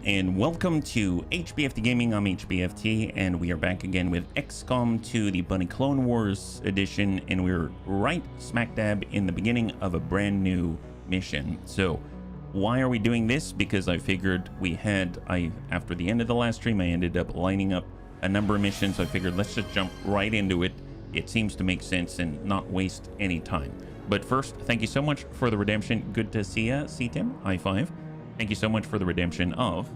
and welcome to HBFT Gaming. I'm HBFT, and we are back again with XCOM 2, the Bunny Clone Wars edition, and we're right smack dab in the beginning of a brand new mission. So why are we doing this? Because I figured after the end of the last stream, I ended up lining up a number of missions. So I figured let's just jump right into it. It seems to make sense and not waste any time. But first, thank you so much for the redemption. Good to see ya, C-Tim. High five. Thank you so much for the redemption of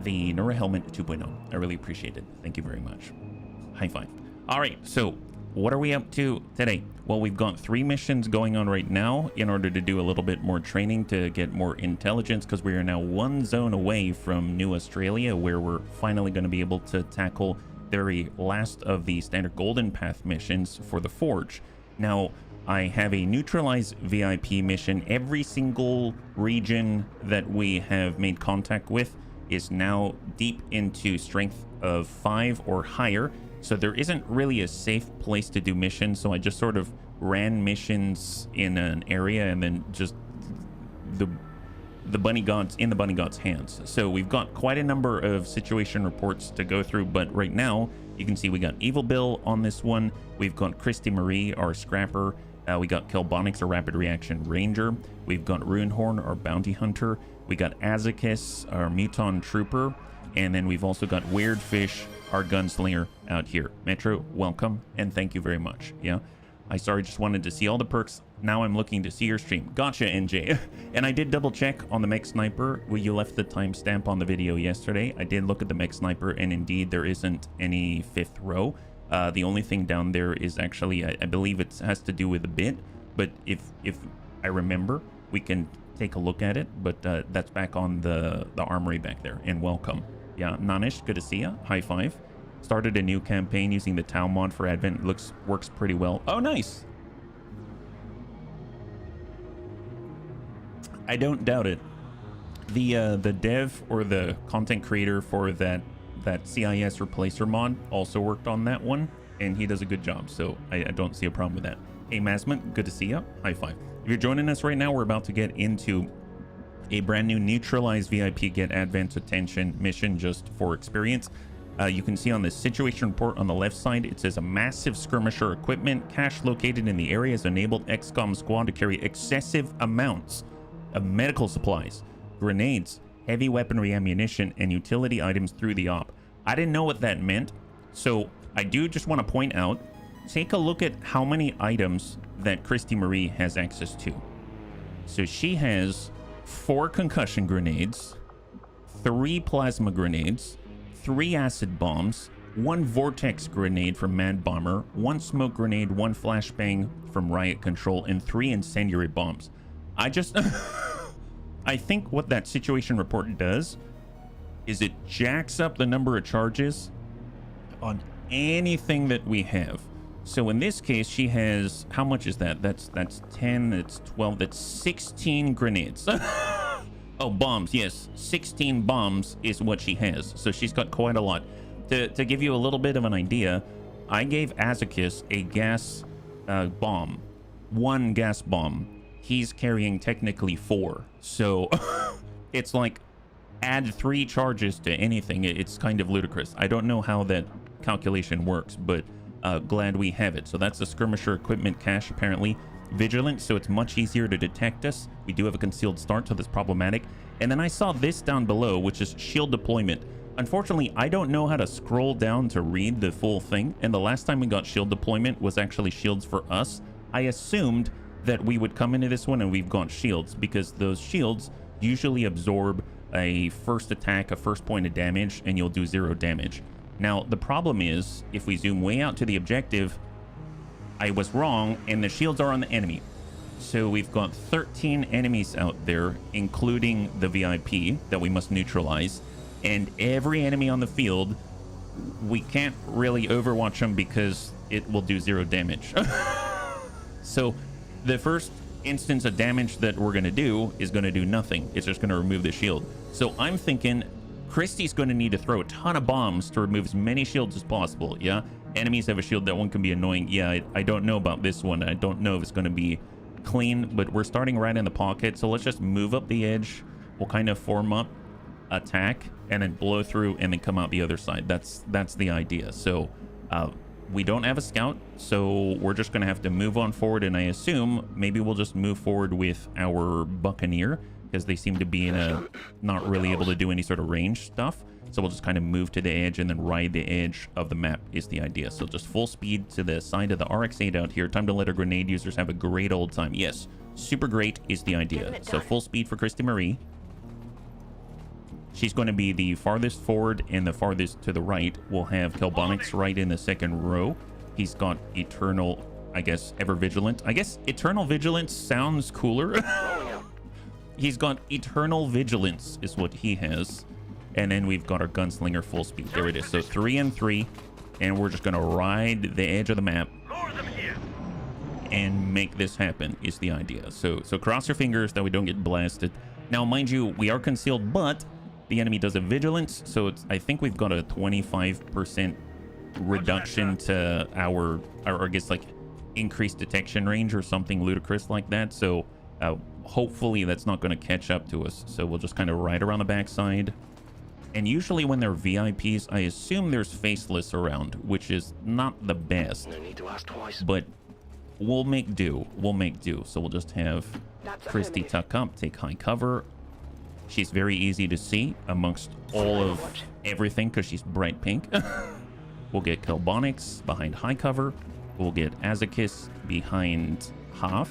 the Nura Helmet 2.0. I really appreciate it. Thank you very much. High five. All right, so what are we up to today? Well, we've got 3 missions going on right now in order to do a little bit more training to get more intelligence, because we are now 1 zone away from New Australia, where we're finally going to be able to tackle the very last of the standard Golden Path missions for the Forge. Now, I have a Neutralize VIP mission. Every single region that we have made contact with is now deep into strength of 5 or higher. So there isn't really a safe place to do missions. So I just sort of ran missions in an area and then just the bunny gods in the bunny gods hands. So we've got quite a number of situation reports to go through, but right now you can see we got Evil Bill on this one. We've got Christy Marie, our scrapper. We got Kelbonix, our rapid reaction ranger. We've got Runehorn, our bounty hunter. We got Azakis, our muton trooper. And then we've also got Weirdfish, our gunslinger out here. Metro, welcome, and thank you very much. Yeah, just wanted to see all the perks. Now I'm looking to see your stream. Gotcha, NJ. And I did double check on the mech sniper where you left the timestamp on the video yesterday. I did look at the mech sniper, and indeed there isn't any 5th row. The only thing down there is actually, I believe it has to do with a bit, but if I remember, we can take a look at it. But that's back on the armory back there. And welcome. Yeah, Nanish, good to see ya. High five. Started a new campaign using the Tau mod for Advent. Works pretty well. Oh, nice. I don't doubt it. The dev or the content creator for that CIS replacer mod also worked on that one, and he does a good job, so I don't see a problem with that. Hey Masman, good to see you. High five. If you're joining us right now, we're about to get into a brand new Neutralize VIP Get Advanced Attention mission just for experience. You can see on the situation report on the left side, it says a massive skirmisher equipment cache located in the area has enabled XCOM squad to carry excessive amounts of medical supplies, grenades, heavy weaponry ammunition, and utility items through the op. I didn't know what that meant, so I do just want to point out, take a look at how many items that Christy Marie has access to. So she has 4 concussion grenades, 3 plasma grenades, 3 acid bombs, 1 vortex grenade from Mad Bomber, 1 smoke grenade, 1 flashbang from Riot Control, and 3 incendiary bombs. I think what that situation report does is it jacks up the number of charges on anything that we have. So in this case, she has, how much is that? That's 10, that's 12, that's 16 grenades. Oh, bombs, yes. 16 bombs is what she has. So she's got quite a lot. To give you a little bit of an idea, I gave Azakis a gas bomb. 1 gas bomb. He's carrying technically 4. So it's like add 3 charges to anything. It's kind of ludicrous. I don't know how that calculation works, but glad we have it. So that's the skirmisher equipment cache, apparently. Vigilant, so it's much easier to detect us. We do have a concealed start, so that's problematic. And then I saw this down below, which is shield deployment. Unfortunately, I don't know how to scroll down to read the full thing. And the last time we got shield deployment was actually shields for us. I assumed that we would come into this one and we've got shields, because those shields usually absorb a first attack, a first point of damage, and you'll do 0 damage. Now, the problem is, if we zoom way out to the objective, I was wrong, and the shields are on the enemy. So we've got 13 enemies out there, including the VIP that we must neutralize. And every enemy on the field, we can't really overwatch them because it will do 0 damage. So the first instance of damage that we're going to do is going to do nothing. It's just going to remove the shield. So I'm thinking Christy's going to need to throw a ton of bombs to remove as many shields as possible. Yeah, enemies have a shield. That one can be annoying. Yeah, I don't know about this one. I don't know if it's going to be clean, but we're starting right in the pocket. So let's just move up the edge, will kind of form up, attack, and then blow through and then come out the other side. That's the idea. So we don't have a scout, so we're just gonna have to move on forward, and I assume maybe we'll just move forward with our buccaneer, because they seem to be in a not really able to do any sort of range stuff. So we'll just kind of move to the edge and then ride the edge of the map is the idea. So just full speed to the side of the RX-8 out here. Time to let our grenade users have a great old time. Yes, super great is the idea. So full speed for Christy Marie. She's going to be the farthest forward and the farthest to the right. We'll have Kelbonics right in the second row. He's got Eternal, I guess, Ever Vigilant. I guess Eternal Vigilance sounds cooler. He's got Eternal Vigilance is what he has. And then we've got our Gunslinger full speed. There it is. So 3 and 3. And we're just going to ride the edge of the map and make this happen is the idea. So cross your fingers that we don't get blasted. Now, mind you, we are concealed, but the enemy does a vigilance. So I think we've got a 25% reduction to our, or I guess like increased detection range or something ludicrous like that. So hopefully that's not going to catch up to us. So we'll just kind of ride around the backside. And usually when they're VIPs, I assume there's faceless around, which is not the best. No need to ask twice. But we'll make do. We'll make do. So we'll just have Christy tuck up, take high cover. She's very easy to see amongst all of everything because she's bright pink. We'll get Kelbonics behind high cover. We'll get Azakis behind half.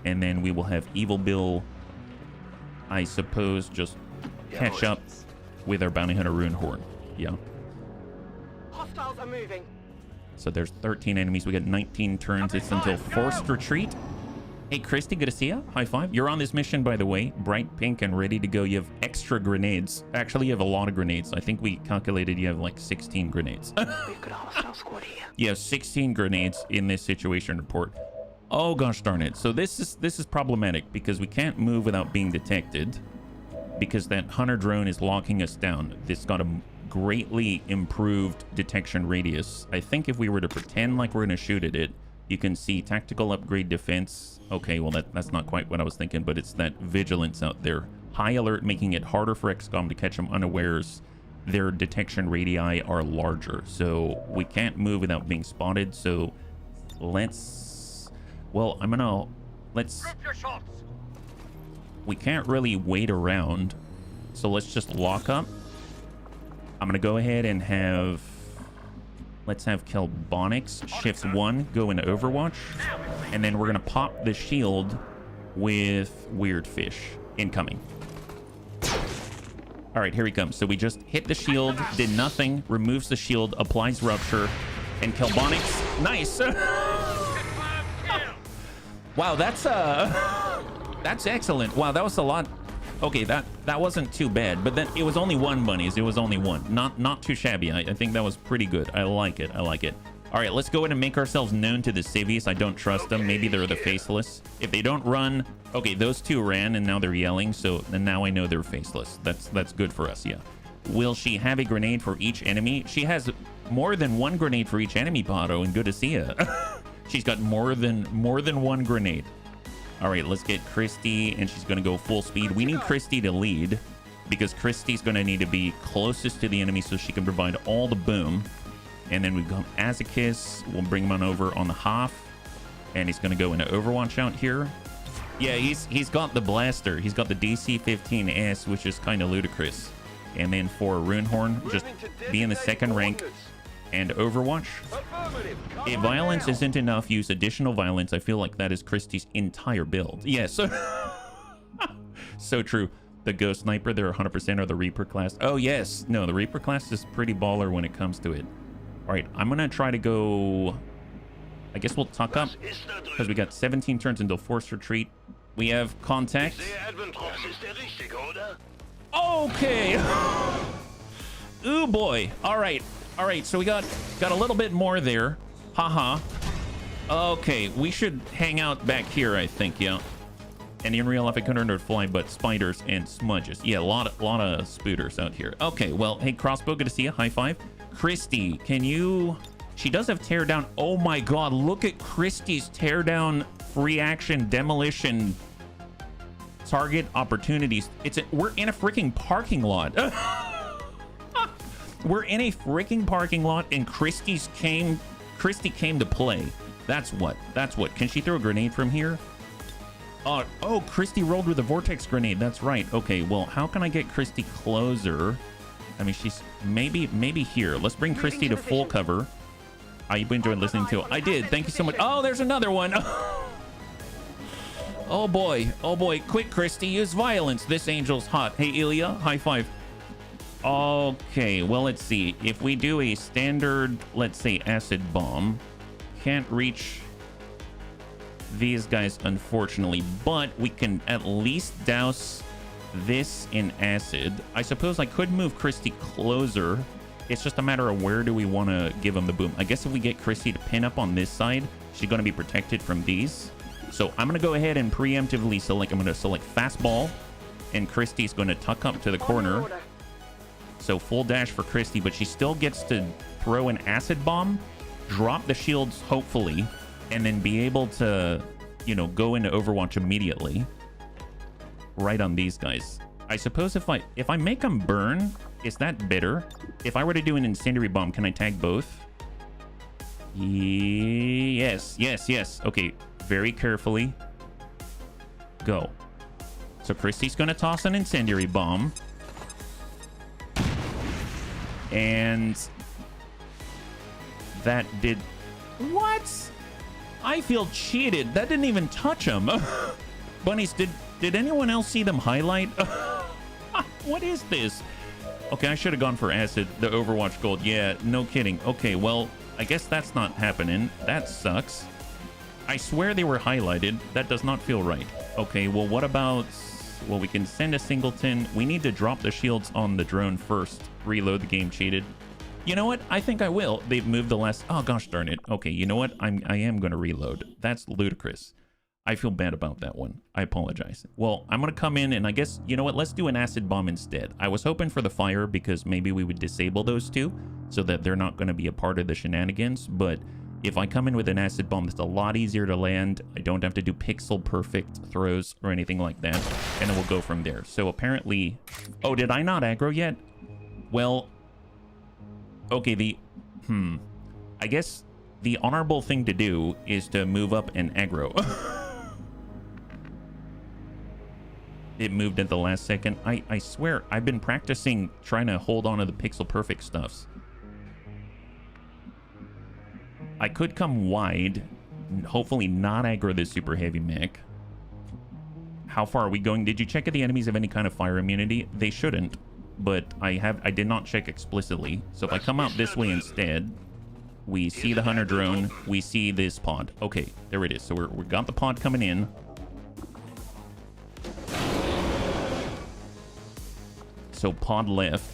And then we will have Evil Bill, I suppose, just catch up with our Bounty Hunter Runehorn. Yeah. Hostiles are moving. So there's 13 enemies. We got 19 turns. It's until forced retreat. Hey, Christy, good to see you. High five. You're on this mission, by the way. Bright pink and ready to go. You have extra grenades. Actually, you have a lot of grenades. I think we calculated you have like 16 grenades. We've got a hostile squad here. You have 16 grenades in this situation report. Oh, gosh darn it. So this is problematic because we can't move without being detected, because that hunter drone is locking us down. This got a greatly improved detection radius. I think if we were to pretend like we're going to shoot at it, you can see tactical upgrade defense. Okay, well, that's not quite what I was thinking, but it's that vigilance out there. High alert, making it harder for XCOM to catch them unawares. Their detection radii are larger, so we can't move without being spotted. So let's, well, let's, we can't really wait around, so let's just lock up. I'm gonna go ahead and have, let's have Kelbonics shift 1 go into Overwatch, and then we're gonna pop the shield with Weird Fish incoming. All right, here he comes. So we just hit the shield, did nothing, removes the shield, applies Rupture, and Kelbonics, nice. Wow, that's excellent. Wow, that was a lot. Okay, that wasn't too bad, but then it was only one, Bunnies. It was only one. Not too shabby. I think that was pretty good. I like it. I like it. All right, let's go ahead and make ourselves known to the civvies. I don't trust them. Maybe they're the faceless. If they don't run, okay, those two ran and now they're yelling. So and now I know they're faceless. That's good for us. Yeah. Will she have a grenade for each enemy? She has more than one grenade for each enemy, Pato, and good to see you. She's got more than one grenade. All right, let's get Christy, and she's going to go full speed. We need Christy to lead because Christy's going to need to be closest to the enemy so she can provide all the boom. And then we've got Azakis. We'll bring him on over on the half, and he's going to go into Overwatch out here. Yeah, he's got the blaster. He's got the DC-15S, which is kind of ludicrous. And then for Runehorn, just be in the second rank and Overwatch. If violence isn't enough, use additional violence. I feel like that is Christy's entire build. Yes. So true. The Ghost Sniper, they're 100% or the Reaper class. Oh, yes. No, the Reaper class is pretty baller when it comes to it. All right, I'm going to try to go... I guess we'll tuck up because we got 17 turns until forced retreat. We have contact. Okay. Ooh, boy. All right. All right, so we got a little bit more there. Haha. Okay, we should hang out back here, I think, yeah. And in real life, I couldn't fly, but spiders and smudges. Yeah, a lot of spooters out here. Okay, well, hey, Crossbow, good to see you. High five. Christy, can you... She does have tear down. Oh my God, look at Christy's tear down free action demolition Target opportunities. We're in a freaking parking lot. We're in a freaking parking lot, and Christy came to play. That's what. Can she throw a grenade from here? Oh, Christy rolled with a vortex grenade. That's right. Okay, well, how can I get Christy closer? I mean, she's maybe here. Let's bring Christy to full cover. You've enjoyed listening to it. I did. Thank you so much. Oh, there's another one. Oh boy. Quick, Christy, use violence. This angel's hot. Hey, Ilya, high five. Okay, well, let's see. If we do a standard, let's say, acid bomb, can't reach these guys, unfortunately, but we can at least douse this in acid. I suppose I could move Christy closer. It's just a matter of where do we want to give him the boom. I guess if we get Christy to pin up on this side, she's going to be protected from these. So I'm going to go ahead and preemptively select. I'm going to select fastball, and Christy's going to tuck up to the corner. So full dash for Christy, but she still gets to throw an acid bomb, drop the shields, hopefully, and then be able to, you know, go into Overwatch immediately. Right on these guys. I suppose if I make them burn, is that better? If I were to do an incendiary bomb, can I tag both? Yes. Okay, very carefully. Go. So Christy's gonna toss an incendiary bomb. And that did... What? I feel cheated. That didn't even touch him. Bunnies, did anyone else see them highlight? What is this? Okay, I should have gone for acid, the Overwatch gold. Yeah, no kidding. Okay, well, I guess that's not happening. That sucks. I swear they were highlighted. That does not feel right. Okay, well, what about... Well, we can send a singleton. We need to drop the shields on the drone first. Reload the game, cheated. You know what? I think I will. They've moved the last... Oh, gosh darn it. Okay, you know what? I am going to reload. That's ludicrous. I feel bad about that one. I apologize. Well, I'm going to come in and I guess, you know what? Let's do an acid bomb instead. I was hoping for the fire because maybe we would disable those two so that they're not going to be a part of the shenanigans. But if I come in with an acid bomb, that's a lot easier to land. I don't have to do pixel perfect throws or anything like that. And then we'll go from there. So apparently... Oh, did I not aggro yet? Well... Okay, I guess the honorable thing to do is to move up and aggro. It moved at the last second. I swear, I've been practicing trying to hold on to the pixel perfect stuffs. I could come wide, hopefully not aggro this super heavy mech. How far are we going? Did you check if the enemies have any kind of fire immunity? They shouldn't, but I did not check explicitly. So if I come out this way instead, we see the hunter drone, we see this pod. Okay, there it is. So we got the pod coming in. So pod left.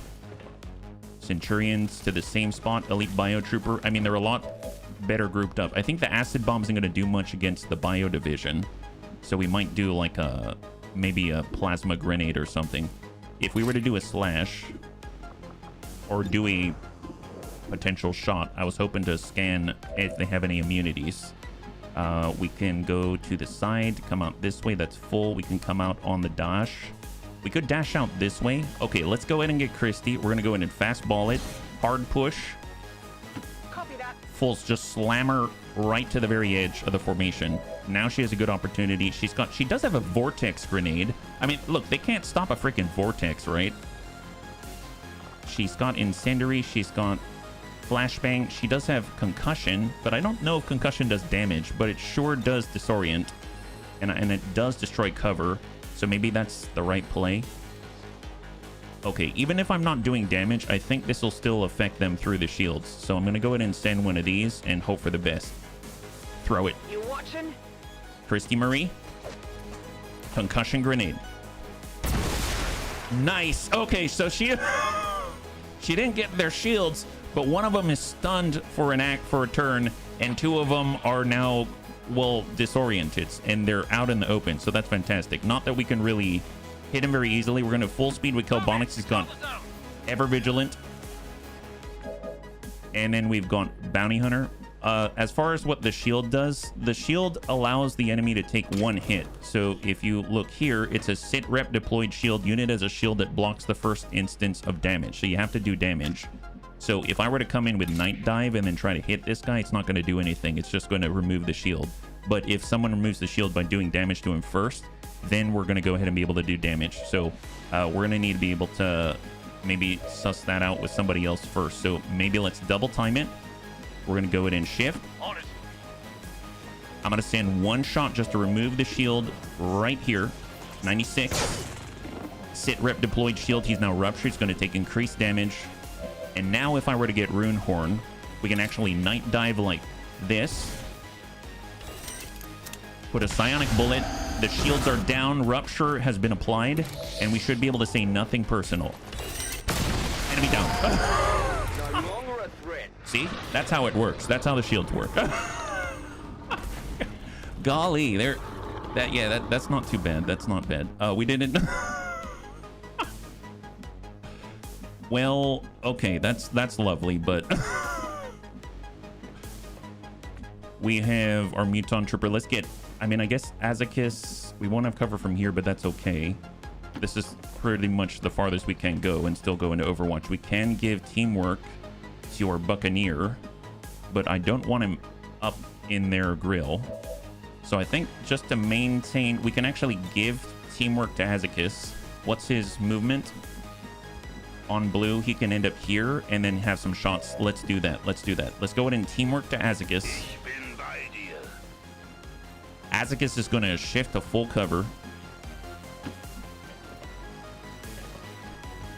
Centurions to the same spot. Elite Biotrooper. I mean, they're a lot better grouped up. I think the acid bomb isn't going to do much against the bio division. So we might do like maybe a plasma grenade or something. If we were to do a slash or do a potential shot, I was hoping to scan if they have any immunities. We can go to the side, come out this way. That's full. We can come out on the dash. We could dash out this way. Okay, let's go ahead and get Christy. We're going to go in and fastball it. Hard push. Copy that. Fulls just slam her right to the very edge of the formation. Now she has a good opportunity. She does have a vortex grenade. I mean, look, they can't stop a freaking vortex, right? She's got incendiary. She's got flashbang. She does have concussion, but I don't know if concussion does damage, but it sure does disorient, and it does destroy cover. So maybe that's the right play. Okay, even if I'm not doing damage, I think this will still affect them through the shields. So I'm going to go ahead and send one of these and hope for the best. Throw it. You watching? Christy Marie. Concussion grenade. Nice. Okay, so she didn't get their shields, but one of them is stunned for a turn, and two of them are now, well, disoriented, and they're out in the open. So that's fantastic. Not that we can really hit him very easily. We're going to full speed with Kelbonix. He's gone ever vigilant. And then we've gone Bounty Hunter. As far as what the shield does, the shield allows the enemy to take one hit. So if you look here, it's a sit rep deployed shield. Unit as a shield that blocks the first instance of damage. So you have to do damage. So if I were to come in with Night Dive and then try to hit this guy, it's not going to do anything. It's just going to remove the shield. But if someone removes the shield by doing damage to him first, then we're going to go ahead and be able to do damage. So we're going to need to be able to maybe suss that out with somebody else first. So maybe let's double time it. We're going to go ahead and shift. I'm going to send one shot just to remove the shield right here. 96. Sit rep deployed shield. He's now ruptured. He's going to take increased damage. And now if I were to get Rune Horn, we can actually Night Dive like this. Put a Psionic Bullet. The shields are down. Rupture has been applied. And we should be able to say nothing personal. Enemy down. See? That's how it works. That's how the shields work. Golly, that's not too bad. That's not bad. We didn't. Well, okay, that's lovely, but we have our Muton Trooper. Let's get, I mean, I guess Azakis, we won't have cover from here, but that's okay. This is pretty much the farthest we can go and still go into Overwatch. We can give teamwork to our Buccaneer, but I don't want him up in their grill. So I think just to maintain, we can actually give teamwork to Azakis. What's his movement? On blue, he can end up here and then have some shots. Let's do that. Let's do that. Let's go ahead and teamwork to Azakis. Azakis is going to shift to full cover.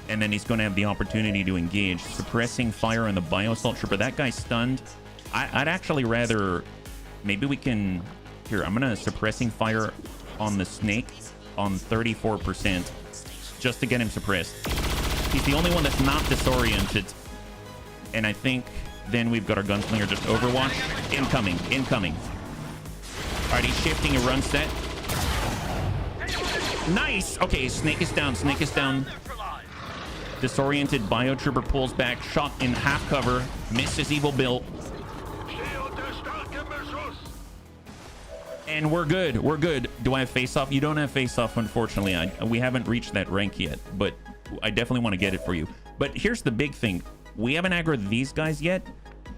And then he's going to have the opportunity to engage. Suppressing fire on the Bio Assault Trooper. That guy's stunned. I'd actually rather... Maybe we can... Here, I'm going to suppressing fire on the snake on 34%. Just to get him suppressed. He's the only one that's not disoriented. And I think then we've got our gunslinger just Overwatch. Incoming. Incoming. All right, he's shifting a run set. Nice. Okay, snake is down. Snake is down. Disoriented Biotrooper pulls back. Shot in half cover. Misses Evil Bill. And we're good. We're good. Do I have face-off? You don't have face-off, unfortunately. We haven't reached that rank yet, but I definitely want to get it for you. But here's the big thing. We haven't aggroed these guys yet,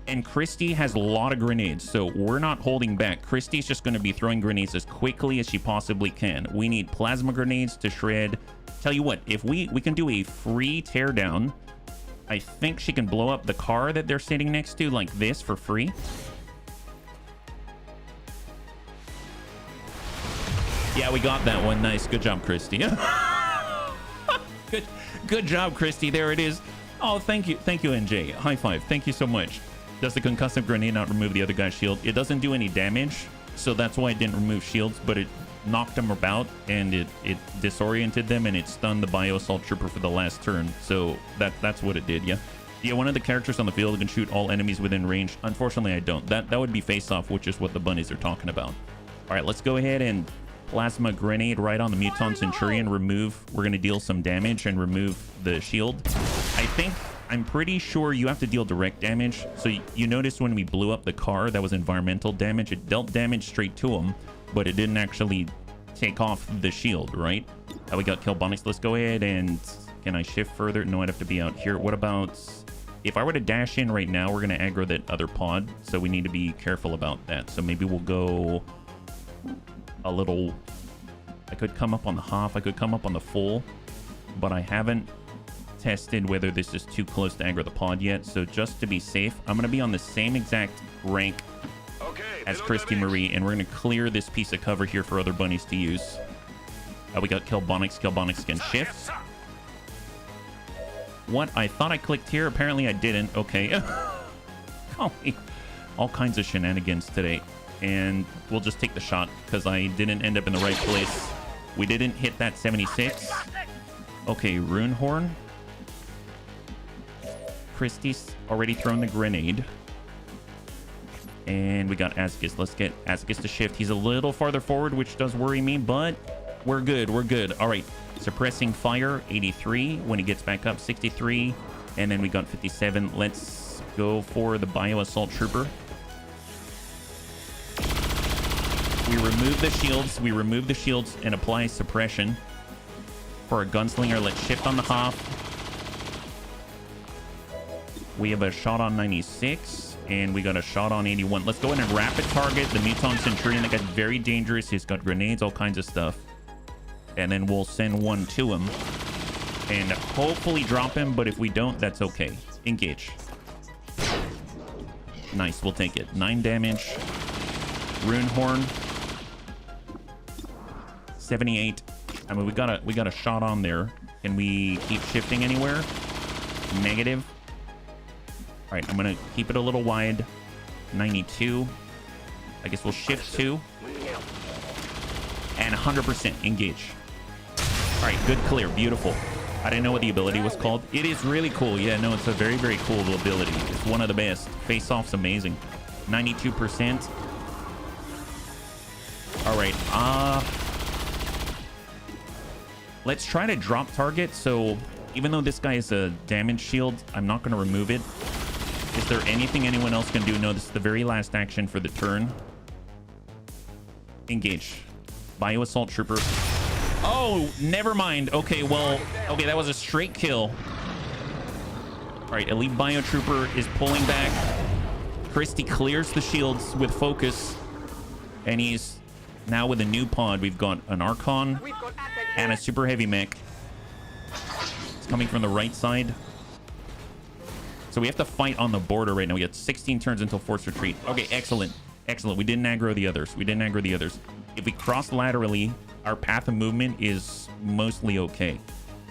and Christy has a lot of grenades, so we're not holding back. Christy's just going to be throwing grenades as quickly as she possibly can. We need plasma grenades to shred. Tell you what, if we can do a free teardown, I think she can blow up the car that they're sitting next to like this for free. Yeah, we got that one. Nice. Good job, Christy. Good job, Christy. There it is. Oh, thank you. Thank you, NJ. High five. Thank you so much. Does the concussive grenade not remove the other guy's shield? It doesn't do any damage, so that's why it didn't remove shields, but it knocked them about, and it disoriented them, and it stunned the Bio Assault Trooper for the last turn. So that's what it did, yeah. Yeah, one of the characters on the field can shoot all enemies within range. Unfortunately, I don't. That would be face-off, which is what the Bunnies are talking about. All right, let's go ahead and plasma grenade right on the Muton Centurion. Remove. We're going to deal some damage and remove the shield. I'm pretty sure you have to deal direct damage. So you notice when we blew up the car, that was environmental damage. It dealt damage straight to him, but it didn't actually take off the shield, right? We got kill Bunnies. Let's go ahead and... Can I shift further? No, I'd have to be out here. What about... If I were to dash in right now, we're going to aggro that other pod. So we need to be careful about that. So maybe we'll go a little... I could come up on the half. I could come up on the full. But I haven't tested whether this is too close to aggro the pod yet. So just to be safe, I'm going to be on the same exact rank as Christy Marie. And we're going to clear this piece of cover here for other Bunnies to use. We got Kill Bonix. Kill Bonix can shift. What? I thought I clicked here. Apparently I didn't. Okay. All kinds of shenanigans today. And we'll just take the shot because I didn't end up in the right place. We didn't hit that 76. Okay, Rune Horn. Christie's already thrown the grenade. And we got Azakis. Let's get Azakis to shift. He's a little farther forward, which does worry me, but we're good. We're good. All right. Suppressing fire, 83. When he gets back up, 63. And then we got 57. Let's go for the Bio Assault Trooper. We remove the shields. We remove the shields and apply suppression. For a gunslinger, let's shift on the Hoff. We have a shot on 96, and we got a shot on 81. Let's go in and rapid target the Muton Centurion. That guy's very dangerous. He's got grenades, all kinds of stuff. And then we'll send one to him and hopefully drop him, but if we don't, that's okay. Engage. Nice, we'll take it. 9 damage. Rune Horn. 78. I mean, we got a shot on there. Can we keep shifting anywhere? Negative. All right, I'm gonna keep it a little wide. 92. I guess we'll shift 2. And 100% engage. All right, good clear, beautiful. I didn't know what the ability was called. It is really cool. Yeah, no, it's a very, very cool ability. It's one of the best. Face Off's amazing. 92%. All right, let's try to drop target. So even though this guy is a damage shield, I'm not going to remove it. Is there anything anyone else can do? No, this is the very last action for the turn. Engage. Bio Assault Trooper. Oh, never mind. Okay, well, okay, that was a straight kill. All right, Elite Bio Trooper is pulling back. Christie clears the shields with focus. And he's now with a new pod. We've got an Archon and a Super Heavy Mech. It's coming from the right side. So we have to fight on the border right now. We got 16 turns until forced retreat. Okay, excellent. Excellent. We didn't aggro the others. We didn't aggro the others. If we cross laterally, our path of movement is mostly okay.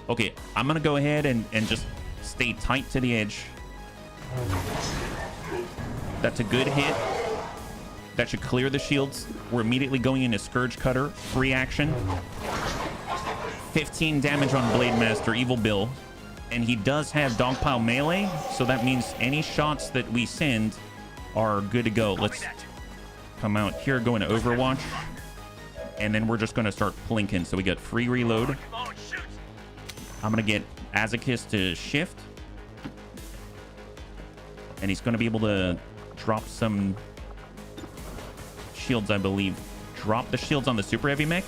Okay, I'm going to go ahead and just stay tight to the edge. That's a good hit. That should clear the shields. We're immediately going into Scourge Cutter. Free action. 15 damage on Blade Master, Evil Bill. And he does have Dogpile melee, so that means any shots that we send are good to go. Let's come out here, go into Overwatch. And then we're just going to start plinking. So we got free reload. I'm going to get Azakis to shift. And he's going to be able to drop some shields, I believe. Drop the shields on the Super Heavy Mech.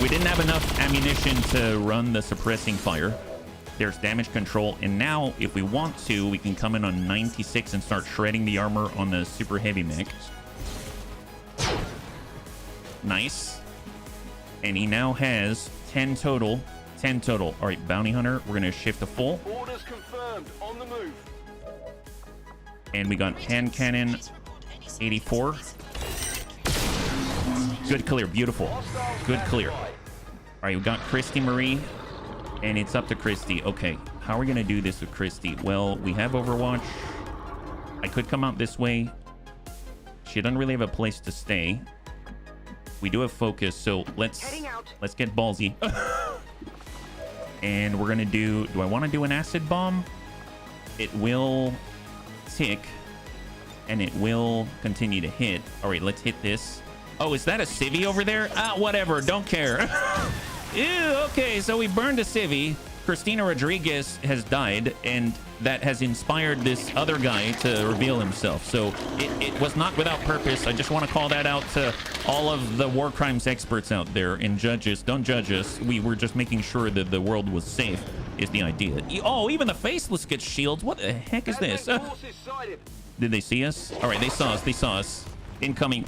We didn't have enough ammunition to run the suppressing fire. There's damage control. And now, if we want to, we can come in on 96 and start shredding the armor on the Super Heavy Mech. Nice. And he now has 10 total. 10 total. All right, Bounty Hunter, we're going to shift to full. Orders confirmed. On the move. And we got Hand Cannon, 84. Good clear. Beautiful. Good clear. All right, we got Christie Marie, and it's up to Christie. Okay, how are we going to do this with Christie? Well, we have Overwatch. I could come out this way. She doesn't really have a place to stay. We do have focus, so let's get ballsy. And we're going to do I want to do an acid bomb? It will tick, and it will continue to hit. All right, let's hit this. Oh, is that a civvy over there? Whatever, don't care. Ew, okay, so we burned a civvy. Christina Rodriguez has died, and that has inspired this other guy to reveal himself. So it was not without purpose. I just want to call that out to all of the war crimes experts out there and judges. Don't judge us. We were just making sure that the world was safe is the idea. Oh, even the faceless gets shields. What the heck is this? Did they see us? All right, they saw us. They saw us. Incoming.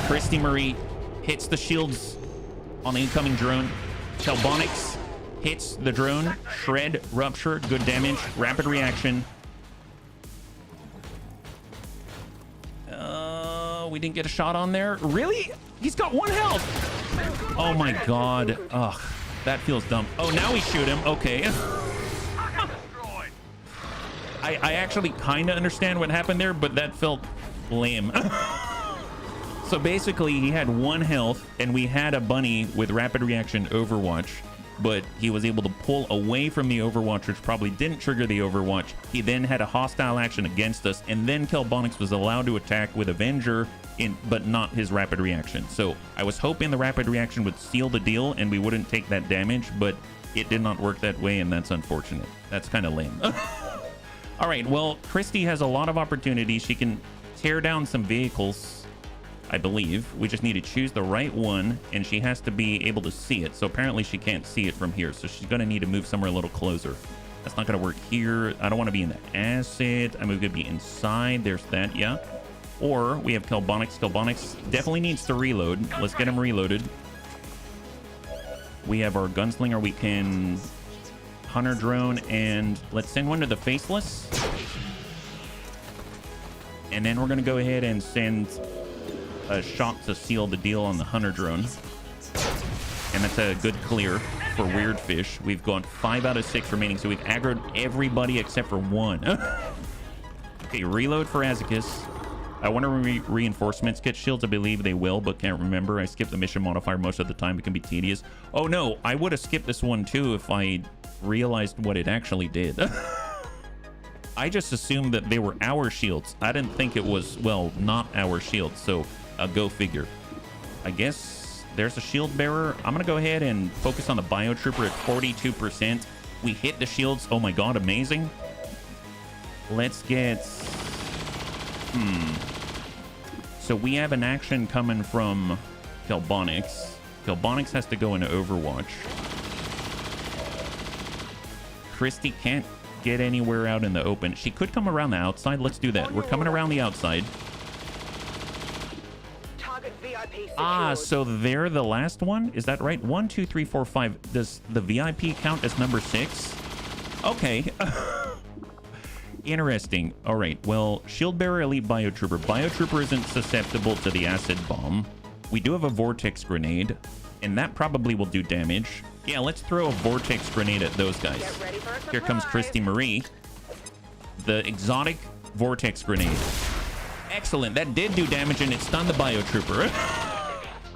Christie Marie hits the shields on the incoming drone. Telbonics hits the drone. Shred, rupture, good damage. Rapid reaction. We didn't get a shot on there. Really? He's got 1 health. Oh my god. Ugh, that feels dumb. Oh, now we shoot him. Okay. I actually kind of understand what happened there, but that felt lame. So basically, he had 1 health, and we had a bunny with rapid reaction Overwatch, but he was able to pull away from the Overwatch, which probably didn't trigger the Overwatch. He then had a hostile action against us, and then Kelbonix was allowed to attack with Avenger, but not his rapid reaction. So I was hoping the rapid reaction would seal the deal, and we wouldn't take that damage, but it did not work that way, and that's unfortunate. That's kind of lame. All right, well, Christie has a lot of opportunities. She can tear down some vehicles, I believe. We just need to choose the right one, and she has to be able to see it. So apparently she can't see it from here, so she's going to need to move somewhere a little closer. That's not going to work here. I don't want to be in the acid. I'm going to be inside. There's that, yeah. Or we have Kelbonics. Kelbonics definitely needs to reload. Let's get him reloaded. We have our gunslinger. We can hunter drone, and let's send one to the faceless. And then we're going to go ahead and send a shot to seal the deal on the hunter drone. And that's a good clear for weird fish. We've got 5 out of 6 remaining, so we've aggroed everybody except for one. Okay, reload for Azicus. I wonder when reinforcements get shields. I believe they will, but can't remember. I skipped the mission modifier most of the time. It can be tedious. Oh no, I would have skipped this one too if I realized what it actually did. I just assumed that they were our shields. I didn't think it was, well, not our shields, so go figure. I guess there's a shield bearer. I'm gonna go ahead and focus on the biotrooper at 42%. We hit the shields. Oh my god, amazing. Let's get... So we have an action coming from Kelbonics. Kelbonics has to go into Overwatch. Christy can't get anywhere out in the open. She could come around the outside. Let's do that. We're coming around the outside. Ah, so they're the last one? Is that right? 1, 2, 3, 4, 5. Does the VIP count as number 6? Okay. Interesting. All right. Well, Shield Bearer, Elite Biotrooper. Biotrooper isn't susceptible to the acid bomb. We do have a Vortex Grenade, and that probably will do damage. Yeah, let's throw a Vortex Grenade at those guys. Here comes Christy Marie. The exotic Vortex Grenade. Excellent. That did do damage, and it stunned the Biotrooper.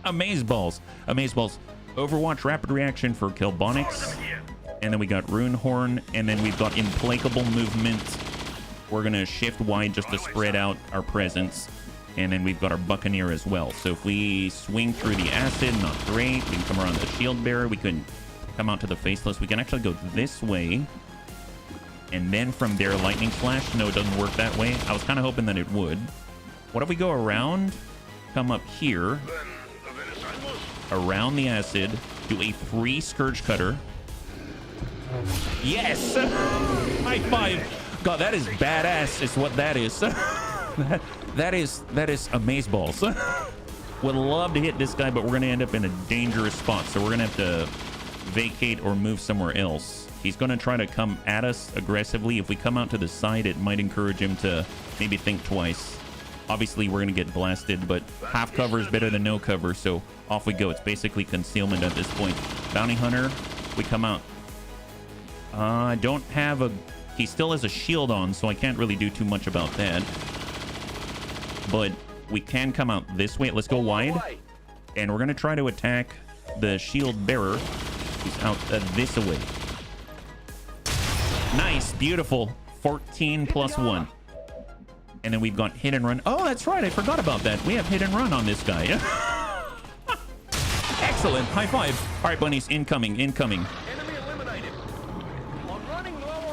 Amazeballs. Amazeballs. Overwatch Rapid Reaction for Kelbonics. And then we got Runehorn, and then we've got Implacable Movement. We're going to shift wide just to spread out our presence. And then we've got our Buccaneer as well. So if we swing through the acid, not great. We can come around the Shield Bearer. We can come out to the Faceless. We can actually go this way. And then from there, Lightning Flash. No, it doesn't work that way. I was kind of hoping that it would. What if we go around, come up here, around the acid, do a free Scourge Cutter. Yes! High five! God, that is badass is what that is. that is amazeballs. Would love to hit this guy, but we're going to end up in a dangerous spot. So we're going to have to vacate or move somewhere else. He's going to try to come at us aggressively. If we come out to the side, it might encourage him to maybe think twice. Obviously, we're going to get blasted, but half cover is better than no cover. So off we go. It's basically concealment at this point. Bounty Hunter, we come out. I don't have a... He still has a shield on, so I can't really do too much about that. But we can come out this way. Let's go wide. And we're going to try to attack the shield bearer. He's out this way. Nice. Beautiful. 14 plus 1. And then we've got hit and run. Oh, that's right. I forgot about that. We have hit and run on this guy. Excellent. High five. All right, bunnies. Incoming. Incoming.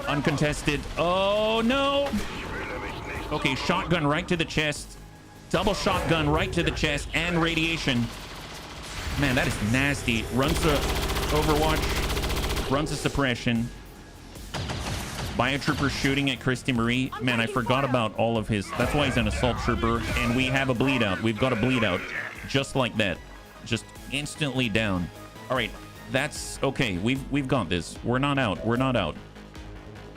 Uncontested. Oh, no. Okay, shotgun right to the chest. Double shotgun right to the chest and radiation. Man, that is nasty. Runs to Overwatch. Runs to suppression. Biotrooper shooting at Christy Marie. Man, I forgot about all of his... That's why he's an assault trooper. And we have a bleed out. We've got a bleed out. Just like that. Just instantly down. All right. That's okay. We've got this. We're not out. We're not out.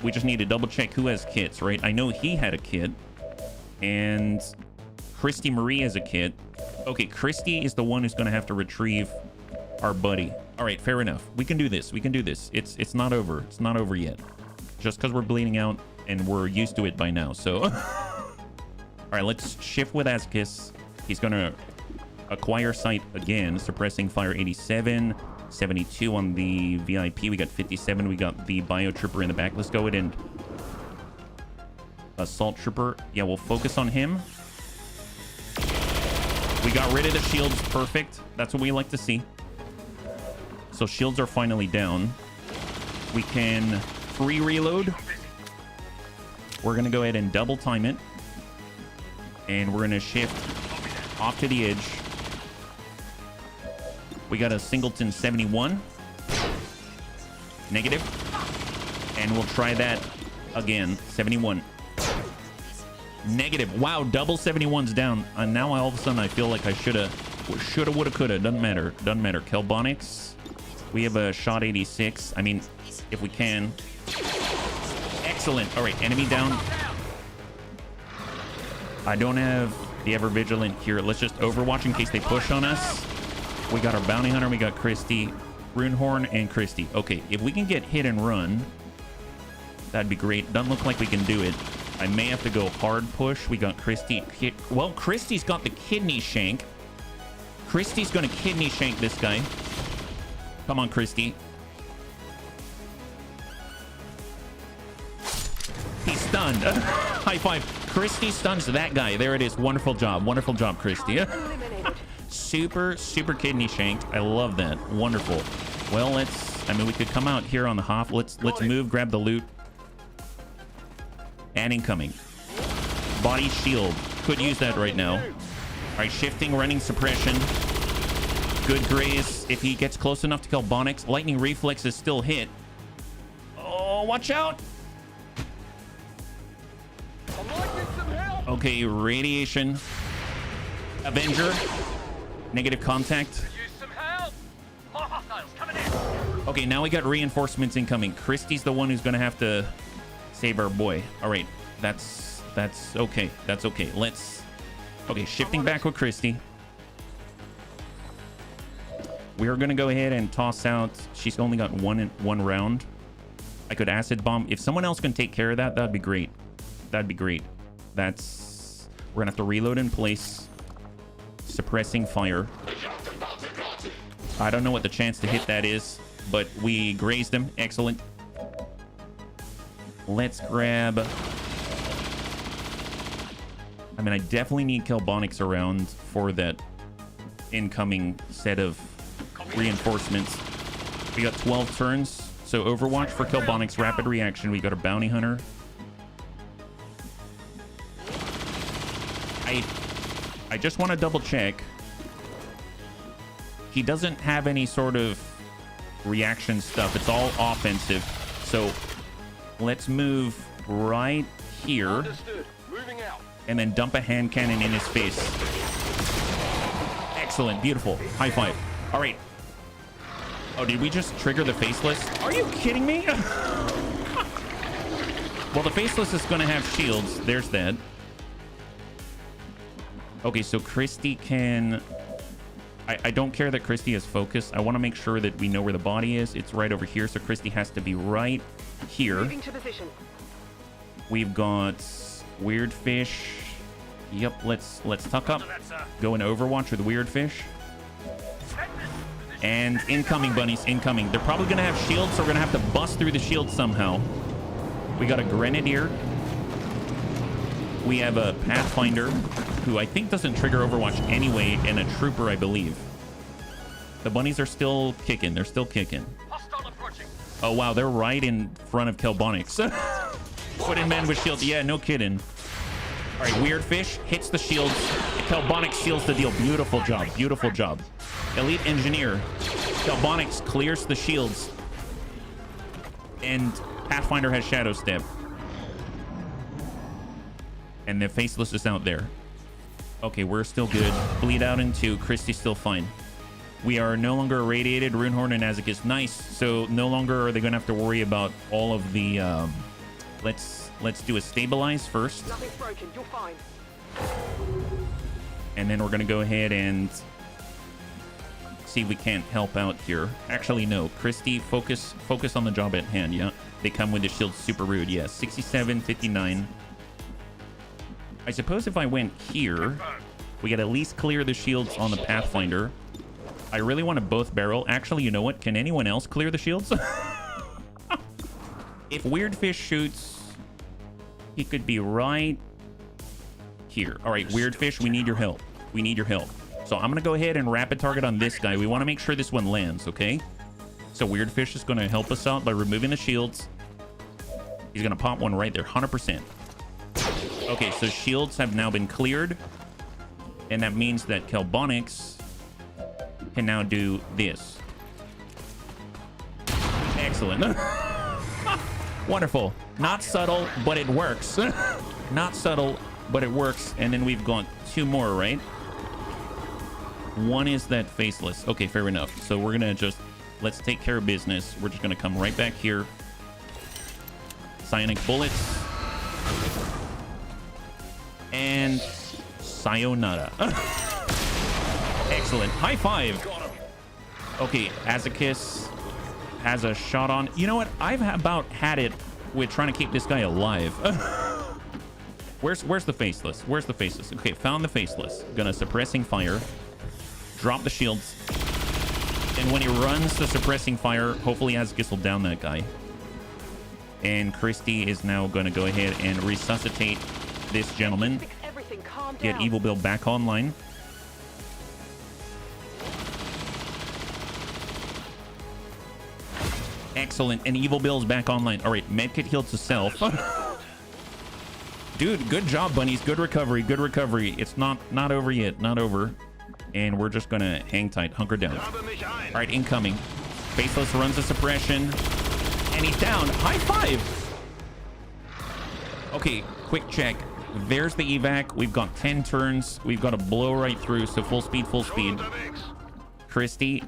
We just need to double check who has kits, right? I know he had a kit. And Christy Marie has a kit. Okay, Christy is the one who's going to have to retrieve our buddy. All right, fair enough. We can do this. We can do this. It's not over. It's not over yet. Just because we're bleeding out and we're used to it by now. So, all right, let's shift with Azkis. He's going to acquire sight again, suppressing fire 87. 72 on the VIP. We got 57. We got the Biotrooper in the back. Let's go ahead and Assault Trooper. Yeah, we'll focus on him. We got rid of the shields. Perfect. That's what we like to see. So shields are finally down. We can free reload. We're going to go ahead and double time it. And we're gonna shift off to the edge. We got a singleton 71. Negative. And we'll try that again. 71. Negative. Wow, double 71's down. And now all of a sudden I feel like I shoulda, woulda, coulda. Doesn't matter. Doesn't matter. Kelbonics. We have a shot 86. I mean, if we can. Excellent. All right, enemy down. I don't have the Ever Vigilant here. Let's just Overwatch in case they push on us. We got our Bounty Hunter. We got Christy, Runehorn, and Christy. Okay, if we can get hit and run, that'd be great. Doesn't look like we can do it. I may have to go hard push. We got Christy. Well, Christy's got the kidney shank. Christy's going to kidney shank this guy. Come on, Christy. He's stunned. High five. Christy stuns that guy. There it is. Wonderful job. Wonderful job, Christy. Super kidney shanked. I love that. Wonderful. Well, I mean, we could come out here on the hop. Let's move, grab the loot. And incoming. Body shield. Could use that right now. All right, shifting, running suppression. Good graze. If he gets close enough to kill Bonix. Lightning reflex is still hit. Oh, watch out. Okay, radiation. Avenger. Negative contact. Okay, now we got reinforcements incoming. Christy's the one who's going to have to save our boy. All right, that's okay. That's okay. Okay, shifting back with Christy. We are going to go ahead and toss out. She's only got one round. I could acid bomb. If someone else can take care of that, that'd be great. That'd be great. We're going to have to reload in place. Suppressing fire. I don't know what the chance to hit that is, but we grazed him. Excellent. Let's grab... I mean, I definitely need Kelbonics around for that incoming set of reinforcements. We got 12 turns, so Overwatch for Kelbonics, rapid reaction. We got a Bounty Hunter. I just want to double check. He doesn't have any sort of reaction stuff. It's all offensive. So let's move right here. Understood. Moving out. And then dump a hand cannon in his face. Excellent. Beautiful. High five. All right. Oh, did we just trigger the Faceless? Are you kidding me? Well, the Faceless is going to have shields. There's that. Okay, so Christy can... I don't care that Christy has focus. I want to make sure that we know where the body is. It's right over here, so Christy has to be right here. Moving to position. We've got Weird Fish. Yep, let's tuck up. Go in Overwatch with Weird Fish. And incoming, Bunnies, incoming. They're probably going to have shields, so we're going to have to bust through the shield somehow. We got a Grenadier. We have a Pathfinder, who I think doesn't trigger Overwatch anyway, and a Trooper, I believe. The Bunnies are still kicking. They're still kicking. Oh, wow. They're right in front of Kelbonics. Put in men with shields. Yeah, no kidding. All right, Weird Fish hits the shields. Kelbonics seals the deal. Beautiful job. Beautiful job. Elite Engineer. Kelbonics clears the shields. And Pathfinder has Shadow Step. And the Faceless is out there. Okay, we're still good. Bleed out in 2. Christy's still fine. We are no longer irradiated. Runehorn and Azek is nice. So no longer are they going to have to worry about all of the... Let's do a stabilize first. Nothing's broken. You're fine. And then we're going to go ahead and see if we can't help out here. Actually, no. Christy, focus on the job at hand, yeah? They come with the shield super rude. Yes, 67, 59. I suppose if I went here, we could at least clear the shields on the Pathfinder. I really want to both barrel. Actually, you know what? Can anyone else clear the shields? If Weird Fish shoots, he could be right here. All right, Weird Fish, we need your help. We need your help. So I'm going to go ahead and rapid target on this guy. We want to make sure this one lands, okay? So Weird Fish is going to help us out by removing the shields. He's going to pop one right there, 100%. Okay, so shields have now been cleared. And that means that Kelbonics can now do this. Excellent. Wonderful. Not subtle, but it works. Not subtle, but it works. And then we've got 2 more, right? One is that faceless. Okay, fair enough. So we're gonna just, let's take care of business. We're just gonna come right back here. Psionic bullets. And sayonara. Excellent. High five. Okay, Azakis has a shot on. You know what? I've about had it with trying to keep this guy alive. Where's the faceless? Where's the faceless? Okay, found the faceless. Gonna suppressing fire. Drop the shields. And when he runs the suppressing fire, hopefully Azakis will down that guy. And Christy is now gonna go ahead and resuscitate this gentleman. Get Evil Bill back online. Excellent. And Evil Bill's back online. All right, medkit healed to self. Dude, good job, bunnies. Good recovery. Good recovery. It's not over yet. Not over. And we're just gonna hang tight, hunker down. All right, incoming. Faceless runs a suppression, and he's down. High five. Okay, quick check. There's the evac. We've got 10 turns. We've got to blow right through. So full speed, full speed. Christy,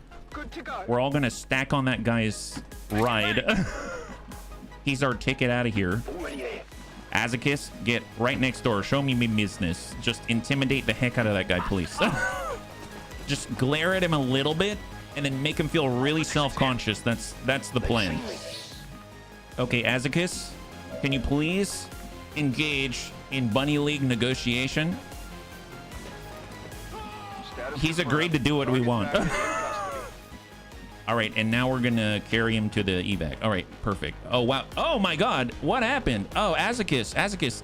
we're all gonna stack on that guy's ride. He's our ticket out of here. Azakis, get right next door. Show me business. Just intimidate the heck out of that guy, please. Just glare at him a little bit and then make him feel really self-conscious. That's the plan. Okay, Azakis, can you please engage in Bunny League negotiation? He's agreed to do what we want. All right, and now we're gonna carry him to the evac. All right, perfect. Oh wow. Oh my God, what happened? Oh, Azakis,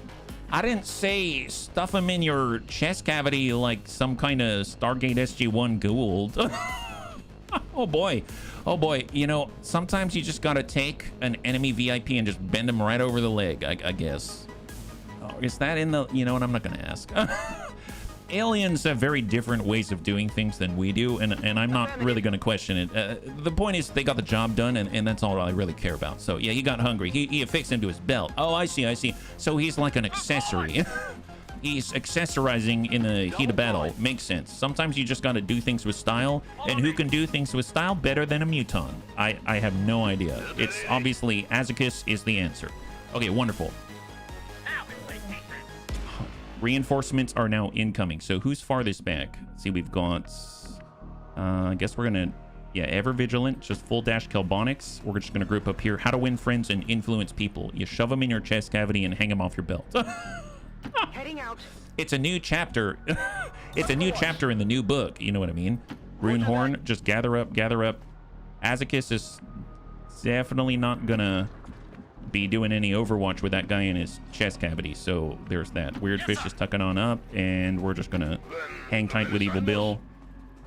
I didn't say stuff him in your chest cavity like some kind of Stargate SG-1 Gould. Oh boy. You know, sometimes you just gotta take an enemy VIP and just bend him right over the leg, I guess. Oh, is that in the, you know what, I'm not gonna ask. Aliens have very different ways of doing things than we do, and I'm not really going to question it. The point is they got the job done, and that's all I really care about. So yeah, he got hungry. He affixed him to his belt. Oh, I see. So he's like an accessory. He's accessorizing in the heat of battle. Makes sense. Sometimes you just got to do things with style, and who can do things with style better than a muton? I have no idea. It's obviously Azakis is the answer. Okay, wonderful. Reinforcements are now incoming. So who's farthest back? Let's see, we've got I guess we're gonna, yeah, ever vigilant, just full dash Kelbonics. We're just gonna group up here. How to win friends and influence people. You shove them in your chest cavity and hang them off your belt. Heading out. It's a new chapter. It's a new chapter in the new book, you know what I mean? Runehorn, just gather up. Azakis is definitely not gonna be doing any Overwatch with that guy in his chest cavity, so there's that. Weird Fish is tucking on up, and we're just gonna hang tight with Evil Bill.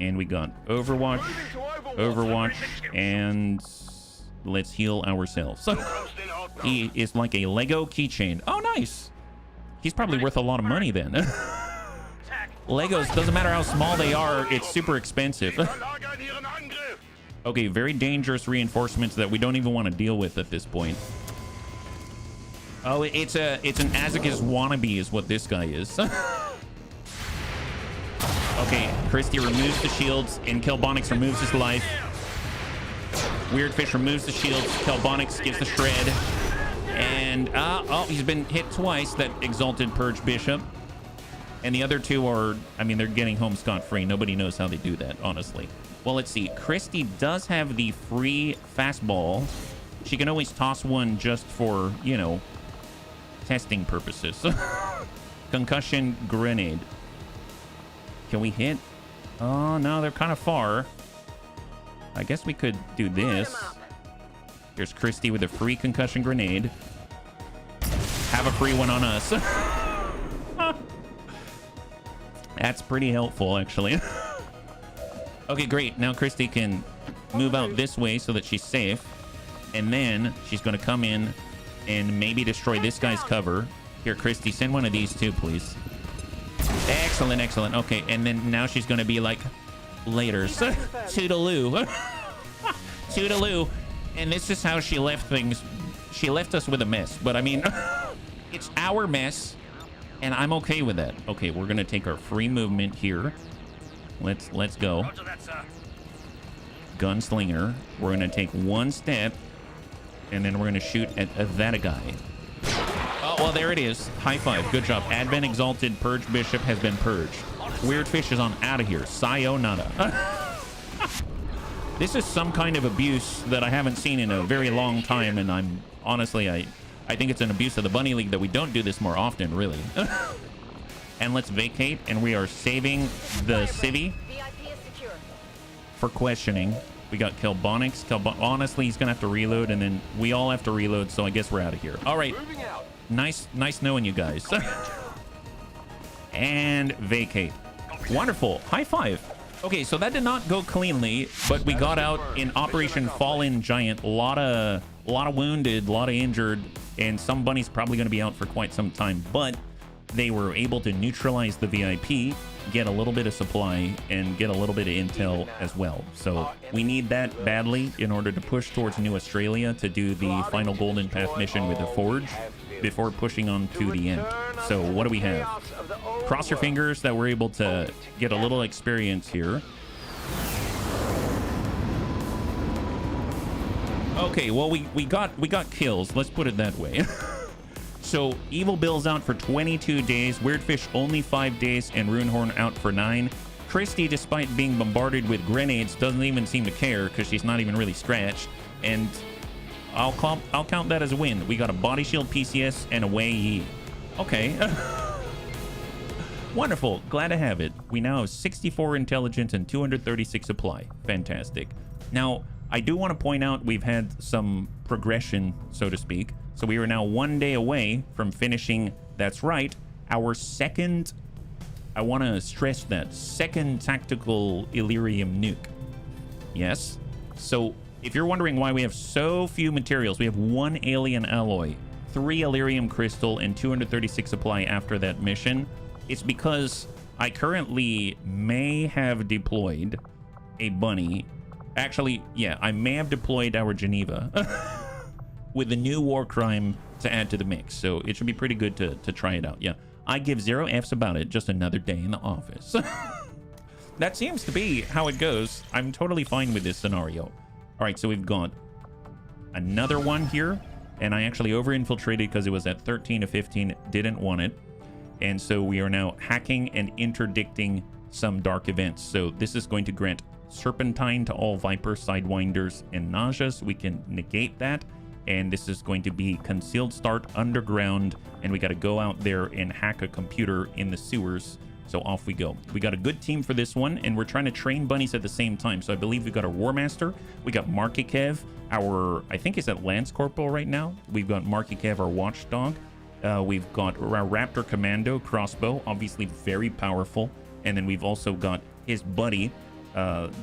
And we got Overwatch, and let's heal ourselves. He is like a Lego keychain. Oh, nice. He's probably worth a lot of money then. Legos, doesn't matter how small they are, it's super expensive. Okay, very dangerous reinforcements that we don't even want to deal with at this point. Oh, it's an Azakis wannabe is what this guy is. Okay, Christy removes the shields, and Kelbonics removes his life. Weird Fish removes the shields. Kelbonics gives the shred. And, oh, he's been hit twice, that Exalted Purge Bishop. And the other two are, I mean, they're getting home scot-free. Nobody knows how they do that, honestly. Well, let's see. Christy does have the free fastball. She can always toss one just for, you know, testing purposes. Concussion grenade. Can we hit? Oh, no, they're kind of far. I guess we could do this. Here's Christy with a free concussion grenade. Have a free one on us. That's pretty helpful, actually. Okay, great. Now Christy can move out this way so that she's safe. And then she's going to come in and maybe destroy this guy's cover. Here, Christy, send one of these too, please. Excellent, excellent. Okay, and then now she's gonna be like, later. Toodaloo. Toodaloo. And this is how she left things. She left us with a mess. But I mean, it's our mess. And I'm okay with that. Okay, we're gonna take our free movement here. Let's go. Roger that, sir. Gunslinger. We're gonna take one step. And then we're gonna shoot at that guy. Oh, well, there it is. High five. Good job. Advent Exalted Purge Bishop has been purged. Weird Fish is on out of here. Sayonara. This is some kind of abuse that I haven't seen in a very long time, and I'm honestly, I think it's an abuse of the Bunny League that we don't do this more often, really. And let's vacate, and we are saving the civvy for questioning. We got Kelbonix. Honestly, he's gonna have to reload, and then we all have to reload, so I guess we're out of here. All right. Nice knowing you guys. And vacate. Wonderful. High five. Okay, so that did not go cleanly, but we got out in Operation Fallen Giant. A lot of wounded, a lot of injured, and some bunnies probably going to be out for quite some time, but they were able to neutralize the VIP, get a little bit of supply, and get a little bit of intel as well. So we need that badly in order to push towards New Australia to do the final Golden Path mission with the Forge before pushing on to the end. So what do we have? Cross your fingers that we're able to get a little experience here. Okay, well, we got kills. Let's put it that way. So Evil Bill's out for 22 days, Weirdfish only 5 days, and Runehorn out for 9. Christy, despite being bombarded with grenades, doesn't even seem to care because she's not even really scratched. And I'll count that as a win. We got a body shield PCS and away ye. Okay. Wonderful. Glad to have it. We now have 64 intelligence and 236 supply. Fantastic. Now, I do want to point out we've had some progression, so to speak. So we are now 1 day away from finishing, that's right, our second, I want to stress that, second tactical Illyrium nuke. Yes. So if you're wondering why we have so few materials, we have 1 alien alloy, 3 Illyrium crystal, and 236 supply after that mission. It's because I currently may have deployed a bunny. Actually, yeah, I may have deployed our Geneva with a new war crime to add to the mix. So it should be pretty good to try it out. Yeah, I give 0 Fs about it. Just another day in the office. That seems to be how it goes. I'm totally fine with this scenario. All right, so we've got another one here. And I actually over-infiltrated because it was at 13 to 15. Didn't want it. And so we are now hacking and interdicting some dark events. So this is going to grant Serpentine to all Viper, Sidewinders, and Nauseas. We can negate that. And this is going to be Concealed Start underground. And we got to go out there and hack a computer in the sewers. So off we go. We got a good team for this one. And we're trying to train bunnies at the same time. So I believe we got our War Master. We got Markikev, our, I think he's at Lance Corporal right now. We've got Markikev, our Watchdog. We've got our Raptor Commando crossbow, obviously very powerful. And then we've also got his buddy,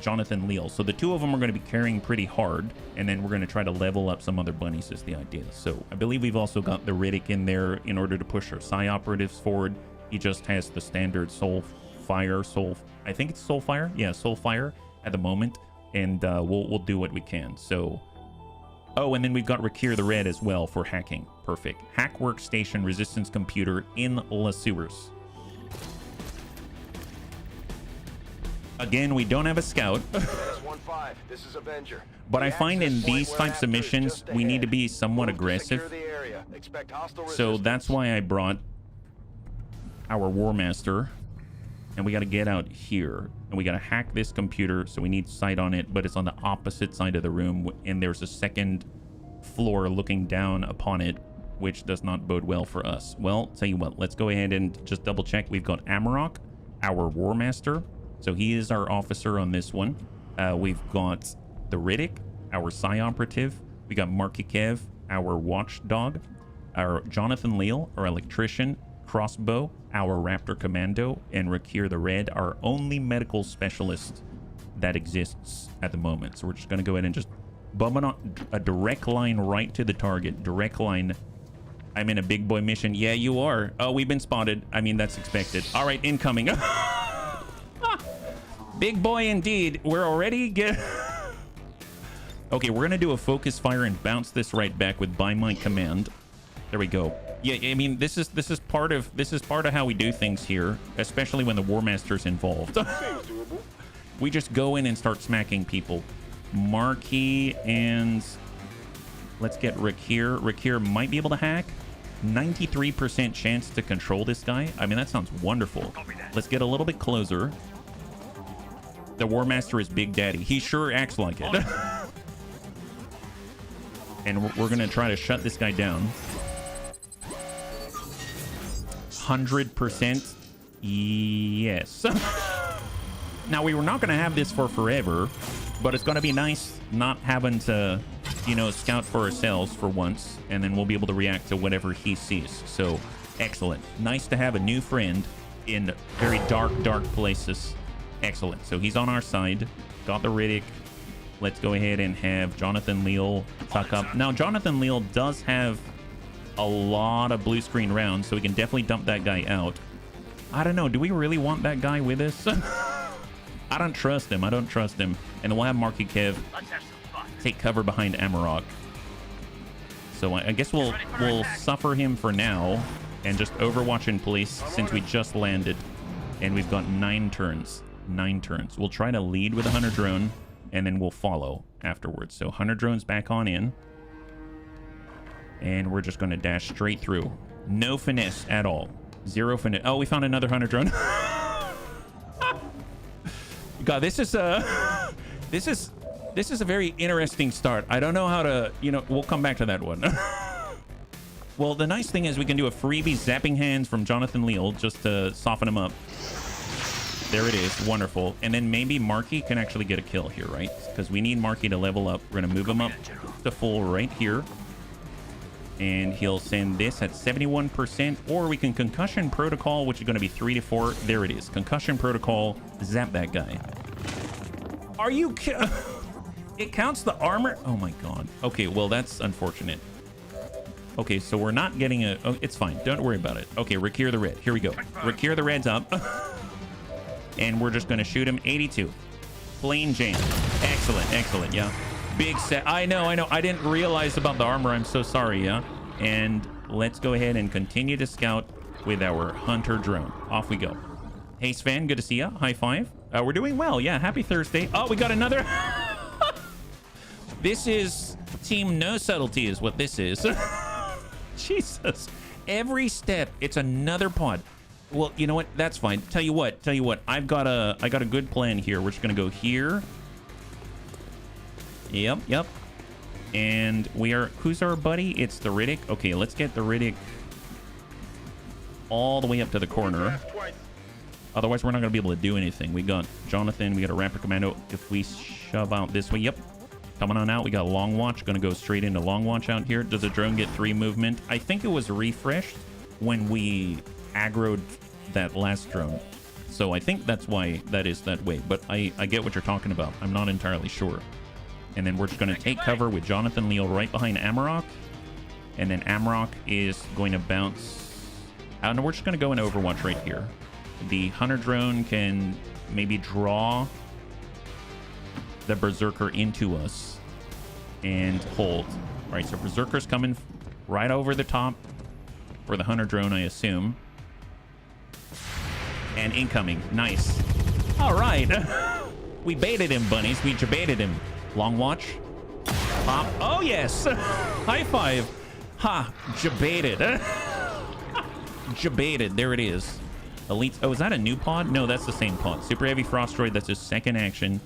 Jonathan Leal. So the two of them are going to be carrying pretty hard. And then we're going to try to level up some other bunnies is the idea. So I believe we've also got the Riddick in there in order to push our Psi Operatives forward. He just has the standard I think it's Soulfire. Yeah, Soulfire at the moment. And we'll do what we can. So... Oh, and then we've got Rakir the Red as well for hacking. Perfect. Hack workstation resistance computer in La Sewers. Again, we don't have a scout. This is Avenger. But I find in these types of missions, we need to be somewhat aggressive. So that's why I brought our War Master. And we got to get out here. And we got to hack this computer. So we need sight on it. But it's on the opposite side of the room. And there's a second floor looking down upon it, which does not bode well for us. Well, tell you what. Let's go ahead and just double check. We've got Amarok, our War Master. So he is our officer on this one. We've got the Riddick, our Psi Operative. We got Markikev, our Watchdog. Our Jonathan Leal, our Electrician. Crossbow, our Raptor Commando, and Rakir the Red, our only medical specialist that exists at the moment. So we're just going to go ahead and just bump it on a direct line right to the target. Direct line. I'm in a big boy mission. Yeah, you are. Oh, we've been spotted. I mean, that's expected. All right, incoming. Big boy indeed. We're already Okay, we're gonna do a focus fire and bounce this right back with by my command. There we go. Yeah, I mean, this is part of how we do things here, especially when the War Master's involved. We just go in and start smacking people. Marquis, and let's get Rick here. Rick here might be able to hack. 93% chance to control this guy. I mean, that sounds wonderful. Let's get a little bit closer. The War Master is Big Daddy. He sure acts like it. And we're going to try to shut this guy down. 100% yes. Now, we were not going to have this for forever, but it's going to be nice not having to, you know, scout for ourselves for once, and then we'll be able to react to whatever he sees. So, excellent. Nice to have a new friend in very dark places. Excellent. So he's on our side. Got the Riddick. Let's go ahead and have Jonathan Leal tuck up. Now, Jonathan Leal does have a lot of blue screen rounds, so we can definitely dump that guy out. I don't know. Do we really want that guy with us? I don't trust him. I don't trust him. And then we'll have Marky Kev take cover behind Amarok. So I guess we'll suffer him for now and just Overwatch in police since we just landed. And we've got 9 turns. 9 turns. We'll try to lead with a Hunter drone, and then we'll follow afterwards. So Hunter drone's back on in. And we're just going to dash straight through. No finesse at all. 0 finesse. Oh, we found another Hunter drone. God, this is a very interesting start. I don't know how to, you know, we'll come back to that one. Well, the nice thing is we can do a freebie zapping hands from Jonathan Leal just to soften him up. There it is. Wonderful. And then maybe Marky can actually get a kill here, right? Because we need Marky to level up. We're going to move him up to full right here. And he'll send this at 71%. Or we can Concussion Protocol, which is going to be 3 to 4. There it is. Concussion Protocol. Zap that guy. Are you... It counts the armor? Oh, my God. Okay, well, that's unfortunate. Okay, so we're not getting a... Oh, it's fine. Don't worry about it. Okay, Rakir the Red. Here we go. Rakir the Red's up. And we're just going to shoot him. 82. Plain Jane. Excellent, excellent, yeah. Big set. I know. I didn't realize about the armor. I'm so sorry, yeah. And let's go ahead and continue to scout with our Hunter drone. Off we go. Hey, Sven, good to see ya. High five. We're doing well, yeah. Happy Thursday. Oh, we got another... This is Team No Subtlety is what this is. Jesus. Every step, it's another pod. Well, you know what? That's fine. Tell you what. I got a good plan here. We're just gonna go here. Yep. And we are... Who's our buddy? It's the Riddick. Okay, let's get the Riddick all the way up to the corner. Otherwise, we're not gonna be able to do anything. We got Jonathan. We got a Raptor Commando. If we shove out this way, yep. Coming on out, we got Long Watch. Gonna go straight into Long Watch out here. Does the drone get 3 movement? I think it was refreshed when we aggroed that last drone. So I think that's why that is that way. But I get what you're talking about. I'm not entirely sure. And then we're just gonna take cover with Jonathan Leal right behind Amarok. And then Amarok is going to bounce. I don't know, we're just gonna go in Overwatch right here. The Hunter drone can maybe draw the Berserker into us and hold. All right, so Berserker's coming right over the top for the Hunter drone, I assume. And incoming. Nice. All right. We baited him, bunnies. We jebaited him. Long Watch. Pop. Oh, yes. High five. Ha. Jebaited. Jebaited. There it is. Elite. Oh, is that a new pod? No, that's the same pod. Super Heavy Frostroid. That's his second action.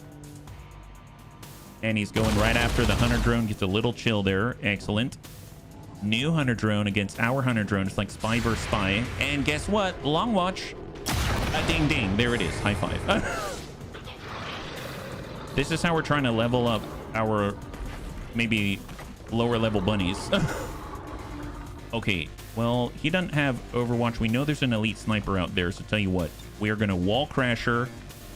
And he's going right after the Hunter drone. Gets a little chill there. Excellent. New Hunter drone against our Hunter drone. It's like spy versus spy. And guess what? Long Watch. A ding ding. There it is. High five. This is how we're trying to level up our maybe lower level bunnies. Okay. Well, he doesn't have Overwatch. We know there's an elite sniper out there. So tell you what. We are going to wall crasher.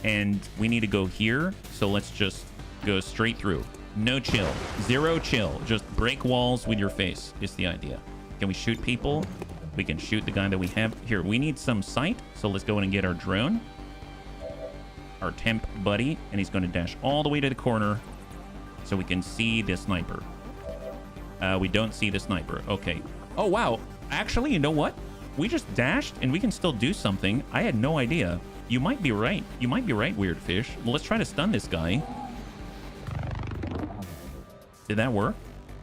And we need to go here. So let's just go straight through. No chill. 0 chill. Just break walls with your face is the idea. Can we shoot people? We can shoot the guy that we have. Here, we need some sight. So let's go in and get our drone. Our temp buddy. And he's going to dash all the way to the corner so we can see the sniper. We don't see the sniper. Okay. Oh, wow. Actually, you know what? We just dashed and we can still do something. I had no idea. You might be right. You might be right, Weird Fish. Well, let's try to stun this guy. Did that work?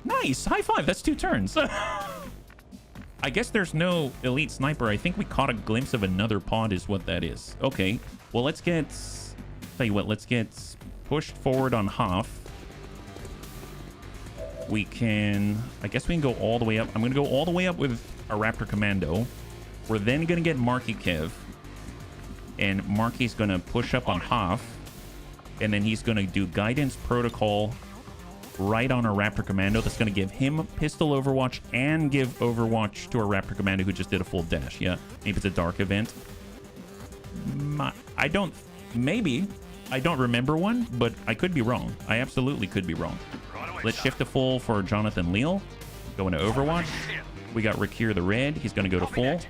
Nice. High five. That's 2 turns. I guess there's no elite sniper. I think we caught a glimpse of another pod is what that is. Okay. Well, let's get... Tell you what. Let's get pushed forward on Hoff. We can... I guess we can go all the way up. I'm going to go all the way up with our Raptor Commando. We're then going to get Marky Kev. And Marky's going to push up on Hoff. And then he's going to do Guidance Protocol right on our Raptor Commando. That's going to give him pistol Overwatch and give Overwatch to our Raptor Commando who just did a full dash. Yeah, maybe it's a dark event. I don't... Maybe. I don't remember one, but I could be wrong. I absolutely could be wrong. Let's shift to full for Jonathan Leal. Go into Overwatch. We got Rakir the Red. He's going to go to full.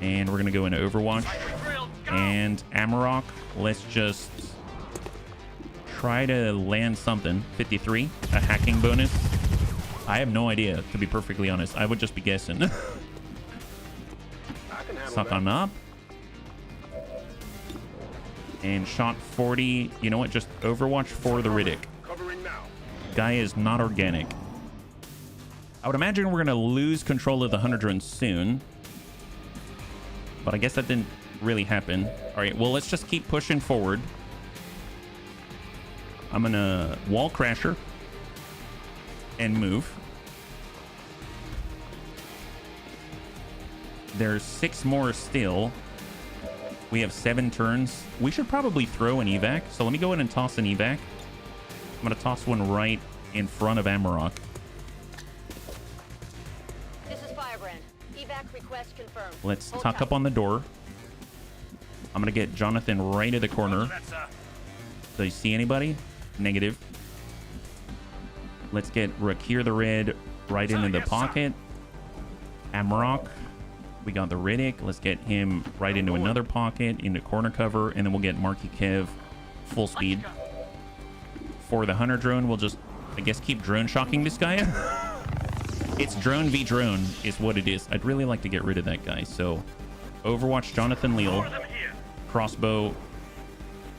And we're going to go into Overwatch. And Amarok, let's just try to land something. 53, a hacking bonus. I have no idea, to be perfectly honest. I would just be guessing. Suck on up. And shot 40. You know what? Just Overwatch for the Riddick. Guy is not organic. I would imagine we're going to lose control of the Hunter drone soon. But I guess that didn't really happen. All right, well, let's just keep pushing forward. I'm going to wall crasher and move. There's 6 more still. We have 7 turns. We should probably throw an evac. So let me go in and toss an evac. I'm going to toss one right in front of Amarok. This is Firebrand. Evac request confirmed. Let's tuck up on the door. I'm going to get Jonathan right in the corner. Do you see anybody? Negative. Let's get Rakir the Red right into the pocket. Amarok. We got the Riddick. Let's get him right into another pocket, into corner cover, and then we'll get Marky Kev full speed. For the Hunter drone, we'll just, I guess, keep drone shocking this guy. It's drone v drone is what it is. I'd really like to get rid of that guy. So Overwatch Jonathan Leal. Crossbow.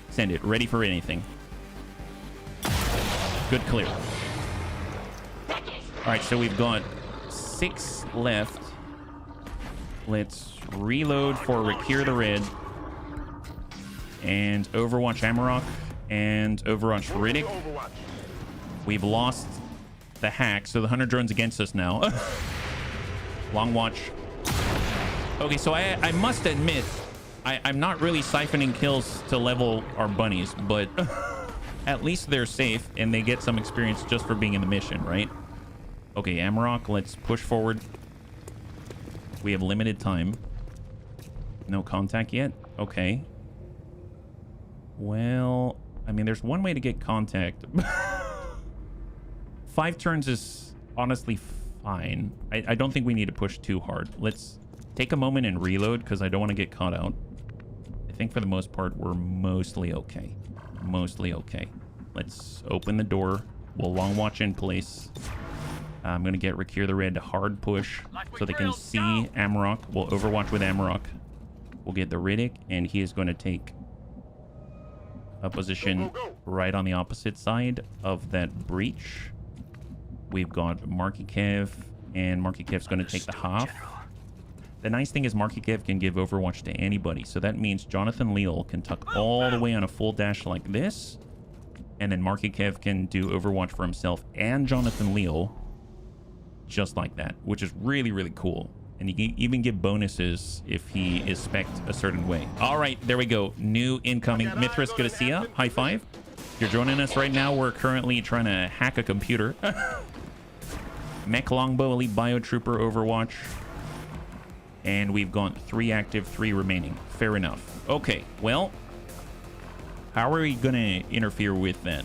Send it. Ready for anything. Good clear. All right, so we've got 6 left. Let's reload for Rakir the Red. And Overwatch Amarok. And Overwatch Riddick. We've lost the hack, so the Hunter drone's against us now. Long watch. Okay, so I must admit, I'm not really siphoning kills to level our bunnies, but at least they're safe and they get some experience just for being in the mission, right? Okay, Amarok, let's push forward. We have limited time. No contact yet? Okay. Well, I mean, there's one way to get contact. 5 turns is honestly fine. I don't think we need to push too hard. Let's take a moment and reload because I don't want to get caught out. I think for the most part, we're mostly okay. Mostly okay. Let's open the door. We'll long watch in place. I'm going to get Rakir the Red to hard push so they can see Amarok. We'll overwatch with Amarok. We'll get the Riddick, and he is going to take a position right on the opposite side of that breach. We've got Marky Kev, and Marky Kev's going to take the half. The nice thing is Marky Kev can give Overwatch to anybody, so that means Jonathan Leal can tuck all the way on a full dash like this, and then Marky Kev can do Overwatch for himself and Jonathan Leal just like that, which is really, really cool. And you can even give bonuses if he is spec'd a certain way. All right, there we go. New incoming. Mithras, good to see ya. High five. If you're joining us right now, we're currently trying to hack a computer. Mech Longbow, Elite Biotrooper, Overwatch. And we've got 3 active, 3 remaining. Fair enough. Okay, well, how are we going to interfere with that?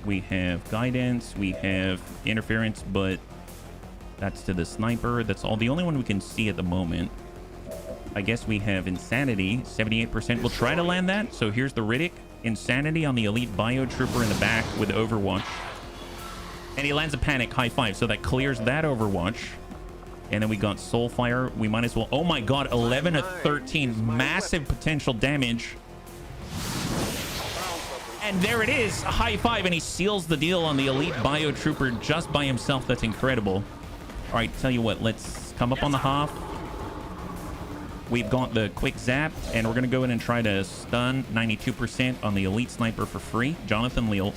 We have guidance, we have interference, but That's to the sniper. That's all. The only one we can see at the moment. I guess we have Insanity, 78%. We'll try to land that. So here's the Riddick. Insanity on the Elite Biotrooper in the back with Overwatch. And he lands a Panic, high five. So that clears that Overwatch. And then we got Soulfire. We might as well... Oh my god, 11 to 13. Massive potential damage. And there it is, a high five. And he seals the deal on the Elite Biotrooper just by himself. That's incredible. All right, tell you what. Let's come up on the Hoff. We've got the quick zap, and we're going to go in and try to stun 92% on the Elite Sniper for free. Jonathan Leal.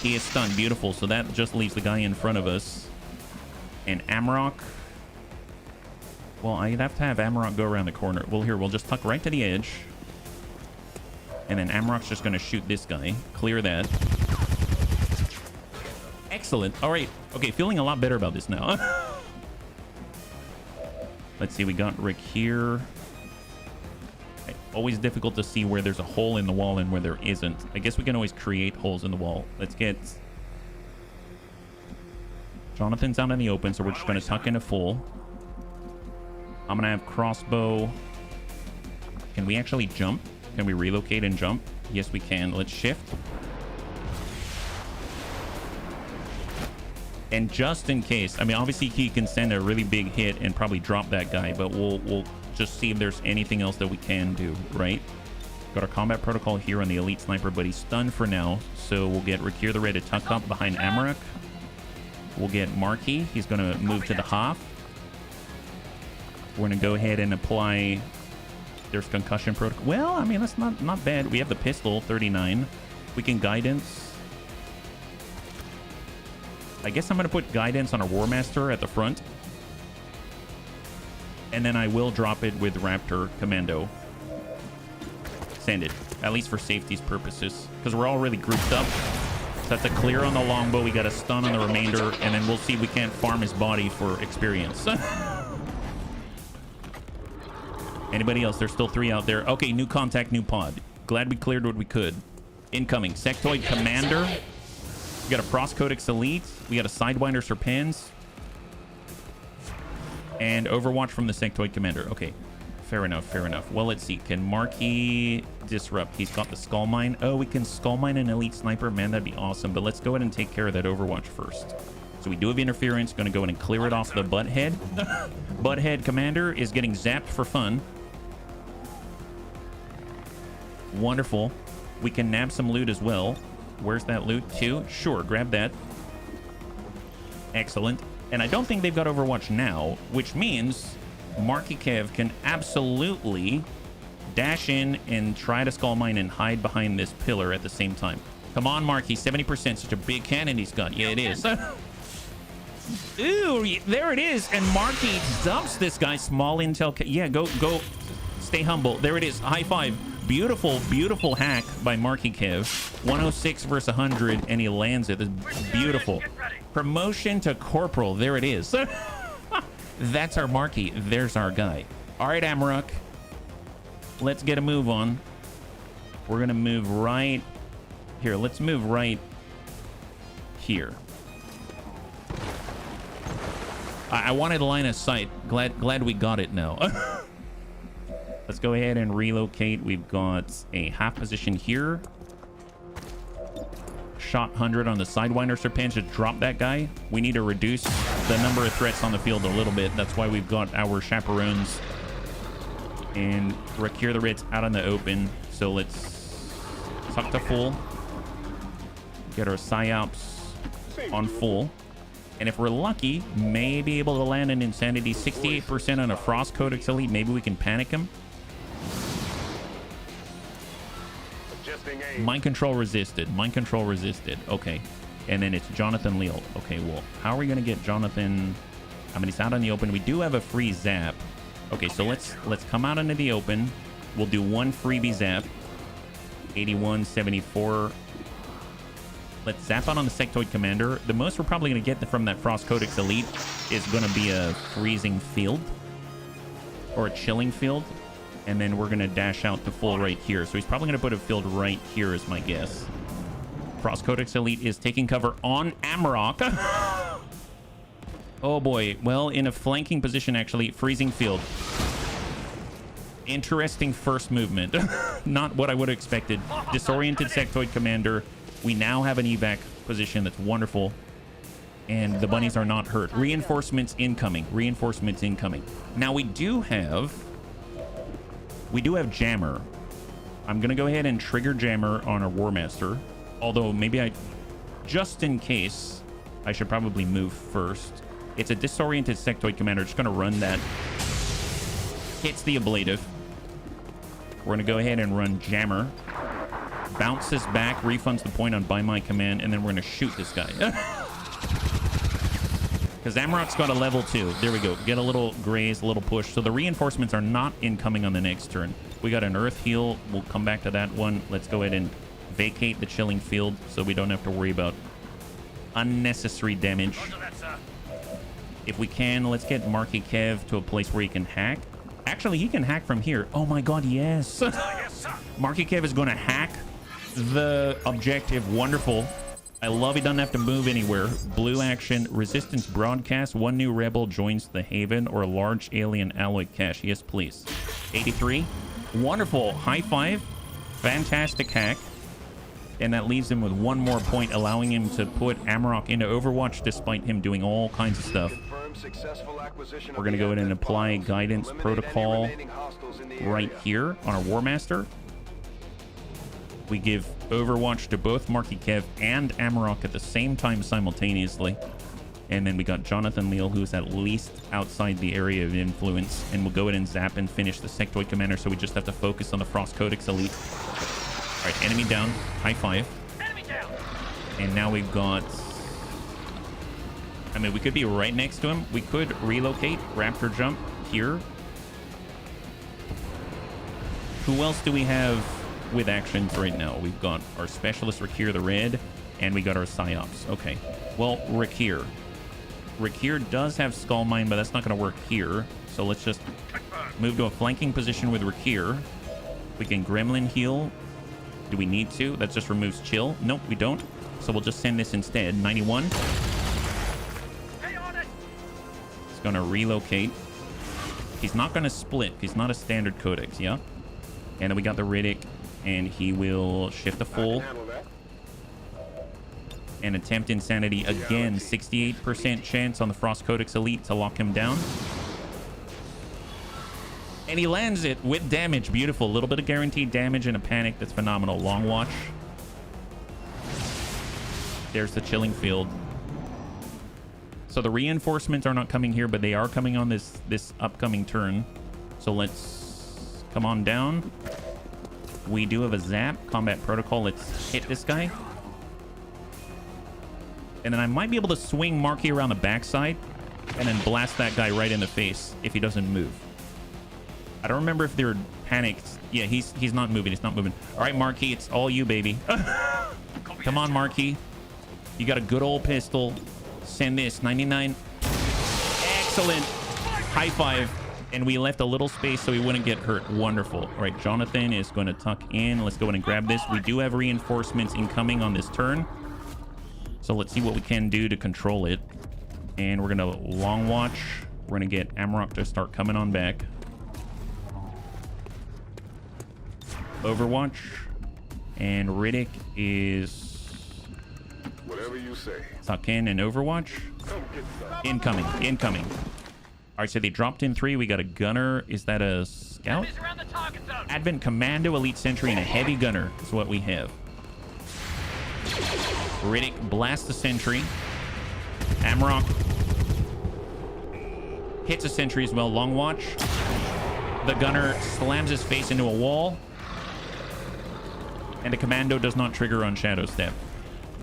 He is stunned. Beautiful. So that just leaves the guy in front of us. And Amarok. Well, I'd have to have Amarok go around the corner. Well, here, we'll just tuck right to the edge. And then Amarok's just going to shoot this guy. Clear that. Excellent. All right. Okay, feeling a lot better about this now. Let's see, we got Rick here. Always difficult to see where there's a hole in the wall and where there isn't. I guess we can always create holes in the wall. Let's get... Jonathan's out in the open, so we're just going to tuck in a full. I'm going to have crossbow. Can we actually jump? Can we relocate and jump? Yes, we can. Let's shift. And just in case, I mean, obviously he can send a really big hit and probably drop that guy, but we'll just see if there's anything else that we can do, right? Got our combat protocol here on the Elite Sniper, but he's stunned for now. So we'll get Rakir the Red to tuck up behind Amarok. We'll get Marky. He's going to move to the Hoff. We're going to go ahead and apply... There's concussion protocol. Well, I mean, that's not bad. We have the pistol, 39. We can guidance... I guess I'm going to put guidance on our War Master at the front. And then I will drop it with Raptor Commando. Send it. At least for safety's purposes. Because we're all really grouped up. So that's a clear on the longbow. We got a stun on the remainder. And then we'll see if we can't farm his body for experience. Anybody else? There's still 3 out there. Okay, new contact, new pod. Glad we cleared what we could. Incoming. Sectoid Commander. We got a Frost Codex Elite. We got a Sidewinder Serpens. And Overwatch from the Sectoid Commander. Okay. Fair enough. Fair enough. Well, let's see. Can Marky disrupt? He's got the Skull Mine. Oh, we can Skull Mine an Elite Sniper. Man, that'd be awesome. But let's go ahead and take care of that Overwatch first. So we do have interference. Going to go in and clear it off the Butthead. Butthead Commander is getting zapped for fun. Wonderful. We can nab some loot as well. Where's that loot? 2? Sure, grab that. Excellent. And I don't think they've got Overwatch now, which means Marky Kev can absolutely dash in and try to Skull Mine and hide behind this pillar at the same time. Come on, Marky. 70%. Such a big cannon he's got. Yeah, it is. Ooh, there it is. And Marky dumps this guy. Small intel. Yeah, go. Stay humble. There it is. High five. Beautiful, beautiful hack by Marky Kev. 106 versus 100, and he lands it. This beautiful. Promotion to Corporal. There it is. That's our Marky. There's our guy. All right, Amarok. Let's get a move on. We're going to move right here. Let's move right here. I wanted a line of sight. Glad we got it now. Let's go ahead and relocate. We've got a half position here. Shot 100 on the Sidewinder Serpent to drop that guy. We need to reduce the number of threats on the field a little bit. That's why we've got our chaperones and Rakir the Ritz out in the open. So let's tuck to full. Get our Psyops on full. And if we're lucky, may be able to land an Insanity. 68% on a Frost Codex Elite. Maybe we can panic him. Mind control resisted. Mind control resisted. Okay. And then it's Jonathan Leal. Okay, well, how are we going to get Jonathan? I mean, he's out in the open. We do have a free zap. Okay, so let's come out into the open. We'll do one freebie zap. 81, 74. Let's zap out on the Sectoid Commander. The most we're probably going to get from that Frost Codex Elite is going to be a freezing field. Or a chilling field. And then we're going to dash out to full right here. So he's probably going to put a field right here is my guess. Frost Codex Elite is taking cover on Amarok. Oh boy. Well, in a flanking position, actually. Freezing field. Interesting first movement. Not what I would have expected. Disoriented sectoid commander. We now have an evac position. That's wonderful. And the bunnies are not hurt. Reinforcements incoming. Reinforcements incoming. Now we do have jammer. I'm gonna go ahead and trigger jammer on our War Master. Although maybe just in case, I should probably move first. It's a disoriented sectoid commander. Just gonna run that. Hits the ablative. We're gonna go ahead and run jammer. Bounces back, refunds the point on by my command, and then we're gonna shoot this guy. Because Amarok's got a level 2. There we go. Get a little graze, a little push. So the reinforcements are not incoming on the next turn. We got an earth heal. We'll come back to that one. Let's go ahead and vacate the chilling field so we don't have to worry about unnecessary damage. If we can, let's get Marky Kev to a place where he can hack. Actually, he can hack from here. Oh my god, yes. Marky Kev is going to hack the objective. Wonderful. I love he doesn't have to move anywhere. Blue action, resistance broadcast. One new rebel joins the haven or a large alien alloy cache. Yes, please. 83. Wonderful. High five. Fantastic hack. And that leaves him with one more point, allowing him to put Amarok into Overwatch despite him doing all kinds of stuff. We're going to go ahead and apply guidance protocol right here on our War Master. We give Overwatch to both Marky Kev and Amarok at the same time simultaneously. And then we got Jonathan Leal, who's at least outside the area of influence. And we'll go ahead and zap and finish the sectoid commander, so we just have to focus on the Frost Codex Elite. All right, enemy down. High five. Enemy down. And now we've got... I mean, we could be right next to him. We could relocate, raptor jump here. Who else do we have with actions right now? We've got our specialist Rakir the Red, and we got our Psyops. Okay. Well, Rakir. Rakir does have Skull Mine, but that's not going to work here. So let's just move to a flanking position with Rakir. We can Gremlin heal. Do we need to? That just removes chill. Nope, we don't. So we'll just send this instead. 91. It's going to relocate. He's not going to split. He's not a standard codex, yeah? And then we got the Riddick, and he will shift the full. And attempt insanity again. 68% chance on the Frost Codex Elite to lock him down. And he lands it with damage. Beautiful. A little bit of guaranteed damage and a panic. That's phenomenal. Long watch. There's the chilling field. So the reinforcements are not coming here, but they are coming on this upcoming turn. So let's come on down. We do have a zap. Combat protocol. Let's hit this guy. And then I might be able to swing Marky around the backside and then blast that guy right in the face if he doesn't move. I don't remember if they're panicked. Yeah, he's not moving. He's not moving. All right, Marky, it's all you, baby. Come on, Marky. You got a good old pistol. Send this. 99. Excellent. High five. And we left a little space so he wouldn't get hurt. Wonderful. All right, Jonathan is going to tuck in. Let's go ahead and grab this. We do have reinforcements incoming on this turn. So let's see what we can do to control it. And we're going to long watch. We're going to get Amarok to start coming on back. Overwatch. And Riddick is... Whatever you say. Tuck in and Overwatch. Incoming. Incoming. All right, so they dropped in 3. We got a gunner. Is that a scout? Advent Commando, Elite Sentry, and a heavy gunner is what we have. Riddick blasts the sentry. Amarok hits a sentry as well. Long watch. The gunner slams his face into a wall. And the commando does not trigger on Shadow Step.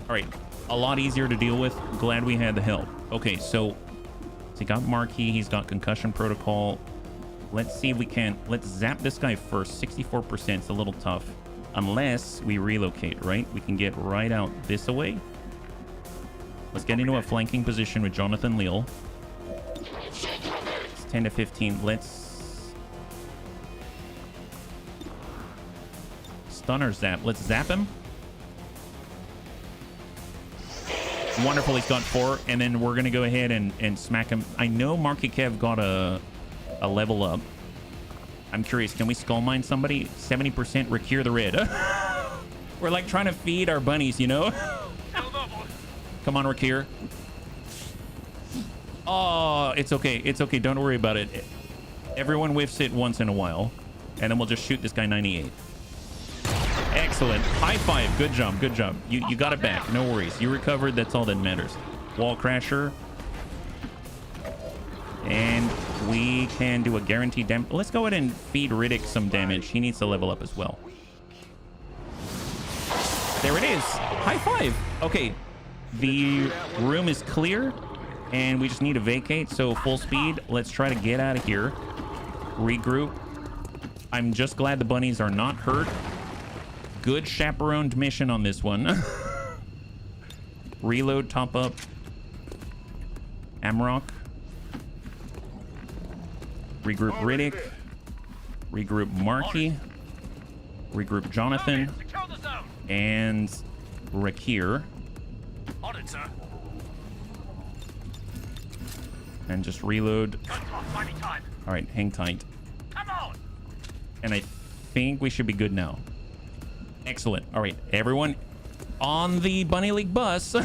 All right. A lot easier to deal with. Glad we had the help. Okay, so he got Marquee. He's got concussion protocol. Let's see if we can... Let's zap this guy first. 64%. It's a little tough. Unless we relocate, right? We can get right out this way. Let's get into a flanking position with Jonathan Leal. It's 10 to 15. Let's... Stunner zap. Let's zap him. Wonderful, he's got 4, and then we're gonna go ahead and smack him. I know Marky Kev got a level up. I'm curious, can we skull mine somebody? 70% Rakir the Red. We're like trying to feed our bunnies, you know? Come on, Rakir. Oh, it's okay. It's okay. Don't worry about it. Everyone whiffs it once in a while. And then we'll just shoot this guy 98. Excellent. High five. Good job. Good job. You got it back. No worries. You recovered. That's all that matters. Wall crasher. And we can do a guaranteed damage. Let's go ahead and feed Riddick some damage. He needs to level up as well. There it is. High five. Okay. The room is clear. And we just need to vacate. So full speed. Let's try to get out of here. Regroup. I'm just glad the bunnies are not hurt. Good chaperoned mission on this one. Reload, top up. Amrock. Regroup Riddick. Regroup Marky. Regroup Jonathan. And Rakir. And just reload. All right, hang tight. And I think we should be good now. Excellent. All right, everyone on the Bunny League bus.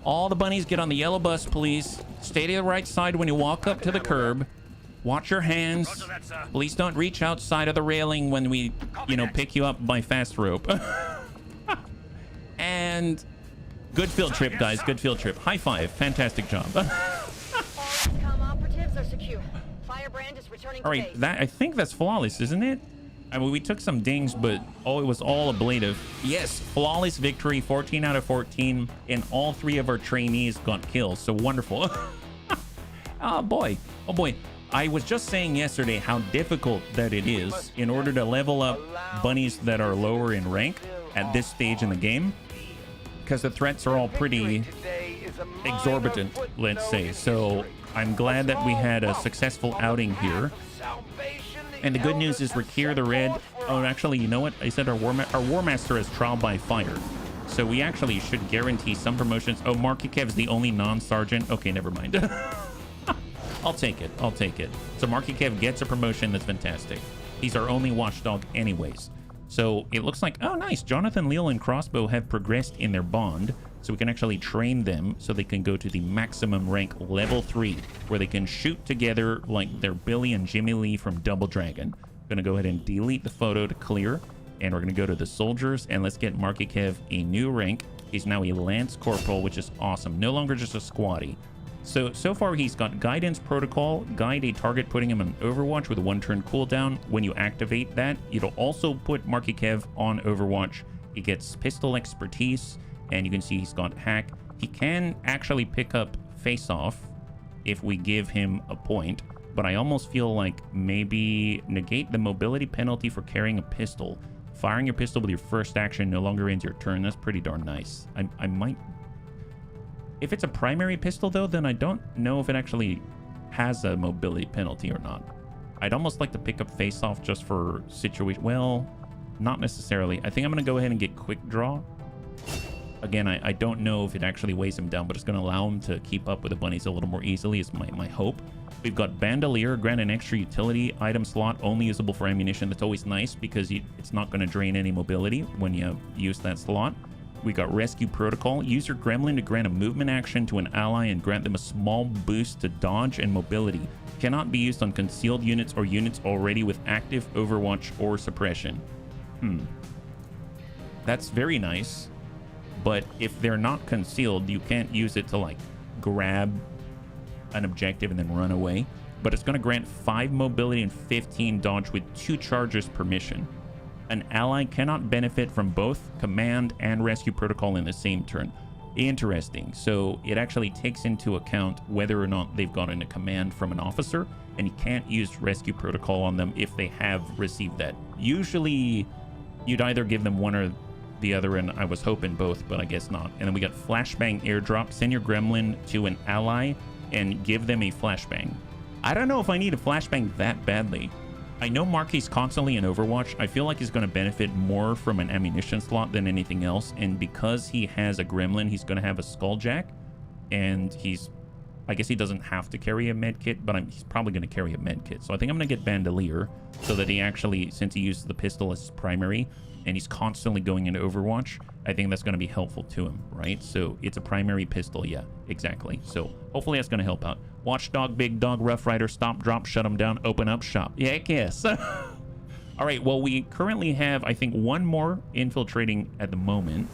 All the bunnies get on the yellow bus, please. Stay to the right side when you walk up to the curb. Watch your hands. Please don't reach outside of the railing when we, pick you up by fast rope. And good field trip, guys. Good field trip. High five. Fantastic job. XCOM operatives are secure. Firebrand is returning. All right, I think that's flawless, isn't it? I mean, we took some dings, but it was all ablative. Yes, flawless victory, 14 out of 14, and all 3 of our trainees got kills. So wonderful. Oh boy. I was just saying yesterday how difficult that it is in order to level up bunnies that are lower in rank at this stage in the game, because the threats are all pretty exorbitant, let's say. So I'm glad that we had a successful outing here. And the good news is Rakir the Red. Oh, actually, you know what? I said our War Master is trial by fire. So we actually should guarantee some promotions. Oh, Marky Kev's the only non-sergeant. Okay, never mind. I'll take it. I'll take it. So Marky Kev gets a promotion. That's fantastic. He's our only watchdog anyways. So it looks like, oh, nice. Jonathan, Leal, and Crossbow have progressed in their bond. So we can actually train them so they can go to the maximum rank level 3, where they can shoot together like they're Billy and Jimmy Lee from Double Dragon. I'm going to go ahead and delete the photo to clear. And we're going to go to the soldiers, and let's get Marky Kev a new rank. He's now a Lance Corporal, which is awesome. No longer just a squatty. So far he's got Guidance Protocol, guide a target, putting him on Overwatch with a 1-turn cooldown. When you activate that, it'll also put Marky Kev on Overwatch. He gets Pistol Expertise, and you can see he's got Hack. He can actually pick up Face Off if we give him a point, but I almost feel like maybe negate the mobility penalty for carrying a pistol. Firing your pistol with your first action no longer ends your turn. That's pretty darn nice. I might... If it's a primary pistol, though, then I don't know if it actually has a mobility penalty or not. I'd almost like to pick up Face Off just for situation. Well, not necessarily. I think I'm going to go ahead and get Quick Draw. Again, I don't know if it actually weighs him down, but it's going to allow him to keep up with the bunnies a little more easily is my hope. We've got Bandolier, grant an extra utility item slot, only usable for ammunition. That's always nice because it's not going to drain any mobility when you use that slot. We got Rescue Protocol. Use your Gremlin to grant a movement action to an ally and grant them a small boost to dodge and mobility. Cannot be used on concealed units or units already with active Overwatch or suppression. That's very nice. But if they're not concealed, you can't use it to like grab an objective and then run away. But it's going to grant 5 mobility and 15 dodge with 2 charges per mission. An ally cannot benefit from both command and rescue protocol in the same turn. Interesting. So it actually takes into account whether or not they've gotten a command from an officer, and you can't use rescue protocol on them if they have received that. Usually you'd either give them one or the other, and I was hoping both, but I guess not. And then we got Flashbang Airdrop. Send your Gremlin to an ally and give them a Flashbang. I don't know if I need a Flashbang that badly. I know Marky's constantly in Overwatch. I feel like he's going to benefit more from an ammunition slot than anything else. And because he has a Gremlin, he's going to have a Skulljack. And I guess he doesn't have to carry a med kit, but he's probably going to carry a med kit. So I think I'm going to get Bandolier so that he actually, since he uses the pistol as his primary and he's constantly going into Overwatch, I think that's going to be helpful to him, right? So it's a primary pistol. Yeah, exactly. So hopefully that's going to help out. Watchdog, Big Dog, Rough Rider, Stop, Drop, Shut him down, Open Up, Shop. Yeah, I guess. All right, well, we currently have, I think, one more infiltrating at the moment.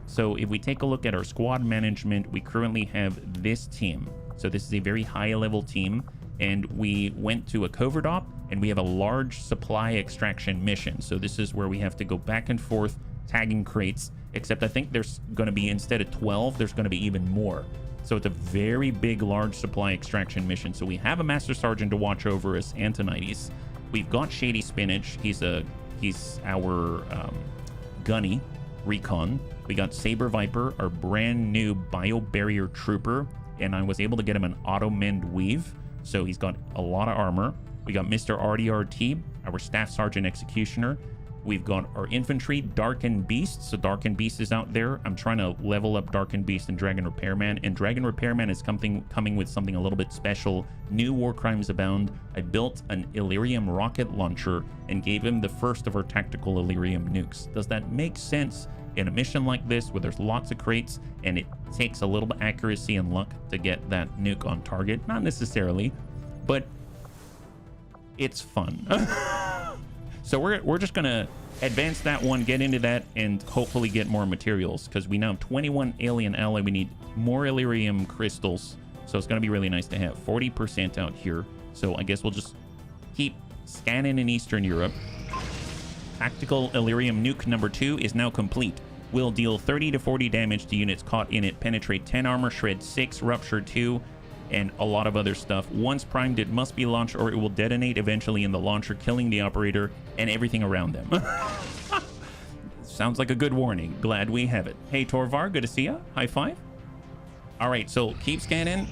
So if we take a look at our squad management, we currently have this team. So this is a very high-level team, and we went to a covert op, and we have a large supply extraction mission. So this is where we have to go back and forth, tagging crates, except I think there's going to be, instead of 12, there's going to be even more. So it's a very big, large supply extraction mission. So we have a Master Sergeant to watch over us, Antonides. We've got Shady Spinach. He's our gunny recon. We got Saber Viper, our brand new Bio-Barrier Trooper, and I was able to get him an Auto Mend Weave. So he's got a lot of armor. We got Mr. RDRT, our Staff Sergeant Executioner. We've got our infantry, Darkened Beast. So Darkened Beast is out there. I'm trying to level up Darkened Beast and Dragon Repairman. And Dragon Repairman is coming with something a little bit special. New war crimes abound. I built an Illyrium rocket launcher and gave him the first of our tactical Illyrium nukes. Does that make sense in a mission like this where there's lots of crates and it takes a little bit accuracy and luck to get that nuke on target? Not necessarily, but it's fun. So we're just gonna advance that one, get into that, and hopefully get more materials, because we now have 21 alien ally. We need more Illyrium crystals, so it's gonna be really nice to have 40% out here. So I guess we'll just keep scanning in Eastern Europe. Tactical Illyrium nuke number 2 is now complete. Will deal 30 to 40 damage to units caught in it, penetrate 10 armor, shred 6, rupture 2, and a lot of other stuff. Once primed, it must be launched or it will detonate eventually in the launcher, killing the operator and everything around them. Sounds like a good warning. Glad we have it. Hey, Torvar, good to see ya. High five. All right, so keep scanning.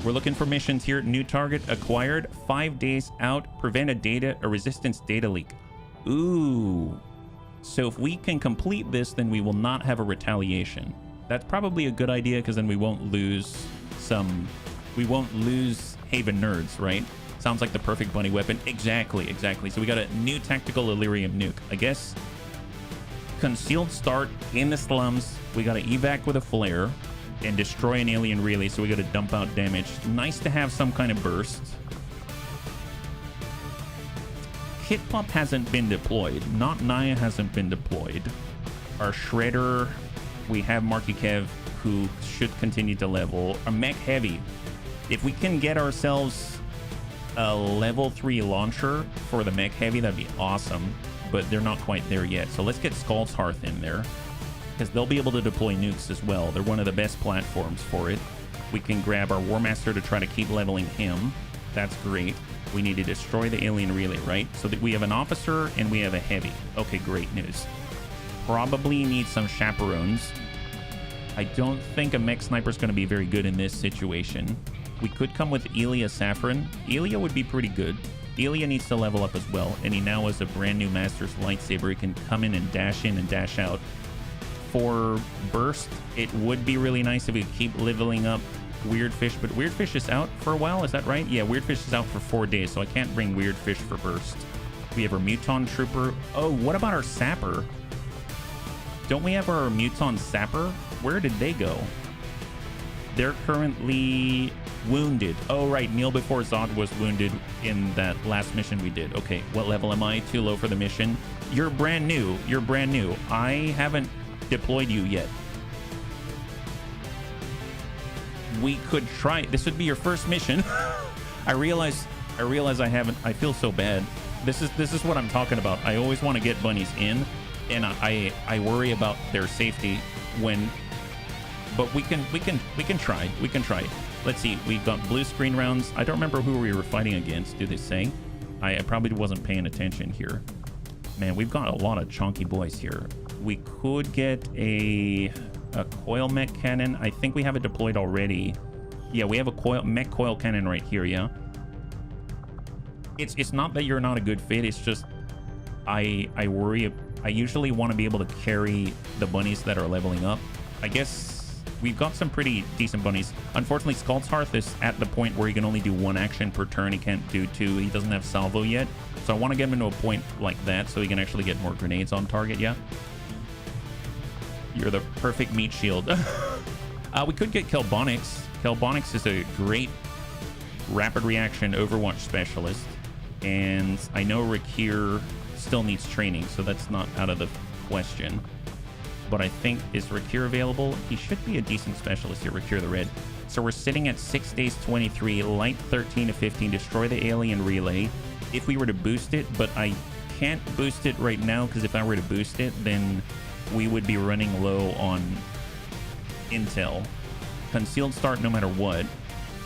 We're looking for missions here. New target acquired. 5 days out. Prevent a resistance data leak. Ooh. So if we can complete this, then we will not have a retaliation. That's probably a good idea, because then we won't lose Haven nerds, right? Sounds like the perfect bunny weapon. Exactly. So we got a new tactical Illyrium nuke. I guess concealed start in the slums. We got to evac with a flare and destroy an alien relay, so we got to dump out damage. Nice to have some kind of burst. Kit Pop hasn't been deployed. Not Naya hasn't been deployed. Our Shredder, we have Marky Kev, who should continue to level. A Mech Heavy. If we can get ourselves a level 3 launcher for the Mech Heavy, that'd be awesome. But they're not quite there yet. So let's get Skull's Hearth in there, because they'll be able to deploy nukes as well. They're one of the best platforms for it. We can grab our War Master to try to keep leveling him. That's great. We need to destroy the alien relay, right? So that we have an officer and we have a heavy. Okay, great news. Probably need some chaperones. I don't think a mech sniper is going to be very good in this situation. We could come with Elia Saffron. Elia would be pretty good. Elia needs to level up as well, and he now has a brand new Master's Lightsaber. He can come in and dash out. For burst, it would be really nice if we keep leveling up Weirdfish, but Weirdfish is out for a while, is that right? Yeah, Weirdfish is out for 4 days, so I can't bring Weirdfish for burst. We have our Muton Trooper. Oh, what about our Sapper? Don't we have our Muton Sapper? Where did they go? They're currently wounded. Oh, right, Neil before Zod was wounded in that last mission we did. Okay, what level am I? Too low for the mission? You're brand new. I haven't deployed you yet. We could try. This would be your first mission. I realize I haven't. I feel so bad. This is what I'm talking about. I always want to get bunnies in, and I worry about their safety but we can try. Let's see. We've got blue screen rounds. I don't remember who we were fighting against. Do they say? I probably wasn't paying attention here. Man, we've got a lot of chunky boys here. We could get a coil mech cannon. I think we have it deployed already. Yeah, we have a mech coil cannon right here, yeah. It's not that you're not a good fit. It's just I worry. I usually want to be able to carry the bunnies that are leveling up. I guess we've got some pretty decent bunnies. Unfortunately, Scald's Hearth is at the point where he can only do 1 action per turn. He can't do 2. He doesn't have salvo yet. So I want to get him into a point like that so he can actually get more grenades on target, yeah? You're the perfect meat shield. We could get Kelbonix. Kelbonix is a great rapid reaction Overwatch specialist. And I know Rakir still needs training, so that's not out of the question. But I think, is Rakir available? He should be a decent specialist here, Rakir the Red. So we're sitting at 6 days 23, light 13 to 15, destroy the alien relay. If we were to boost it, but I can't boost it right now, because if I were to boost it, then we would be running low on intel. Concealed start no matter what.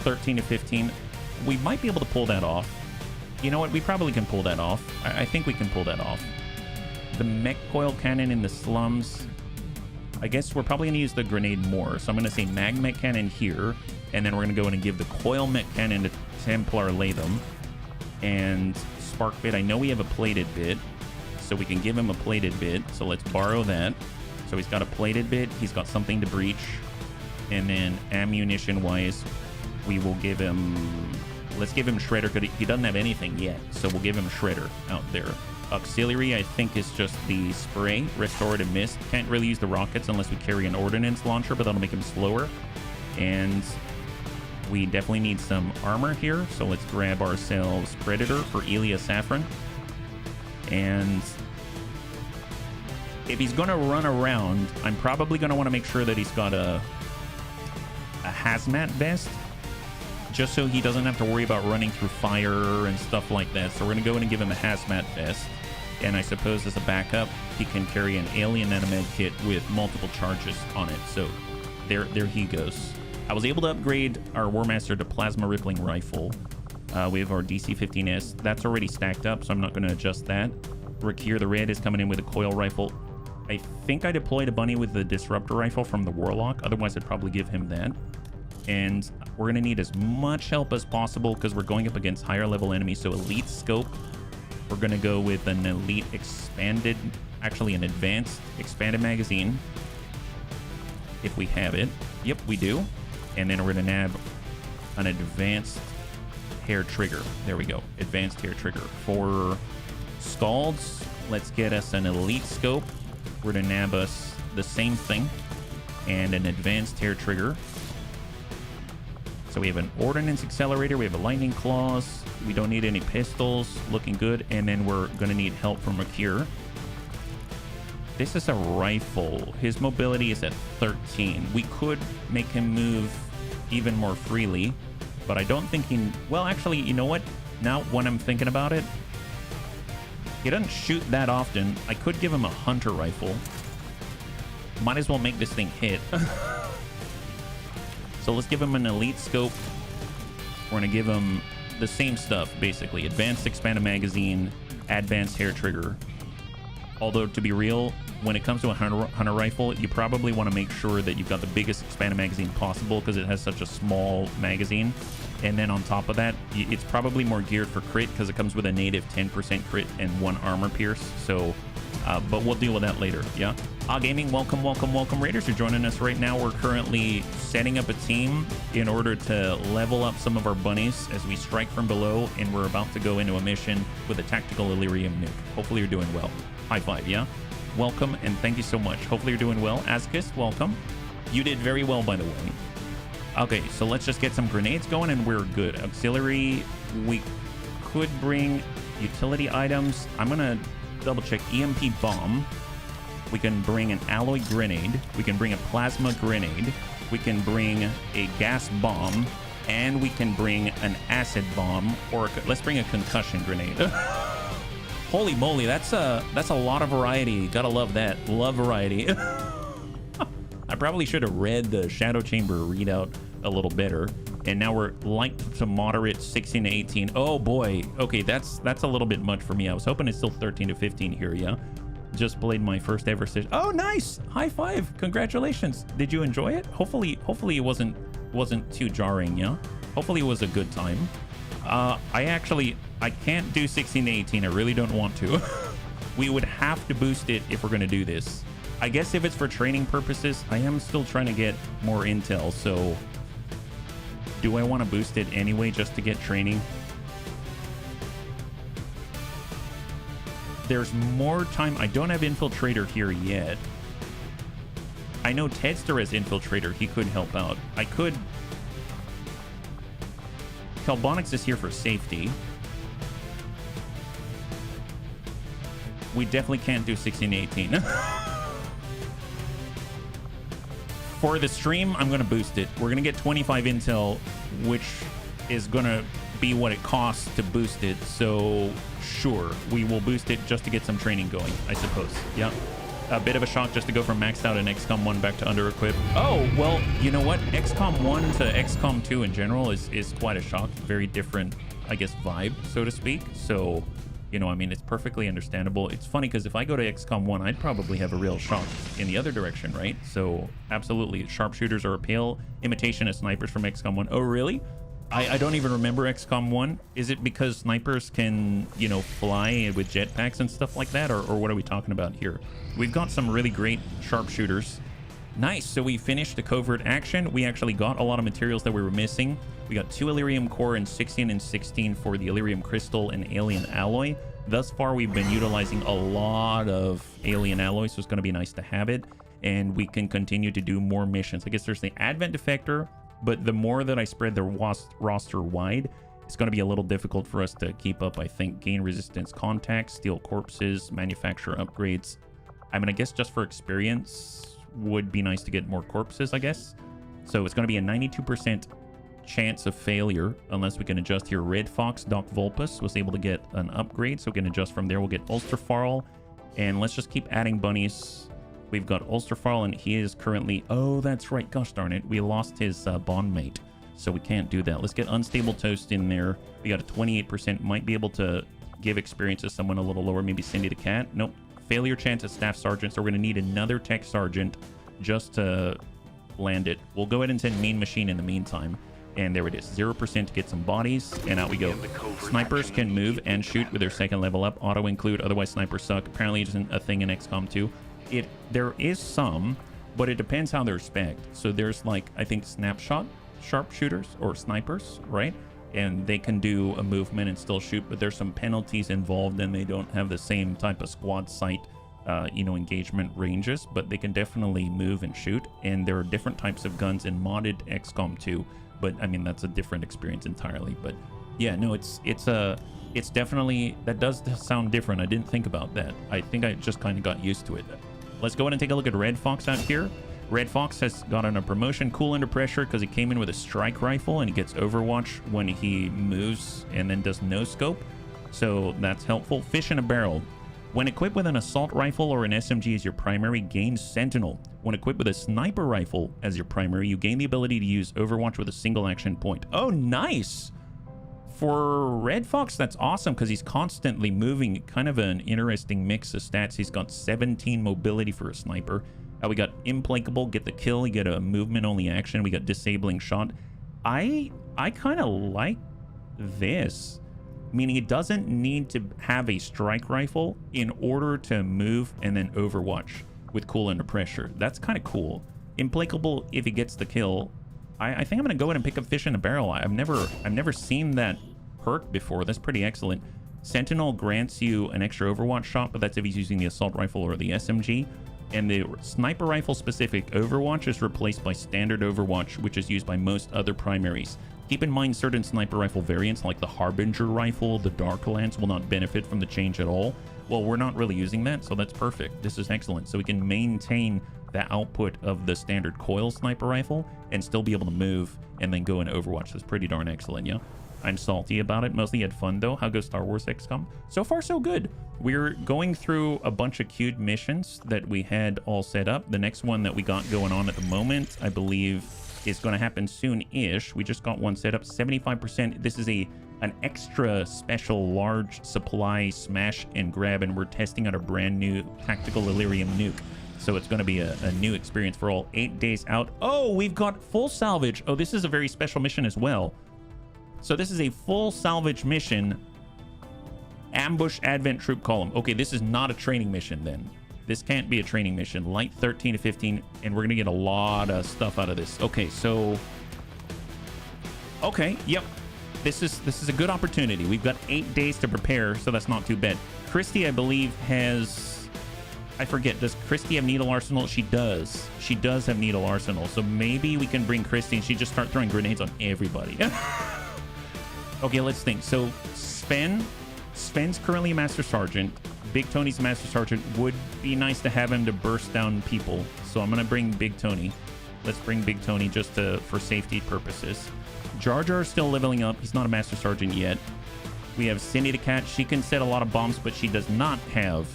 13 to 15. We might be able to pull that off. You know what? We probably can pull that off. I think we can pull that off. The mech coil cannon in the slums. I guess we're probably going to use the grenade more. So I'm going to say mag mech cannon here. And then we're going to go in and give the coil mech cannon to Templar Latham. And spark bit. I know we have a plated bit. So we can give him a plated bit. So let's borrow that. So he's got a plated bit. He's got something to breach. And then ammunition-wise, we will give him... Let's give him Shredder, because he doesn't have anything yet. So we'll give him Shredder out there. Auxiliary, I think, is just the spray. Restorative Mist. Can't really use the rockets unless we carry an ordnance launcher, but that'll make him slower. And we definitely need some armor here. So let's grab ourselves Predator for Elia Saffron. And if he's going to run around, I'm probably going to want to make sure that he's got a hazmat vest, just so he doesn't have to worry about running through fire and stuff like that. So we're going to go in and give him a hazmat vest. And I suppose as a backup, he can carry an alien nanomed kit with multiple charges on it. So there he goes. I was able to upgrade our War Master to Plasma Rippling Rifle. We have our DC-15S. That's already stacked up, so I'm not going to adjust that. Rakir the Red is coming in with a coil rifle. I think I deployed a bunny with the Disruptor Rifle from the Warlock. Otherwise, I'd probably give him that. And we're going to need as much help as possible because we're going up against higher level enemies. So Elite Scope, we're going to go with an Elite Expanded, actually an Advanced Expanded Magazine. If we have it. Yep, we do. And then we're going to nab an Advanced Hair Trigger. There we go. Advanced Hair Trigger. For Scalds, let's get us an Elite Scope. We're going to nab us the same thing. And an Advanced Hair Trigger. So we have an Ordnance Accelerator, we have a Lightning Claws, we don't need any pistols, looking good, and then we're going to need help from Rakir. This is a rifle. His mobility is at 13. We could make him move even more freely, but I don't think he... Well, actually, you know what? Now, when I'm thinking about it, he doesn't shoot that often. I could give him a Hunter Rifle. Might as well make this thing hit. So let's give him an Elite Scope. We're going to give him the same stuff, basically. Advanced Expanded Magazine, Advanced Hair Trigger. Although, to be real, when it comes to a Hunter Rifle, you probably want to make sure that you've got the biggest Expanded Magazine possible because it has such a small magazine. And then on top of that, it's probably more geared for crit because it comes with a native 10% crit and 1 armor pierce. So... but we'll deal with that later, yeah? Gaming, welcome, welcome, welcome. Raiders are joining us right now. We're currently setting up a team in order to level up some of our bunnies as we strike from below, and we're about to go into a mission with a tactical Illyrium nuke. Hopefully you're doing well. High five, yeah? Welcome, and thank you so much. Hopefully you're doing well. Askist, welcome. You did very well, by the way. Okay, so let's just get some grenades going, and we're good. Auxiliary, we could bring utility items. I'm going to double check. EMP bomb. We can bring an alloy grenade. We can bring a plasma grenade. We can bring a gas bomb, and we can bring an acid bomb, or let's bring a concussion grenade. Holy moly, that's a lot of variety. Gotta love that. Love variety. I probably should have read the Shadow Chamber readout a little better. And now we're light to moderate 16 to 18. Oh boy. Okay, that's a little bit much for me. I was hoping it's still 13 to 15 here, yeah? Just played my first ever session. Oh, nice! High five! Congratulations. Did you enjoy it? Hopefully it wasn't too jarring, yeah? Hopefully it was a good time. I can't do 16 to 18. I really don't want to. We would have to boost it if we're going to do this. I guess if it's for training purposes, I am still trying to get more intel. So do I want to boost it anyway just to get training? There's more time. I don't have Infiltrator here yet. I know Tedster has Infiltrator. He could help out. I could... Telbonics is here for safety. We definitely can't do 16 to 18. For the stream, I'm going to boost it. We're going to get 25 intel, which is going to be what it costs to boost it. So, sure, we will boost it just to get some training going, I suppose. Yeah. A bit of a shock just to go from maxed out in XCOM 1 back to under-equipped. Oh, well, you know what? XCOM 1 to XCOM 2 in general is quite a shock. Very different, I guess, vibe, so to speak. So, you know, I mean, it's perfectly understandable. It's funny because if I go to XCOM 1, I'd probably have a real shock in the other direction, right? So, absolutely. Sharpshooters are a pale imitation of snipers from XCOM 1. Oh, really? I don't even remember XCOM 1. Is it because snipers can, you know, fly with jetpacks and stuff like that? Or what are we talking about here? We've got some really great sharpshooters. Nice. So we finished the covert action. We actually got a lot of materials that we were missing. We got 2 Illyrium core and 16 and 16 for the Illyrium crystal and alien alloy. Thus far, we've been utilizing a lot of alien alloy, so it's going to be nice to have it. And we can continue to do more missions. I guess there's the Advent Defector, but the more that I spread the roster wide, it's going to be a little difficult for us to keep up, I think. Gain resistance contacts, steal corpses, manufacture upgrades. I mean, I guess just for experience would be nice to get more corpses, I guess. So it's going to be a 92% chance of failure unless we can adjust here. Red Fox Doc Vulpus was able to get an upgrade, so we can adjust from there. We'll get Ulsterfarl, and let's just keep adding bunnies. We've got Ulsterfarl, and he is currently... Oh, that's right. Gosh darn it. We lost his bond mate, so we can't do that. Let's get Unstable Toast in there. We got a 28%. Might be able to give experience to someone a little lower. Maybe Cindy the Cat. Nope. Failure chance at Staff Sergeant, so we're going to need another Tech Sergeant just to land it. We'll go ahead and send Mean Machine in the meantime. And there it is. 0% to get some bodies. And out we go. Snipers can move and shoot with their second level up. Auto include, otherwise snipers suck. Apparently it isn't a thing in XCOM 2. There is some, but it depends how they're spec'd. So there's like, I think, snapshot sharpshooters or snipers, right? And they can do a movement and still shoot, but there's some penalties involved and they don't have the same type of squad sight, you know, engagement ranges, but they can definitely move and shoot. And there are different types of guns in modded XCOM 2, but I mean, that's a different experience entirely. But yeah, no, it's definitely, that does sound different. I didn't think about that. I think I just kind of got used to it. Let's go ahead and take a look at Red Fox out here. Red Fox has gotten a promotion, cool under pressure, because he came in with a strike rifle and he gets Overwatch when he moves and then does no scope. So that's helpful. Fish in a barrel. When equipped with an assault rifle or an SMG as your primary, gain Sentinel. When equipped with a sniper rifle as your primary, you gain the ability to use Overwatch with a single action point. Oh, nice! For Red Fox, that's awesome because he's constantly moving. Kind of an interesting mix of stats. He's got 17 mobility for a sniper. We got Implacable, get the kill. You get a movement only action. We got Disabling Shot. I kind of like this, meaning it doesn't need to have a strike rifle in order to move and then Overwatch with cool under pressure. That's kind of cool. Implacable, if he gets the kill. I think I'm gonna go ahead and pick up Fish in a Barrel. I've never seen that perk before. That's pretty excellent. Sentinel grants you an extra Overwatch shot, but that's if he's using the assault rifle or the SMG. And the sniper rifle specific Overwatch is replaced by standard Overwatch, which is used by most other primaries. Keep in mind certain sniper rifle variants like the Harbinger rifle, the Darklance will not benefit from the change at all. Well, we're not really using that, so that's perfect. This is excellent. So we can maintain the output of the standard coil sniper rifle and still be able to move and then go in Overwatch. That's pretty darn excellent, yeah? I'm salty about it. Mostly had fun, though. How goes Star Wars XCOM? So far, so good. We're going through a bunch of queued missions that we had all set up. The next one that we got going on at the moment, I believe, is going to happen soon-ish. We just got one set up. 75%. This is an extra special large supply smash and grab, and we're testing out a brand new tactical Illyrium nuke. So it's going to be a new experience for all. 8 days out. Oh, we've got full salvage. Oh, this is a very special mission as well. So this is a full salvage mission. Ambush Advent Troop Column. Okay, this is not a training mission then. This can't be a training mission. Light 13 to 15, and we're gonna get a lot of stuff out of this. Okay, so... Okay, yep. This is a good opportunity. We've got 8 days to prepare, so that's not too bad. Christy, I believe, has... I forget, does Christy have Needle Arsenal? She does. She does have Needle Arsenal, so maybe we can bring Christy and she just start throwing grenades on everybody. Okay, let's think. So, Sven's currently a Master Sergeant. Big Tony's a Master Sergeant. Would be nice to have him to burst down people. So I'm going to bring Big Tony. Let's bring Big Tony just for safety purposes. Jar Jar is still leveling up. He's not a Master Sergeant yet. We have Cindy the Cat. She can set a lot of bombs, but she does not have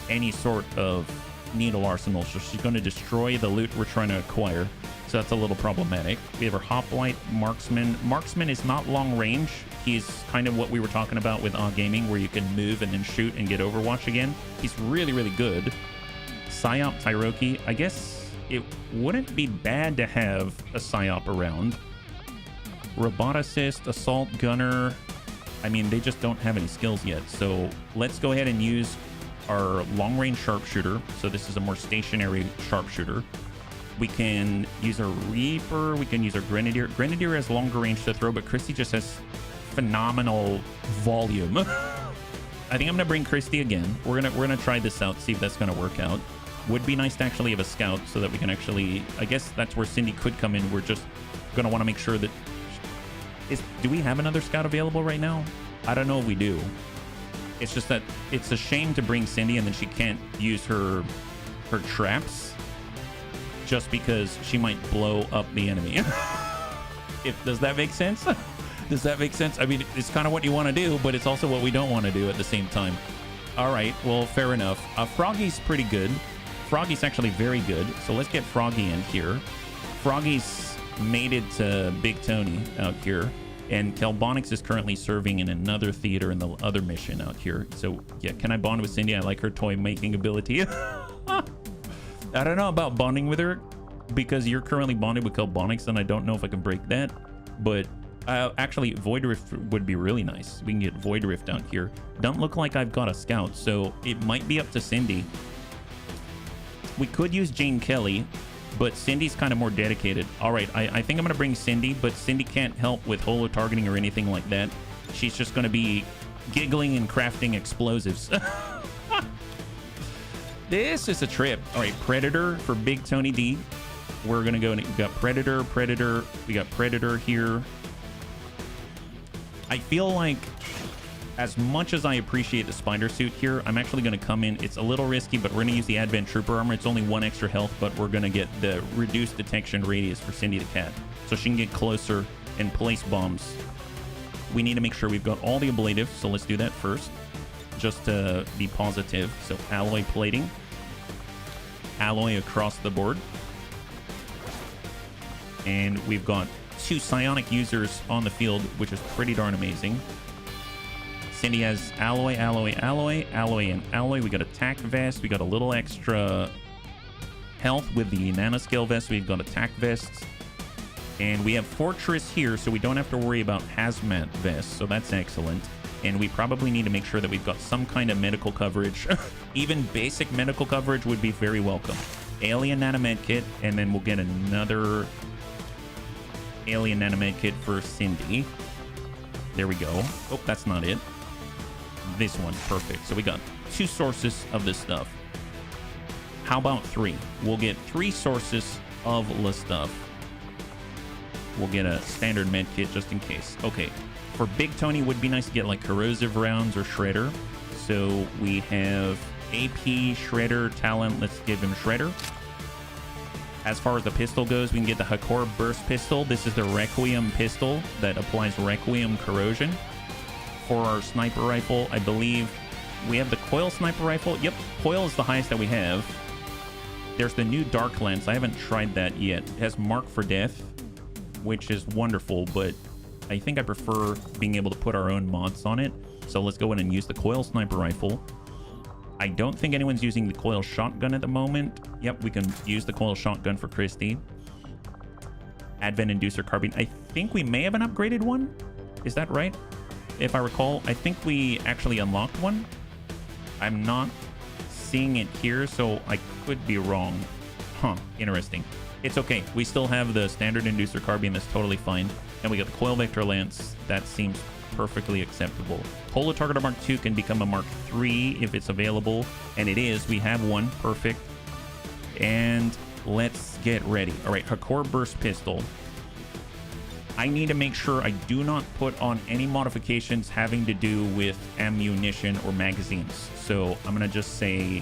any sort of needle arsenal. So she's going to destroy the loot we're trying to acquire. So that's a little problematic. We have our Hoplite Marksman. Marksman is not long range. He's kind of what we were talking about with Gaming, where you can move and then shoot and get Overwatch again. He's really, really good. Psyop Tyroki. I guess it wouldn't be bad to have a Psyop around. Roboticist, Assault Gunner. I mean, they just don't have any skills yet. So let's go ahead and use our long-range Sharpshooter. So this is a more stationary Sharpshooter. We can use our Reaper. We can use our Grenadier. Grenadier has longer range to throw, but Christy just has phenomenal volume. I think I'm gonna bring Christy again. We're gonna try this out, see if that's gonna work out. Would be nice to actually have a scout so that we can actually... I guess that's where Cindy could come in. We're just gonna want to make sure that... Do we have another scout available right now? I don't know if we do. It's just that it's a shame to bring Cindy and then she can't use her traps just because she might blow up the enemy. Does that make sense? Does that make sense? I mean, it's kind of what you want to do, but it's also what we don't want to do at the same time. All right, well, fair enough. Froggy's pretty good. Froggy's actually very good. So let's get Froggy in here. Froggy's mated to Big Tony out here. And Kelbonix is currently serving in another theater in the other mission out here. So, yeah, can I bond with Cindy? I like her toy-making ability. I don't know about bonding with her because you're currently bonded with Kelbonix, and I don't know if I can break that. But actually, Void Rift would be really nice. We can get Void Rift down here. Don't look like I've got a scout, so it might be up to Cindy. We could use Jane Kelly, but Cindy's kind of more dedicated. All right, I think I'm going to bring Cindy, but Cindy can't help with holo targeting or anything like that. She's just going to be giggling and crafting explosives. This is a trip. All right, Predator for Big Tony D. We're going to go and we got Predator. We got Predator here. I feel like as much as I appreciate the spider suit here, I'm actually going to come in. It's a little risky, but we're going to use the Advent Trooper Armor. It's only 1 extra health, but we're going to get the reduced detection radius for Cindy the Cat. So she can get closer and place bombs. We need to make sure we've got all the ablatives, so let's do that first, just to be positive. So alloy plating. Alloy across the board. And we've got 2 psionic users on the field, which is pretty darn amazing. Cindy has alloy, and alloy. We got attack vest. We got a little extra health with the nanoscale vest. We've got attack vests. And we have Fortress here, so we don't have to worry about hazmat vests. So that's excellent. And we probably need to make sure that we've got some kind of medical coverage. Even basic medical coverage would be very welcome. Alien nanomed kit, and then we'll get another alien nanomed kit for Cindy. There we go. Oh, that's not it. This one, perfect. So we got 2 sources of this stuff. How about 3? We'll get 3 sources of the stuff. We'll get a standard med kit just in case. Okay, for Big Tony, would be nice to get like corrosive rounds or shredder. So we have AP, shredder, talent. Let's give him shredder. As far as the pistol goes, we can get the Hakor burst pistol. This is the Requiem pistol that applies Requiem corrosion. For our sniper rifle, I believe we have the coil sniper rifle. Yep, coil is the highest that we have. There's the new dark lens. I haven't tried that yet. It has mark for death, which is wonderful, but I think I prefer being able to put our own mods on it. So let's go in and use the coil sniper rifle. I don't think anyone's using the coil shotgun at the moment. Yep, we can use the coil shotgun for Christy. Advent inducer carbine. I think we may have an upgraded one. Is that right? If I recall, I think we actually unlocked one. I'm not seeing it here, so I could be wrong. Huh, interesting. It's okay. We still have the standard inducer carbine. That's totally fine. And we got the coil vector lance. That seems perfectly acceptable. Holo targeter Mark II can become a Mark III if it's available. And it is. We have one. Perfect. And let's get ready. All right, her core burst pistol. I need to make sure I do not put on any modifications having to do with ammunition or magazines. So I'm going to just say,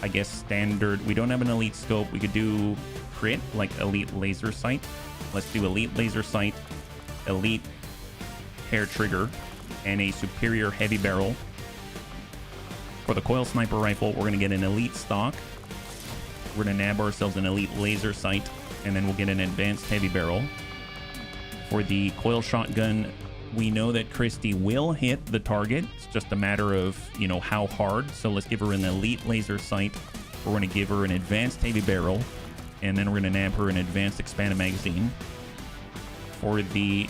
I guess, standard. We don't have an elite scope. We could do crit, like elite laser sight. Let's do elite laser sight, elite hair trigger, and a superior heavy barrel. For the coil sniper rifle, we're going to get an elite stock. We're going to nab ourselves an elite laser sight, and then we'll get an advanced heavy barrel. For the coil shotgun, we know that Christy will hit the target. It's just a matter of, you know, how hard. So let's give her an elite laser sight. We're going to give her an advanced heavy barrel, and then we're going to nab her an advanced expanded magazine. For the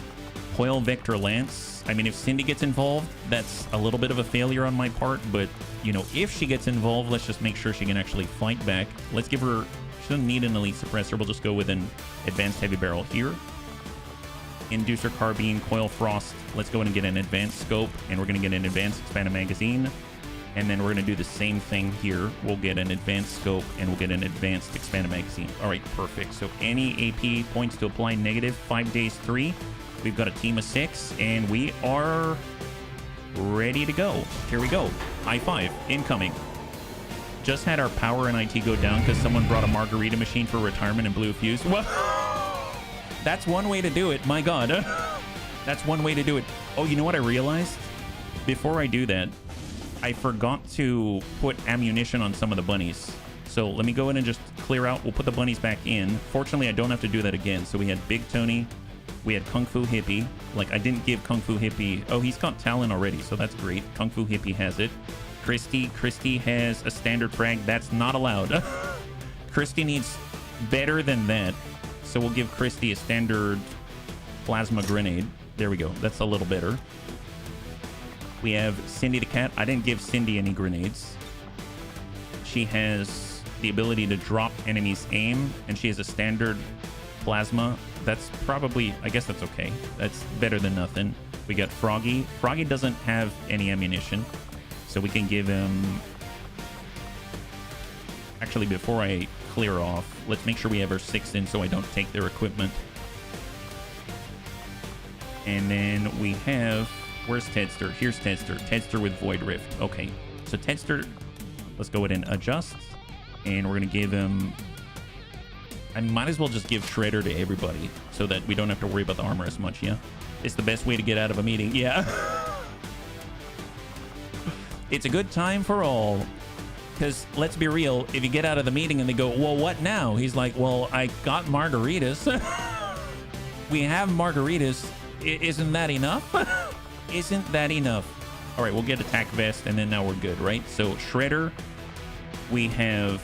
coil vector lance, I mean, if Cindy gets involved, that's a little bit of a failure on my part, but, you know, if she gets involved, let's just make sure she can actually fight back. Let's give her, she doesn't need an elite suppressor. We'll just go with an advanced heavy barrel here. Inducer carbine, coil frost. Let's go in and get an advanced scope, and we're going to get an advanced expanded magazine. And then we're going to do the same thing here. We'll get an advanced scope, and we'll get an advanced expanded magazine. All right, perfect. So any AP points to apply negative, 5 days 3. We've got a team of 6, and we are ready to go. Here we go. I-5 incoming. Just had our power and IT go down because someone brought a margarita machine for retirement and blew a fuse. What? That's one way to do it. My God. That's one way to do it. Oh, you know what I realized? Before I do that, I forgot to put ammunition on some of the bunnies. So let me go in and just clear out. We'll put the bunnies back in. Fortunately, I don't have to do that again. So we had Big Tony. We had Kung Fu Hippie. Like, I didn't give Kung Fu Hippie. Oh, he's got Talon already, so that's great. Kung Fu Hippie has it. Christy has a standard frag. That's not allowed. Christy needs better than that. So we'll give Christy a standard plasma grenade. There we go. That's a little better. We have Cindy the cat. I didn't give Cindy any grenades. She has the ability to drop enemies' aim, and she has a standard plasma. That's probably, I guess that's okay. That's better than nothing. We got Froggy. Froggy doesn't have any ammunition, so we can give him... Actually, before I clear off, let's make sure we have our 6 in so I don't take their equipment. And then we have... Where's Tedster? Here's Tedster. Tedster with Void Rift. Okay, so Tedster, let's go ahead and adjust. And we're going to give him... I might as well just give Shredder to everybody so that we don't have to worry about the armor as much, yeah? It's the best way to get out of a meeting, yeah. It's a good time for all. Because let's be real, if you get out of the meeting and they go, well, what now? He's like, well, I got margaritas. We have margaritas. Isn't that enough? Isn't that enough? All right, we'll get attack vest, and then now we're good, right? So Shredder, we have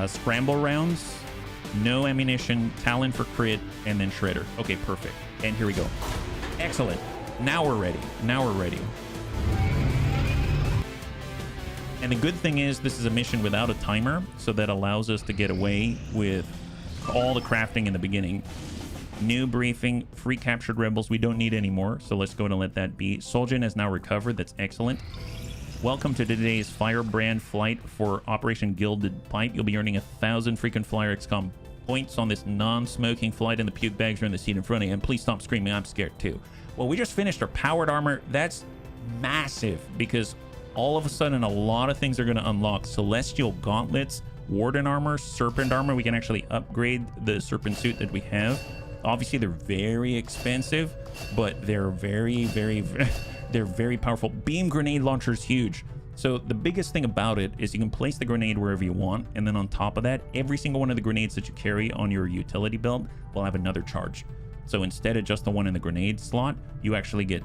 scramble rounds, no ammunition, Talon for crit, and then Shredder. Okay, perfect. And here we go. Excellent. Now we're ready. Now we're ready. And the good thing is this is a mission without a timer, so that allows us to get away with all the crafting in the beginning. New briefing, free captured rebels. We don't need any more, so let's go ahead and let that be. Soljan has now recovered. That's excellent. Welcome to today's Firebrand flight for Operation Gilded Pipe. You'll be earning 1,000 frequent flyer XCOM points on this non-smoking flight, and the puke bags are in the seat in front of you. And please stop screaming. I'm scared too. Well, we just finished our powered armor. That's massive because all of a sudden a lot of things are going to unlock. Celestial gauntlets, warden armor, serpent armor. We can actually upgrade the serpent suit that we have. Obviously they're very expensive, but they're very they're very powerful. Beam grenade launcher is huge. So the biggest thing about it is you can place the grenade wherever you want, and then on top of that, every single one of the grenades that you carry on your utility belt will have another charge. So instead of just the one in the grenade slot, you actually get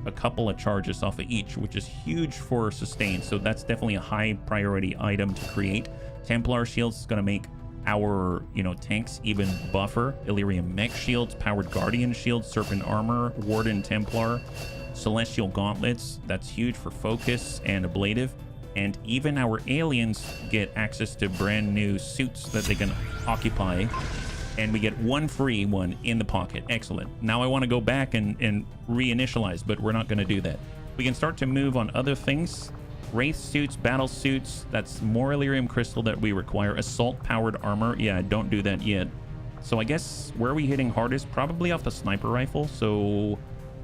a couple of charges off of each, which is huge for sustain. So that's definitely a high priority item to create. Templar shields is going to make our, you know, tanks even buffer. Illyrium mech shields, powered guardian shields, serpent armor, warden templar, celestial gauntlets. That's huge for focus and ablative. And even our aliens get access to brand new suits that they can occupy. And we get one free one in the pocket. Excellent. Now I want to go back and reinitialize, but we're not going to do that. We can start to move on other things. Wraith suits, battle suits. That's more Illyrium crystal that we require. Assault powered armor. Yeah, don't do that yet. So I guess where are we hitting hardest? Probably off the sniper rifle. So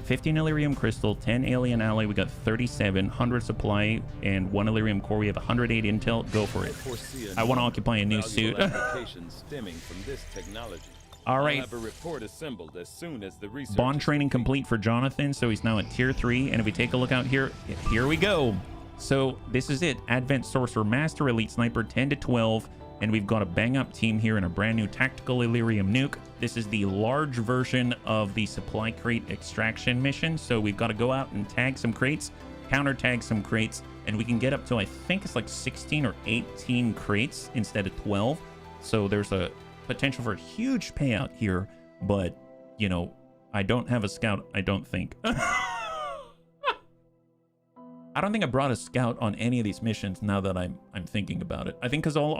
15 Illyrium crystal, 10 alien alloy. We got 37, 100 supply, and 1 Illyrium core. We have 108 intel. Go for it. I want to occupy a new suit. All right. Have a report assembled as soon as the research Bond training complete for Jonathan. So he's now at tier 3. And if we take a look out here, here we go. So this is it. Advent Sorcerer Master, Elite Sniper, 10 to 12. And we've got a bang-up team here in a brand new tactical Illyrium nuke. This is the large version of the supply crate extraction mission. So we've got to go out and tag some crates, counter tag some crates, and we can get up to, I think it's like 16 or 18 crates instead of 12. So there's a potential for a huge payout here. But, you know, I don't have a scout, I don't think. I don't think I brought a scout on any of these missions now that I'm thinking about it. I think because all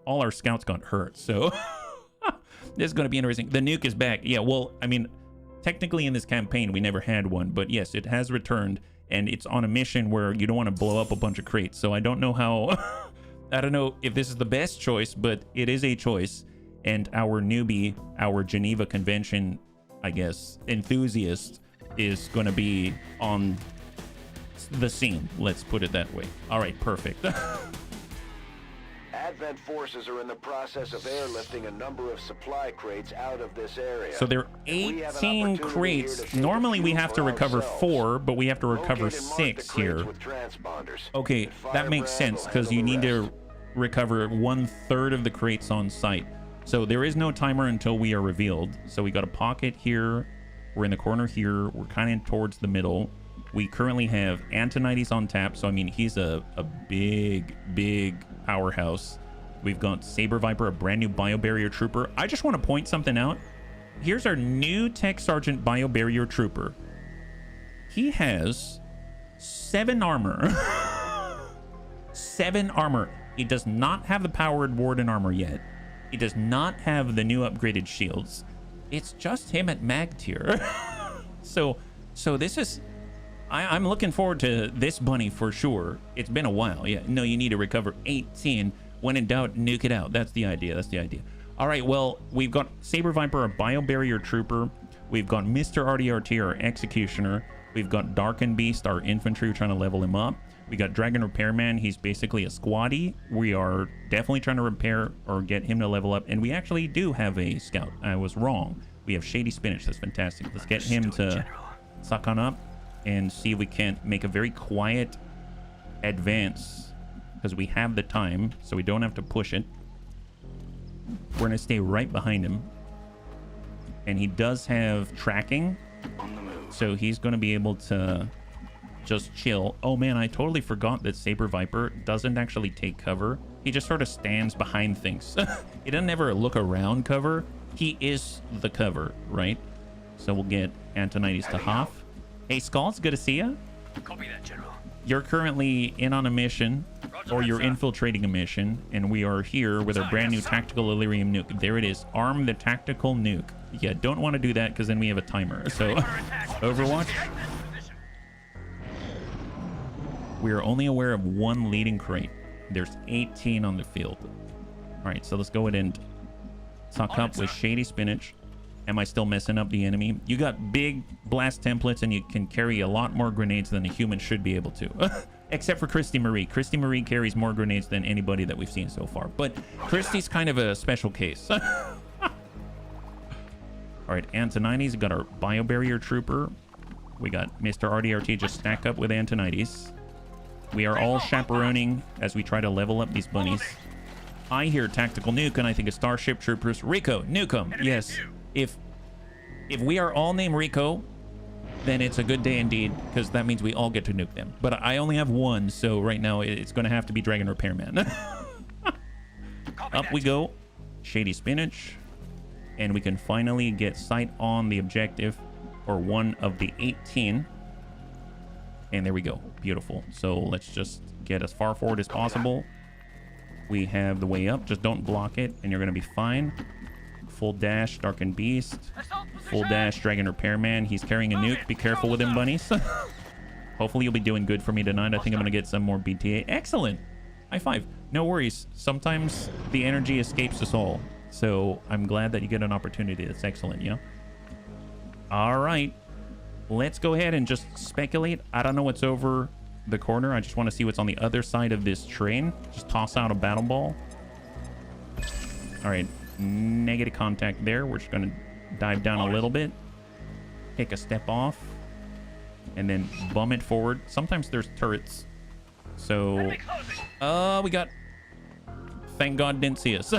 our scouts got hurt, so this is going to be interesting. The nuke is back. Yeah, well, I mean, technically in this campaign we never had one, but yes, it has returned, and it's on a mission where you don't want to blow up a bunch of crates. So I don't know how. I don't know if this is the best choice, but it is a choice. And our newbie, our Geneva Convention, I guess, enthusiast is going to be on the scene, let's put it that way. All right, perfect. Advent forces are in the process of airlifting a number of supply crates out of this area. So there are 18 crates. Normally we have to recover 4, but we have to recover 6 here. Okay, that makes sense because you need to recover 1/3 of the crates on site. So there is no timer until we are revealed. So we got a pocket here. We're in the corner here. We're kind of towards the middle. We currently have Antonides on tap, so I mean, he's a big powerhouse. We've got Saber Viper, a brand new Biobarrier Trooper. I just want to point something out. Here's our new Tech Sergeant Biobarrier Trooper. He has 7 armor. 7 armor. He does not have the powered Warden armor yet. He does not have the new upgraded shields. It's just him at mag tier. So this is... I'm looking forward to this bunny for sure. It's been a while. Yeah, no, you need to recover 18. When in doubt, nuke it out. That's the idea. That's the idea. All right, well, we've got Saber Viper, a Biobarrier Trooper. We've got Mr. RDRT, our Executioner. We've got Darken Beast, our infantry. We're trying to level him up. We got Dragon Repairman. He's basically a squatty. We are definitely trying to repair or get him to level up. And we actually do have a scout. I was wrong. We have Shady Spinach. That's fantastic. Let's get him to suck on up and see if we can't make a very quiet advance because we have the time, so we don't have to push it. We're going to stay right behind him. And he does have tracking, so he's going to be able to just chill. Oh man, I totally forgot that Saber Viper doesn't actually take cover. He just sort of stands behind things. He doesn't ever look around cover. He is the cover, right? So we'll get Antonides to Hoff. Hey, Skull, it's good to see you. Copy that, General. You're currently in on a mission, or you're infiltrating a mission, and we are here with our brand new tactical Illyrium nuke. There it is. Arm the tactical nuke. Yeah, don't want to do that because then we have a timer. So, Overwatch. We are only aware of 1 leading crate. There's 18 on the field. All right, so let's go ahead and talk up with Shady Spinach. Am I still messing up the enemy? You got big blast templates and you can carry a lot more grenades than a human should be able to. Except for Christy Marie. Christy Marie carries more grenades than anybody that we've seen so far. But Christy's kind of a special case. All right, Antonides. We got our Biobarrier Trooper. We got Mr. RDRT just stack up with Antonides. We are all chaperoning as we try to level up these bunnies. I hear tactical nuke and I think of Starship Troopers. Rico, nuke 'em. Yes. If we are all named Rico, then it's a good day indeed, because that means we all get to nuke them. But I only have 1, so right now it's going to have to be Dragon Repairman. Up we go. Shady Spinach. And we can finally get sight on the objective, or one of the 18. And there we go. Beautiful. So let's just get as far forward as possible. We have the way up. Just don't block it, and you're going to be fine. Full dash, Darkened Beast. Full dash, Dragon Repairman. He's carrying a nuke. Be careful with him, bunnies. Hopefully you'll be doing good for me tonight. I think I'm going to get some more BTA. Excellent. High five. No worries. Sometimes the energy escapes us all. So I'm glad that you get an opportunity. That's excellent, yeah? All right. Let's go ahead and just speculate. I don't know what's over the corner. I just want to see what's on the other side of this train. Just toss out a battle ball. All right. Negative contact there. We're just going to dive down a little bit. Take a step off. And then bum it forward. Sometimes there's turrets. So, we got... Thank God didn't see us.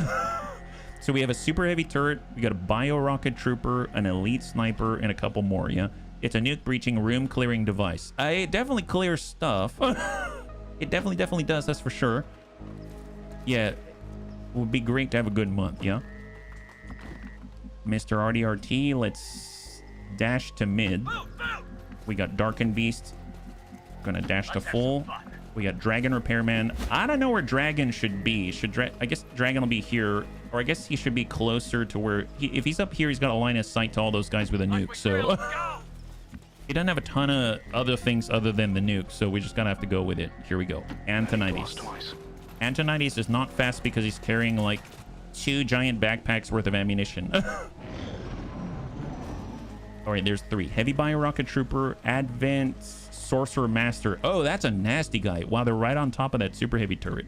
So we have a super heavy turret. We got a bio rocket trooper, an elite sniper, and a couple more, yeah? It's a nuke breaching room clearing device. It definitely clears stuff. It definitely does, that's for sure. Yeah, it would be great to have a good month, yeah? Mr. RDRT, let's dash to mid. We got Darkened Beast. Gonna dash to full. We got Dragon Repairman. I don't know where Dragon should be. I guess Dragon will be here, or I guess he should be closer to where... if he's up here, he's got a line of sight to all those guys with a nuke, so... He doesn't have a ton of other things other than the nuke, so we just gotta have to go with it. Here we go. Antonides. Antonides is not fast because he's carrying, like, 2 giant backpacks worth of ammunition. All right, there's 3. Heavy Bio Rocket Trooper, Advent, Sorcerer Master. Oh, that's a nasty guy. Wow, they're right on top of that super heavy turret.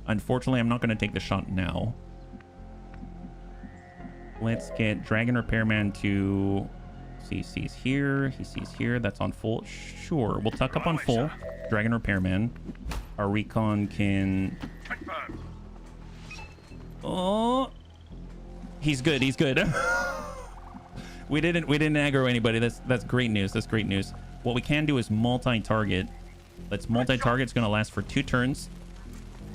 Unfortunately, I'm not going to take the shot now. Let's get Dragon Repairman to... He sees here. He sees here. That's on full. Sure, we'll tuck up on full. Dragon Repairman. Our recon can... Oh, he's good. He's good. we didn't aggro anybody. That's great news. That's great news. What we can do is multi-target. Let's multi-target. It's going to last for 2 turns.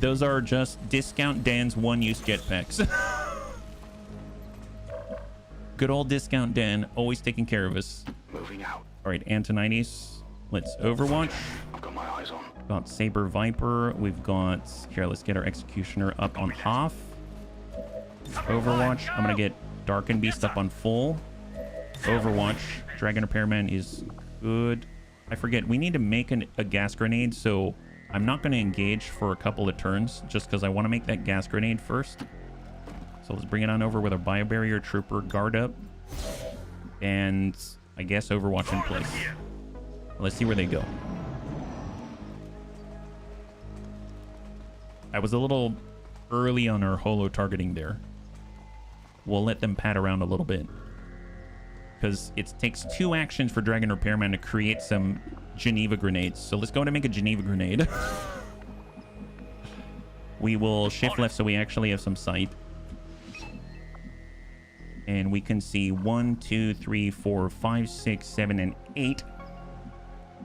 Those are just Discount Dan's one-use jetpacks. Good old Discount Dan, always taking care of us. Moving out. All right, Antonides. Let's Overwatch. I've got my eyes on. Got Saber Viper. We've got... Here, let's get our Executioner up on half. Overwatch. I'm going to get Darkened Beast up on full. Overwatch. Dragon Repairman is good. I forget. We need to make a gas grenade, so I'm not going to engage for a couple of turns just because I want to make that gas grenade first. So let's bring it on over with our Bio Barrier Trooper. Guard up. And I guess Overwatch in place. Let's see where they go. I was a little early on our holo targeting there. We'll let them pat around a little bit. Because it takes 2 actions for Dragon Repairman to create some Geneva grenades. So let's go and make a Geneva grenade. We will shift left so we actually have some sight. And we can see 1, 2, 3, 4, 5, 6, 7, and 8.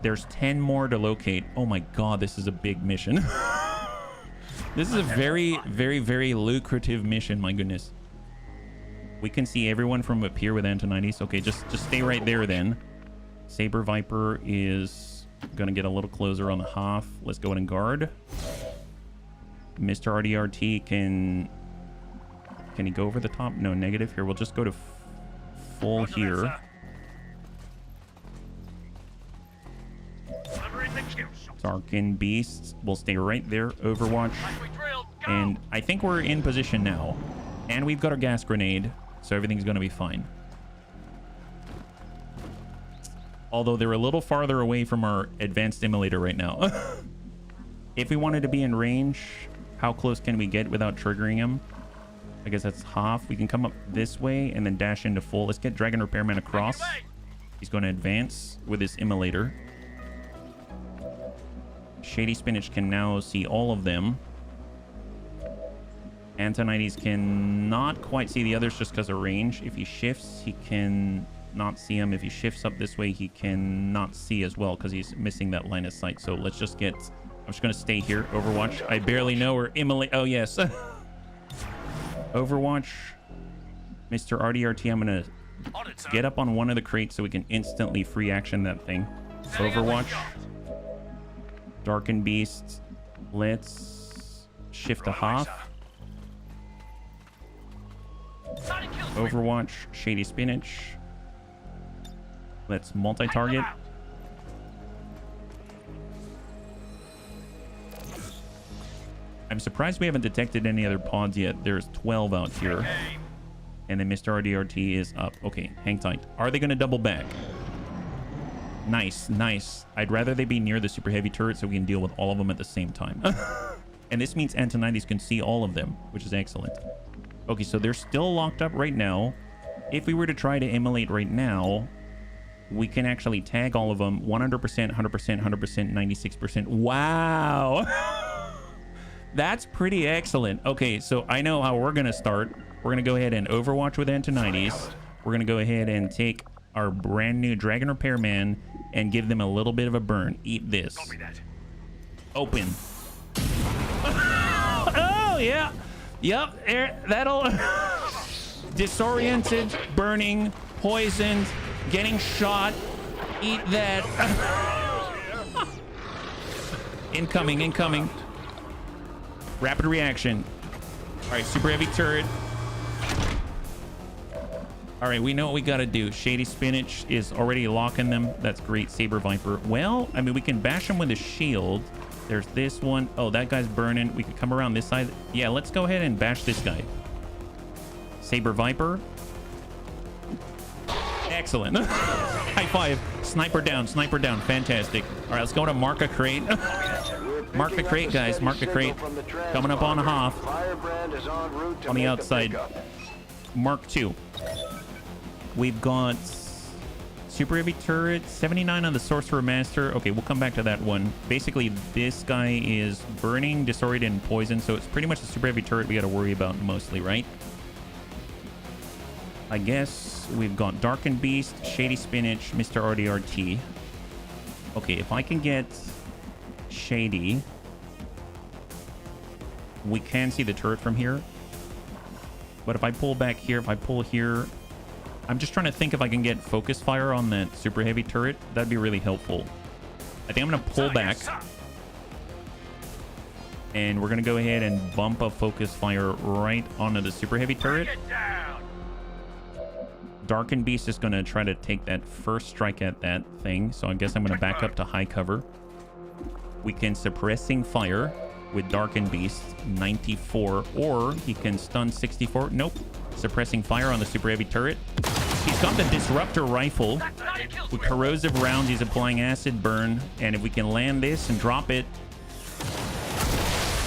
There's 10 more to locate. Oh my god, this is a big mission. This is a very, very, very lucrative mission, my goodness. We can see everyone from up here with Antonides. Okay, just stay right there then. Saber Viper is gonna get a little closer on the half. Let's go in and guard. Mr. RDRT can he go over the top? No, negative. Here, we'll just go to full here. Darkened Beasts will stay right there. Overwatch. And I think we're in position now. And we've got our gas grenade, so everything's going to be fine. Although they're a little farther away from our advanced stimulator right now. If we wanted to be in range, how close can we get without triggering him? I guess that's half. We can come up this way and then dash into full. Let's get Dragon Repairman across. He's going to advance with his immolator. Shady Spinach can now see all of them. Antonides can not quite see the others just because of range. If he shifts, he can not see him. If he shifts up this way, he can not see as well because he's missing that line of sight. So let's just get... I'm just going to stay here. Overwatch. I barely know where immolate... Oh, yes. Overwatch. Mr. RDRT, I'm going to get up on one of the crates so we can instantly free action that thing. Overwatch. Darkened Beast. Let's shift to half. Overwatch. Shady Spinach. Let's multi-target. I'm surprised we haven't detected any other pods yet. There's 12 out here. And then Mr. RDRT is up. Okay, hang tight. Are they going to double back? Nice, nice. I'd rather they be near the super heavy turret so we can deal with all of them at the same time. And this means Antonides can see all of them, which is excellent. Okay, so they're still locked up right now. If we were to try to immolate right now, we can actually tag all of them 100%, 100%, 100%, 96%. Wow. That's pretty excellent. Okay, so I know how we're going to start. We're going to go ahead and Overwatch with Antonides. We're going to go ahead and take our brand new Dragon Repairman and give them a little bit of a burn. Eat this. Open. Oh, yeah. Yep. That'll... Disoriented, burning, poisoned, getting shot. Eat that. Incoming, incoming. Rapid reaction. All right, super heavy turret. All right, we know what we got to do. Shady Spinach is already locking them. That's great. Saber Viper. Well, I mean, we can bash them with a shield. There's this one. Oh, that guy's burning. We could come around this side. Yeah, let's go ahead and bash this guy. Saber Viper. Excellent. High five. Sniper down. Sniper down. Fantastic. All right, let's go to mark a crate. Mark the crate, guys. Mark the crate. Coming up on a half. On the outside. Mark 2. We've got super heavy turret. 79 on the Sorcerer Master. Okay, we'll come back to that one. Basically, this guy is burning, disoriented, and poison. So it's pretty much the super heavy turret we got to worry about mostly, right? I guess we've got Darkened Beast, Shady Spinach, Mr. RDRT. Okay, if I can get Shady, we can see the turret from here. But if I pull back here, if I pull here, I'm just trying to think if I can get focus fire on that super heavy turret. That'd be really helpful. I think I'm going to pull back. And we're going to go ahead and bump a focus fire right onto the super heavy turret. Darkened Beast is going to try to take that first strike at that thing. So I guess I'm going to back up to high cover. We can Suppressing Fire with Darkened Beast 94, or he can stun 64. Nope. Suppressing Fire on the super heavy turret. He's got the Disruptor Rifle with corrosive rounds. He's applying acid burn, and if we can land this and drop it,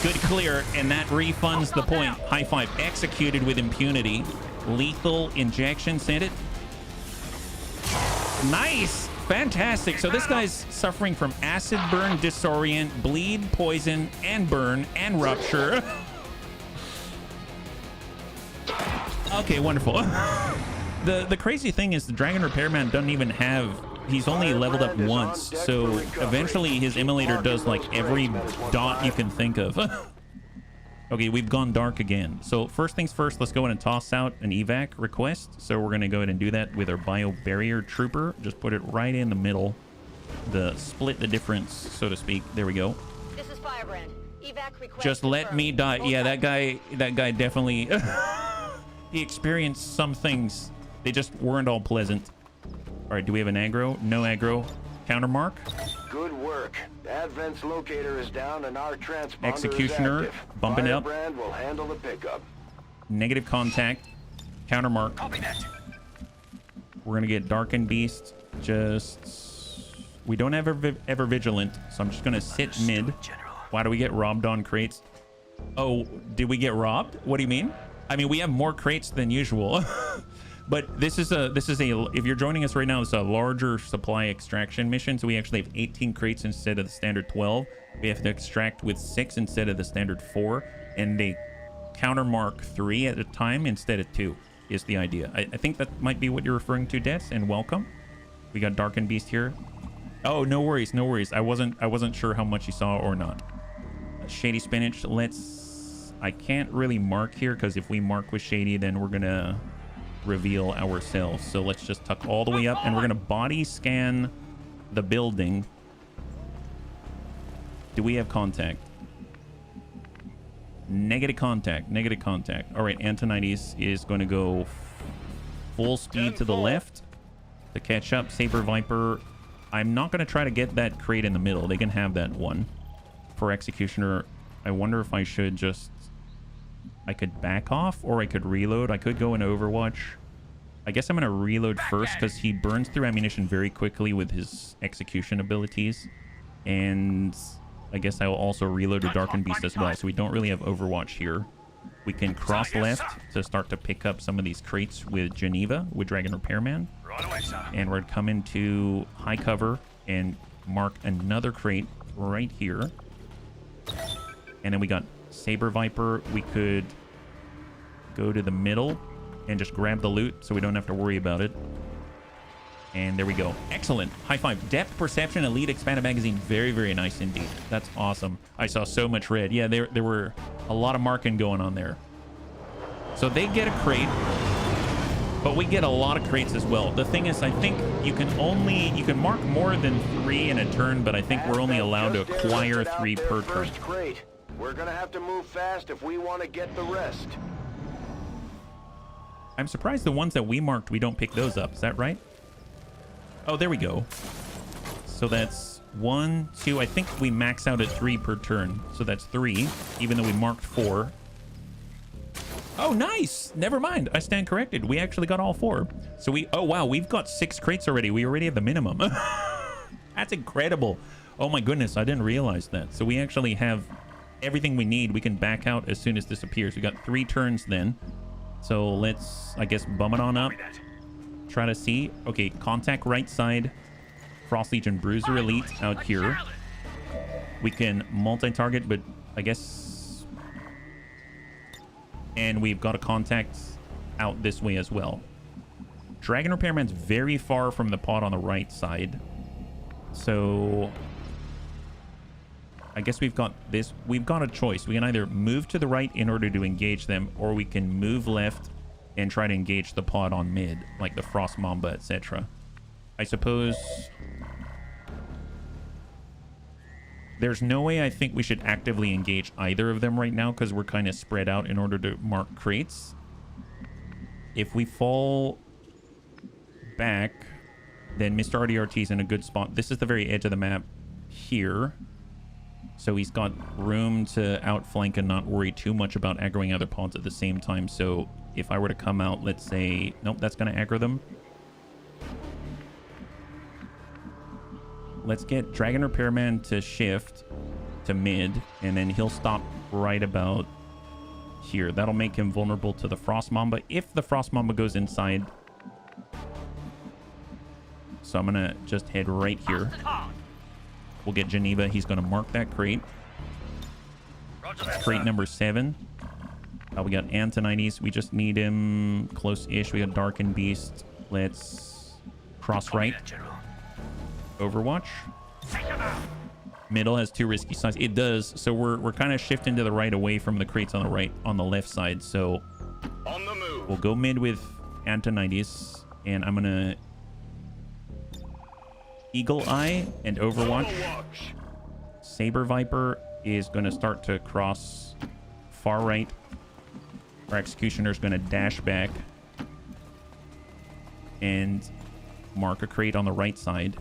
good clear, and that refunds the point. High five. Executed with impunity. Lethal injection. Send it. Nice. Fantastic. So this guy's suffering from acid burn, disorient, bleed, poison, and burn, and rupture. Okay, wonderful. The crazy thing is the Dragon Repairman doesn't even have... He's only leveled up once, so eventually his immolator does like every dot you can think of. Okay, we've gone dark again. So first things first, let's go in and toss out an evac request. So we're going to go ahead and do that with our bio barrier trooper. Just put it right in the middle. Split the difference, so to speak. There we go. This is Firebrand. Evac request. Just let me die. Yeah, that guy definitely... he experienced some things. They just weren't all pleasant. All right, do we have an aggro? No aggro. Countermark. Good work. Advent's locator is down and our transponder Executioner, is active. bumping up. Firebrand will handle the pickup. Negative contact. Countermark. We're gonna get Darkened Beast. We don't have ever vigilant, so I'm just gonna sit mid. Why do we get robbed on crates? Oh, did we get robbed? What do you mean? I mean, we have more crates than usual. But this is a if you're joining us right now, it's a larger supply extraction mission. So we actually have 18 crates instead of the standard 12. We have to extract with 6 instead of the standard 4, and they countermark 3 at a time instead of 2 is the idea. I think that might be what you're referring to, Des, and welcome. We got Darkened Beast here. Oh, no worries, no worries. I wasn't sure how much you saw or not. Shady Spinach. Let's I can't really mark here because if we mark with Shady, then we're going to reveal ourselves. So let's just tuck all the way up, and we're going to body scan the building. Do we have contact? Negative contact. Negative contact. All right, Antonides is going to go full speed to the left to catch up. Saber Viper. I'm not going to try to get that crate in the middle. They can have that one. For Executioner, I wonder if I should just... I could back off or I could reload. I could go in Overwatch. I guess I'm going to reload first because he burns through ammunition very quickly with his execution abilities. And I guess I will also reload a Darkened Beast as well. So we don't really have Overwatch here. We can cross left to start to pick up some of these crates with Geneva, with Dragon Repairman. And we're coming to high cover and mark another crate right here. And then we got Saber Viper. We could go to the middle and just grab the loot so we don't have to worry about it. And there we go. Excellent. High five. Depth Perception Elite Expanded Magazine. Very, very nice indeed. That's awesome. I saw so much red. Yeah, there were a lot of marking going on there. So they get a crate, but we get a lot of crates as well. The thing is, I think you can mark more than 3 in a turn, but I think we're only allowed to acquire 3 per turn. Crate. We're gonna have to move fast if we want to get the rest. I'm surprised the ones that we marked, we don't pick those up. Is that right? Oh, there we go. So that's 1, 2. I think we max out at 3 per turn. So that's 3, even though we marked 4. Oh, nice. Never mind. I stand corrected. We actually got all 4. So oh, wow. We've got 6 crates already. We already have the minimum. That's incredible. Oh, my goodness. I didn't realize that. So we actually have everything we need. We can back out as soon as this appears. We got 3 turns then. So let's, I guess, bum it on up. Try to see. Okay, contact right side. Frost Legion Bruiser Elite out here. We can multi-target, but I guess... And we've got a contact out this way as well. Dragon Repairman's very far from the pod on the right side. So... I guess we've got this. We've got a choice. We can either move to the right in order to engage them, or we can move left and try to engage the pod on mid, like the Frost Mamba, etc. I suppose there's no way I think we should actively engage either of them right now because we're kind of spread out in order to mark crates. If we fall back, then Mr. RDRT is in a good spot. This is the very edge of the map here. So he's got room to outflank and not worry too much about aggroing other pods at the same time. So if I were to come out, let's say... Nope, that's going to aggro them. Let's get Dragon Repairman to shift to mid, and then he'll stop right about here. That'll make him vulnerable to the Frost Mamba if the Frost Mamba goes inside. So I'm going to just head right here. We'll get Geneva. He's going to mark that crate. Crate number 7. We got Antonides. We just need him close-ish. We got Darkened Beast. Let's cross right. Overwatch. Middle has 2 risky sides. It does. So we're kind of shifting to the right away from the crates on the right, on the left side. So we'll go mid with Antonides. And I'm going to Eagle Eye and Overwatch. Saber Viper is going to start to cross far right. Our Executioner's going to dash back and mark a crate on the right side.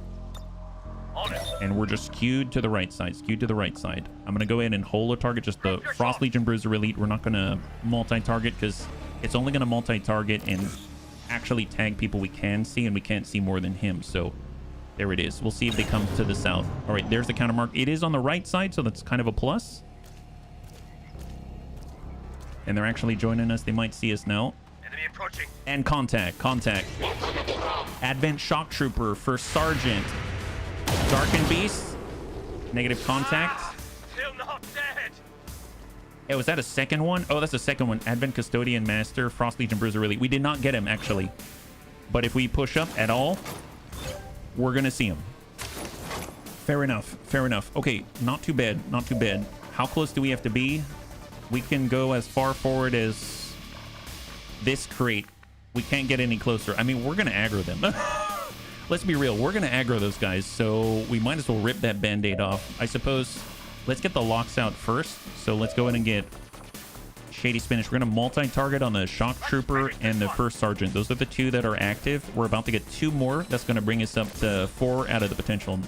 And we're just skewed to the right side. Skewed to the right side. I'm going to go ahead and holo target just the Frost Legion Bruiser Elite. We're not going to multi-target because it's only going to multi-target and actually tag people we can see, and we can't see more than him. So there it is. We'll see if they come to the south. All right, there's the counter mark. It is on the right side, so that's kind of a plus. And they're actually joining us. They might see us now. Enemy approaching. And contact. Advent Shock Trooper for Sergeant. Darkened Beast. Negative contact. Still not dead. Hey, was that a second one? Oh, that's the second one. Advent Custodian Master. Frost Legion Bruiser Elite. We did not get him, actually. But if we push up at all, we're going to see him. Fair enough. Okay, not too bad. How close do we have to be? We can go as far forward as this crate. We can't get any closer. I mean, we're going to aggro them. Let's be real. We're going to aggro those guys, so we might as well rip that band-aid off. I suppose let's get the locks out first. So let's go ahead and get Shady Spinach. We're going to multi-target on the Shock Trooper and the First Sergeant. Those are the two that are active. We're about to get 2 more. That's going to bring us up to 4 out of the potential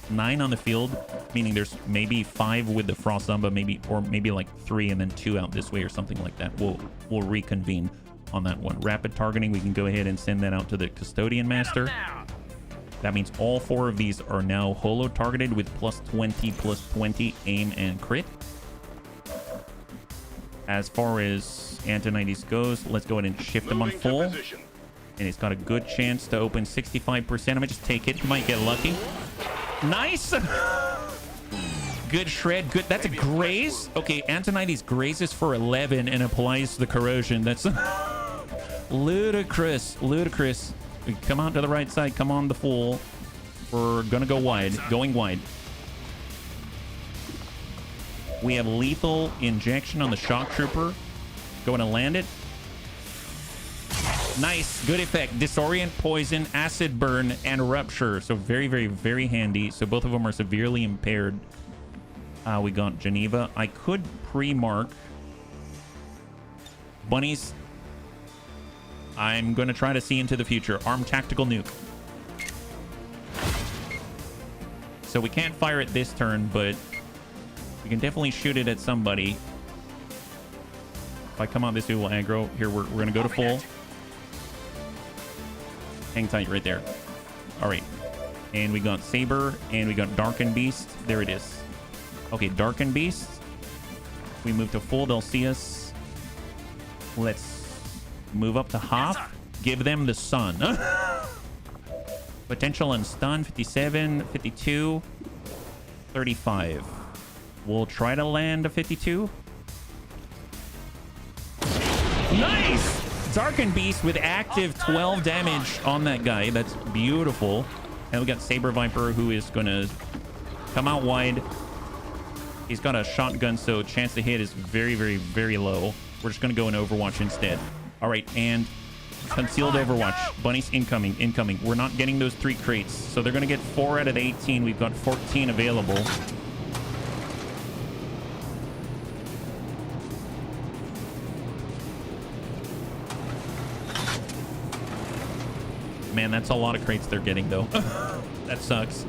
9 on the field, meaning there's maybe 5 with the Frost Zamba, maybe like 3 and then 2 out this way or something like that. We'll reconvene on that one. Rapid targeting, we can go ahead and send that out to the Custodian Master. That means all 4 of these are now holo targeted with +20, +20 aim and crit. As far as Antonides goes, let's go ahead and shift him on full. And he's got a good chance to open 65%. I'm gonna just take it. He might get lucky. Nice. Good shred. Good. That's a graze. Okay, Antonides grazes for 11 and applies the corrosion. That's ludicrous. Ludicrous. Come out to the right side. Come on the full. We're gonna go wide. Going wide. We have lethal injection on the Shock Trooper. Going to land it. Nice. Good effect. Disorient, poison, acid burn, and rupture. So very, very, very handy. So both of them are severely impaired. We got Geneva. I could pre-mark Bunnies. I'm going to try to see into the future. Armed tactical nuke. So we can't fire it this turn, but we can definitely shoot it at somebody. If I come out this way, we'll aggro. Here, we're going to go to full. Hang tight right there. All right. And we got Saber, and we got Darkened Beast. There it is. Okay, Darkened Beast. We move to full, they'll see us. Let's move up to half. Give them the sun. Potential and stun, 57, 52, 35. We'll try to land a 52. Nice! Darkened Beast with active 12 damage on that guy. That's beautiful. And we got Saber Viper, who is going to come out wide. He's got a shotgun, so chance to hit is very, very, very low. We're just going to go in Overwatch instead. All right, and concealed Overwatch. Bunnies incoming, incoming. We're not getting those 3 crates, so they're going to get 4 out of the 18. We've got 14 available. Man, that's a lot of crates they're getting, though. That sucks.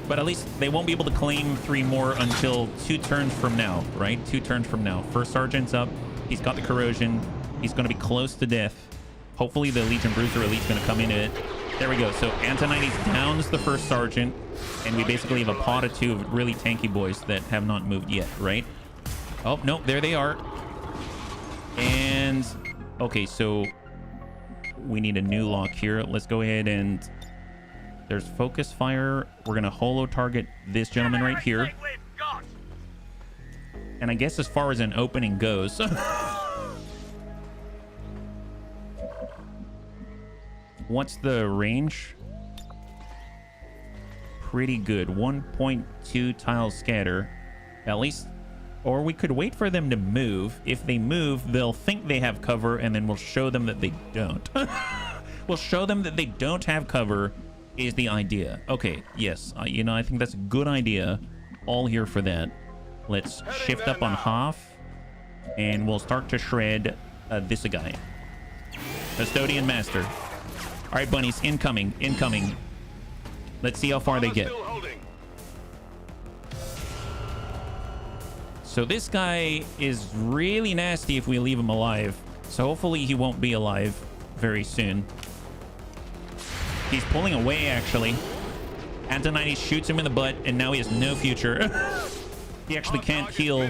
But at least they won't be able to claim 3 more until 2 turns from now, right? 2 turns from now. First Sergeant's up. He's got the corrosion. He's going to be close to death. Hopefully the Legion Bruiser Elite's going to come into it. There we go. So Antonides downs the First Sergeant, and we basically have a pot of 2 of really tanky boys that have not moved yet, right? Oh, no, there they are. And, okay, so we need a new lock here. Let's go ahead and... There's focus fire. We're going to holo target this gentleman right here. And I guess as far as an opening goes... What's the range? Pretty good. 1.2 tile scatter. At least... Or we could wait for them to move. If they move, they'll think they have cover, and then we'll show them that they don't. We'll show them that they don't have cover is the idea. Okay, yes. You know, I think that's a good idea. All here for that. Let's shift up on half, and we'll start to shred this guy. Custodian Master. All right, Bunnies, incoming, incoming. Let's see how far they get. So this guy is really nasty if we leave him alive. So hopefully he won't be alive very soon. He's pulling away, actually. Antonides shoots him in the butt, and now he has no future. He actually can't heal.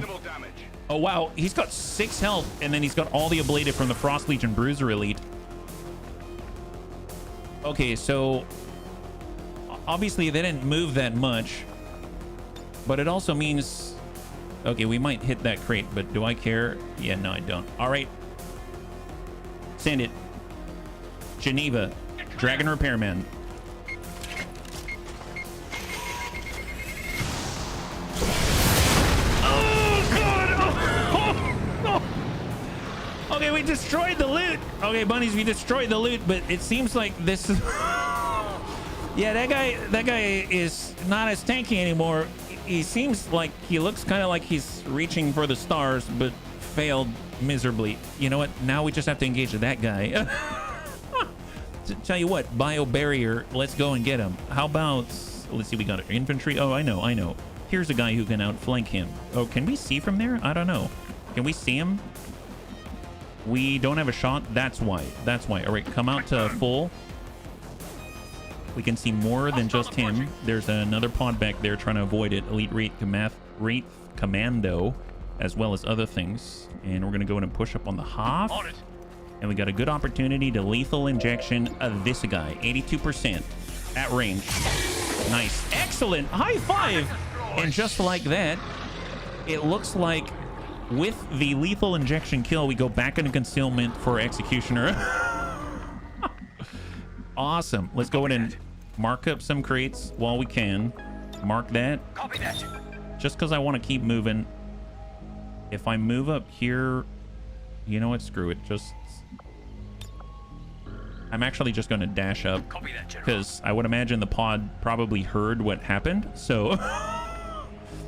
Oh, wow. He's got 6 health, and then he's got all the ablative from the Frost Legion Bruiser Elite. Okay, so obviously they didn't move that much, but it also means... Okay, we might hit that crate, but do I care? Yeah, no, I don't. All right. Send it. Geneva. Dragon Repairman. Oh, God! Oh. Okay, we destroyed the loot. Okay, bunnies, we destroyed the loot, but it seems like this is... Yeah, that guy is not as tanky anymore. He seems like he looks kind of like he's reaching for the stars, but failed miserably. You know what? Now we just have to engage that guy. Tell you what, bio barrier, let's go and get him. How about, let's see, we got our infantry. Oh, I know. Here's a guy who can outflank him. Oh, can we see from there? I don't know. Can we see him? We don't have a shot. That's why. All right, come out to full. We can see more than just him. There's another pod back there trying to avoid it. Elite Wraith Commando, as well as other things. And we're going to go in and push up on the Hoff. And we got a good opportunity to lethal injection of this guy. 82% at range. Nice. Excellent. High five. And just like that, it looks like with the lethal injection kill, we go back into concealment for Executioner. Awesome. Let's go in and mark up some crates while we can. Mark that. Copy that. Just because I want to keep moving. If I move up here, you know what? Screw it. I'm actually just going to dash up because I would imagine the pod probably heard what happened. So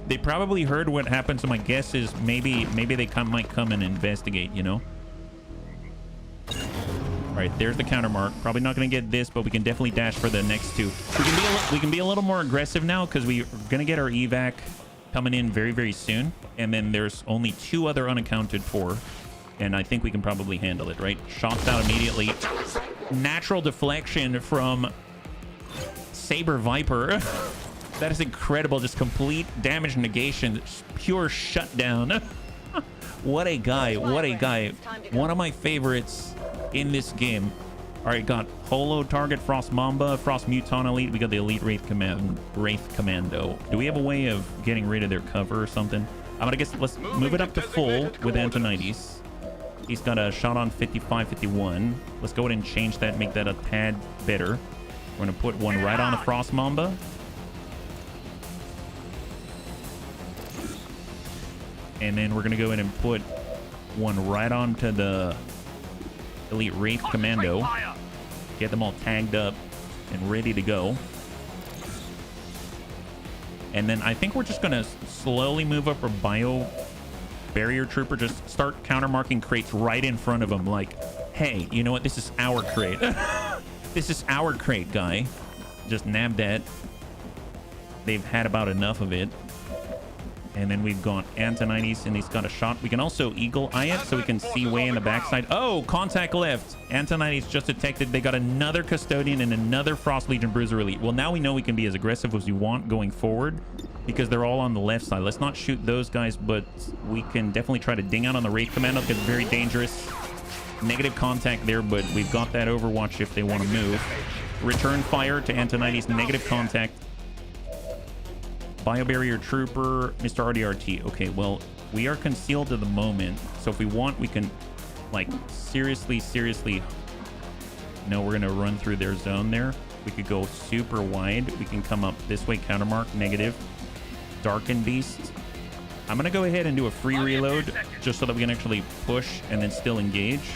they probably heard what happened. So my guess is maybe they might come and investigate, you know? All right, there's the counter mark. Probably not going to get this, but we can definitely dash for the next two. We can be a little more aggressive now because we're going to get our evac coming in very, very soon. And then there's only 2 other unaccounted for. And I think we can probably handle it, right? Shots out immediately. Natural deflection from Saber Viper. That is incredible. Just complete damage negation. Pure shutdown. What a guy. What a guy. One of my favorites in this game. All right, got Holo target, Frost Mamba, Frost Muton Elite. We got the Elite Wraith Commando. Do we have a way of getting rid of their cover or something? I'm gonna guess let's move it up to full with Antonides. He's got a shot on 55, 51. Let's go ahead and change that, make that a tad better. We're going to put one right on the Frost Mamba. And then we're going to go in and put one right onto the Elite Wraith Commando. Get them all tagged up and ready to go. And then I think we're just going to slowly move up our bio barrier trooper. Just start counter-marking crates right in front of him. Like, hey, you know what? This is our crate. This is our crate, guy. Just nab that. They've had about enough of it. And then we've got Antonides, and he's got a shot. We can also eagle eye it so we can see way in the backside. Oh, contact left. Antonides just detected. They got another Custodian and another Frost Legion Bruiser Elite. Well, now we know we can be as aggressive as we want going forward because they're all on the left side. Let's not shoot those guys, but we can definitely try to ding out on the Wraith Commando because it's very dangerous. Negative contact there, but we've got that Overwatch if they want to move. Return fire to Antonides. Negative contact. Biobarrier Trooper, Mr. RDRT. Okay, well, we are concealed at the moment. So if we want, we can, like, seriously... No, we're going to run through their zone there. We could go super wide. We can come up this way, countermark, negative. Darken Beast. I'm going to go ahead and do a free reload just so that we can actually push and then still engage.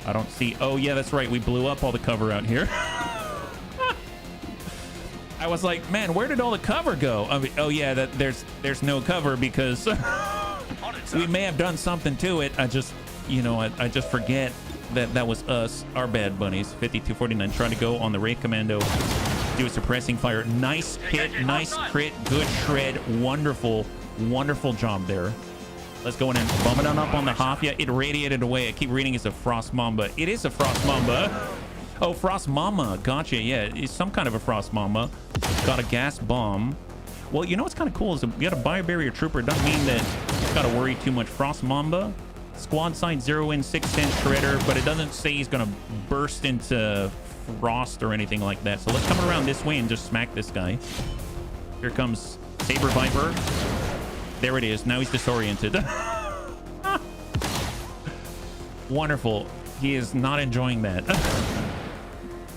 I don't see... Oh, yeah, that's right. We blew up all the cover out here. I was like, man, where did all the cover go? I mean, oh yeah, there's no cover because we may have done something to it. I just, you know, I just forget that was us. Our bad, bunnies. 5249 trying to go on the Wraith Commando, do a suppressing fire. Nice hit, nice crit, good shred, wonderful job there. Let's go in and bomb it on up on the Hoff. Yeah, it radiated away. I keep reading it's a Frost Mamba. It is a Frost Mamba. Oh, Frost Mama. Gotcha. Yeah, it's some kind of a Frost Mama. Got a gas bomb. Well, you know what's kind of cool is we got a Biobarrier Trooper. It doesn't mean that you got to worry too much. Frost Mamba. Squad side 0 in 6 cent shredder, but it doesn't say he's going to burst into frost or anything like that. So let's come around this way and just smack this guy. Here comes Saber Viper. There it is. Now he's disoriented. Wonderful. He is not enjoying that.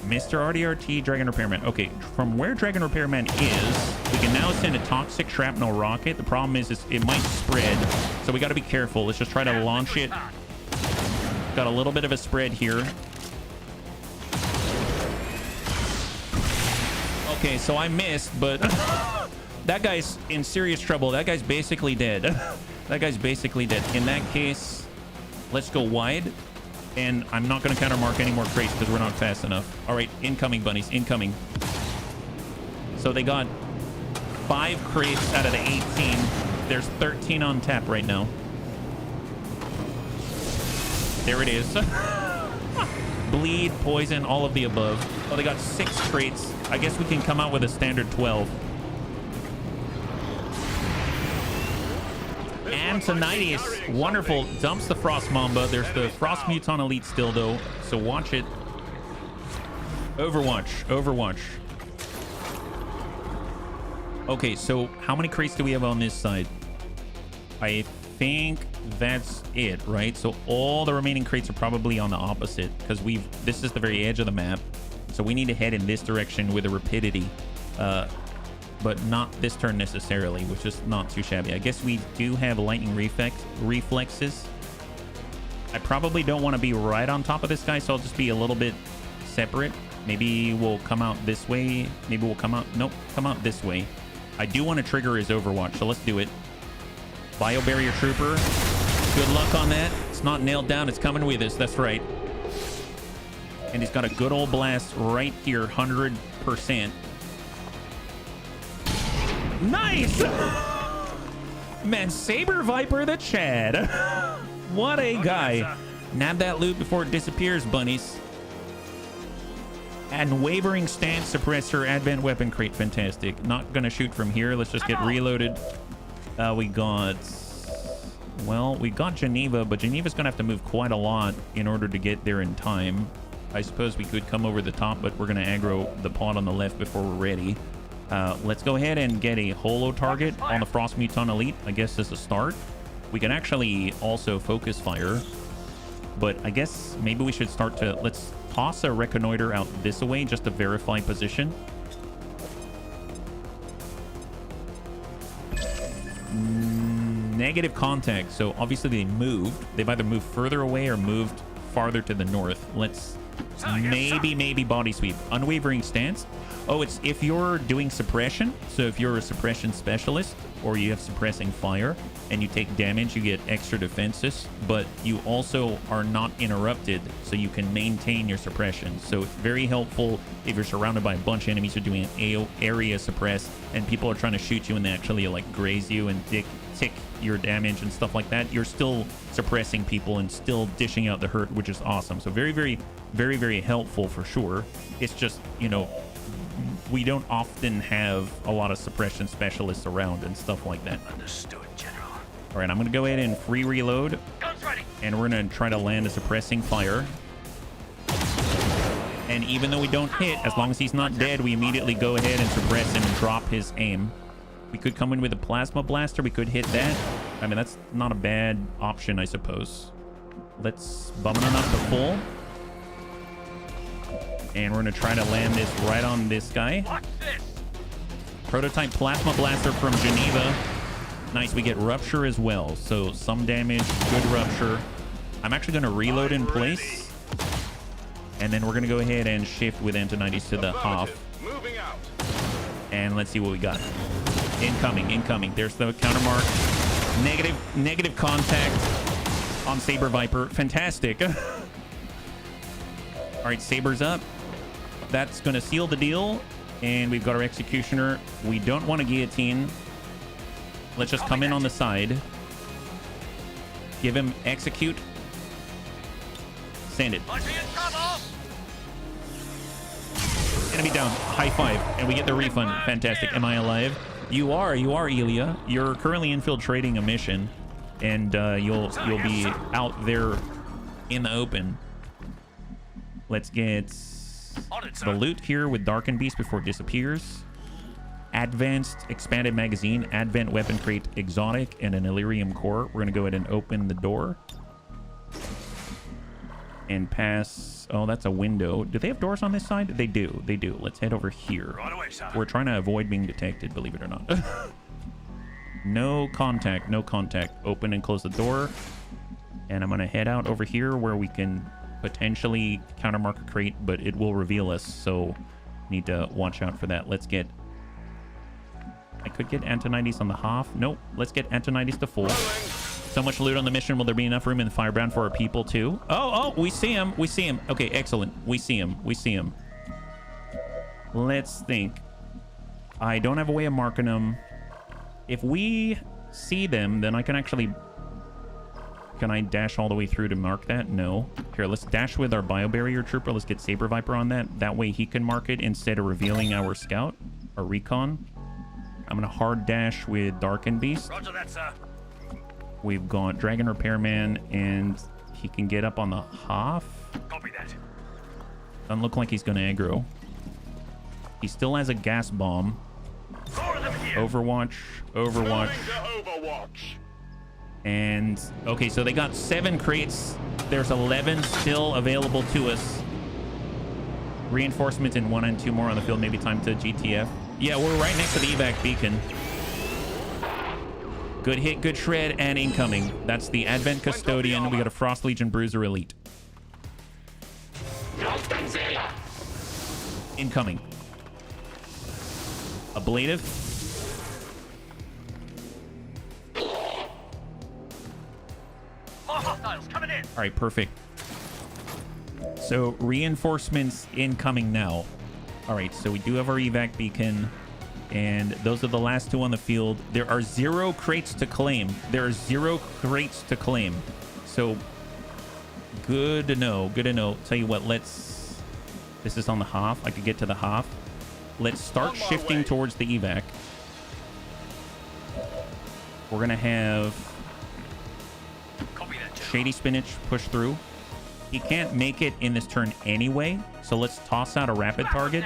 Mr. RDRT, Dragon Repairman. Okay, from where Dragon Repairman is, we can now send a toxic shrapnel rocket. The problem is it might spread, so we got to be careful. Let's just try to launch it Got a little bit of a spread here. Okay, so I missed, but that guy's in serious trouble. That guy's basically dead. That guy's basically dead. In that case, let's go wide. And I'm not going to countermark any more crates because we're not fast enough. All right, incoming, bunnies, incoming. So they got 5 crates out of the 18. There's 13 on tap right now. There it is. Bleed, poison, all of the above. Oh, they got 6 crates. I guess we can come out with a standard 12. Antonides, wonderful. Dumps the Frost Mamba. There's the Frost Muton Elite still, though. So watch it. Overwatch. Overwatch. Okay, so how many crates do we have on this side? I think that's it, right? So all the remaining crates are probably on the opposite because this is the very edge of the map. So we need to head in this direction with a rapidity, but not this turn necessarily, which is not too shabby. I guess we do have lightning reflexes. I probably don't want to be right on top of this guy, so I'll just be a little bit separate. Maybe we'll come out this way. Maybe we'll come out. Nope, come out this way. I do want to trigger his Overwatch, so let's do it. Bio Barrier Trooper. Good luck on that. It's not nailed down. It's coming with us. That's right. And he's got a good old blast right here, 100%. Nice! Man, Saber Viper the Chad. What a guy. Nab that loot before it disappears, bunnies. And Wavering Stance Suppressor Advent Weapon Crate. Fantastic. Not gonna shoot from here. Let's just get reloaded. We got Geneva, but Geneva's gonna have to move quite a lot in order to get there in time. I suppose we could come over the top, but we're gonna aggro the pod on the left before we're ready. Let's go ahead and get a holo target on the Frost Muton Elite, I guess, as a start. We can actually also focus fire, but I guess maybe we should start to... Let's toss a reconnoiter out this way just to verify position. Negative contact. So obviously they moved. They've either moved further away or moved farther to the north. Let's maybe body sweep. Unwavering Stance. Oh, it's if you're doing suppression. So if you're a suppression specialist or you have suppressing fire and you take damage, you get extra defenses, but you also are not interrupted, so you can maintain your suppression. So it's very helpful if you're surrounded by a bunch of enemies, you're doing an area suppress and people are trying to shoot you and they actually like graze you and tick your damage and stuff like that. You're still suppressing people and still dishing out the hurt, which is awesome. So very helpful for sure. It's just, you know, we don't often have a lot of suppression specialists around and stuff like that. Understood, General. All right, I'm going to go ahead and free reload. Guns ready. And we're going to try to land a suppressing fire. And even though we don't hit, as long as he's not dead, we immediately go ahead and suppress him and drop his aim. We could come in with a plasma blaster. We could hit that. I mean, that's not a bad option, I suppose. Let's bum it on up to full. And we're going to try to land this right on this guy. Watch this. Prototype plasma blaster from Geneva. Nice. We get rupture as well. So some damage, good rupture. I'm actually going to reload in place. And then we're going to go ahead and shift with Antonides to the Hoff. Moving out. And let's see what we got. Incoming. There's the countermark. Negative contact on Saber Viper. Fantastic. All right, Saber's up. That's going to seal the deal. And we've got our Executioner. We don't want a guillotine. Let's just come in on the side. Give him execute. Send it. Enemy down. High five. And we get the refund. Fantastic. Am I alive? You are, Elia. You're currently infiltrating a mission. And you'll be out there in the open. Let's get the loot here with Darkened Beast before it disappears. Advanced expanded magazine, Advent weapon crate, exotic, and an Illyrium core. We're going to go ahead and open the door. And pass... Oh, that's a window. Do they have doors on this side? They do. Let's head over here. Right away, sir. We're trying to avoid being detected, believe it or not. No contact. Open and close the door. And I'm going to head out over here where we can potentially countermark a crate, but it will reveal us, so need to watch out for that. Let's get... I could get Antonides on the Hoff. Nope. Let's get Antonides to full. So much loot on the mission. Will there be enough room in the firebrand for our people too? Oh, we see him. We see him. Okay, excellent. We see him. We see him. Let's think. I don't have a way of marking them. If we see them, then I can actually... Can I dash all the way through to mark that? No. Here, let's dash with our biobarrier trooper. Let's get Saber Viper on that. That way he can mark it instead of revealing our scout or recon. I'm going to hard dash with Darkened Beast. Roger that, sir. We've got Dragon Repairman, and he can get up on the Hoff. Copy that. Doesn't look like he's going to aggro. He still has a gas bomb. Four of them here. Overwatch. Overwatch. Overwatch. And, okay, so they got 7 crates. There's 11 still available to us. Reinforcements in 1 and 2 more on the field. Maybe time to GTF. Yeah, we're right next to the evac beacon. Good hit, good shred, and incoming. That's the Advent Custodian. We got a Frost Legion Bruiser Elite. Incoming. Ablative. More hostiles coming in. All right, perfect. So reinforcements incoming now. All right, so we do have our evac beacon, and those are the last 2 on the field. There are 0 crates to claim. There are 0 crates to claim. So good to know. Good to know. Tell you what, let's... This is on the Hoff. I could get to the Hoff. Let's start shifting towards the evac. We're going to have Copy that, Shady Spinach push through. He can't make it in this turn anyway, so let's toss out a rapid target.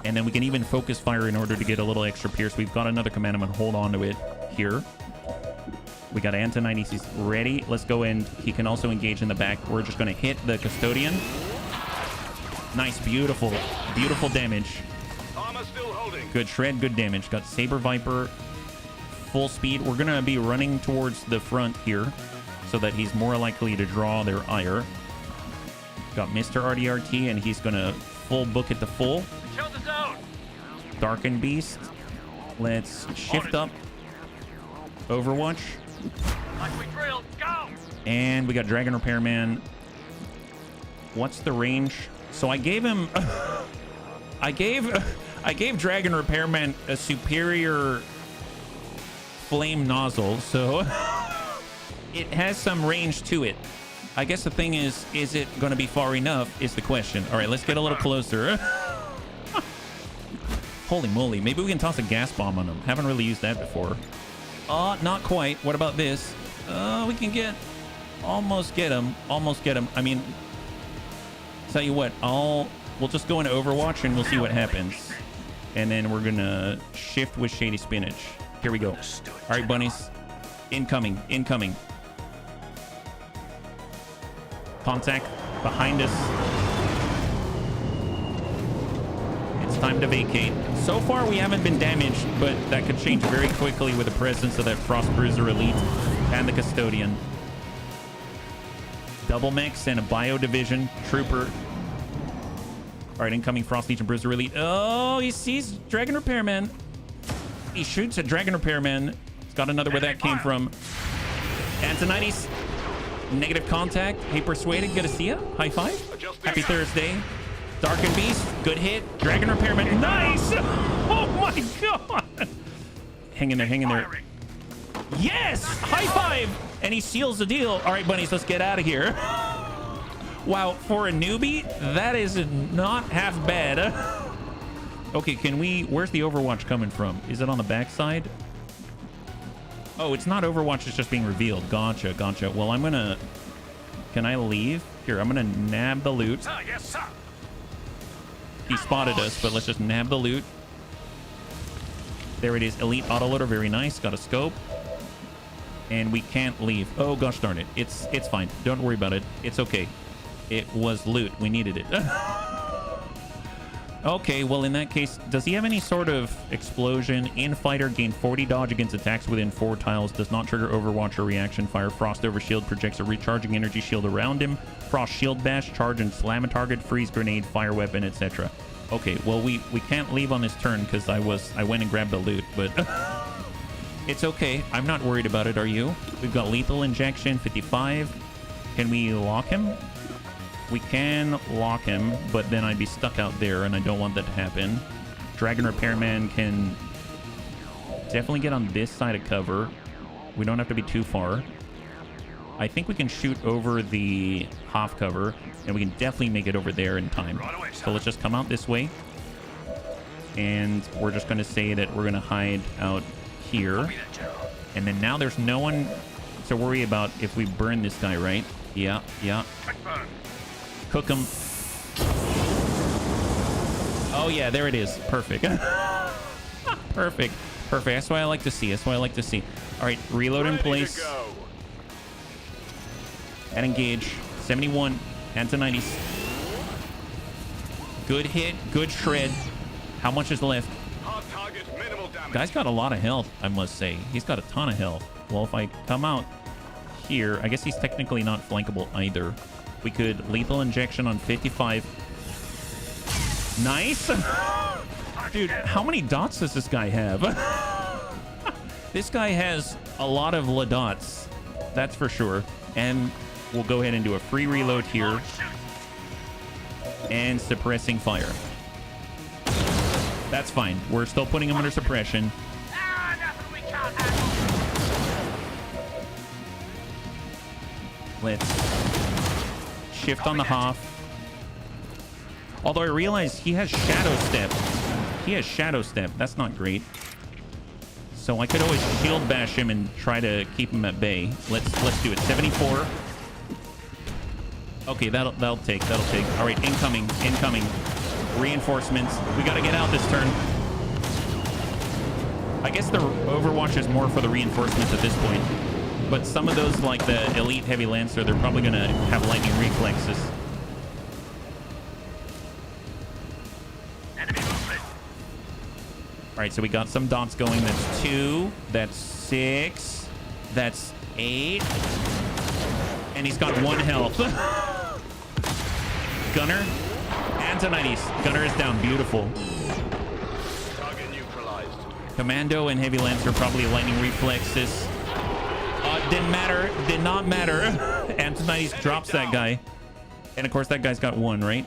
And then we can even focus fire in order to get a little extra pierce. We've got another command. I'm going to hold on to it here. We got Antonides. He's ready. Let's go in. He can also engage in the back. We're just going to hit the Custodian. Nice. Beautiful. Beautiful damage. Armor still holding. Good shred. Good damage. Got Saber Viper. Full speed. We're going to be running towards the front here so that he's more likely to draw their ire. Got Mr. RDRT, and he's going to full book it to full. Show the zone. Darkened Beast. Let's shift up. Overwatch. Like we drilled. Go. And we got Dragon Repairman. What's the range? So I gave him... I gave Dragon Repairman a superior flame nozzle, so... It has some range to it. I guess the thing is it going to be far enough is the question. All right, let's get a little closer. Holy moly. Maybe we can toss a gas bomb on him. Haven't really used that before. Not quite. What about this? We can get... Almost get him. Almost get him. I mean... Tell you what, we'll just go into Overwatch and we'll see what happens. And then we're going to shift with Shady Spinach. Here we go. All right, bunnies. Incoming. Incoming. Contact behind us. It's time to vacate. So far, we haven't been damaged, but that could change very quickly with the presence of that Frost Bruiser Elite and the Custodian. Double mix and a Bio Division Trooper. All right, incoming Frost Legion Bruiser Elite. Oh, he sees Dragon Repairman. He shoots at Dragon Repairman. He's got another where that came from. Antonides. Negative contact. Hey, Persuaded. Good to see ya. High five. Happy Thursday. Darkened Beast. Good hit. Dragon Repairman. Nice. Oh, my God. Hang in there. Hang in there. Yes. High five. And he seals the deal. All right, bunnies. Let's get out of here. Wow. For a newbie, that is not half bad. Okay, can we... Where's the Overwatch coming from? Is it on the backside? Oh, it's not Overwatch. It's just being revealed. Gotcha, gotcha. Well, I'm going to... Can I leave? Here, I'm going to nab the loot. Yes, sir. He spotted us, but let's just nab the loot. There it is. Elite autoloader. Very nice. Got a scope. And we can't leave. Oh, gosh darn it. It's fine. Don't worry about it. It's okay. It was loot. We needed it. Okay, well, in that case, does he have any sort of explosion? In fighter, gain 40 dodge against attacks within 4 tiles. Does not trigger Overwatch or reaction fire. Frost over shield projects a recharging energy shield around him. Frost shield bash, charge and slam a target, freeze grenade, fire weapon, etc. Okay, well, we can't leave on this turn because I went and grabbed the loot, but it's okay. I'm not worried about it. Are you? We've got lethal injection, 55. Can we lock him? We can lock him, but then I'd be stuck out there, and I don't want that to happen. Dragon Repairman can definitely get on this side of cover. We don't have to be too far. I think we can shoot over the half cover, and we can definitely make it over there in time. So let's just come out this way, and we're just going to say that we're going to hide out here. And then now there's no one to worry about if we burn this guy, right? Yeah, yeah. Cook him. Oh yeah, there it is. Perfect. Perfect. Perfect. That's what I like to see. That's what I like to see. All right, reload in place. And engage. 71. And to 90s. Good hit. Good shred. How much is left? Guy's got a lot of health, I must say. He's got a ton of health. Well, if I come out here, I guess he's technically not flankable either. We could lethal injection on 55. Nice. Dude, how many dots does this guy have? This guy has a lot of la dots. That's for sure. And we'll go ahead and do a free reload here. And suppressing fire. That's fine. We're still putting him under suppression. Let's shift on the half. Although I realize he has Shadow Step. He has Shadow Step. That's not great. So I could always shield bash him and try to keep him at bay. Let's do it. 74. Okay, that'll take. That'll take. All right, incoming. Reinforcements. We got to get out this turn. I guess the Overwatch is more for the reinforcements at this point. But some of those, like the Elite Heavy Lancer, they're probably going to have lightning reflexes. All right, so we got some dots going. That's 2. That's 6. That's 8. And he's got 1 health. Gunner. And to 90s. Gunner is down. Beautiful. Target neutralized. Commando and Heavy Lancer probably lightning reflexes. Didn't matter. Did not matter. Antonides drops that guy. And of course, that guy's got 1, right?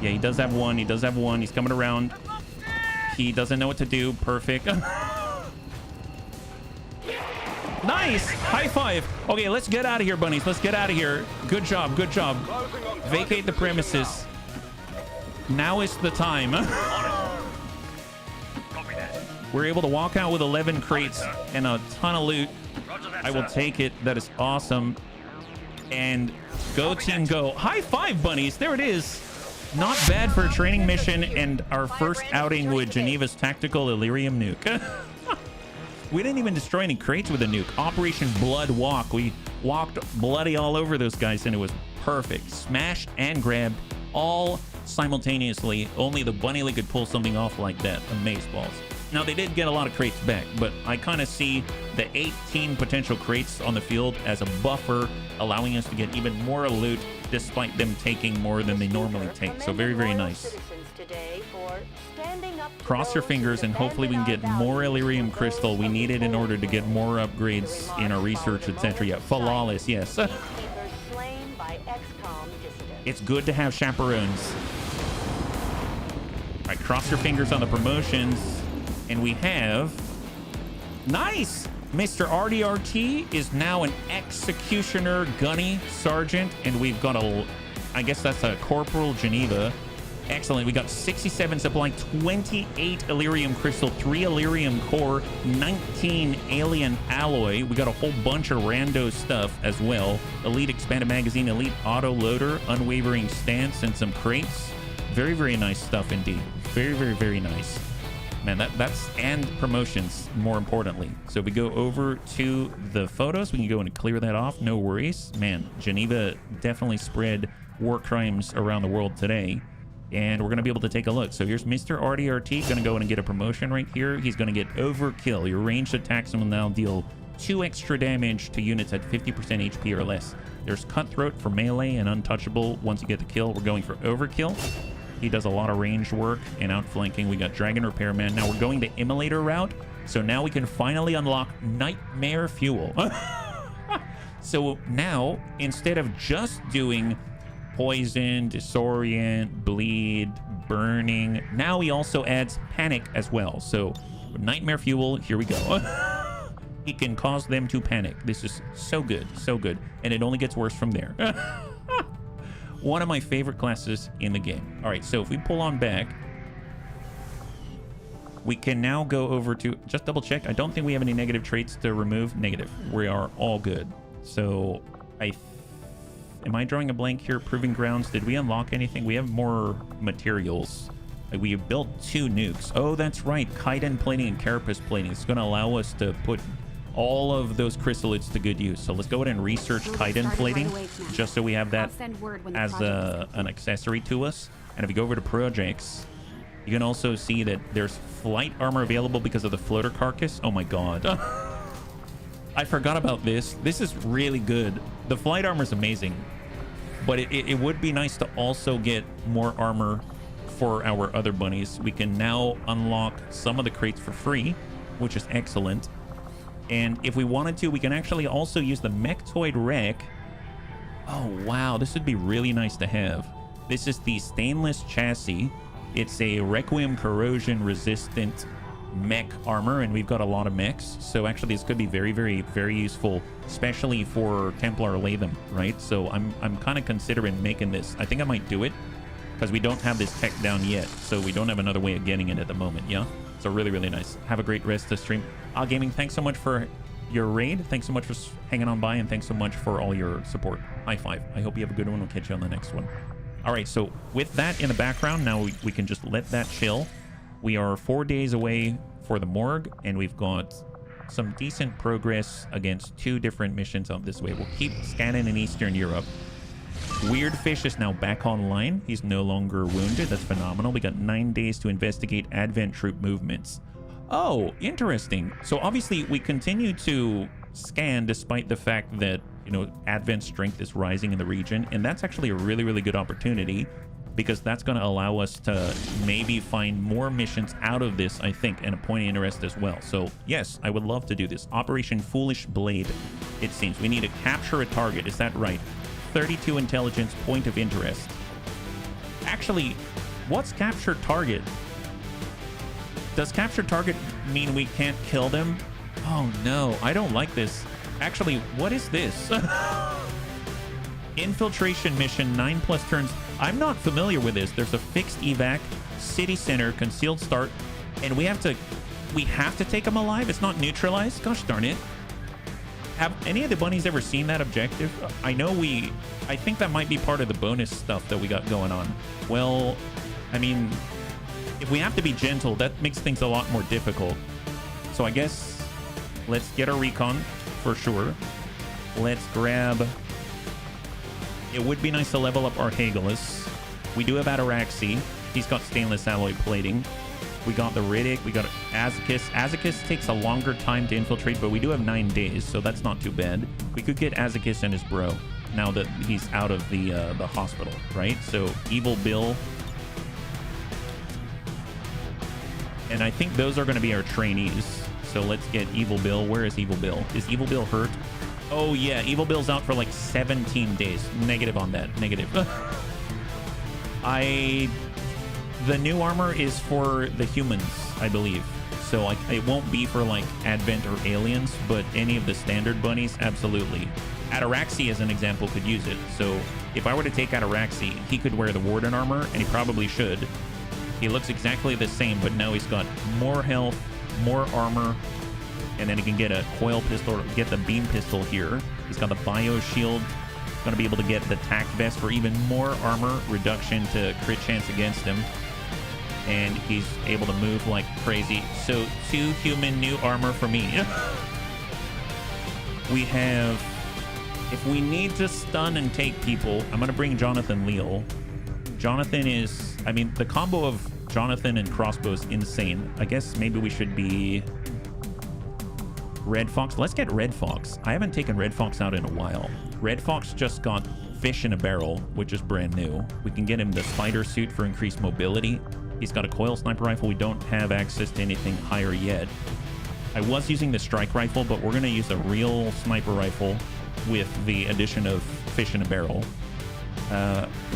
Yeah, he does have 1. He does have 1. He's coming around. He doesn't know what to do. Perfect. Nice. High five. Okay, let's get out of here, bunnies. Let's get out of here. Good job. Good job. Vacate the premises. Now is the time. We're able to walk out with 11 crates and a ton of loot. I will take it. That is awesome. And go team go. High five, bunnies. There it is. Not bad for a training mission and our first outing with Geneva's tactical Illyrium nuke. We didn't even destroy any crates with a nuke. Operation Blood Walk. We walked bloody all over those guys and it was perfect. Smashed and grabbed all simultaneously. Only the Bunny League could pull something off like that. Amazeballs. Now, they did get a lot of crates back, but I kind of see the 18 potential crates on the field as a buffer, allowing us to get even more loot despite them taking more than they normally take. So very, very nice. Cross your fingers and hopefully we can get more Illyrium Crystal. We need it in order to get more upgrades in our research, etc. Yeah, flawless, yes. It's good to have chaperones. All right, cross your fingers on the promotions. And we have... Nice! Mr. RDRT is now an Executioner Gunny Sergeant. And we've got a... I guess that's a Corporal Geneva. Excellent. We got 67 supply, 28 Illyrium Crystal, 3 Illyrium Core, 19 Alien Alloy. We got a whole bunch of rando stuff as well. Elite Expanded Magazine, Elite Auto Loader, Unwavering Stance, and some crates. Very, very nice stuff indeed. Very, very, very nice. Man, that's and promotions, more importantly. So if we go over to the photos, we can go and clear that off. No worries. Man, Geneva definitely spread war crimes around the world today. And we're going to be able to take a look. So here's Mr. RDRT, going to go in and get a promotion right here. He's going to get Overkill. Your ranged attacks will now deal 2 extra damage to units at 50% HP or less. There's Cutthroat for melee and Untouchable. Once you get the kill, we're going for Overkill. He does a lot of ranged work and outflanking. We got Dragon Repairman. Now we're going the Immolator route. So now we can finally unlock Nightmare Fuel. So now, instead of just doing Poison, Disorient, Bleed, Burning, now he also adds Panic as well. So Nightmare Fuel, here we go. He can cause them to panic. This is so good, so good. And it only gets worse from there. One of my favorite classes in the game. All right, so if we pull on back, we can now go over to, just double check. I don't think we have any negative traits to remove. Negative. We are all good. So am I drawing a blank here? Proving Grounds. Did we unlock anything? We have more materials. We built 2 nukes. Oh, that's right. Chitin plating and carapace plating. It's going to allow us to put all of those chrysalids to good use. So let's go ahead and research chitin plating, just so we have that as an accessory to us. And if you go over to projects, you can also see that there's flight armor available because of the floater carcass. Oh my god. I forgot about this. This is really good. The flight armor is amazing, but it would be nice to also get more armor for our other bunnies. We can now unlock some of the crates for free, which is excellent. And if we wanted to, we can actually also use the Mechtoid Wreck. Oh, wow. This would be really nice to have. This is the stainless chassis. It's a Requiem corrosion resistant mech armor, and we've got a lot of mechs. So actually, this could be very, very, very useful, especially for Templar Latham, right? So I'm kind of considering making this. I think I might do it because we don't have this tech down yet. So we don't have another way of getting it at the moment, yeah? So really, really nice. Have a great rest of the stream. Gaming, thanks so much for your raid. Thanks so much for hanging on by, and thanks so much for all your support. High five. I hope you have a good one. We'll catch you on the next one. All right, so with that in the background, now we can just let that chill. We are 4 days away for the morgue, and we've got some decent progress against 2 different missions out this way. We'll keep scanning in Eastern Europe. Weird Fish is now back online. He's no longer wounded. That's phenomenal. We got 9 days to investigate Advent troop movements. Oh, interesting. So obviously we continue to scan despite the fact that, you know, Advent strength is rising in the region. And that's actually a really, really good opportunity, because that's going to allow us to maybe find more missions out of this, I think, and a point of interest as well. So yes, I would love to do this. Operation Foolish Blade, it seems. We need to capture a target. Is that right? 32 intelligence, point of interest. Actually, what's capture target? Does capture target mean we can't kill them? Oh no, I don't like this. Actually, what is this? Infiltration mission, 9+ turns. I'm not familiar with this. There's a fixed evac, city center, concealed start, and we have to take them alive. It's not neutralized. Gosh darn it. Have any of the bunnies ever seen that objective? I think that might be part of the bonus stuff that we got going on. Well, I mean, if we have to be gentle, that makes things a lot more difficult. So I guess let's get our recon for sure. Let's grab... It would be nice to level up our Hagelus. We do have Ataraxi. He's got stainless alloy plating. We got the Riddick. We got Azekis. Azekis takes a longer time to infiltrate, but we do have 9 days, so that's not too bad. We could get Azekis and his bro now that he's out of the hospital, right? So Evil Bill. And I think those are going to be our trainees. So let's get Evil Bill. Where is Evil Bill? Is Evil Bill hurt? Oh, yeah. Evil Bill's out for like 17 days. Negative on that. Negative. The new armor is for the humans, I believe. So it won't be for like Advent or aliens, but any of the standard bunnies, absolutely. Ataraxi, as an example, could use it. So if I were to take Ataraxi, he could wear the Warden armor, and he probably should. He looks exactly the same, but now he's got more health, more armor, and then he can get a coil pistol, or get the beam pistol here. He's got the bio shield. Going to be able to get the tac vest for even more armor reduction to crit chance against him. And he's able to move like crazy. So 2 human new armor for me. We have... If we need to stun and take people, I'm going to bring Jonathan Leal. Jonathan is... I mean, the combo of Jonathan and crossbow is insane. I guess maybe we should be... Red Fox. Let's get Red Fox. I haven't taken Red Fox out in a while. Red Fox just got fish in a barrel, which is brand new. We can get him the spider suit for increased mobility. He's got a coil sniper rifle. We don't have access to anything higher yet. I was using the strike rifle, but we're going to use a real sniper rifle with the addition of fish in a barrel.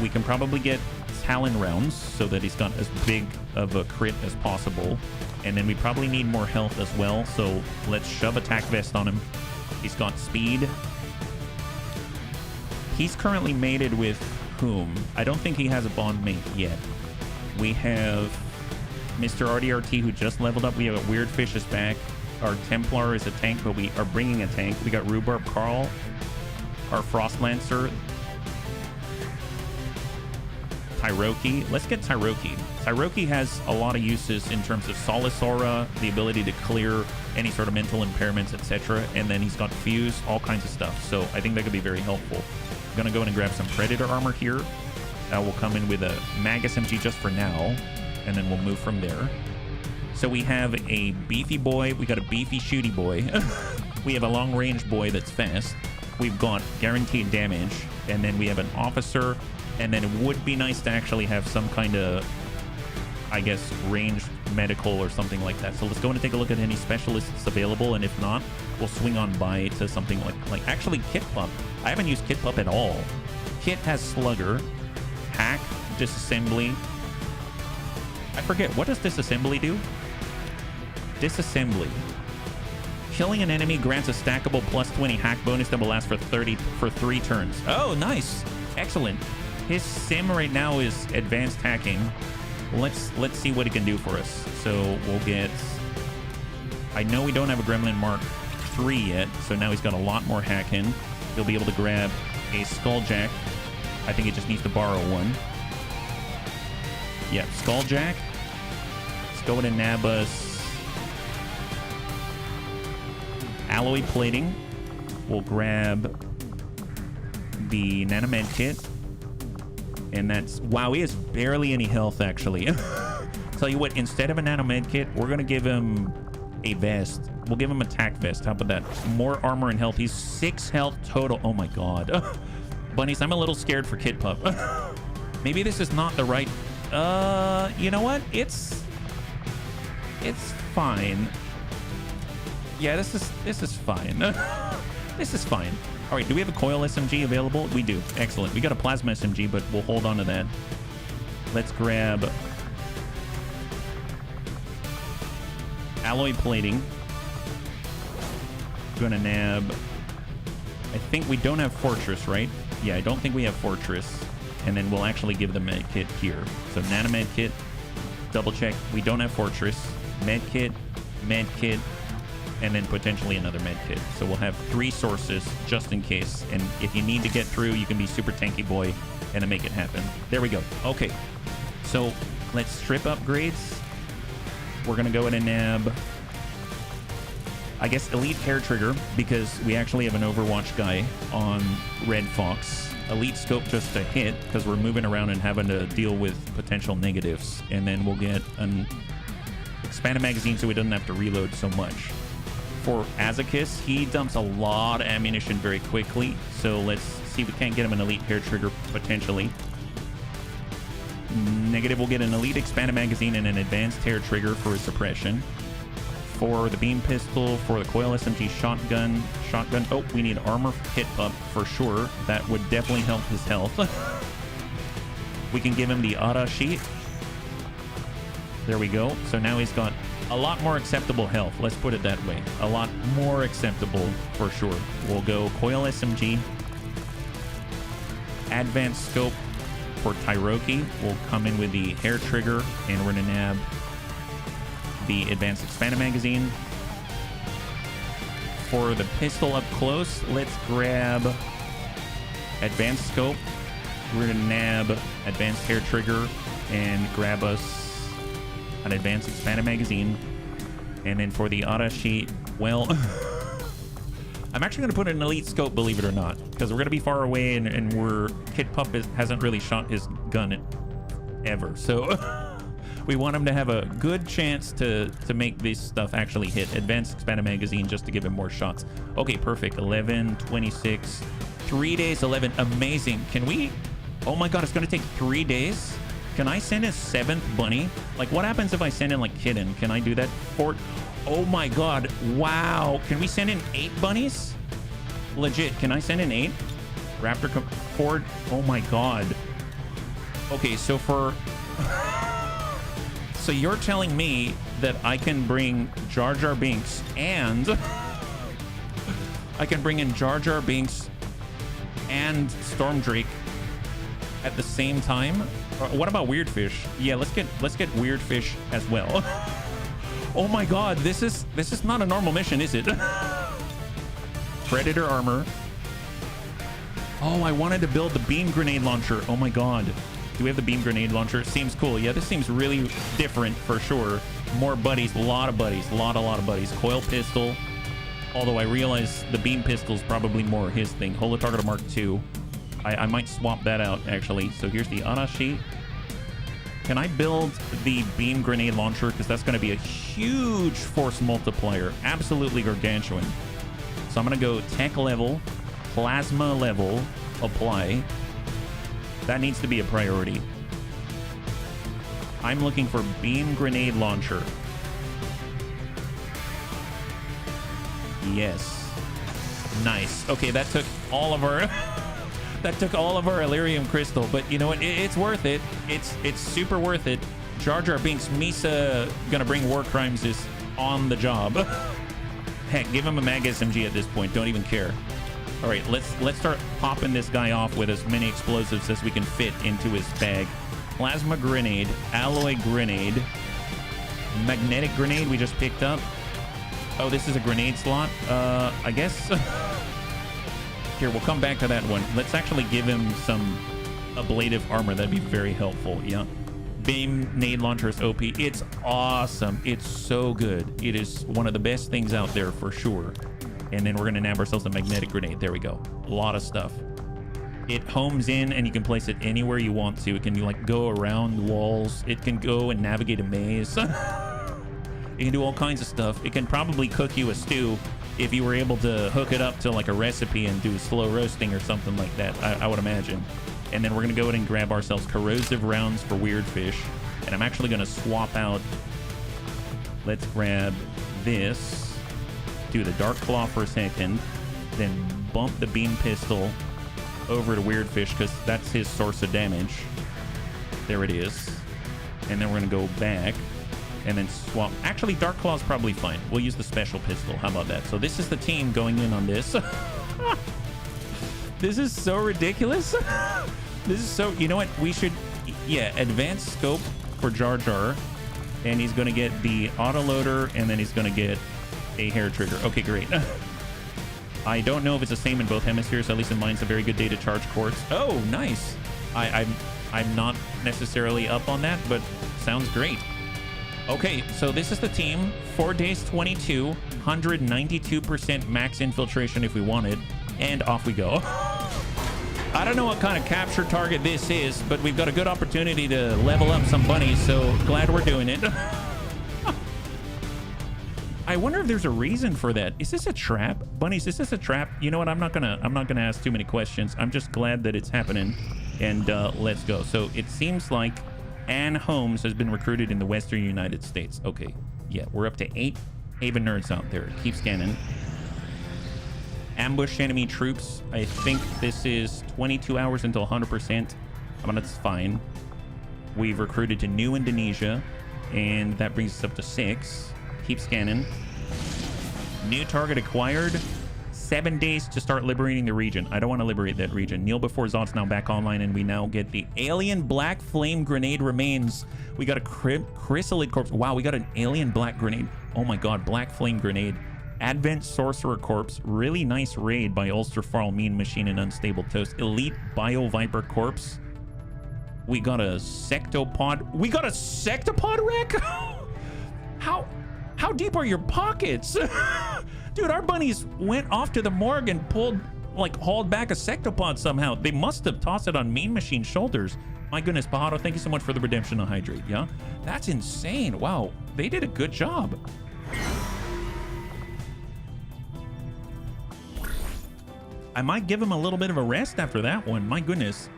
We can probably get Talon rounds so that he's got as big of a crit as possible. And then we probably need more health as well, so let's shove attack vest on him. He's got speed. He's currently mated with whom? I don't think he has a bond mate yet. We have Mr. RDRT who just leveled up. We have a Weird Fish is back. Our Templar is a tank, but we are bringing a tank. We got Rhubarb Carl, our Frost Lancer, Tyroki. Let's get Tyroki. Tyroki has a lot of uses in terms of Solace Aura, the ability to clear any sort of mental impairments, etc. And then he's got Fuse, all kinds of stuff. So I think that could be very helpful. I'm going to go in and grab some Predator armor here. We'll come in with a Mag SMG just for now, and then we'll move from there. So we have a beefy boy. We got a beefy shooty boy. We have a long range boy that's fast. We've got guaranteed damage, and then we have an officer. And then it would be nice to actually have some kind of, I guess, ranged medical or something like that. So let's go in and take a look at any specialists available. And if not, we'll swing on by to something like actually Kit Pup. I haven't used Kit Pup at all. Kit has Slugger, Hack, Disassembly. I forget, what does Disassembly do? Disassembly. Killing an enemy grants a stackable +20 hack bonus that will last for 3 turns. Oh, nice. Excellent. His sim right now is advanced hacking. Let's see what it can do for us. So we'll get... I know we don't have a Gremlin Mark III yet, so now he's got a lot more hacking. He'll be able to grab a Skulljack. I think he just needs to borrow one. Yeah, Skulljack. Let's go ahead and nab us Alloy Plating. We'll grab the Nanomed Kit. And that's... Wow, he has barely any health, actually. Tell you what, instead of a Nanomed Kit, we're going to give him a vest. We'll give him attack vest. How about that? More armor and health. He's 6 health total. Oh, my God. Bunnies, I'm a little scared for Kid Pup. Maybe this is not the right... you know what? It's fine. Yeah, this is fine. This is fine. All right, do we have a coil SMG available? We do. Excellent. We got a plasma SMG, but we'll hold on to that. Let's grab alloy plating. Gonna nab... I think we don't have Fortress, right? Yeah, I don't think we have Fortress. And then we'll actually give the med kit here. So nanomed kit, double check. We don't have Fortress. Med kit, and then potentially another med kit. So we'll have 3 sources just in case. And if you need to get through, you can be super tanky boy and then make it happen. There we go. Okay. So let's strip upgrades. We're going to go in and nab, I guess, Elite Hair Trigger, because we actually have an Overwatch guy on Red Fox. Elite Scope just to hit, because we're moving around and having to deal with potential negatives. And then we'll get an expanded magazine so he doesn't have to reload so much. For Azakis, he dumps a lot of ammunition very quickly. So let's see if we can't get him an Elite Hair Trigger, potentially. Negative will get an Elite Expanded Magazine and an Advanced Hair Trigger for his suppression. For the Beam Pistol, for the Coil SMG Shotgun. Oh, we need Armor Hit Up for sure. That would definitely help his health. We can give him the Ara Sheet. There we go. So now he's got a lot more acceptable health. Let's put it that way. A lot more acceptable for sure. We'll go Coil SMG. Advanced Scope for Tyroki. We'll come in with the Hair Trigger, and we're going to nab the Advanced Expanded Magazine. For the pistol up close, let's grab Advanced Scope. We're going to nab Advanced Hair Trigger and grab us an Advanced Expanded Magazine. And then for the Ara Sheet, well, I'm actually going to put an Elite Scope, believe it or not, because we're going to be far away, and Kid Pup hasn't really shot his gun ever. So we want him to have a good chance to make this stuff actually hit. Advanced expanded magazine just to give him more shots. Okay, perfect. 11, 26, 3 days, 11. Amazing. Can we? Oh my God, it's going to take 3 days. Can I send a 7th bunny? Like, what happens if I send in like Kitten? Can I do that? Oh my God. Wow. Can we send in 8 bunnies? Legit. Can I send in 8? Raptor Ford. Oh my God. Okay, so for... So you're telling me that I can bring Jar Jar Binks and... I can bring in Jar Jar Binks and Storm Drake at the same time? What about Weird Fish? Yeah, let's get Weird Fish as well. Oh my God, this is not a normal mission, is it? Predator armor. Oh, I wanted to build the beam grenade launcher. Oh my God. Do we have the beam grenade launcher? Seems cool. Yeah, this seems really different for sure. More buddies, a lot of buddies, a lot of buddies. Coil pistol. Although I realize the beam pistol is probably more his thing. Holo Target Mark II. I might swap that out actually. So here's the Arashi. Can I build the beam grenade launcher? Because that's going to be a huge force multiplier. Absolutely gargantuan. So I'm going to go tech level, plasma level, apply. That needs to be a priority. I'm looking for beam grenade launcher. Yes. Nice. Okay, that took all of our... That took all of our Illyrium crystal, but you know what? It's worth it. It's super worth it. Jar Jar Binks, Misa gonna bring war crimes is on the job. Heck, give him a mag SMG at this point. Don't even care. All right, let's start popping this guy off with as many explosives as we can fit into his bag. Plasma grenade, alloy grenade, magnetic grenade we just picked up. Oh, this is a grenade slot. I guess. Here, we'll come back to that one. Let's actually give him some ablative armor. That'd be very helpful. Yeah. Beam nade launcher is OP. It's awesome. It's so good. It is one of the best things out there for sure. And then we're going to nab ourselves a magnetic grenade. There we go. A lot of stuff. It homes in and you can place it anywhere you want to. It can like go around walls. It can go and navigate a maze. It can do all kinds of stuff. It can probably cook you a stew if you were able to hook it up to like a recipe and do slow roasting or something like that, I would imagine. And then we're going to go ahead and grab ourselves corrosive rounds for Weird Fish. And I'm actually going to swap out. Let's grab this. Do the Dark Claw for a second. Then bump the beam pistol over to Weird Fish because that's his source of damage. There it is. And then we're going to go back. And then swap. Actually, Dark Claw is probably fine. We'll use the special pistol. How about that? So this is the team going in on this. This is so ridiculous. This is so... You know what? We should... Yeah, advanced scope for Jar Jar. And he's going to get the autoloader. And then he's going to get a hair trigger. Okay, great. I don't know if it's the same in both hemispheres. At least in mine, it's a very good day to charge quartz. Oh, nice. I'm not necessarily up on that, but sounds great. Okay, so this is the team. 4 days, 22, 192% max infiltration if we wanted, and off we go. I don't know what kind of capture target this is, but we've got a good opportunity to level up some bunnies, so glad we're doing it. I wonder if there's a reason for that. Is this a trap? Bunnies, is this a trap? You know what? I'm not gonna ask too many questions. I'm just glad that it's happening, and let's go. So it seems like Ann Holmes has been recruited in the Western United States. Okay, yeah, we're up to 8 Haven nerds out there. Keep scanning. Ambush enemy troops. I think this is 22 hours until 100%. That's fine. We've recruited to New Indonesia, and that brings us up to 6. Keep scanning. New target acquired. 7 days to start liberating the region. I don't want to liberate that region. Kneel before Zod's now back online, and we now get the alien black flame grenade remains. We got a chrysalid corpse. Wow, we got an alien black grenade. Oh my god, black flame grenade. Advent sorcerer corpse. Really nice raid by Ulster Farl, Mean Machine, and Unstable Toast. Elite bio viper corpse. We got a sectopod. We got a sectopod wreck? How deep are your pockets? Dude, our bunnies went off to the morgue and hauled back a sectopod somehow. They must have tossed it on Mean Machine's shoulders. My goodness, Pajaro, thank you so much for the redemption on Hydrate. Yeah, that's insane. Wow, they did a good job. I might give him a little bit of a rest after that one. My goodness.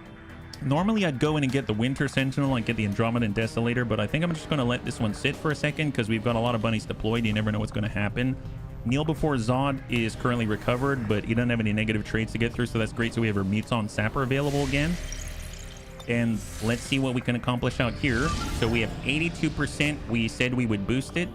Normally I'd go in and get the Winter Sentinel and get the Andromedan Desolator, but I think I'm just going to let this one sit for a second because we've got a lot of bunnies deployed. You never know what's going to happen. Kneel Before Zod is currently recovered, but he doesn't have any negative traits to get through, so that's great. So we have our Muton Sapper available again. And let's see what we can accomplish out here. So we have 82%. We said we would boost it.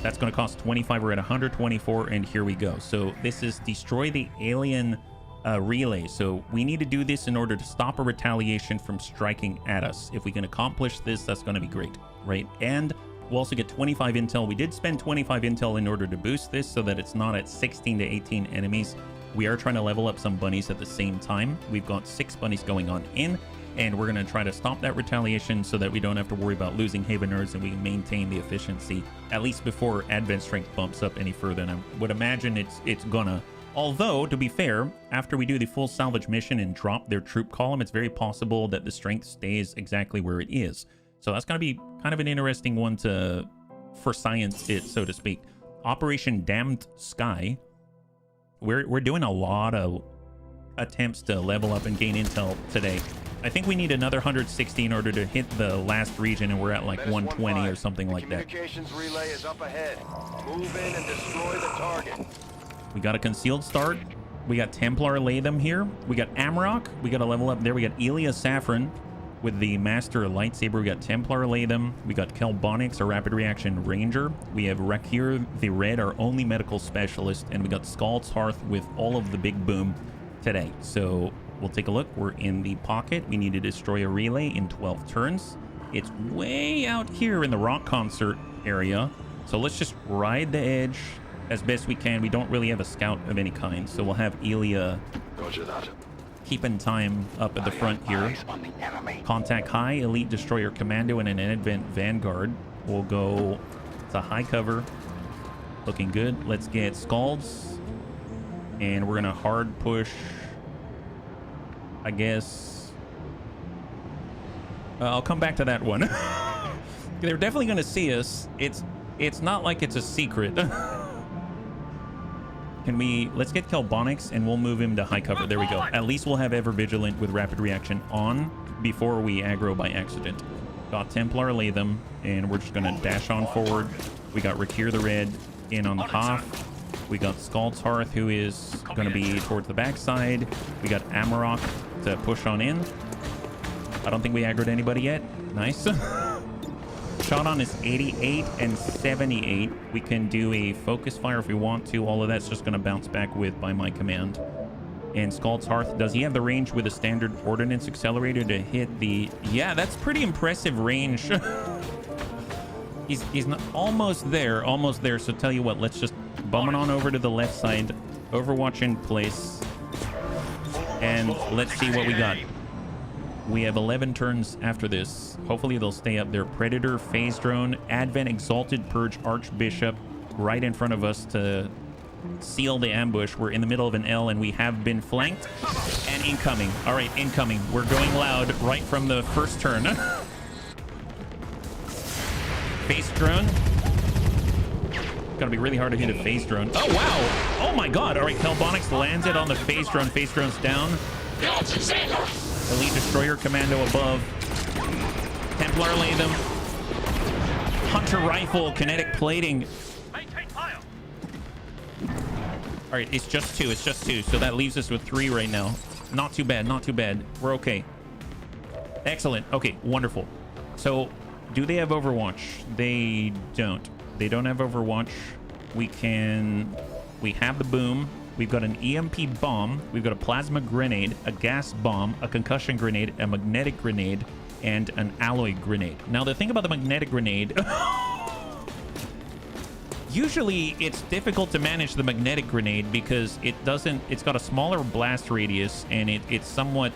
That's going to cost 25. We're at 124, and here we go. So this is destroy the alien relay. So we need to do this in order to stop a retaliation from striking at us. If we can accomplish this, that's going to be great, right? And we'll also get 25 intel. We did spend 25 intel in order to boost this so that it's not at 16 to 18 enemies. We are trying to level up some bunnies at the same time. We've got 6 bunnies going on in, and we're going to try to stop that retaliation so that we don't have to worry about losing Haveners and we can maintain the efficiency, at least before Advent Strength bumps up any further. And I would imagine it's gonna. Although, to be fair, after we do the full salvage mission and drop their troop column, it's very possible that the strength stays exactly where it is. So that's going to be kind of an interesting one for science it, so to speak. Operation Damned Sky. We're doing a lot of attempts to level up and gain intel today. I think we need another 160 in order to hit the last region, and we're at like 120 or something like that. Communications relay is up ahead. Move in and destroy the target. We got a concealed start. We got Templar Latham here. We got Amarok. We got to level up there. We got Elia Saffron with the Master Lightsaber. We got Templar Latham. We got Kelbonix, a Rapid Reaction Ranger. We have Rakir the Red, our only medical specialist. And we got Scald's Hearth with all of the big boom today. So we'll take a look. We're in the pocket. We need to destroy a relay in 12 turns. It's way out here in the rock concert area. So let's just ride the edge as best we can. We don't really have a scout of any kind, so we'll have Elia keeping time up at the front here. Contact high, Elite Destroyer Commando, and an Advent Vanguard. We'll go to high cover. Looking good. Let's get Scalds, and we're gonna hard push, I guess. I'll come back to that one. They're definitely gonna see us. It's not like it's a secret. Let's get Kelbonix and we'll move him to high cover. There we go. At least we'll have Ever Vigilant with Rapid Reaction on before we aggro by accident. Got Templar Latham, and we're just gonna dash on forward. We got Rakir the Red in on the Hoth. We got Scald's Hearth, who is gonna be towards the backside. We got Amarok to push on in. I don't think we aggroed anybody yet. Nice. Shot on is 88 and 78. We can do a focus fire if we want to. All of that's just going to bounce back with by my command. And Scald's Hearth, does he have the range with a standard ordnance accelerator to hit the... Yeah, that's pretty impressive range. he's not, almost there. So tell you what, let's just bum it on over to the left side. Overwatch in place. And let's see what we got. We have 11 turns after this. Hopefully they'll stay up there. Predator, Phase Drone, Advent, Exalted Purge, Archbishop right in front of us to seal the ambush. We're in the middle of an L and we have been flanked. And incoming. All right, incoming. We're going loud right from the first turn. Phase Drone. Gonna be really hard to hit a Phase Drone. Oh, wow. Oh, my God. All right, Kelbonix lands it on the Phase Drone. Phase Drone's down. Elite Destroyer Commando above. Templar Latham. Hunter Rifle, Kinetic Plating. Maintain fire. All right, it's just 2. It's just 2. So that leaves us with 3 right now. Not too bad. Not too bad. We're okay. Excellent. Okay, wonderful. So do they have Overwatch? They don't. They don't have Overwatch. We have the boom. We've got an EMP bomb. We've got a plasma grenade, a gas bomb, a concussion grenade, a magnetic grenade, and an alloy grenade. Now, the thing about the magnetic grenade... usually, it's difficult to manage the magnetic grenade because it's got a smaller blast radius, and it's somewhat...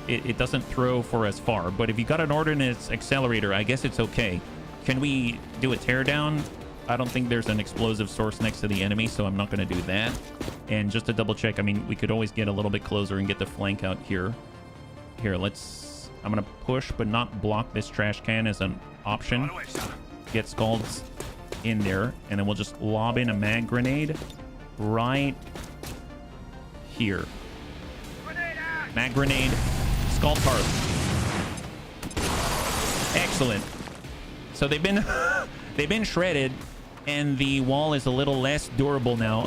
it doesn't throw for as far. But if you got an ordnance accelerator, I guess it's okay. Can we do a teardown? I don't think there's an explosive source next to the enemy, so I'm not going to do that. And just to double check, I mean, we could always get a little bit closer and get the flank out here. Here, let's I'm gonna push but not block this trash can as an option. Get Scalds in there, and then we'll just lob in a mag grenade right here. Mag grenade, Scald Tarp. Excellent. So they've been they've been shredded, and the wall is a little less durable now.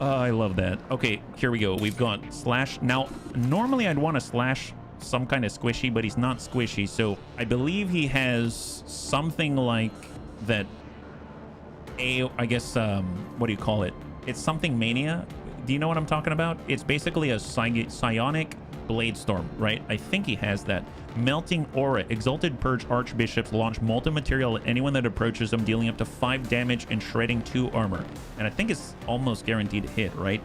Oh, I love that. Okay, here we go. We've got Slash. Now, normally I'd want to Slash some kind of squishy, but he's not squishy. So I believe he has something like that. I guess, what do you call it? It's something Mania. Do you know what I'm talking about? It's basically a psionic blade storm, right? I think he has that. Melting Aura. Exalted Purge Archbishops launch molten material at anyone that approaches them, dealing up to 5 damage and shredding 2 armor. And I think it's almost guaranteed to hit, right?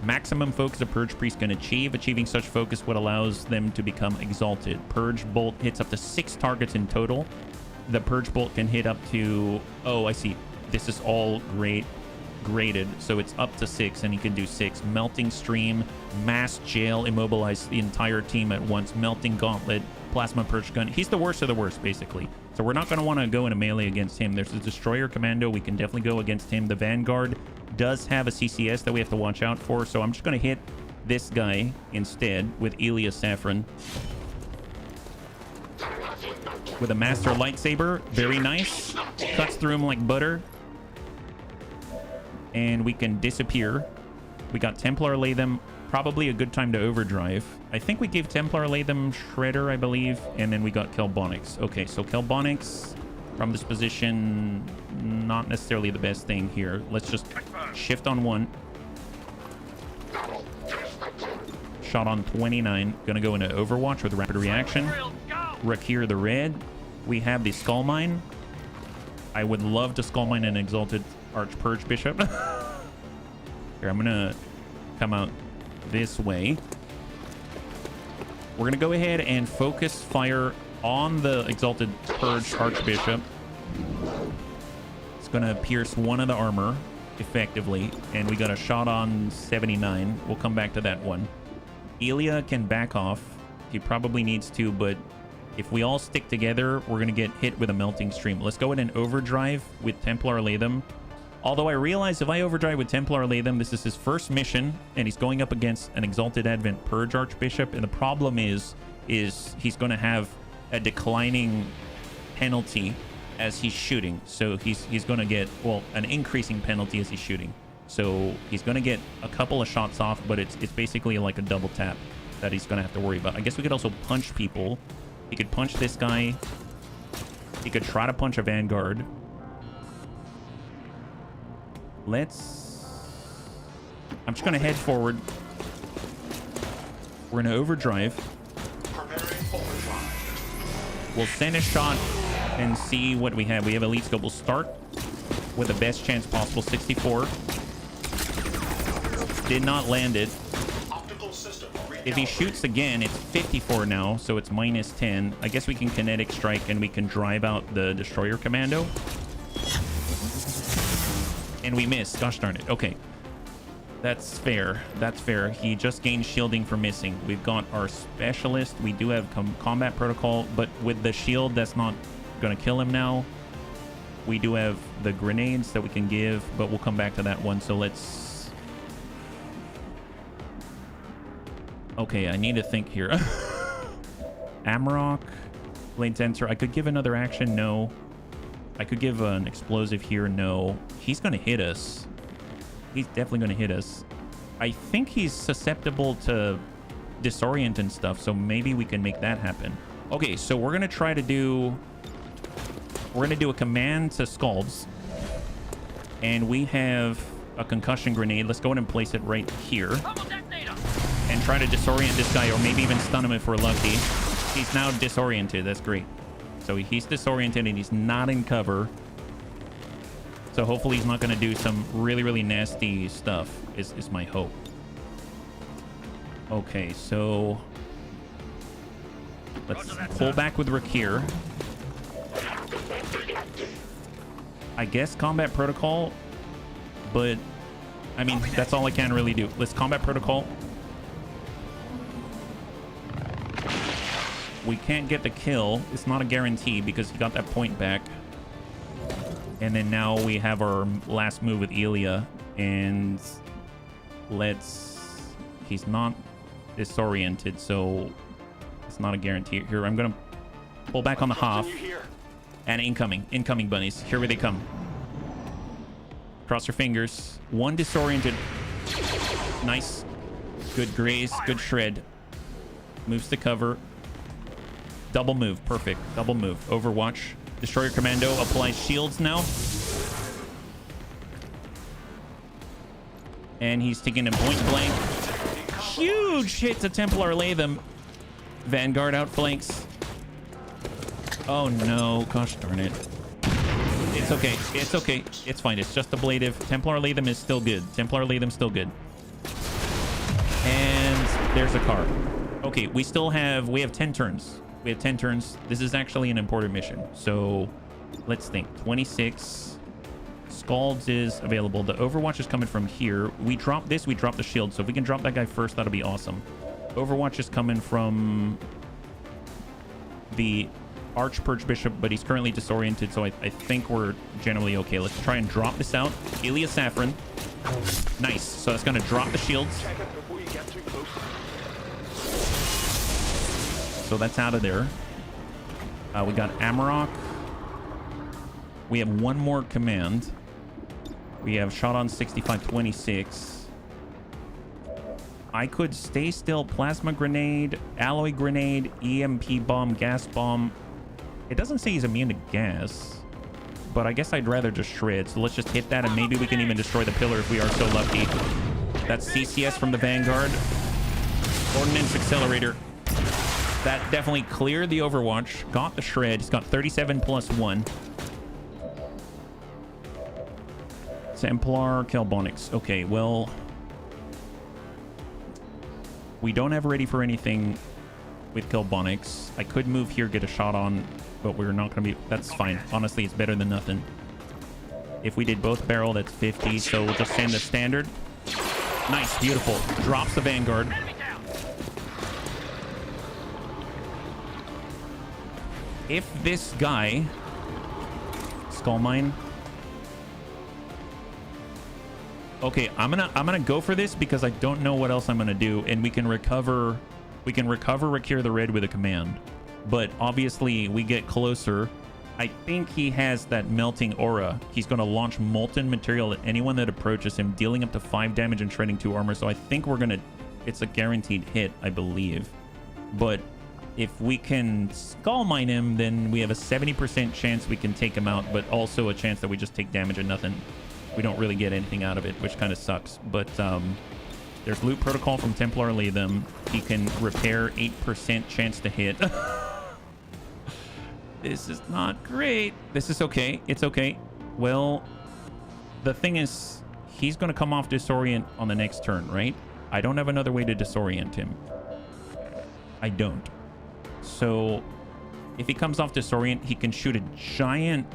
Maximum focus a Purge Priest can achieve. Achieving such focus what allows them to become exalted. Purge Bolt hits up to 6 targets in total. The Purge Bolt can hit up to... Oh, I see. This is all graded, so it's up to 6, and he can do 6. Melting Stream, Mass Jail, immobilize the entire team at once. Melting Gauntlet, Plasma Purge Gun. He's the worst of the worst, basically. So we're not going to want to go in a melee against him. There's the Destroyer Commando. We can definitely go against him. The Vanguard does have a CCS that we have to watch out for, so I'm just going to hit this guy instead with Elia Saffron. With a Master Lightsaber. Very nice. Cuts through him like butter. And we can disappear. We got Templar Latham. Probably a good time to overdrive. I think we gave Templar Latham Shredder, I believe. And then we got Kelbonics. Okay, so Kelbonics from this position, not necessarily the best thing here. Let's just shift on 1. Shot on 29. Gonna go into Overwatch with Rapid Reaction. Rakir the Red. We have the Skull Mine. I would love to Skull Mine an Exalted Archpurge Bishop. Here, I'm gonna come out this way. We're gonna go ahead and focus fire on the Exalted Purge Archbishop. It's gonna pierce one of the armor effectively, and we got a shot on 79. We'll come back to that one. Elia can back off. He probably needs to, but if we all stick together, we're gonna get hit with a Melting Stream. Let's go ahead and overdrive with Templar Latham. Although I realize if I overdrive with Templar Latham, this is his first mission, and he's going up against an Exalted Advent Purge Archbishop, and the problem is he's going to have a declining penalty as he's shooting. So he's going to get, well, an increasing penalty as he's shooting. So he's going to get a couple of shots off, but it's basically like a double tap that he's going to have to worry about. I guess we could also punch people. He could punch this guy. He could try to punch a Vanguard. I'm just going to head forward. We're going to overdrive. We'll send a shot and see what we have. We have Elite Scope. We'll start with the best chance possible. 64. Did not land it. If he shoots again, it's 54 now, so it's minus 10. I guess we can kinetic strike and we can drive out the Destroyer Commando. And we missed. Gosh darn it. Okay. That's fair. That's fair. He just gained shielding for missing. We've got our specialist. We do have combat protocol, but with the shield, that's not going to kill him now. We do have the grenades that we can give, but we'll come back to that one. So let's... Okay, I need to think here. Amarok, Blade Tensor. I could give another action. No. I could give an explosive here. No. He's going to hit us. He's definitely going to hit us. I think he's susceptible to disorient and stuff, so maybe we can make that happen. Okay, so we're going to try to do... We're going to do a command to Scalds. And we have a concussion grenade. Let's go ahead and place it right here. And try to disorient this guy, or maybe even stun him if we're lucky. He's now disoriented. That's great. So he's disoriented and he's not in cover. So hopefully he's not going to do some really, really nasty stuff, is my hope. Okay, so let's pull back with Rakir. I guess combat protocol, but I mean, that's all I can really do. Let's combat protocol. We can't get the kill. It's not a guarantee because he got that point back. And then now we have our last move with Ilya. And he's not disoriented, so it's not a guarantee. Here, I'm gonna pull back on the half. And incoming bunnies. Here they come. Cross your fingers. One disoriented. Nice. Good graze, good shred. Moves to cover. Double move, perfect. Double move. Overwatch. Destroyer Commando applies shields now. And he's taking a point blank. Huge hit to Templar Latham. Vanguard outflanks. Oh no, gosh darn it. It's okay, it's okay. It's fine, it's just ablative. Templar Latham is still good. Templar Latham still good. And there's a car. Okay, we have 10 turns. We have 10 turns. This is actually an important mission. So let's think. 26. Scalds is available. The Overwatch is coming from here. We drop this, we drop the shield. So if we can drop that guy first, that'll be awesome. Overwatch is coming from the Archbishop, but he's currently disoriented, so I think we're generally okay. Let's try and drop this out. Ilya Saffron. Nice. So that's going to drop the shields. So that's out of there. We got Amarok. We have one more command. We have shot on 65-26. I could stay still. Plasma grenade, alloy grenade, EMP bomb, gas bomb. It doesn't say he's immune to gas, but I guess I'd rather just shred. So let's just hit that, and maybe we can even destroy the pillar if we are so lucky. That's CCS from the Vanguard. Ordnance accelerator. That definitely cleared the Overwatch. Got the shred. It's got 37 plus 1. Templar Kelbonics. Okay, well, we don't have ready for anything with Kelbonics. I could move here, get a shot on, but we're not going to be... That's fine. Honestly, it's better than nothing. If we did both barrel, that's 50, so we'll just send the standard. Nice, beautiful. Drops the Vanguard. If this guy... Skull Mine... Okay, I'm gonna go for this because I don't know what else I'm gonna do, and we can recover Recure the Red with a command. But obviously we get closer. I think he has that melting aura. He's gonna launch molten material at anyone that approaches him, dealing up to 5 damage and shredding 2 armor. So I think it's a guaranteed hit, I believe. But if we can skull mine him, then we have a 70% chance we can take him out, but also a chance that we just take damage and nothing. We don't really get anything out of it, which kind of sucks. But there's loot protocol from Templar Latham. He can repair 8% chance to hit. This is not great. This is okay. It's okay. Well, the thing is, he's going to come off disorient on the next turn, right? I don't have another way to disorient him. I don't. So if he comes off disorient, he can shoot a giant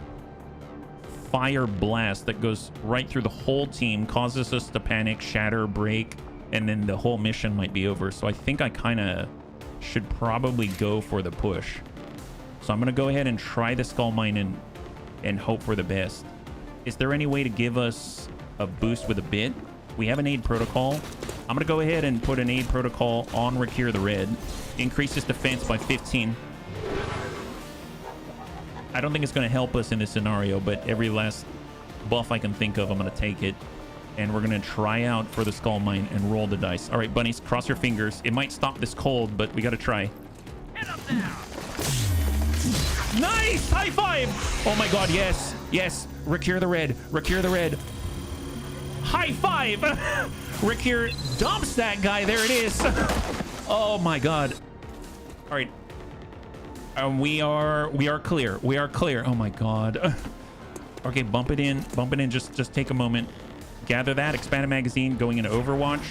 fire blast that goes right through the whole team, causes us to panic, shatter, break, and then the whole mission might be over. So I think I kind of should probably go for the push. So I'm going to go ahead and try the Skull Mine and hope for the best. Is there any way to give us a boost with a bit? We have an aid protocol. I'm going to go ahead and put an aid protocol on Recure the Red. Increases defense by 15. I don't think it's going to help us in this scenario, but every last buff I can think of, I'm going to take it. And we're going to try out for the Skull Mine and roll the dice. All right, bunnies, cross your fingers. It might stop this cold, but we got to try. Nice! High five! Oh my god, yes. Yes. Recure the Red. Recure the Red. High five! Recure dumps that guy. There it is. Oh my god. All right. We are clear. We are clear. Oh my god. Okay, bump it in. Bump it in. Just take a moment. Gather that. Expanded magazine going into Overwatch.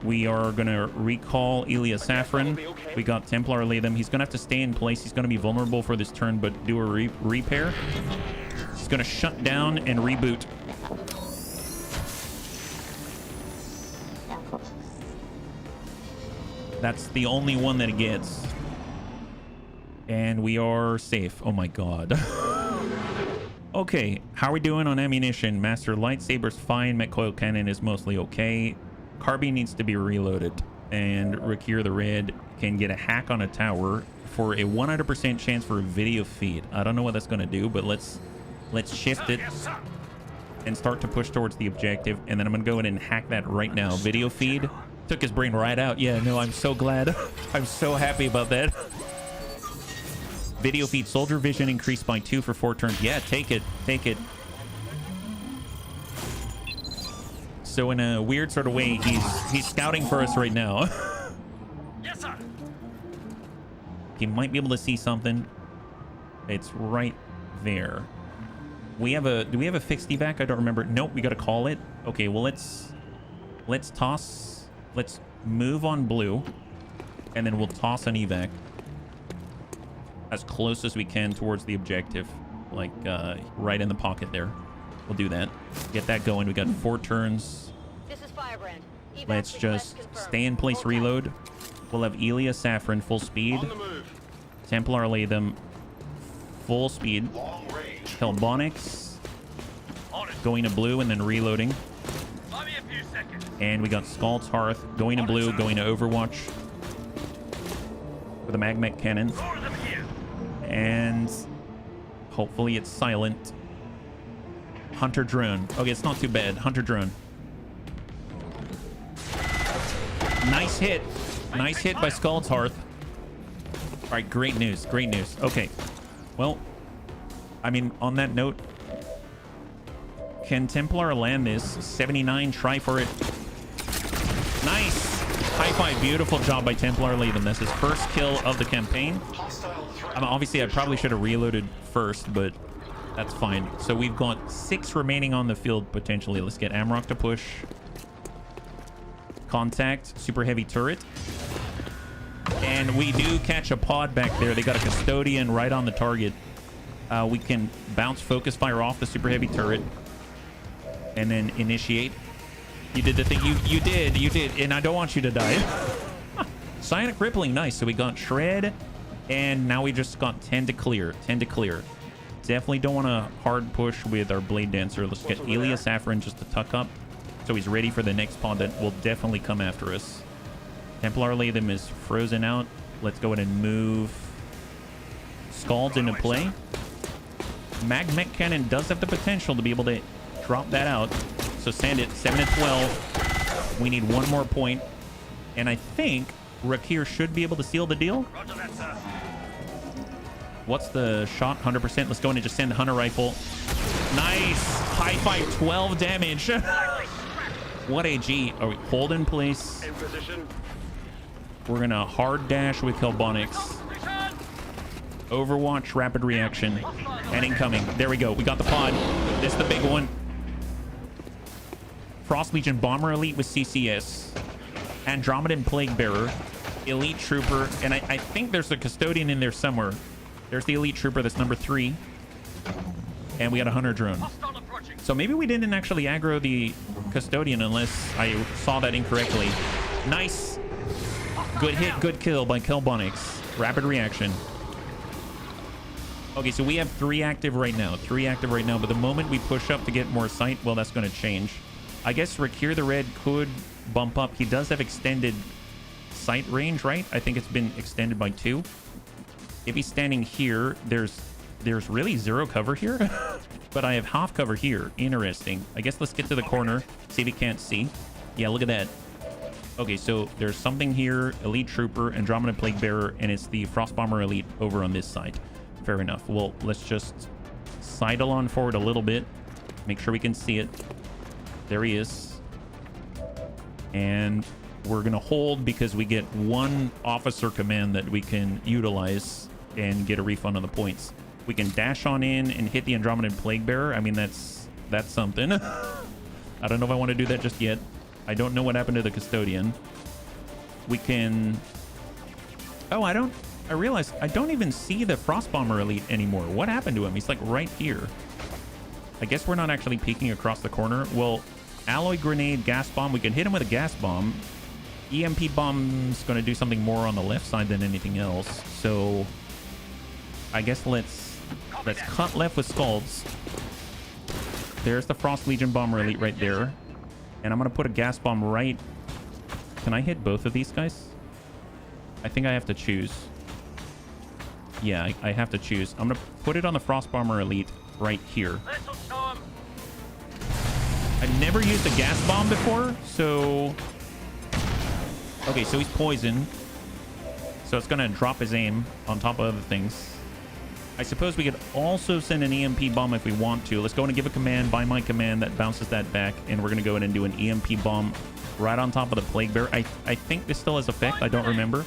We are going to recall Ilya Saffron. We got Templar Latham. He's going to have to stay in place. He's going to be vulnerable for this turn, but do a repair. He's going to shut down and reboot. That's the only one that it gets. And we are safe. Oh my god. Okay, how are we doing on ammunition? Master lightsaber's fine. Met coil cannon is mostly okay. Carbine needs to be reloaded. And Rakir the Red can get a hack on a tower for a 100% chance for a video feed. I don't know what that's going to do, but let's shift it and start to push towards the objective. And then I'm going to go in and hack that right now. Video feed. Took his brain right out. Yeah, no, I'm so glad. I'm so happy about that. Video feed. Soldier vision increased by 2 for 4 turns. Yeah, take it. Take it. So in a weird sort of way, he's scouting for us right now. Yes, sir. He might be able to see something. It's right there. Do we have a fixed evac? I don't remember. Nope, we got to call it. Okay, well let's toss. Let's move on blue, and then we'll toss an evac as close as we can towards the objective, like right in the pocket there. We'll do that. Get that going. We got 4 turns. This is Firebrand. Evac Let's request just confirmed. stay in place, Hold tight. reload. We'll have Elia Saffron full speed. Templar Latham full speed. Helbonics On it. going to blue and then reloading. Buy me a few seconds. And we got Scald's Hearth going to blue, going to Overwatch with a magmet cannon. More of them here. And hopefully it's silent. Hunter drone. Okay, it's not too bad. Hunter drone. Nice hit. Nice hit by Scald's Hearth. All right, great news. Great news. Okay. Well, I mean, on that note, can Templar land this? 79, try for it. Nice. High five. Beautiful job by Templar Latham. That's his first kill of the campaign. Obviously, I probably should have reloaded first, but that's fine. So we've got 6 remaining on the field, potentially. Let's get Amrock to push. Contact. Super heavy turret. And we do catch a pod back there. They got a custodian right on the target. We can bounce focus fire off the super heavy turret and then initiate. You did the thing. You did. And I don't want you to die. Psionic rippling. Nice. So we got shred. And now we just got 10 to clear. 10 to clear. Definitely don't want to hard push with our Blade Dancer. Let's get Elia Saffron just to tuck up so he's ready for the next pod that will definitely come after us. Templar Latham is frozen out. Let's go ahead and move Scalds into play. Magmet Cannon does have the potential to be able to drop that out. So send it. 7 and 12. We need 1 more point. And I think Rakir should be able to seal the deal. Roger that, sir. What's the shot? 100%. Let's go in and just send the Hunter Rifle. Nice. High five. 12 damage. What a G. Are we hold in place? In position. We're going to hard dash with Helbonics. Return. Overwatch, rapid reaction, and incoming. There we go. We got the pod. This is the big one. Frost Legion Bomber Elite with CCS. Andromedan Plague Bearer. Elite Trooper. And I think there's a Custodian in there somewhere. There's the Elite Trooper. That's number 3. And we got a Hunter Drone. Hostile approaching. So maybe we didn't actually aggro the Custodian unless I saw that incorrectly. Nice. Good hit, good kill by Kelbonics. Rapid reaction. Okay, so we have 3 active right now. 3 active right now, but the moment we push up to get more sight, well, that's going to change. I guess Rakir the Red could bump up. He does have extended sight range, right? I think it's been extended by 2. If he's standing here, there's really 0 cover here. But I have half cover here. Interesting. I guess let's get to the corner. See if he can't see. Yeah, look at that. Okay, so there's something here. Elite Trooper, Andromeda Plague Bearer, and it's the Frost Bomber Elite over on this side. Fair enough. Well, let's just sidle on forward a little bit. Make sure we can see it. There he is. And we're going to hold because we get 1 officer command that we can utilize and get a refund on the points. We can dash on in and hit the Andromedan Plague Bearer. I mean, that's something. I don't know if I want to do that just yet. I don't know what happened to the Custodian. We can... Oh, I realized I don't even see the Frost Bomber Elite anymore. What happened to him? He's like right here. I guess we're not actually peeking across the corner. Well, Alloy Grenade, Gas Bomb. We can hit him with a Gas Bomb. EMP Bomb's going to do something more on the left side than anything else. So I guess let's cut left with Scalds. There's the Frost Legion Bomber Elite right there. And I'm going to put a gas bomb right... Can I hit both of these guys? I think I have to choose. Yeah, I have to choose. I'm going to put it on the Frost Bomber Elite right here. I've never used a gas bomb before, so... Okay, so he's poisoned. So it's going to drop his aim on top of other things. I suppose we could also send an EMP bomb if we want to. Let's go in and give a command by my command that bounces that back. And we're going to go in and do an EMP bomb right on top of the Plague Bearer. I think this still has effect. I don't remember.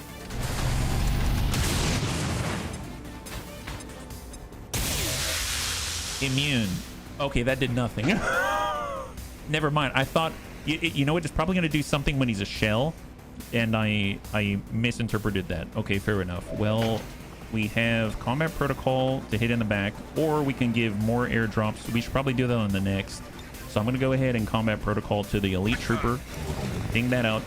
Immune. Okay, that did nothing. Never mind. I thought... You know what? It's probably going to do something when he's a shell. And I misinterpreted that. Okay, fair enough. Well... We have combat protocol to hit in the back, or we can give more airdrops. We should probably do that on the next. So I'm going to go ahead and combat protocol to the elite trooper. Ding that out.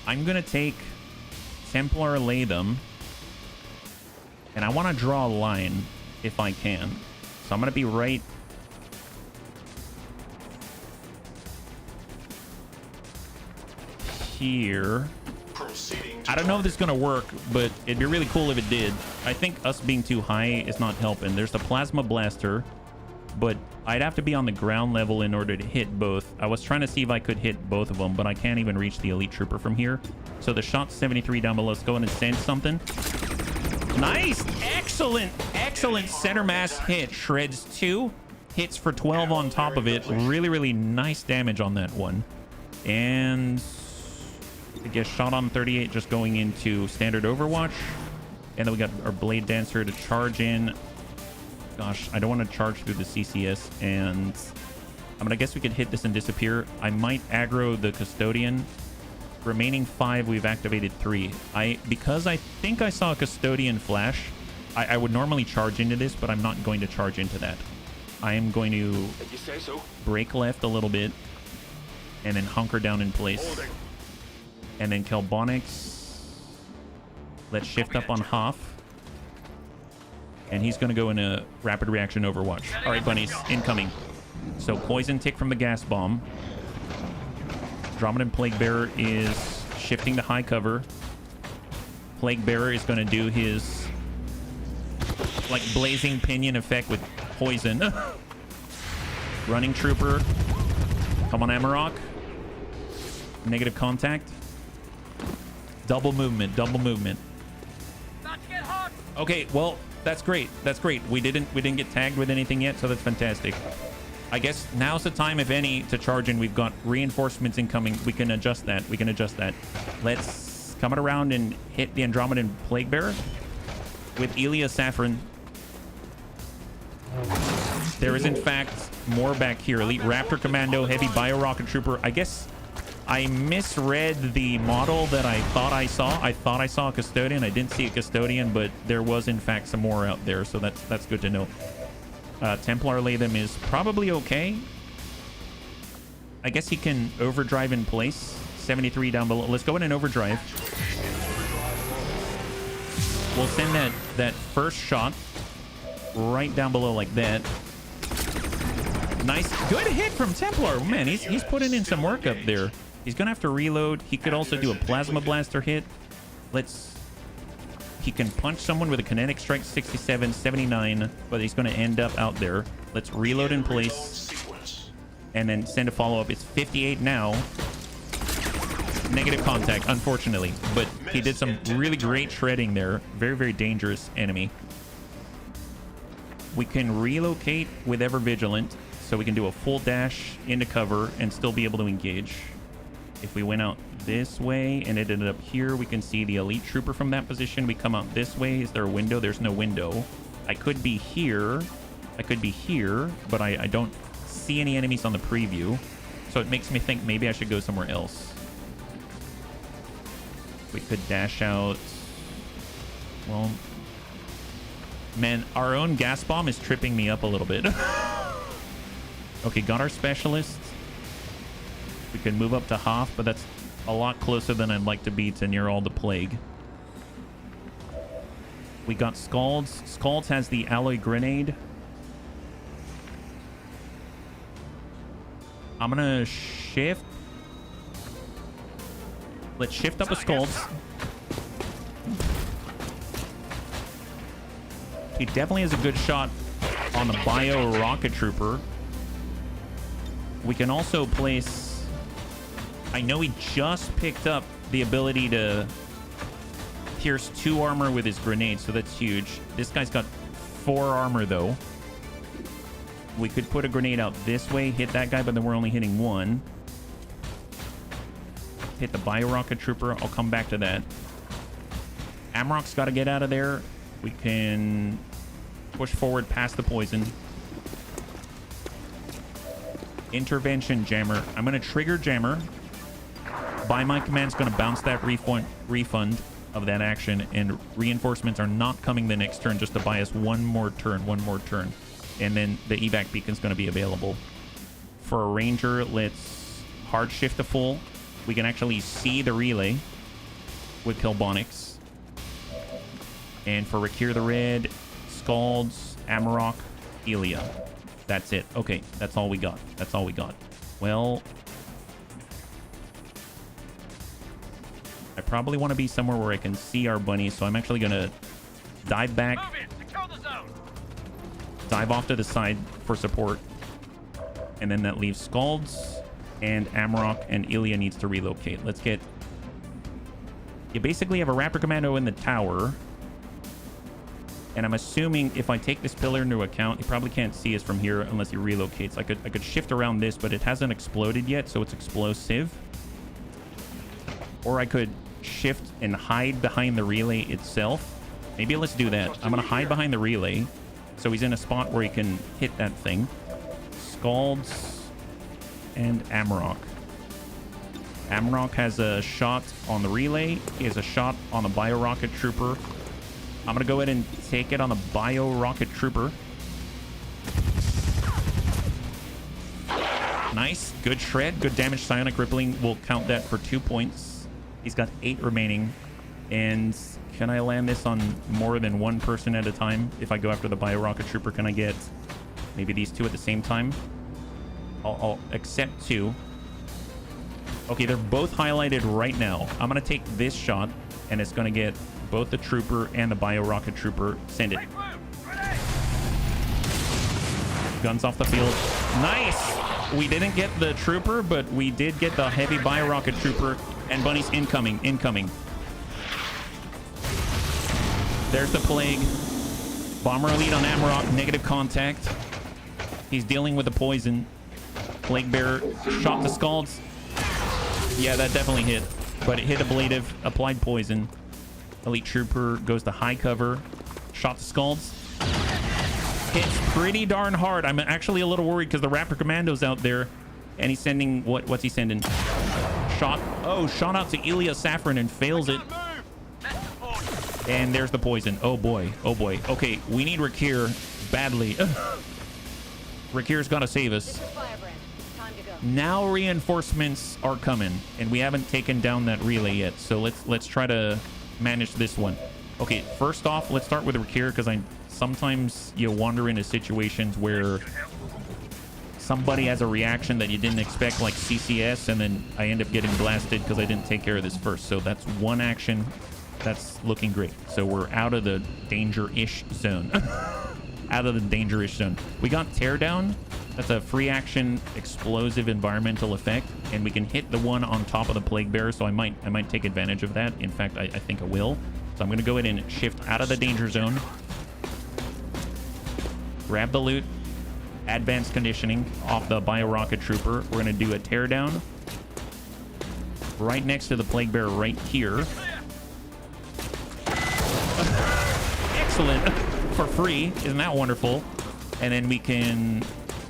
I'm going to take Templar Latham, and I want to draw a line if I can. So I'm going to be right... here. I don't know if this is going to work, but it'd be really cool if it did. I think us being too high is not helping. There's the Plasma Blaster, but I'd have to be on the ground level in order to hit both. I was trying to see if I could hit both of them, but I can't even reach the Elite Trooper from here. So the shot's 73 down below. Let's go in and send something. Nice! Excellent! Excellent center mass hit. Shreds 2. Hits for 12 on top of it. Really, really nice damage on that one. And... I guess shot on 38 just going into standard Overwatch. And then we got our Blade Dancer to charge in. Gosh, I don't want to charge through the CCS. And I mean, I guess we could hit this and disappear. I might aggro the Custodian. Remaining 5, we've activated 3. Because I think I saw a Custodian flash, I would normally charge into this, but I'm not going to charge into that. I am going to break left a little bit and then hunker down in place. And then Kelbonics. Let's shift up on Hoff. And he's going to go in a rapid reaction Overwatch. All right, Bunnies, incoming. So Poison Tick from the gas bomb. Dromadan Plague Bearer is shifting to high cover. Plague Bearer is going to do his like blazing pinion effect with poison. Running Trooper. Come on, Amarok. Negative contact. Double movement, double movement. Okay, well, that's great. That's great. We didn't get tagged with anything yet, so that's fantastic. I guess now's the time, if any, to charge in. We've got reinforcements incoming. We can adjust that. We can adjust that. Let's come it around and hit the Andromedan Plague Bearer with Elia Saffron. There is, in fact, more back here. Elite Raptor Commando, Heavy Bio-Rocket Trooper. I guess I misread the model that I thought I saw. I thought I saw a Custodian. I didn't see a Custodian, but there was, in fact, some more out there, so that's good to know. Templar Latham is probably okay. I guess he can overdrive in place. 73 down below. Let's go in and overdrive. We'll send that first shot right down below like that. Nice. Good hit from Templar. Man, he's putting in some work up there. He's going to have to reload. He could also do a Plasma Blaster hit. He can punch someone with a Kinetic Strike 67, 79, but he's going to end up out there. Let's reload in place and then send a follow-up. It's 58 now. Negative contact, unfortunately, but he did some really great shredding there. Very, very dangerous enemy. We can relocate with Ever Vigilant, so we can do a full dash into cover and still be able to engage. If we went out this way and it ended up here, we can see the Elite Trooper from that position. We come out this way. Is there a window? There's no window. I could be here. I could be here, but I don't see any enemies on the preview. So it makes me think maybe I should go somewhere else. We could dash out. Well, man, our own gas bomb is tripping me up a little bit. Okay, got our specialist. We can move up to Hoth, but that's a lot closer than I'd like to be to near all the plague. We got Scalds. Scalds has the alloy grenade. I'm gonna shift. Let's shift up a Scalds. He definitely has a good shot on the Bio Rocket Trooper. We can also place... I know he just picked up the ability to pierce 2 armor with his grenade, so that's huge. This guy's got 4 armor, though. We could put a grenade out this way, hit that guy, but then we're only hitting 1. Hit the Bio Rocket Trooper. I'll come back to that. Amrock's got to get out of there. We can push forward past the poison. Intervention Jammer. I'm going to trigger Jammer. By my command's going to bounce that refund of that action, and reinforcements are not coming the next turn, just to buy us one more turn. And then the evac beacon's going to be available. For a ranger, let's hard shift to full. We can actually see the relay with Kilbonics. And for Rakir the Red, Scalds, Amarok, Elia. That's it. Okay, that's all we got. That's all we got. Well, I probably want to be somewhere where I can see our bunnies, so I'm actually going to dive back. Move it. Secure the zone. Dive off to the side for support. And then that leaves Scalds and Amarok, and Ilya needs to relocate. Let's get... You basically have a Raptor Commando in the tower. And I'm assuming if I take this pillar into account, he probably can't see us from here unless he relocates. I could shift around this, but it hasn't exploded yet, so it's explosive. Or I could shift and hide behind the relay itself. Maybe let's do that. I'm going to hide behind the relay, so he's in a spot where he can hit that thing. Scalds and Amarok. Amarok has a shot on the relay. He has a shot on the Bio Rocket Trooper. I'm going to go ahead and take it on the Bio Rocket Trooper. Nice. Good shred. Good damage. Psionic Rippling. We'll count that for 2 points. He's got 8 remaining. And can I land this on more than one person at a time? If I go after the Bio Rocket Trooper, can I get maybe these 2 at the same time? I'll accept 2. Okay, they're both highlighted right now. I'm going to take this shot, and it's going to get both the Trooper and the Bio Rocket Trooper. Send it. Guns off the field. Nice! We didn't get the Trooper, but we did get the heavy Bio Rocket Trooper. And Bunnies incoming. There's the Plague. Bomber Elite on Amarok. Negative contact. He's dealing with the poison. Plague Bearer shot the Scalds. Yeah, that definitely hit. But it hit ablative. Applied poison. Elite Trooper goes to high cover. Shot the Scalds. Hits pretty darn hard. I'm actually a little worried because the Raptor Commando's out there. And he's sending... What's he sending? Shot. Oh, shot out to Ilya Saffron and fails it. And there's the poison. Oh, boy. Oh, boy. Okay, we need Rakir badly. Rakir's got to save us. Now reinforcements are coming. And we haven't taken down that relay yet. So let's try to manage this one. Okay, first off, let's start with Rakir, because sometimes you wander into situations where somebody has a reaction that you didn't expect, like CCS, and then I end up getting blasted because I didn't take care of this first. So that's one action that's looking great. So we're out of the danger-ish zone. Out of the danger-ish zone. We got Teardown. That's a free action explosive environmental effect, and we can hit the one on top of the Plague Bearer, so I might take advantage of that. In fact, I think I will. So I'm going to go ahead and shift out of the danger zone. Grab the loot. Advanced conditioning off the Bio Rocket Trooper. We're going to do a Teardown right next to the Plague Bearer right here. Excellent. For free. Isn't that wonderful? And then we can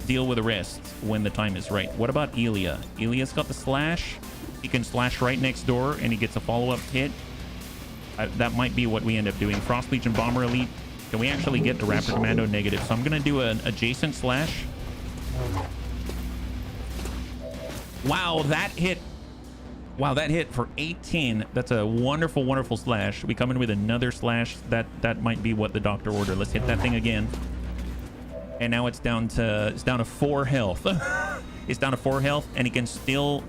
deal with the rest when the time is right. What about Ilya? Ilya's got the slash. He can slash right next door, and he gets a follow-up hit. That might be what we end up doing. Frost Legion Bomber Elite. Can we actually get the Raptor Commando negative? So I'm going to do an adjacent slash. Wow, that hit. Wow, that hit for 18. That's a wonderful, wonderful slash. We come in with another slash. That might be what the doctor ordered. Let's hit that thing again. And now it's down to 4 health. It's down to 4 health, and he can still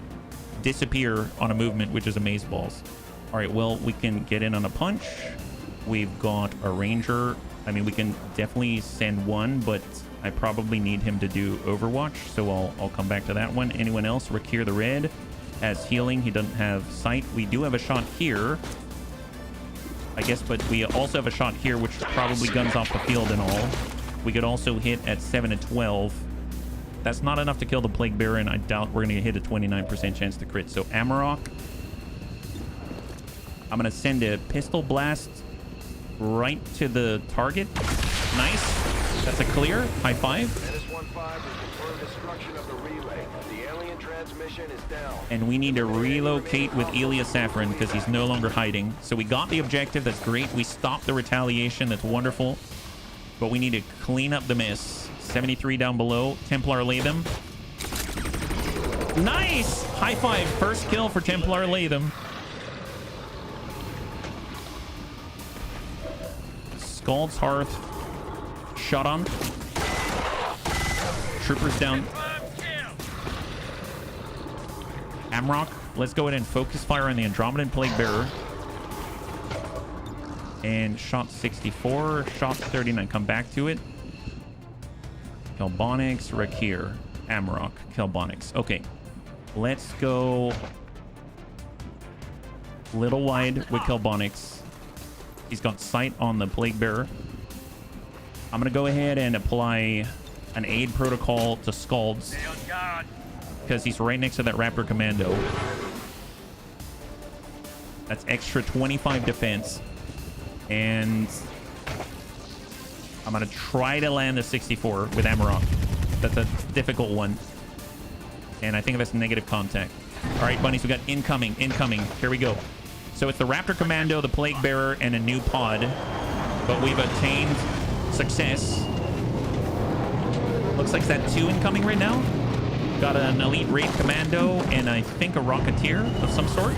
disappear on a movement, which is amazeballs. All right, well, we can get in on a punch. We've got a ranger. I mean, we can definitely send one, but I probably need him to do Overwatch, so I'll come back to that one. Anyone else? Rakir the Red has healing. He doesn't have sight. We do have a shot here, I guess, but we also have a shot here, which probably guns off the field and all. We could also hit at 7 and 12. That's not enough to kill the Plague Bearer, and I doubt we're going to hit a 29% chance to crit. So Amarok, I'm going to send a pistol blast right to the target. Nice. That's a clear. High five. Menace 1-5 has confirmed destruction of the relay. The alien transmission is down. And we need to relocate with Elia Saffron because he's no longer hiding. So we got the objective. That's great. We stopped the retaliation. That's wonderful. But we need to clean up the mess. 73 down below. Templar Latham. Nice! High five. First kill for Templar Latham. Scald's Hearth. Shot on. Troopers down. Amrock. Let's go ahead and focus fire on the Andromedan Plague Bearer. And shot 64. Shot 39. Come back to it. Kelbonics. Rakir. Amrock. Kelbonics. Okay. Let's go little wide with Kelbonics. He's got sight on the Plague Bearer. I'm going to go ahead and apply an aid protocol to Scalds because he's right next to that Raptor Commando. That's extra 25 defense. And I'm going to try to land a 64 with Amarok. That's a difficult one. And I think that's negative contact. All right, Bunnies, we got incoming. Here we go. So it's the Raptor Commando, the Plague Bearer, and a new pod. But we've attained success. Looks like that 2 incoming right now. Got an Elite Raid Commando and I think a Rocketeer of some sort.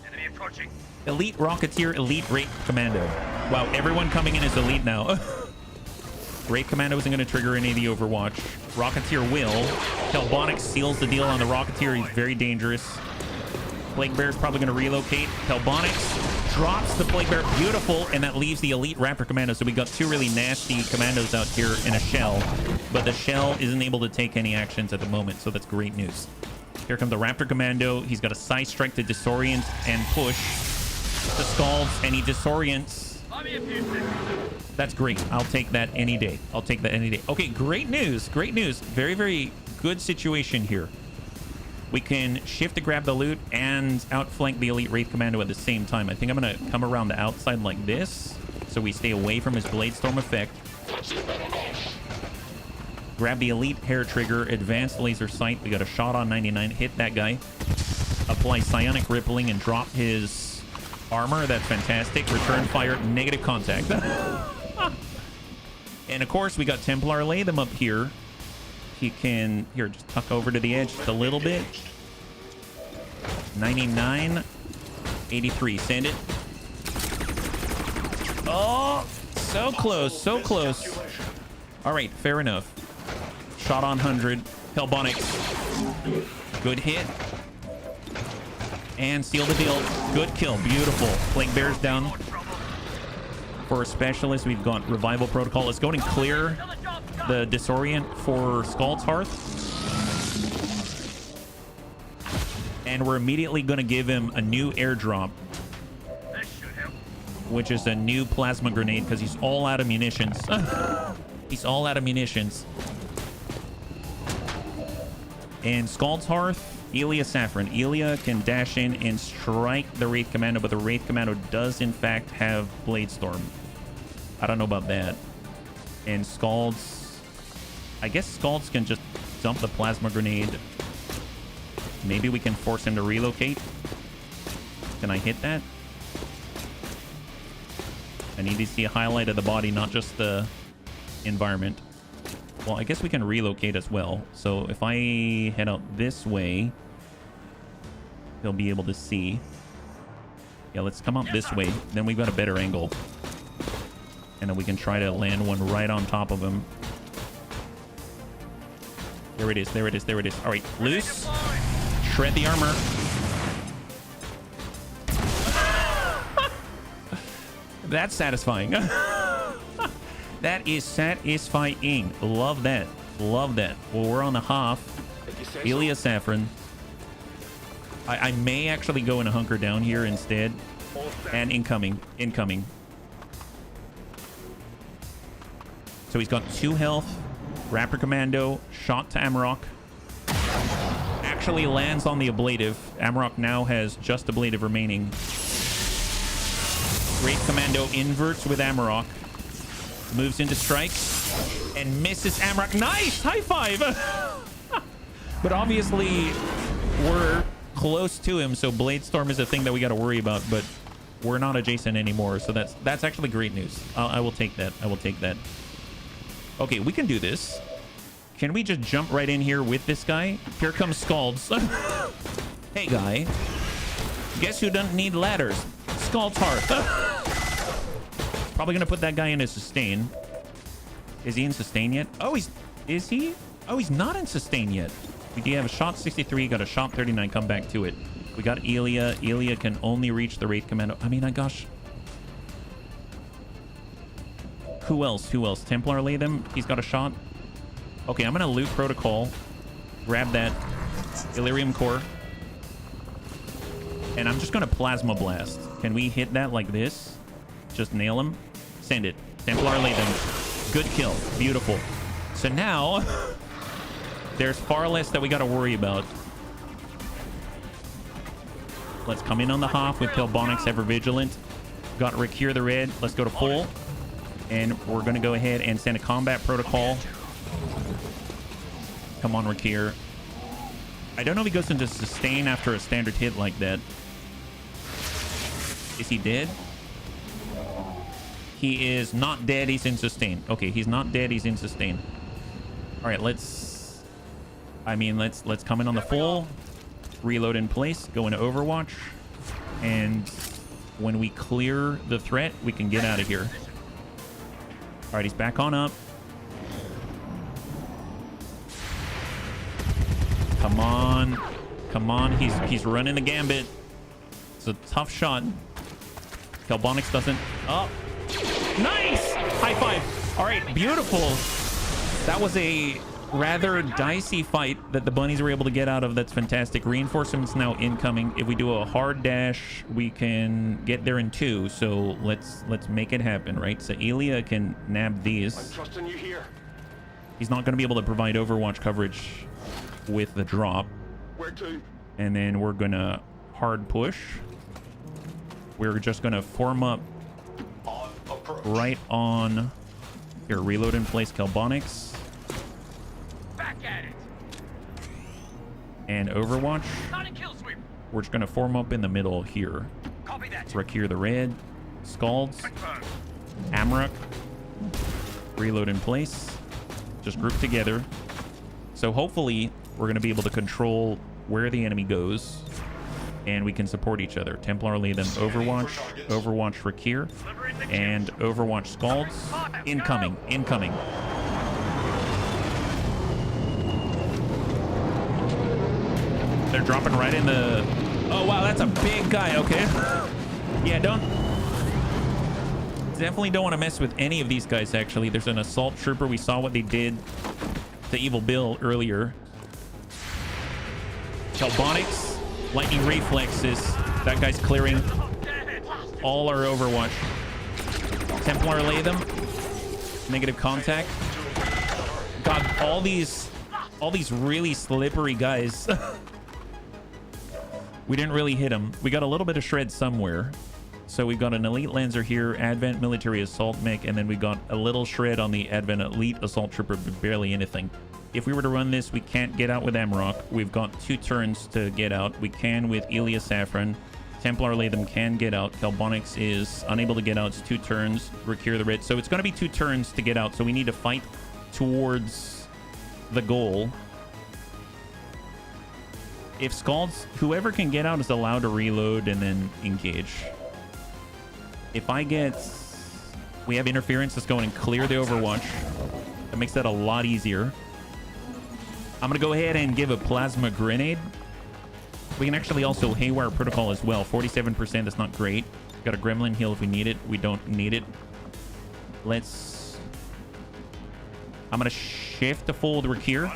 Enemy approaching. Elite Rocketeer, Elite Raid Commando. Wow, everyone coming in is Elite now. Raid Commando isn't going to trigger any of the Overwatch. Rocketeer will. Kelbonics seals the deal on the Rocketeer. He's very dangerous. Plague Bear is probably going to relocate. Kelbonics drops the Plague Bear. Beautiful. And that leaves the Elite Raptor Commando. So we got 2 really nasty commandos out here in a shell. But the shell isn't able to take any actions at the moment. So that's great news. Here comes the Raptor Commando. He's got a Psi Strike to disorient and push the Scalds. And he disorients. That's great. I'll take that any day. I'll take that any day. Okay, great news. Great news. Very, very good situation here. We can shift to grab the loot and outflank the Elite Wraith Commando at the same time. I think I'm going to come around the outside like this so we stay away from his Blade Storm effect. Grab the Elite Hair Trigger, Advanced Laser Sight. We got a shot on 99. Hit that guy. Apply Psionic Rippling and drop his armor. That's fantastic. Return fire. Negative contact. And of course, we got Templar Latham up here. He can, here, just tuck over to the edge just a little bit. 99. 83. Send it. Oh, so close. So close. All right, fair enough. Shot on 100. Kelbonics. Good hit. And seal the deal. Good kill. Beautiful. Plague Bear's down. For a specialist, we've got Revival Protocol. Let's go and clear the Disorient for Scald's Hearth. And we're immediately going to give him a new airdrop, which is a new plasma grenade because he's all out of munitions. He's all out of munitions. And Scald's Hearth, Elia Saffron. Elia can dash in and strike the Wraith Commando, but the Wraith Commando does in fact have Blade Storm. I don't know about that. And Scald's, I guess Scald's can just dump the plasma grenade. Maybe we can force him to relocate. Can I hit that? I need to see a highlight of the body, not just the environment. Well, I guess we can relocate as well. So if I head out this way, they'll be able to see. Yeah, let's come up this way. Then we've got a better angle. And then we can try to land one right on top of him. There it is, there it is, there it is. All right, loose. Shred the armor. That's satisfying. That is satisfying. Love that. Love that. Well, we're on the half. Elia Saffron. I may actually go and hunker down here instead. And incoming. Incoming. So he's got 2 health. Raptor Commando. Shot to Amarok. Actually lands on the ablative. Amarok now has just ablative remaining. Great Commando inverts with Amarok. Moves into strikes. And misses Amarok. Nice! High five! But obviously, we're close to him, so Blade Storm is a thing that we got to worry about, but we're not adjacent anymore, so that's actually great news. I will take that. I will take that. Okay, we can do this. Can we just jump right in here with this guy? Here comes Scalds. Hey, guy. Guess who doesn't need ladders? Scald's Hearth. Probably going to put that guy in a sustain. Is he in sustain yet? Oh, is he? Oh, he's not in sustain yet. We do have a shot 63, got a shot 39, come back to it. We got Elia. Elia can only reach the Wraith Commando. I mean, gosh. Who else? Who else? Templar lay them. He's got a shot. Okay, I'm going to loot Protocol. Grab that Illyrium Core. And I'm just going to Plasma Blast. Can we hit that like this? Just nail him. Send it. Templar lay them. Good kill. Beautiful. So now, there's far less that we got to worry about. Let's come in on the half with Kelbonics Ever Vigilant. Got Recure the Red. Let's go to full. And we're going to go ahead and send a Combat Protocol. Come on, Recure. I don't know if he goes into sustain after a standard hit like that. Is he dead? He is not dead. He's in sustain. Okay, he's not dead. He's in sustain. All right, let's come in on the full. Reload in place. Go into Overwatch. And when we clear the threat, we can get out of here. All right, he's back on up. Come on. Come on. He's running the gambit. It's a tough shot. Kelbonics doesn't... Oh. Nice! High five. All right, beautiful. That was a rather dicey fight that the bunnies were able to get out of. That's fantastic. Reinforcements now incoming. If we do a hard dash, we can get there in 2. So let's make it happen, right? So Elia can nab these. I'm trusting you here. He's not going to be able to provide Overwatch coverage with the drop. Where to? And then we're going to hard push. We're just going to form up right on... Here, reload in place Kelbonics. Back at it. And Overwatch. Not a kill sweep. We're just going to form up in the middle here. Copy that. Recure the Red. Scalds. Confirmed. Amarok. Reload in place. Just group together. So hopefully we're going to be able to control where the enemy goes. And we can support each other. Templar lead them Overwatch. Overwatch Recure. And Overwatch Scalds. Incoming. Incoming. They're dropping right in the... Oh, wow, that's a big guy. Okay. Yeah, definitely don't want to mess with any of these guys, actually. There's an Assault Trooper. We saw what they did to Evil Bill earlier. Kelbonics. Lightning Reflexes. That guy's clearing all our Overwatch. Templar lay them. Negative contact. God, all these really slippery guys. We didn't really hit them. We got a little bit of shred somewhere. So we've got an Elite Lancer here, Advent Military Assault Mech, and then we got a little shred on the Advent Elite Assault Trooper, but barely anything. If we were to run this, we can't get out with Amarok. We've got 2 turns to get out. We can with Elia Saffron. Templar Latham can get out. Kelbonics is unable to get out. It's 2 turns. Recure the Red. So it's going to be 2 turns to get out. So we need to fight towards the goal. If Scalds, whoever can get out is allowed to reload and then engage. If I get... We have interference. Let's go in and clear the Overwatch. That makes that a lot easier. I'm going to go ahead and give a plasma grenade. We can actually also haywire protocol as well. 47%. That's not great. Got a gremlin heal if we need it. We don't need it. Let's... I'm going to shift to full Rakir.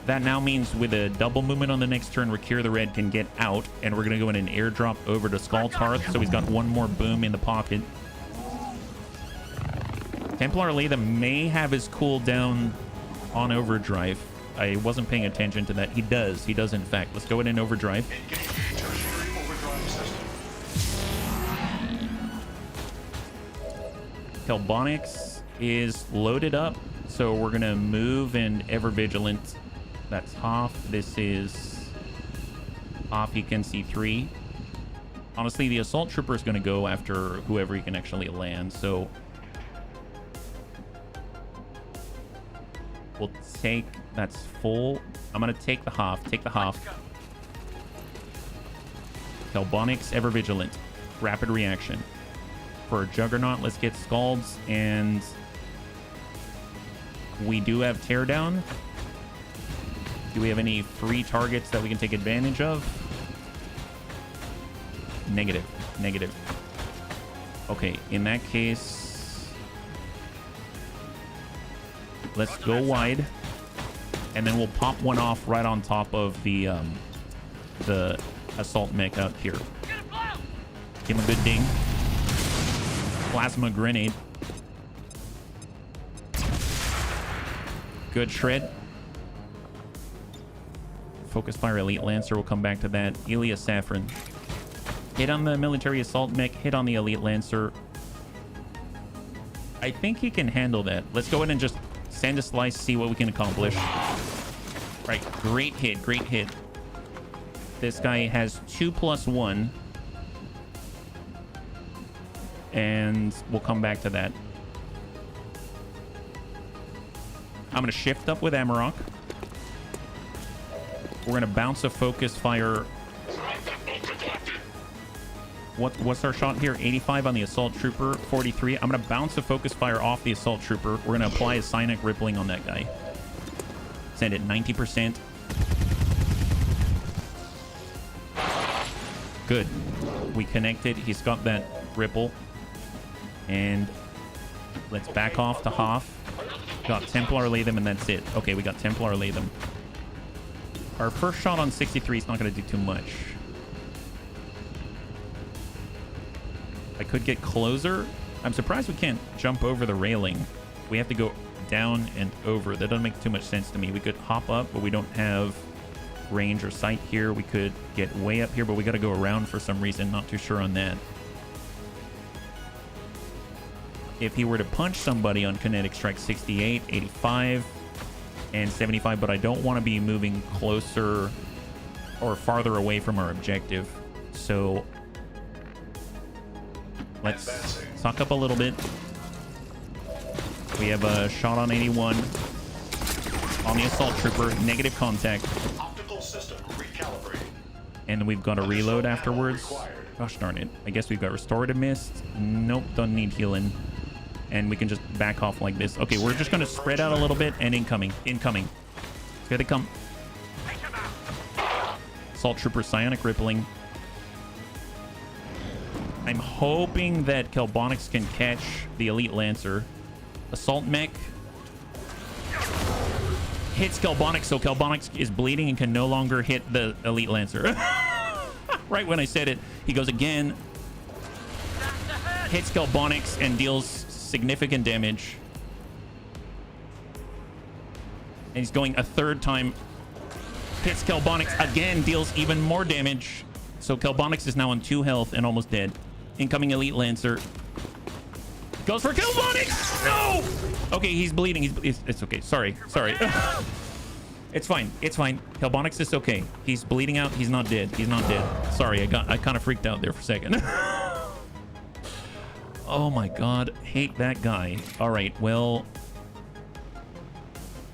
That now means with a double movement on the next turn, Rakir the Red can get out, and we're going to go in an airdrop over to Scald's Hearth, so he's got one more boom in the pocket. Templar Latham may have his cooldown on overdrive. I wasn't paying attention to that. He does. He does, in fact. Let's go in and overdrive. Kelbonics is loaded up, so we're going to move and Ever Vigilant. That's Hoff. This is Hoff. He can see 3. Honestly, the Assault Trooper is going to go after whoever he can actually land, so we'll take... That's full. I'm going to take the Hoff. Take the Hoff. Kelbonics, Ever Vigilant. Rapid reaction. For Juggernaut, let's get Scalds, and we do have Teardown. Do we have any free targets that we can take advantage of? Negative. Negative. Okay, in that case, let's go wide, and then we'll pop one off right on top of the assault mech out here. Give him a good ding. Plasma grenade. Good shred. Focus fire Elite Lancer. We'll come back to that. Elia Saffron. Hit on the military assault mech. Hit on the Elite Lancer. I think he can handle that. Let's go in and just send a slice, see what we can accomplish. Right. Great hit. Great hit. This guy has 2+1. And we'll come back to that. I'm going to shift up with Amarok. We're going to bounce a focus fire. What's our shot here? 85 on the Assault Trooper, 43. I'm going to bounce a focus fire off the Assault Trooper. We're going to apply a Psionic Rippling on that guy. Send it 90%. Good. We connected. He's got that ripple. And let's back off to Hoff. Got Templar Latham, and that's it. Okay, we got Templar Latham. Our first shot on 63 is not going to do too much. I could get closer. I'm surprised we can't jump over the railing. We have to go down and over. That doesn't make too much sense to me. We could hop up, but we don't have range or sight here. We could get way up here, but we got to go around for some reason. Not too sure on that. If he were to punch somebody on Kinetic Strike 68, 85, and 75, but I don't want to be moving closer or farther away from our objective. So let's suck up a little bit. We have a shot on 81 on the Assault Trooper, negative contact. Optical system recalibrated. And we've got a reload afterwards. Gosh darn it. I guess we've got Restorative Mist. Nope, don't need healing. And we can just back off like this. Okay, we're just going to spread out a little bit, and incoming. Incoming. Here they come. Assault Trooper, Psionic Rippling. I'm hoping that Kelbonics can catch the Elite Lancer. Assault Mech hits Kelbonics, so Kelbonics is bleeding and can no longer hit the Elite Lancer. Right when I said it, he goes again. Hits Kelbonics and deals significant damage. And he's going a third time. Hits Kelbonics again, deals even more damage. So Kelbonics is now on 2 health and almost dead. Incoming Elite Lancer. Goes for Kelbonics! No! Okay, he's bleeding. It's okay. Sorry. It's fine. It's fine. Kelbonics is okay. He's bleeding out. He's not dead. He's not dead. Sorry, I kind of freaked out there for a second. Oh my god, hate that guy. All right, well,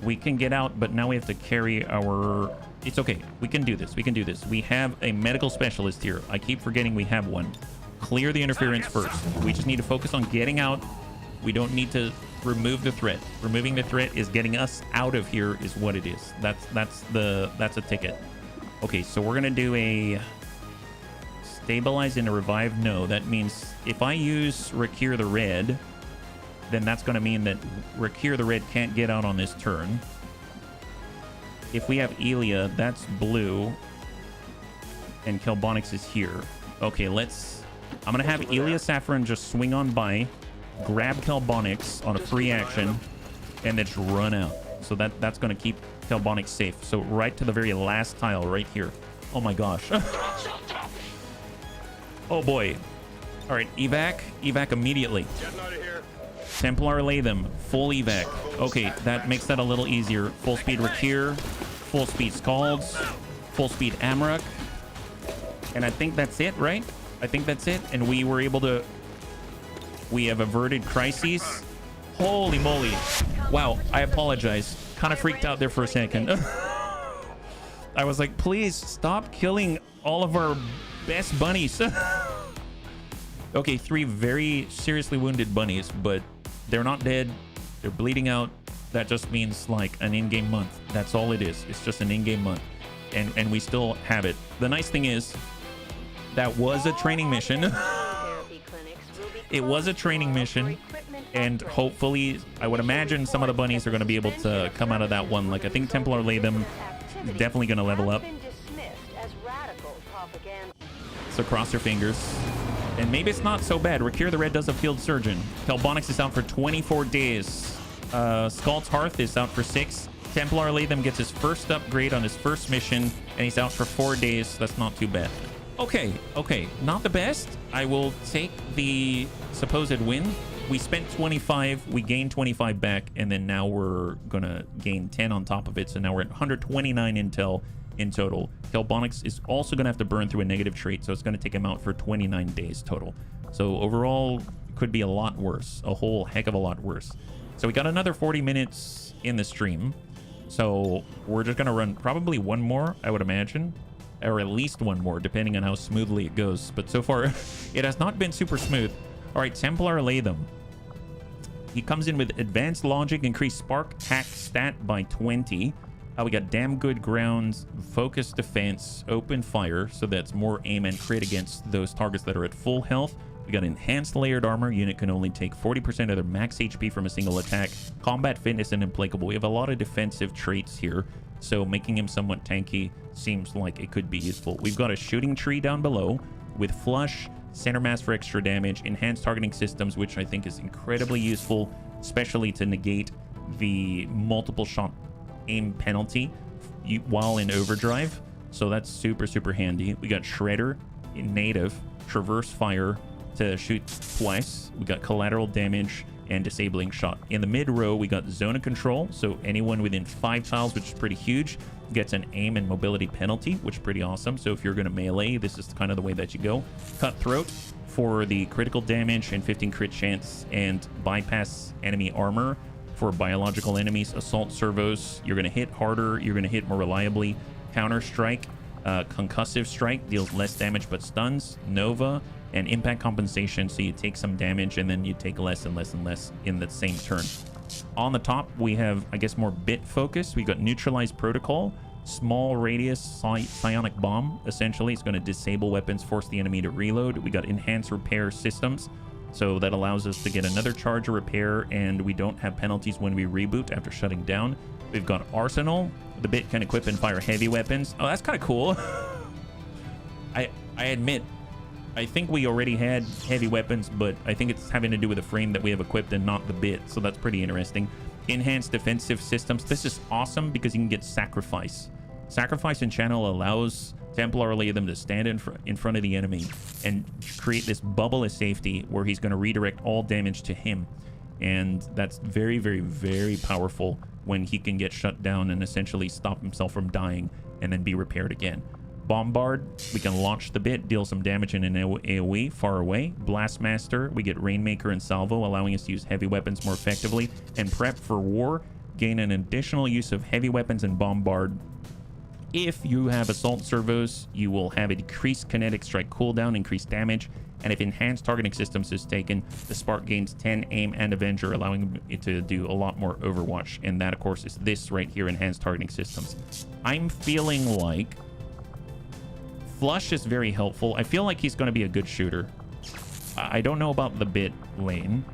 We can get out, but now we have to carry our... It's okay. We can do this. We can do this. We have a medical specialist here. I keep forgetting we have one. Clear the interference first. We just need to focus on getting out. We don't need to remove the threat. Removing the threat is getting us out of here is what it is. That's a ticket. Okay, so we're gonna do a stabilize and a revive. No, that means if I use Rakir the Red, then that's gonna mean that Rakir the Red can't get out on this turn. If we have Elia, that's blue, and Kelbonix is here. Okay, I'm gonna have Elia Saffron just swing on by, grab Kelbonix on a free action, and then just run out. So that's gonna keep Kelbonix safe. So right to the very last tile right here. Oh my gosh. Oh boy. All right, evac immediately. Templar lay them, full evac. Okay, that makes that a little easier. Full speed Rakir, full speed Scalds, full speed Amruk. And I think that's it, right? I think that's it. And we were able to... We have averted crises. Holy moly. Wow, I apologize. Kind of freaked out there for a second. I was like, please stop killing all of our best bunnies. Okay, 3 very seriously wounded bunnies, but they're not dead. They're bleeding out. That just means like an in-game month. That's all it is. It's just an in-game month. And we still have it. The nice thing is, that was a training mission. It was a training mission. And hopefully, I would imagine some of the bunnies are going to be able to come out of that one. Like, I think Templar Latham is definitely going to level up. So cross your fingers. And maybe it's not so bad. Rakir the Red does a field surgeon. Kelbonix is out for 24 days. Scald's Hearth is out for 6. Templar Latham gets his first upgrade on his first mission, and he's out for 4 days. That's not too bad. Okay. Not the best. I will take the supposed win. We spent 25, we gained 25 back, and then now we're gonna gain 10 on top of it. So now we're at 129 intel in total. Kelbonix is also gonna have to burn through a negative trait, so it's gonna take him out for 29 days total. So overall, it could be a lot worse, a whole heck of a lot worse. So we got another 40 minutes in the stream. So we're just gonna run probably one more, I would imagine, or at least one more, depending on how smoothly it goes. But so far, it has not been super smooth. All right, Templar Latham. He comes in with advanced logic, increased spark hack stat by 20. We got damn good grounds, focused defense, open fire, so that's more aim and crit against those targets that are at full health. We got enhanced layered armor. Unit can only take 40% of their max HP from a single attack. Combat fitness and implacable. We have a lot of defensive traits here, so making him somewhat tanky seems like it could be useful. We've got a shooting tree down below with flush, center mass for extra damage, enhanced targeting systems, which I think is incredibly useful, especially to negate the multiple shot aim penalty while in overdrive. So that's super handy. We got Shredder in native, traverse fire to shoot twice. We got collateral damage and disabling shot. In the mid row, we got zone of control, so anyone within 5 tiles, which is pretty huge, gets an aim and mobility penalty, which is pretty awesome. So if you're going to melee, this is kind of the way that you go. Cutthroat for the critical damage and 15 crit chance, and bypass enemy armor for biological enemies. Assault servos, you're going to hit harder, you're going to hit more reliably. Counter strike, concussive strike, deals less damage but stuns. Nova, and impact compensation, so you take some damage and then you take less and less and less in the same turn. On the top, we have, I guess, more bit focus. We got neutralized protocol, small radius psionic bomb. Essentially, it's going to disable weapons, force the enemy to reload. We got enhanced repair systems, so that allows us to get another charge of repair, and we don't have penalties when we reboot after shutting down. We've got arsenal. The bit can equip and fire heavy weapons. Oh, that's kind of cool. I admit, I think we already had heavy weapons, but I think it's having to do with the frame that we have equipped and not the bit, so that's pretty interesting. Enhanced defensive systems. This is awesome because you can get sacrifice. Sacrifice in channel allows Templar Latham to stand in front of the enemy and create this bubble of safety where he's going to redirect all damage to him. And that's very powerful when he can get shut down and essentially stop himself from dying and then be repaired again. Bombard, we can launch the bit, deal some damage in an AoE far away. Blastmaster, we get Rainmaker and Salvo, allowing us to use heavy weapons more effectively. And Prep for war, gain an additional use of heavy weapons and bombard. If you have assault servos, you will have a decreased kinetic strike cooldown, increased damage, and if enhanced targeting systems is taken, the spark gains 10 aim and avenger, allowing it to do a lot more Overwatch. And that, of course, is this right here, enhanced targeting systems. I'm feeling like Flush is very helpful. I feel like he's going to be a good shooter. I don't know about the bit lane.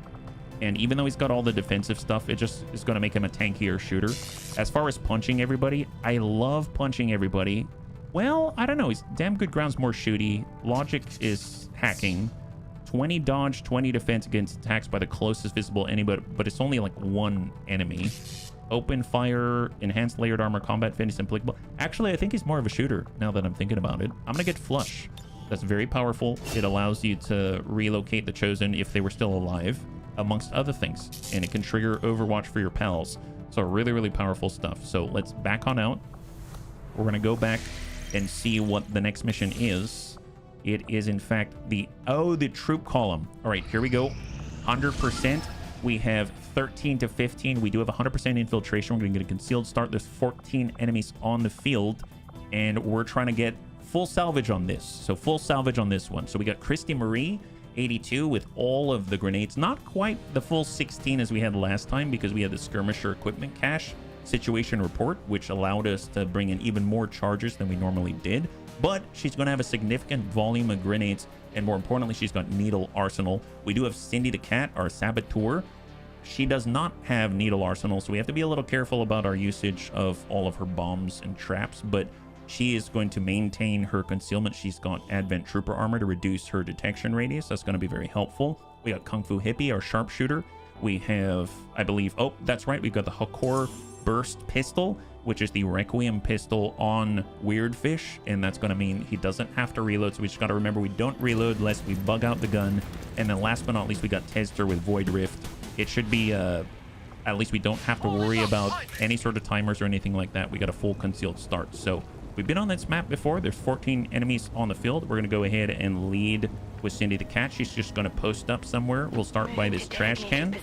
And even though he's got all the defensive stuff, it just is going to make him a tankier shooter. As far as punching everybody, I love punching everybody. Well, I don't know. He's damn good ground's more shooty. Logic is hacking. 20 dodge, 20 defense against attacks by the closest visible enemy, but it's only like one enemy. Open fire, enhanced layered armor, combat fitness, applicable. Actually, I think he's more of a shooter now that I'm thinking about it. I'm going to get Flush. That's very powerful. It allows you to relocate the Chosen if they were still alive, amongst other things. And it can trigger Overwatch for your pals. So really, really powerful stuff. So let's back on out. We're going to go back and see what the next mission is. It is, in fact, the troop column. All right, here we go. 100%. We have 13 to 15. We do have 100% infiltration. We're going to get a concealed start. There's 14 enemies on the field, and we're trying to get full salvage on this. So full salvage on this one. So we got Christy Marie, 82, with all of the grenades. Not quite the full 16 as we had last time, because we had the skirmisher equipment cache situation report, which allowed us to bring in even more charges than we normally did. But she's going to have a significant volume of grenades, and more importantly, she's got needle arsenal. We do have Cindy the Cat, our saboteur. She does not have needle arsenal, so we have to be a little careful about our usage of all of her bombs and traps, but she is going to maintain her concealment. She's got Advent Trooper armor to reduce her detection radius. That's going to be very helpful. We got Kung Fu Hippie, our sharpshooter. We have, I believe, oh, that's right, we've got the Hakor Burst pistol, which is the Requiem pistol on Weirdfish, and that's going to mean he doesn't have to reload. So we just got to remember we don't reload lest we bug out the gun. And then last but not least, we got Tedster with Void Rift. It should be at least we don't have to worry about any sort of timers or anything like that. We got a full concealed start. So we've been on this map before. There's 14 enemies on the field. We're going to go ahead and lead with Cindy the Cat. She's just going to post up somewhere. We'll start by this trash can.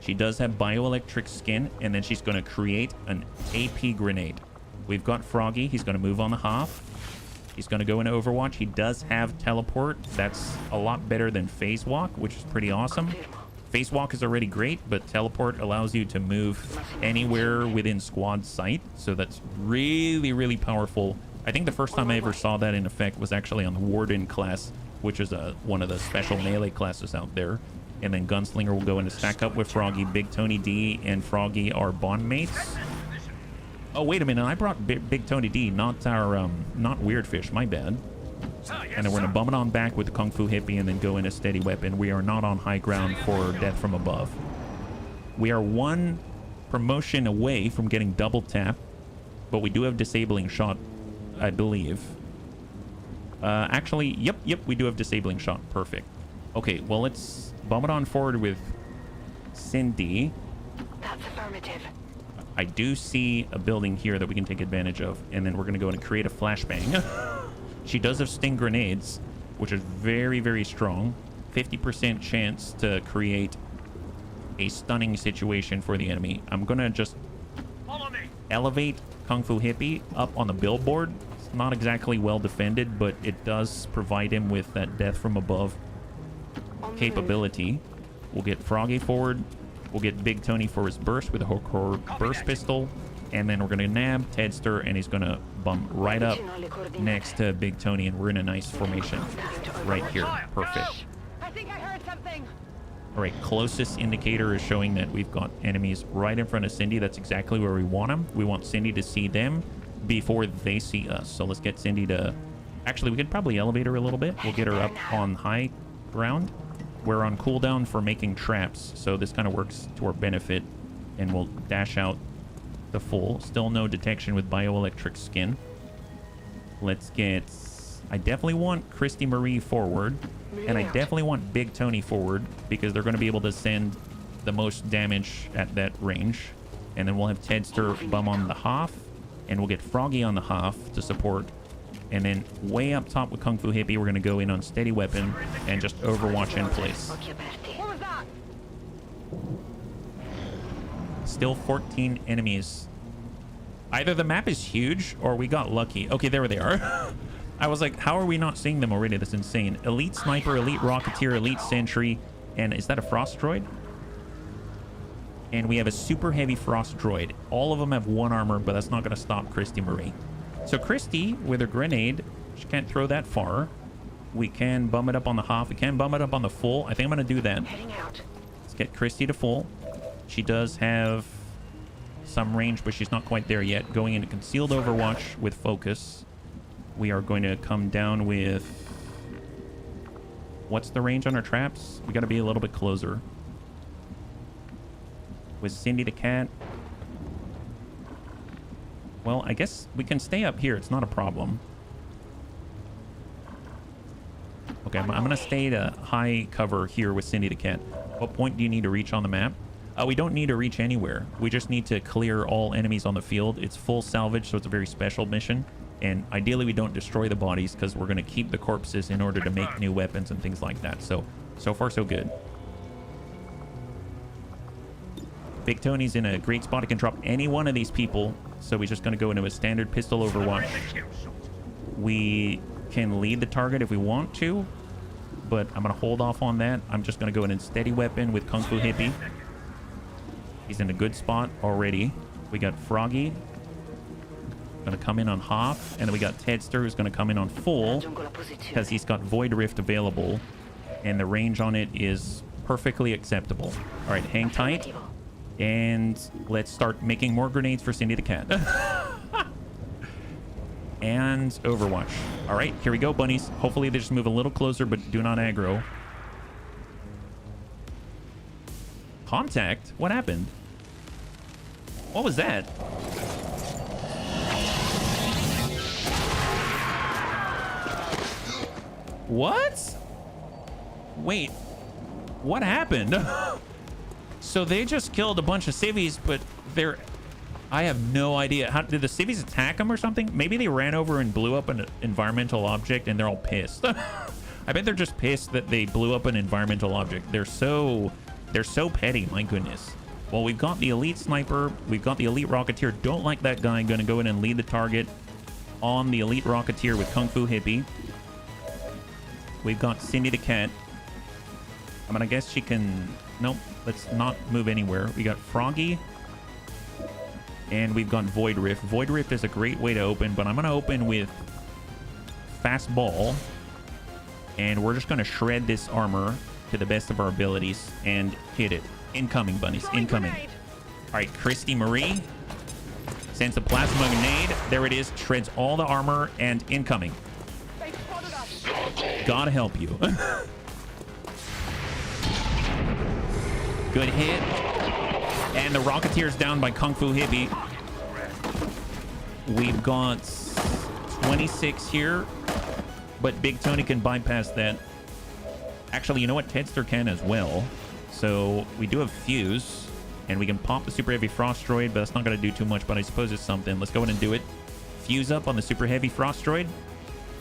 She does have bioelectric skin, and then she's going to create an AP grenade. We've got Froggy. He's going to move on the half. He's going to go into Overwatch. He does have teleport. That's a lot better than phase walk, which is pretty awesome. Phase walk is already great, but teleport allows you to move anywhere within squad sight. So that's really, really powerful. I think the first time I ever saw that in effect was actually on the Warden class, which is one of the special melee classes out there. And then Gunslinger will go in to stack up with Froggy. Big Tony D and Froggy are bond mates. Oh, wait a minute. I brought Big Tony D, not our, not Weirdfish. My bad. And then we're going to bum it on back with the Kung Fu Hippie and then go in a steady weapon. We are not on high ground for death from above. We are one promotion away from getting double tap, but we do have disabling shot, I believe. Actually, yep, we do have disabling shot. Perfect. Okay, well, let's bum it on forward with Cindy. That's affirmative. I do see a building here that we can take advantage of, and then we're going to go in and create a flashbang. She does have sting grenades, which is very, very strong. 50% chance to create a stunning situation for the enemy. I'm going to just elevate Kung Fu Hippie up on the billboard. It's not exactly well defended, but it does provide him with that death from above capability. We'll get Froggy forward. We'll get Big Tony for his burst with a Horror burst pistol. And then we're going to nab Tedster, and he's going to bump right up next to Big Tony, and we're in a nice formation right here. Perfect. I think I heard something. All right, closest indicator is showing that we've got enemies right in front of Cindy. That's exactly where we want them. We want Cindy to see them before they see us. So let's get Cindy to... Actually, we could probably elevate her a little bit. We'll get her up on high ground. We're on cooldown for making traps, so this kind of works to our benefit, and we'll dash out the full. Still no detection with bioelectric skin. Let's get... I definitely want Christy Marie forward, and I definitely want Big Tony forward, because they're going to be able to send the most damage at that range. And then we'll have Tedster bum on the half, and we'll get Froggy on the half to support. And then way up top with Kung Fu Hippie, we're going to go in on steady weapon and just Overwatch in place. Still 14 enemies. Either the map is huge or we got lucky. Okay, there they are. I was like, how are we not seeing them already? That's insane. Elite Sniper, Elite Rocketeer, Elite Sentry, and is that a Frost Droid? And we have a Super Heavy Frost Droid. All of them have 1 armor, but that's not going to stop Christy Marie. So Christy, with her grenade, she can't throw that far. We can bum it up on the half. We can bum it up on the full. I think I'm going to do that. Heading out. Let's get Christy to full. She does have some range, but she's not quite there yet. Going into concealed overwatch with focus. We are going to come down with... What's the range on our traps? We got to be a little bit closer. With Cindy the cat. Well, I guess we can stay up here. It's not a problem. Okay, I'm going to stay to high cover here with Cindy the cat. What point do you need to reach on the map? We don't need to reach anywhere. We just need to clear all enemies on the field. It's full salvage, so it's a very special mission. And ideally, we don't destroy the bodies because we're going to keep the corpses in order to make new weapons and things like that. So far, so good. Big Tony's in a great spot. He can drop any one of these people. So we're just going to go into a standard pistol overwatch. We can lead the target if we want to, but I'm going to hold off on that. I'm just going to go in a steady weapon with Kung Fu Hippie. He's in a good spot already. We got Froggy. Going to come in on half. And then we got Tedster, who's going to come in on full because he's got Void Rift available. And the range on it is perfectly acceptable. All right, hang tight. And let's start making more grenades for Cindy the cat. And Overwatch. All right, here we go, bunnies. Hopefully they just move a little closer, but do not aggro. Contact? What happened? What was that? What? Wait. What happened? So they just killed a bunch of civvies, but they're... I have no idea. How did the civvies attack them or something? Maybe they ran over and blew up an environmental object and they're all pissed. I bet they're just pissed that they blew up an environmental object. They're so petty, my goodness. Well, we've got the Elite Sniper. We've got the Elite Rocketeer. Don't like that guy. Gonna go in and lead the target on the Elite Rocketeer with Kung Fu Hippie. We've got Cindy the cat. I mean, I guess she can... Nope, let's not move anywhere. We got Froggy. And we've got Void Rift. Void Rift is a great way to open, but I'm going to open with Fast Ball. And we're just going to shred this armor to the best of our abilities and hit it. Incoming, bunnies. Incoming. All right, Christy Marie sends a plasma grenade. There it is. Shreds all the armor and incoming. God help you. Good hit. And the Rocketeer's down by Kung Fu Hippie. We've got 26 here, but Big Tony can bypass that. Actually, you know what? Tedster can as well. So we do have Fuse, and we can pop the Super Heavy Frost Droid, but that's not going to do too much, but I suppose it's something. Let's go in and do it. Fuse up on the Super Heavy Frost Droid,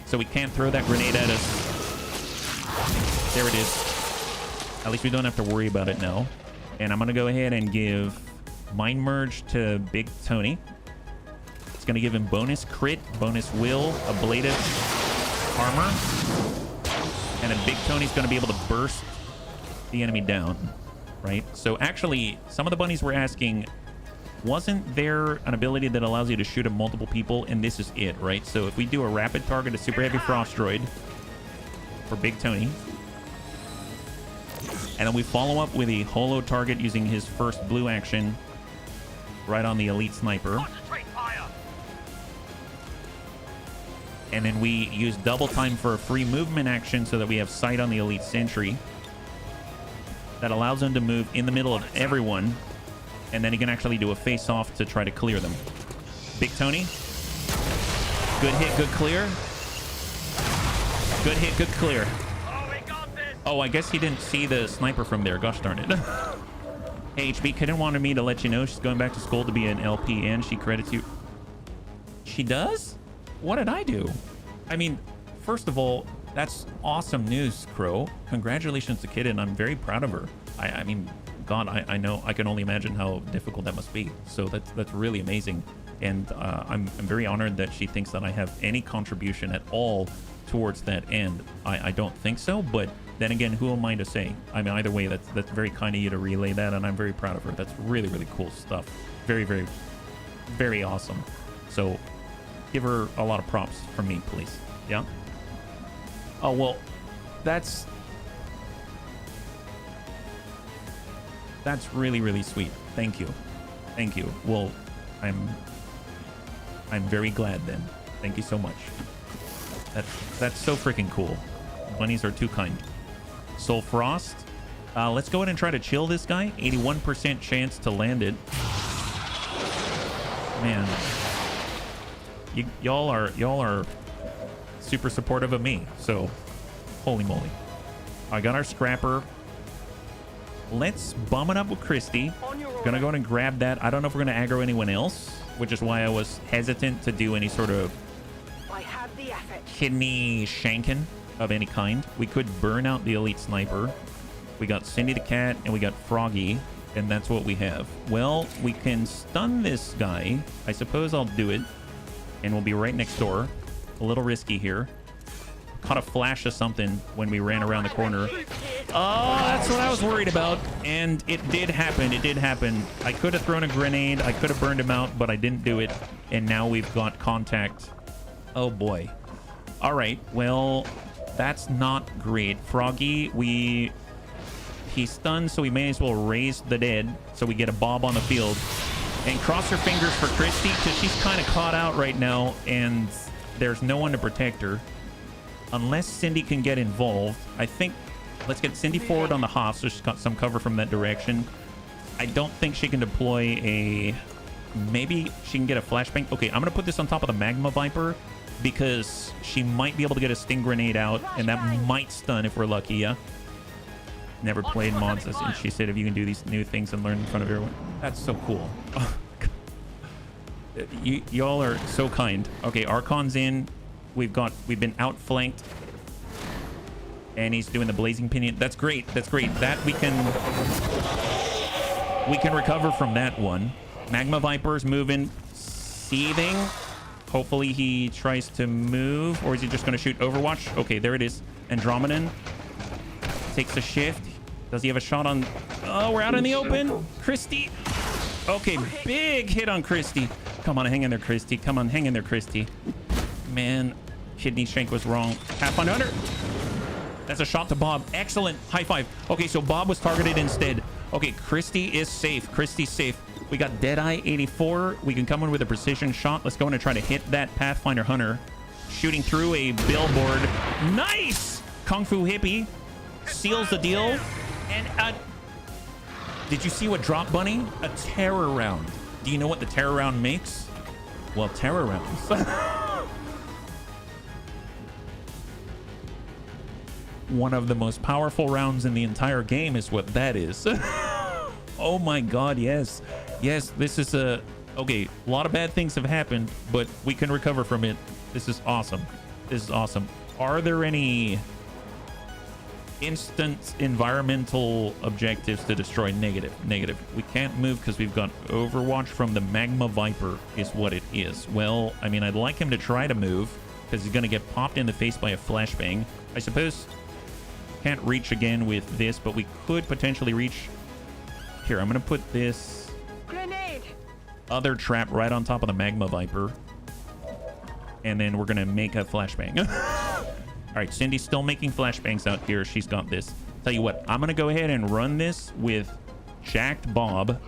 so we can't throw that grenade at us. There it is. At least we don't have to worry about it now. And I'm going to go ahead and give Mind Merge to Big Tony. It's going to give him bonus crit, bonus will, ablative armor. And then Big Tony's going to be able to burst the enemy down, right? So actually, some of the bunnies were asking, wasn't there an ability that allows you to shoot at multiple people? And this is it, right? So if we do a rapid target, a Super Heavy Frost Droid for Big Tony, and then we follow up with a holo target using his first blue action right on the Elite Sniper. And then we use double time for a free movement action so that we have sight on the Elite Sentry. That allows him to move in the middle of everyone. And then he can actually do a face-off to try to clear them. Big Tony. Good hit, good clear. Good hit, good clear. Oh, I guess he didn't see the sniper from there. Gosh darn it. Hey, HB, Kitten wanted me to let you know she's going back to school to be an LPN. She credits you. She does? What did I do? I mean, first of all, that's awesome news, Crow. Congratulations to Kitten. I'm very proud of her. I mean, God, I know, I can only imagine how difficult that must be. So that's really amazing. And I'm very honored that she thinks that I have any contribution at all towards that end. I don't think so, but then again, who am I to say? I mean, either way, that's very kind of you to relay that, and I'm very proud of her. That's really, really cool stuff. Very, very, very awesome. So give her a lot of props from me, please. Yeah? Oh, well, that's really, really sweet. Thank you. Thank you. Well, I'm very glad then. Thank you so much. That's so freaking cool. Bunnies are too kind. Soul Frost. Let's go ahead and try to chill this guy. 81% chance to land it. Man, y'all are super supportive of me. So, holy moly! I got our scrapper. Let's bum it up with Christy. Gonna go ahead and grab that. I don't know if we're gonna aggro anyone else, which is why I was hesitant to do any sort of kidney shanking of any kind. We could burn out the elite sniper. We got Cindy the cat and we got Froggy, and that's what we have. Well, we can stun this guy. I suppose I'll do it, and we'll be right next door. A little risky here. Caught a flash of something when we ran around the corner. Oh, that's what I was worried about. And it did happen. It did happen. I could have thrown a grenade. I could have burned him out, but I didn't do it. And now we've got contact. Oh, boy. All right. Well, that's not great. Froggy, he's stunned, so we may as well raise the dead so we get a Bob on the field. And cross your fingers for Christy, because she's kind of caught out right now, and there's no one to protect her. Unless Cindy can get involved. I think, let's get Cindy forward on the Hoff, so she's got some cover from that direction. I don't think she can deploy a... Maybe she can get a flashbang. Okay, I'm going to put this on top of the Magma Viper, because she might be able to get a sting grenade out, and that might stun if we're lucky, yeah? Never played mods, and she said if you can do these new things and learn in front of everyone. That's so cool. Y'all are so kind. Okay, Archon's in. We've been outflanked, and he's doing the blazing pinion. That's great. That's great. That we can recover from that one. Magma Viper's moving, seething. Hopefully he tries to move, or is he just going to shoot Overwatch? Okay, there it is. Andromedan takes a shift. Does he have a shot on... Oh, we're out in the open. Christy. Okay, big hit on Christy. Come on, hang in there, Christy. Come on, hang in there, Christy. Man, kidney shank was wrong. Half under. That's a shot to Bob. Excellent. High five. Okay, so Bob was targeted instead. Okay, Christy is safe. Christy's safe. We got Deadeye 84. We can come in with a precision shot. Let's go in and try to hit that Pathfinder Hunter. Shooting through a billboard. Nice! Kung Fu Hippie seals the deal. And did you see what dropped, Bunny? A terror round. Do you know what the terror round makes? Well, terror rounds. One of the most powerful rounds in the entire game is what that is. Oh my god, yes. Yes, this is a... Okay, a lot of bad things have happened, but we can recover from it. This is awesome. This is awesome. Are there any instant environmental objectives to destroy? Negative. Negative. We can't move because we've got Overwatch from the Magma Viper is what it is. Well, I mean, I'd like him to try to move because he's going to get popped in the face by a flashbang. I suppose can't reach again with this, but we could potentially reach... Here, I'm going to put this grenade other trap right on top of the Magma Viper. And then we're going to make a flashbang. All right, Cindy's still making flashbangs out here. She's got this. Tell you what, I'm going to go ahead and run this with Jacked Bob.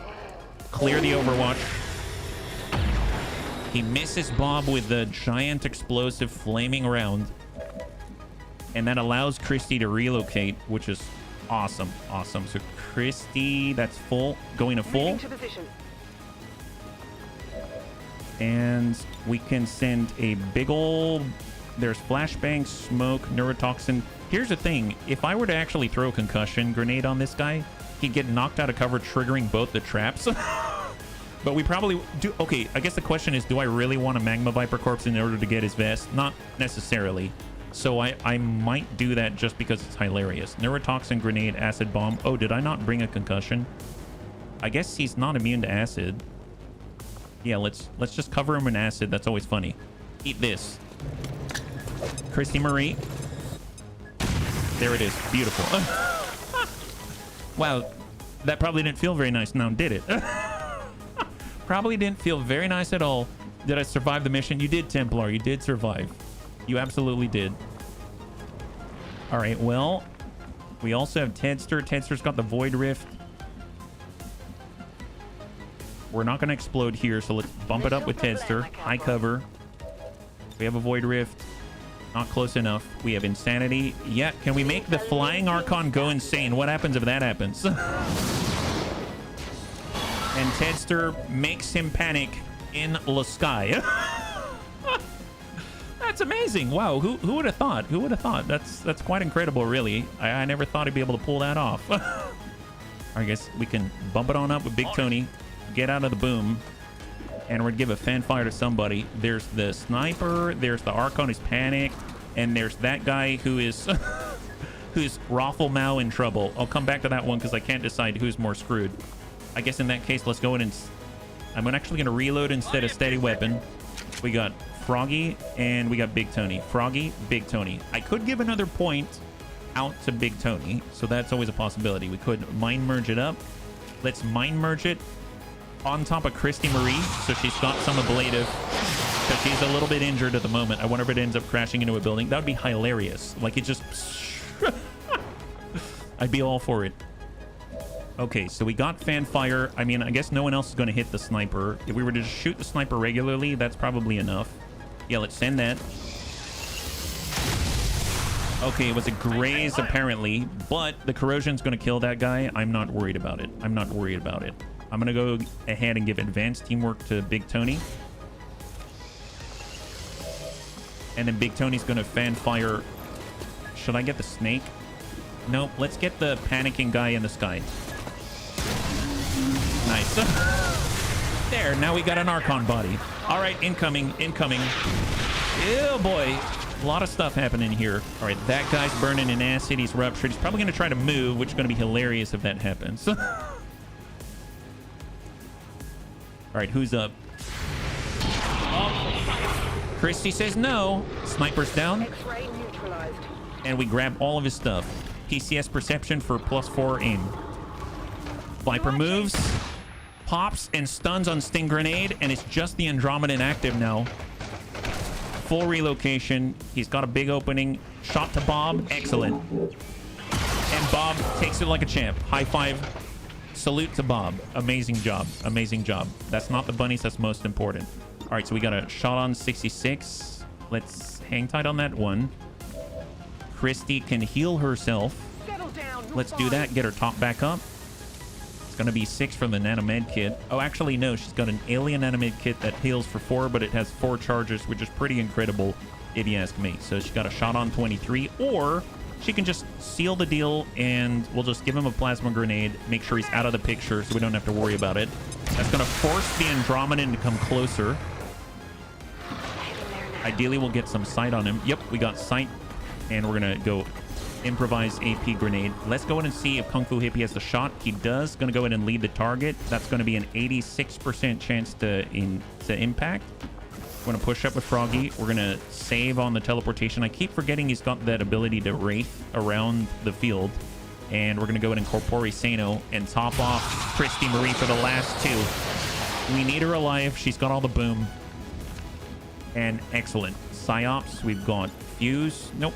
Clear the Overwatch. He misses Bob with the giant explosive flaming round. And that allows Christy to relocate, which is awesome. Awesome. So Christy, that's full. Going to full. And we can send a big ol'... There's flashbang, smoke, neurotoxin. Here's the thing. If I were to actually throw a concussion grenade on this guy, he'd get knocked out of cover, triggering both the traps. But we probably do... Okay, I guess the question is, do I really want a Magma Viper corpse in order to get his vest? Not necessarily. So I might do that just because it's hilarious. Neurotoxin grenade, acid bomb. Oh, did I not bring a concussion? I guess he's not immune to acid. Yeah, let's just cover him in acid. That's always funny. Eat this. Christy Marie. There it is. Beautiful. Wow. That probably didn't feel very nice now, did it? Probably didn't feel very nice at all. Did I survive the mission? You did, Templar. You did survive. You absolutely did. All right, well, we also have Tedster. Tedster's got the Void Rift. We're not going to explode here, so let's bump it up with Tedster. High cover. We have a Void Rift. Not close enough. We have Insanity. Yeah, can we make the Flying Archon go insane? What happens if that happens? And Tedster makes him panic in the sky. That's amazing. Wow, who would have thought? Who would have thought? That's quite incredible, really. I never thought he'd be able to pull that off. I guess we can bump it on up with Big Tony. Get out of the boom. And we're gonna give a fanfire to somebody. There's the sniper. There's the Archon who's panicked. And there's that guy who is... who's Raffle in trouble. I'll come back to that one because I can't decide who's more screwed. I guess in that case, let's go in and... I'm actually going to reload instead of steady weapon. We got Froggy and we got Big Tony. Froggy, Big Tony. I could give another point out to Big Tony, so that's always a possibility. We could mind merge it up. Let's mind merge it on top of Christy Marie, so she's got some ablative, because she's a little bit injured at the moment. I wonder if it ends up crashing into a building. That would be hilarious. Like, it just... I'd be all for it. Okay, so we got fanfire. I mean, I guess no one else is going to hit the sniper. If we were to just shoot the sniper regularly, that's probably enough. Yeah, let's send that. Okay, it was a graze, apparently, but the corrosion's going to kill that guy. I'm not worried about it. I'm not worried about it. I'm going to go ahead and give advanced teamwork to Big Tony. And then Big Tony's going to fanfire. Should I get the snake? Nope, let's get the panicking guy in the sky. Nice. There, now we got an Archon body. All right, incoming, incoming. Oh boy, a lot of stuff happening here. All right, that guy's burning in acid. He's ruptured. He's probably going to try to move, which is going to be hilarious if that happens. All right, who's up? Oh. Christy says no. Sniper's down. X-ray neutralized. And we grab all of his stuff. PCS perception for +4 aim. Viper moves, pops, and stuns on Sting Grenade, and it's just the Andromedan active now. Full relocation. He's got a big opening. Shot to Bob. Excellent. And Bob takes it like a champ. High five. Salute to Bob. Amazing job. Amazing job. That's not the bunnies. That's most important. All right, so we got a shot on 66. Let's hang tight on that one. Christy can heal herself. Let's do that. Get her top back up. It's going to be 6 from the nanomed kit. Oh, actually, no. She's got an alien nanomed kit that heals for 4, but it has 4 charges, which is pretty incredible, if you ask me. So she got a shot on 23, or she can just seal the deal, and we'll just give him a plasma grenade, make sure he's out of the picture so we don't have to worry about it. That's going to force the Andromedan to come closer. Ideally, we'll get some sight on him. Yep, we got sight, and we're going to go improvise AP grenade. Let's go in and see if Kung Fu Hippie has the shot. He does. Going to go in and lead the target. That's going to be an 86% chance to impact. We're going to push up with Froggy. We're going to save on the teleportation. I keep forgetting he's got that ability to wraith around the field. And we're going to go in and Corpore Sano and top off Christy Marie for the last 2. We need her alive. She's got all the boom. And excellent. Psyops. We've got Fuse. Nope.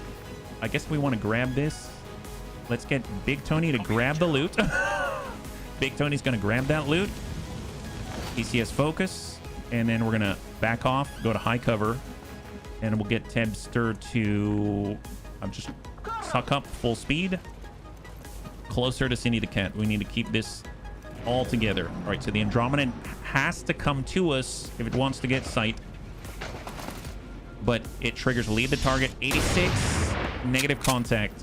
I guess we want to grab this. Let's get Big Tony to grab the loot. Big Tony's going to grab that loot. PCS focus. And then we're going to back off, go to high cover. And we'll get Tebster to just suck up full speed. Closer to Cindy the Cat. We need to keep this all together. All right, so the Andromedan has to come to us if it wants to get sight. But it triggers lead the target. 86. Negative contact.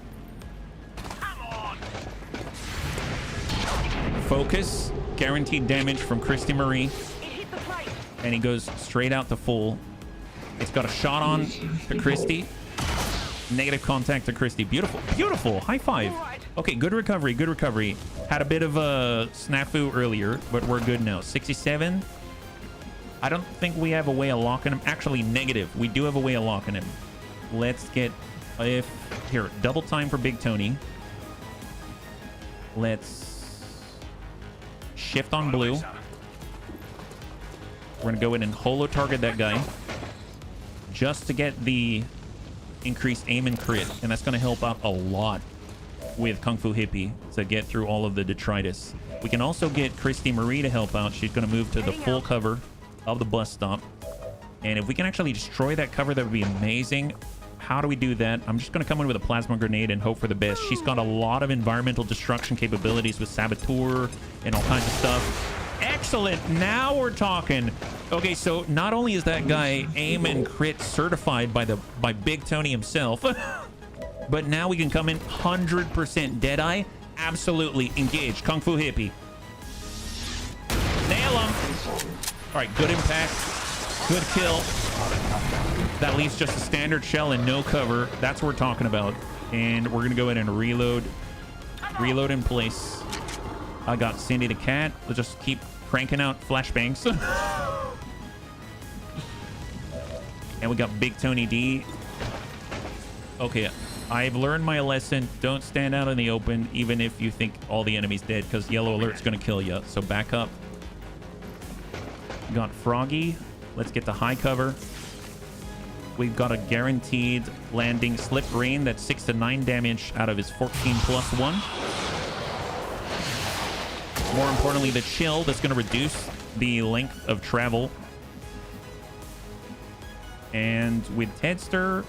Focus. Guaranteed damage from Christy Marie. And he goes straight out to full. It's got a shot on to Christy. Negative contact to Christy. Beautiful. Beautiful. High five. Okay, good recovery. Good recovery. Had a bit of a snafu earlier, but we're good now. 67. I don't think we have a way of locking him. Actually, negative. We do have a way of locking him. Let's get... Here, double time for Big Tony. Let's shift on blue. We're going to go in and holo target that guy just to get the increased aim and crit. And that's going to help out a lot with Kung Fu Hippie to get through all of the detritus. We can also get Christy Marie to help out. She's going to move to the full cover of the bus stop. And if we can actually destroy that cover, that would be amazing. How do we do that? I'm just going to come in with a plasma grenade and hope for the best. She's got a lot of environmental destruction capabilities with Saboteur and all kinds of stuff. Excellent. Now we're talking. Okay, so not only is that guy aim and crit certified by Big Tony himself, but now we can come in 100% Deadeye. Absolutely engaged. Kung Fu Hippie. Nail him. All right, good impact. Good kill. That leaves just a standard shell and no cover. That's what we're talking about. And we're going to go in and reload. Reload in place. I got Cindy the Cat. Let's just keep cranking out flashbangs. And we got Big Tony D. Okay, I've learned my lesson. Don't stand out in the open, even if you think all the enemy's dead, because yellow alert's going to kill you. So back up. Got Froggy. Let's get the high cover. We've got a guaranteed landing slip rain that's 6 to 9 damage out of his 14 plus 1. More importantly, the chill that's going to reduce the length of travel. And with Tedster,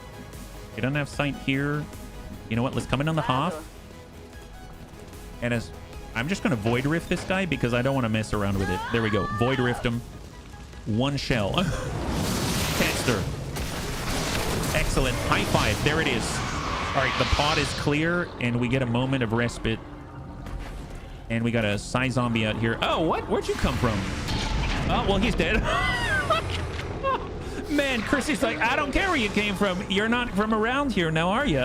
you don't have sight here. You know what? Let's come in on the Hoff. And as I'm just going to Void Rift this guy because I don't want to mess around with it. There we go. Void Rift him. One shell. Tedster. Excellent. High five. There it is. All right, the pod is clear, and we get a moment of respite. And we got a Psi zombie out here. Oh, what? Where'd you come from? Oh, well, he's dead. Man, Chrissy's like, I don't care where you came from. You're not from around here now, are you?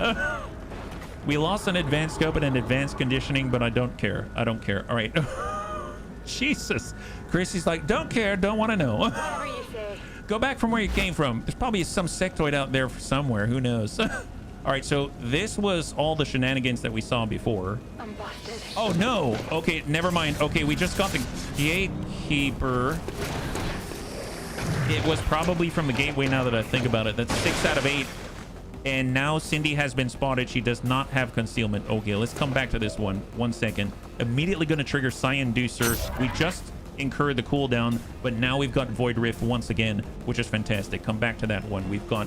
We lost an advanced scope and an advanced conditioning, but I don't care. I don't care. All right. Jesus. Chrissy's like, don't care. Don't want to know. Whatever you say. Go back from where you came from. There's probably some sectoid out there somewhere. Who knows? All right, so this was all the shenanigans that we saw before. I'm busted. Oh, no. Okay, never mind. Okay, we just got the gatekeeper. It was probably from the gateway now that I think about it. That's 6 out of 8. And now Cindy has been spotted. She does not have concealment. Okay, let's come back to this one. 1 second. Immediately going to trigger Psi Inducer. We just incurred the cooldown, but now we've got Void Rift once again, which is fantastic. Come back to that one. We've got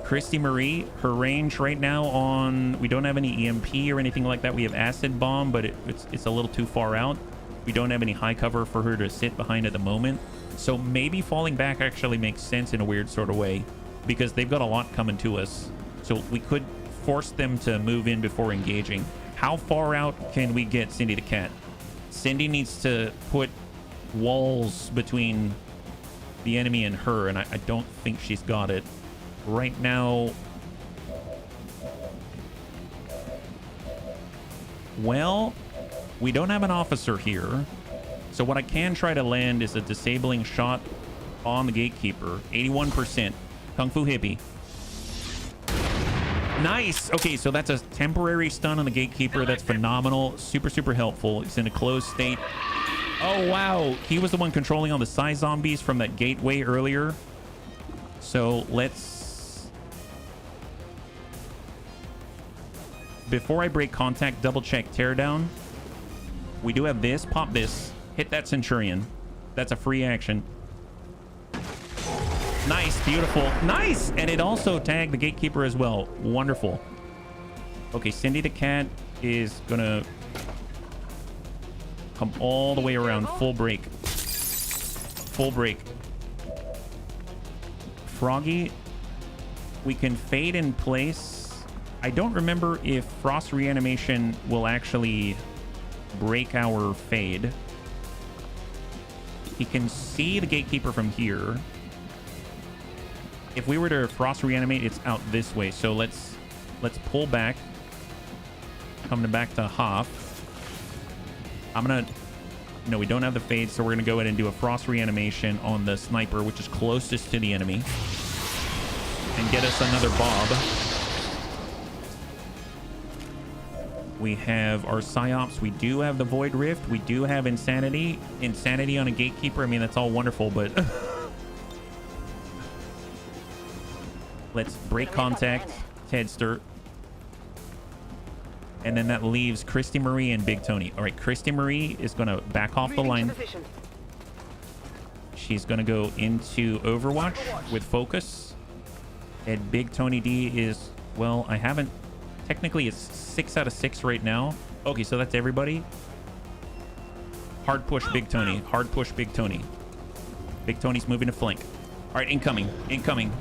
Christy Marie. Her range right now on... We don't have any EMP or anything like that. We have Acid Bomb, but it's a little too far out. We don't have any high cover for her to sit behind at the moment. So maybe falling back actually makes sense in a weird sort of way, because they've got a lot coming to us. So we could force them to move in before engaging. How far out can we get Cindy the Cat? Cindy needs to put walls between the enemy and her, and I don't think she's got it. Right now... Well, we don't have an officer here. So what I can try to land is a disabling shot on the gatekeeper. 81%. Kung Fu Hippie. Nice. Okay, so that's a temporary stun on the gatekeeper. That's phenomenal. Super, super helpful. It's in a closed state. Oh, wow. He was the one controlling all the Psi zombies from that gateway earlier. So let's... Before I break contact, double check teardown. We do have this. Pop this. Hit that Centurion. That's a free action. Nice. Beautiful. Nice. And it also tagged the gatekeeper as well. Wonderful. Okay, Cindy the Cat is gonna come all the way around. Full break. Full break. Froggy, we can fade in place. I don't remember if Frost Reanimation will actually break our fade. He can see the gatekeeper from here. If we were to Frost Reanimate, it's out this way. So let's Let's pull back. Coming back to Hoff. I'm gonna... No, we don't have the fade, so we're gonna go ahead and do a frost reanimation on the sniper, which is closest to the enemy. And get us another Bob. We have our Psyops. We do have the Void Rift. We do have Insanity. Insanity on a Gatekeeper. I mean, that's all wonderful, but... Let's break contact. Tedster. And then that leaves Christy Marie and Big Tony. All right, Christy Marie is going to back off the line. She's going to go into Overwatch with focus. And Big Tony D is... Well, I haven't... Technically, it's 6 out of 6 right now. Okay, so that's everybody. Hard push Big Tony. Hard push Big Tony. Big Tony's moving to flank. All right, incoming. Incoming.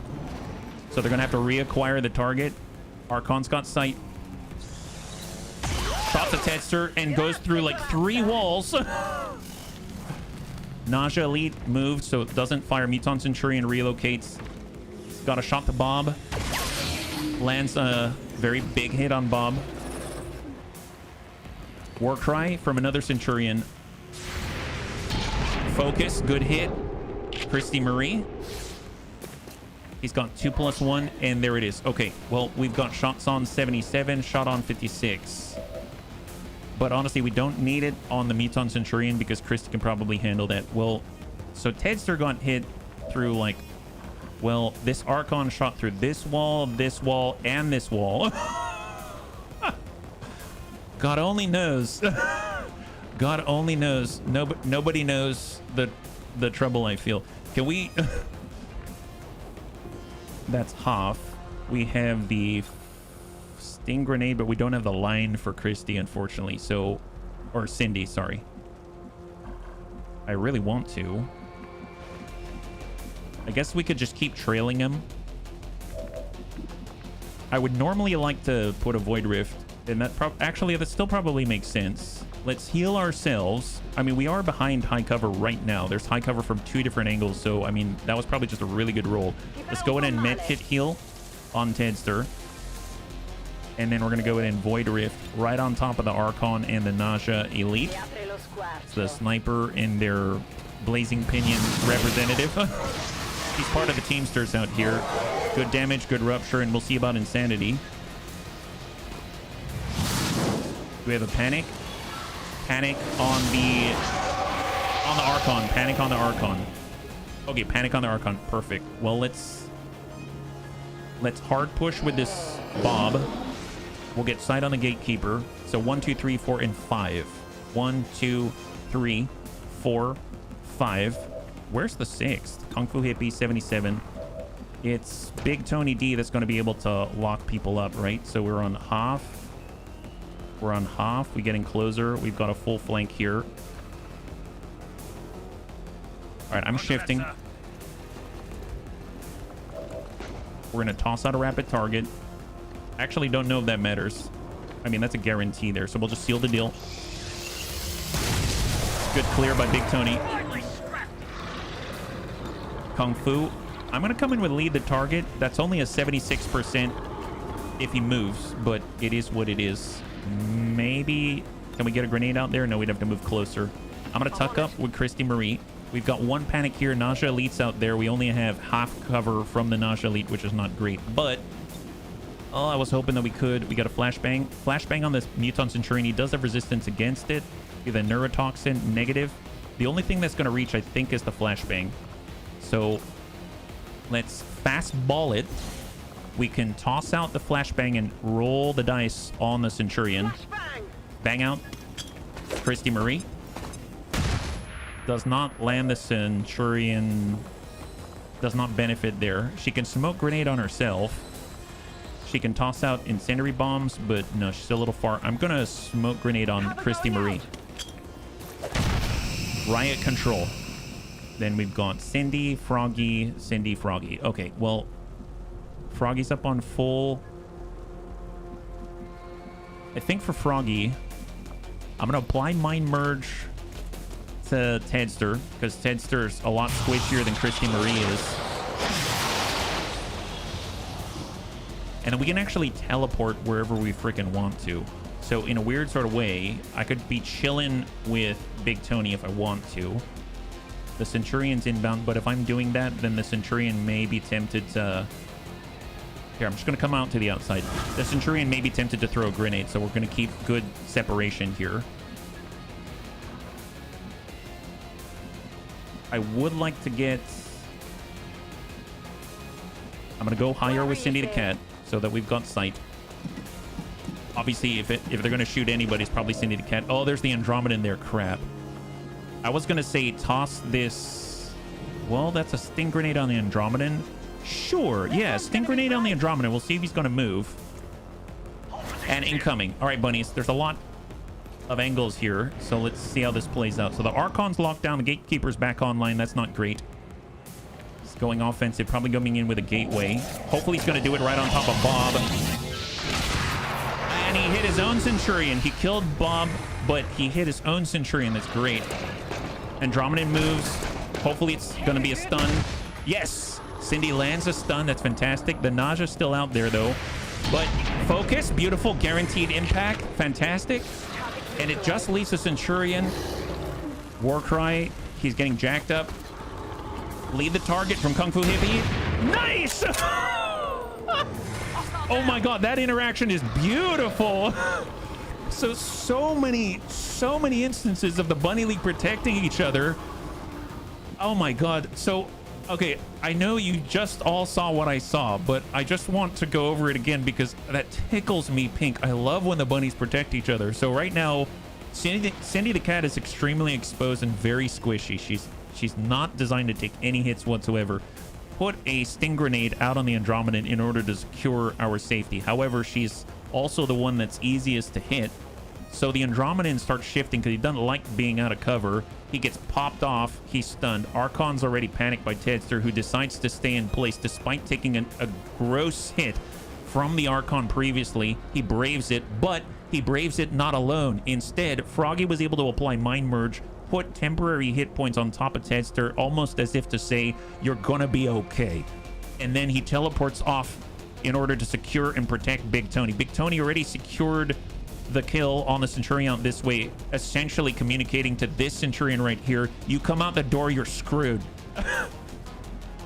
So they're going to have to reacquire the target. Archon's got sight. Shots a Tedster and goes through like 3 walls. Nausea Elite moved, so it doesn't fire. Muton Centurion relocates. Got a shot to Bob. Lands a very big hit on Bob. Warcry from another Centurion. Focus, good hit. Christy Marie. He's got 2+1, and there it is. Okay, well, we've got shots on 77, shot on 56. But honestly, we don't need it on the Muton Centurion because Christy can probably handle that. Well, so Tedster got hit through like... Well, this Archon shot through this wall, and this wall. God only knows. God only knows. Nobody knows the trouble I feel. Can we... That's Hoff. We have the Sting Grenade, but we don't have the line for Christy, unfortunately. So... Or Cindy, sorry. I really want to. I guess we could just keep trailing him. I would normally like to put a Void Rift, and that actually that still probably makes sense. Let's heal ourselves. I mean, we are behind high cover right now. There's high cover from 2 different angles, so I mean, that was probably just a really good roll. Let's go ahead and medkit heal on Tedster. And then we're going to go ahead and Void Rift right on top of the Archon and the Nausea Elite. It's the sniper and their Blazing Pinion representative. He's part of the Teamsters out here. Good damage, good rupture, and we'll see about Insanity. We have a Panic. Panic on the Archon. Panic on the Archon. Okay, Panic on the Archon. Perfect. Well, let's hard push with this Bob. We'll get sight on the Gatekeeper. So 1, 2, 3, 4, and 5. 1, 2, 3, 4, 5. Where's the 6th? Kung Fu Hippie 77. It's Big Tony D that's going to be able to lock people up, right? So we're on Hoff. We're on Hoff. We're getting closer. We've got a full flank here. All right, I'm shifting. We're going to toss out a rapid target. Actually, don't know if that matters. I mean, that's a guarantee there. So we'll just seal the deal. Good clear by Big Tony. Kung Fu. I'm going to come in with lead the target. That's only a 76% if he moves, but it is what it is. Maybe... Can we get a grenade out there? No, we'd have to move closer. I'm going to tuck up with Christy Marie. We've got 1 Panic here. Nausea Elite's out there. We only have half cover from the Nausea Elite, which is not great. But... Oh, I was hoping that we could. We got a Flashbang. Flashbang on this Muton Centurion. He does have resistance against it. The Neurotoxin, negative. The only thing that's going to reach, I think, is the Flashbang. So let's fastball it. We can toss out the Flashbang and roll the dice on the Centurion. Bang out. Christy Marie. Does not land the Centurion. Does not benefit there. She can smoke grenade on herself. She can toss out incendiary bombs, but no, she's still a little far. I'm going to smoke grenade on Christy Marie. Riot Control. Then we've got Cindy, Froggy, Cindy, Froggy. Okay, well, Froggy's up on full. I think for Froggy, I'm going to apply Mind Merge to Tedster, because Tedster's a lot squishier than Christy Marie is. And then we can actually teleport wherever we freaking want to. So in a weird sort of way, I could be chilling with Big Tony if I want to. The Centurion's inbound, but if I'm doing that, then the Centurion may be tempted to... Here, I'm just going to come out to the outside. The Centurion may be tempted to throw a grenade, so we're going to keep good separation here. I would like to get... I'm going to go higher with Cindy the Cat so that we've got sight. Obviously, if they're going to shoot anybody, it's probably Cindy the Cat. Oh, there's the Andromedan there. Crap. I was going to say toss this... Well, that's a sting grenade on the Andromedan. Sure, yeah, sting grenade on the Andromedan. We'll see if he's going to move. And incoming. All right, bunnies. There's a lot of angles here, so let's see how this plays out. So the Archon's locked down. The Gatekeeper's back online. That's not great. He's going offensive, probably coming in with a gateway. Hopefully he's going to do it right on top of Bob. And he hit his own Centurion. He killed Bob, but he hit his own Centurion. That's great. Andromedan moves. Hopefully it's going to be a stun. Yes! Cindy lands a stun. That's fantastic. The Naja's still out there, though. But focus. Beautiful. Guaranteed impact. Fantastic. And it just leaves the Centurion. Warcry. He's getting jacked up. Lead the target from Kung Fu Hippie. Nice! Oh my god. That interaction is beautiful. So many instances of the Bunny League protecting each other. Oh my god. So... Okay, I know you just all saw what I saw, but I just want to go over it again because that tickles me pink. I love when the bunnies protect each other. So right now, Cindy the Cat is extremely exposed and very squishy. She's not designed to take any hits whatsoever. Put a sting grenade out on the Andromedan in order to secure our safety. However, she's also the one that's easiest to hit. So the Andromedan starts shifting because he doesn't like being out of cover. He gets popped off. He's stunned. Archon's already panicked by Tedster, who decides to stay in place despite taking a gross hit from the Archon previously. He braves it, but he braves it not alone. Instead, Froggy was able to apply Mind Merge, put temporary hit points on top of Tedster, almost as if to say, you're gonna be okay. And then he teleports off in order to secure and protect Big Tony. Big Tony already secured the kill on the Centurion this way, essentially communicating to this Centurion right here, you come out the door, you're screwed.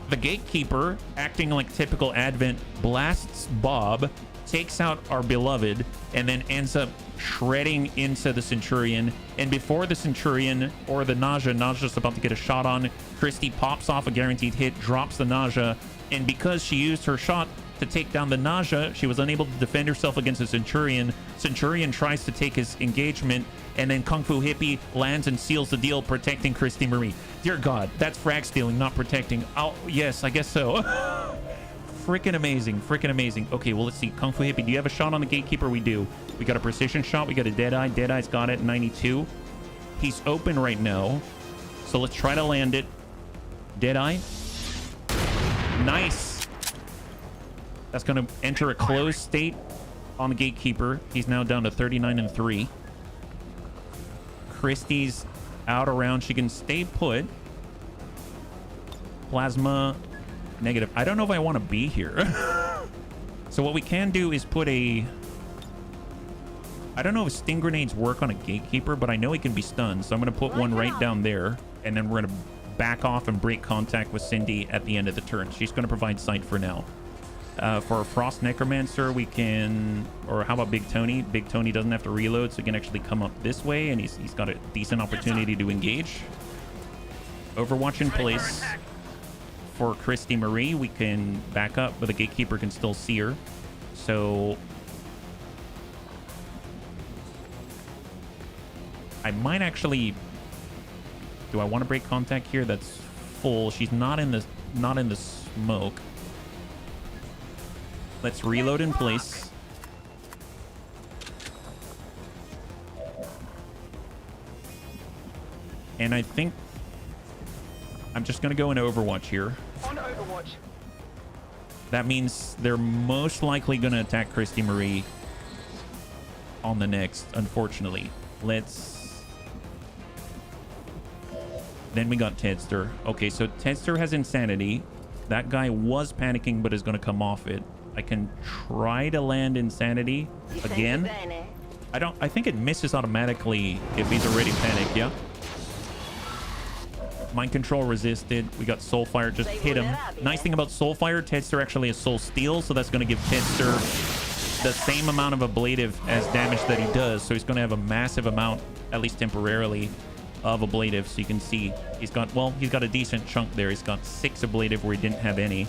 The Gatekeeper, acting like typical Advent, blasts Bob, takes out our beloved, and then ends up shredding into the Centurion. And before the Centurion or the Naja's about to get a shot on, Christy pops off a guaranteed hit, drops the Naja, and because she used her shot to take down the Naja, she was unable to defend herself against the Centurion. Centurion tries to take his engagement, and then Kung Fu Hippie lands and seals the deal, protecting Christy Marie. Dear God, that's frag stealing, not protecting. Oh, yes, I guess so. Freaking amazing, freaking amazing. Okay, well, let's see. Kung Fu Hippie, do you have a shot on the Gatekeeper? We do. We got a precision shot. We got a Deadeye. Deadeye's got it, 92. He's open right now, so let's try to land it. Deadeye. Nice. That's going to enter a closed state on the Gatekeeper. He's now down to 39 and 3. Christie's out around. She can stay put. Plasma, negative. I don't know if I want to be here. So what we can do is put a... I don't know if sting grenades work on a Gatekeeper, but I know he can be stunned. So I'm going to put one right down there. And then we're going to back off and break contact with Cindy at the end of the turn. She's going to provide sight for now. For a Frost Necromancer, we can... Or how about Big Tony? Big Tony doesn't have to reload, so he can actually come up this way, and he's got a decent opportunity to engage. Overwatch in place. For Christy Marie, we can back up, but the Gatekeeper can still see her. So... I might actually... Do I want to break contact here? That's full. She's not in the smoke. Let's reload in place. And I think I'm just going to go into Overwatch here. On Overwatch. That means they're most likely going to attack Christy Marie on the next, unfortunately. Let's... Then we got Tedster. Okay, so Tedster has Insanity. That guy was panicking, but is going to come off it. I can try to land Insanity again. I think it misses automatically if he's already panicked, yeah? Mind Control resisted. We got Soulfire, just hit him. Nice thing about Soulfire, Tedster actually has Soul Steel, so that's going to give Tedster the same amount of ablative as damage that he does. So he's going to have a massive amount, at least temporarily, of ablative. So you can see he's got, well, he's got a decent chunk there. He's got 6 ablative where he didn't have any.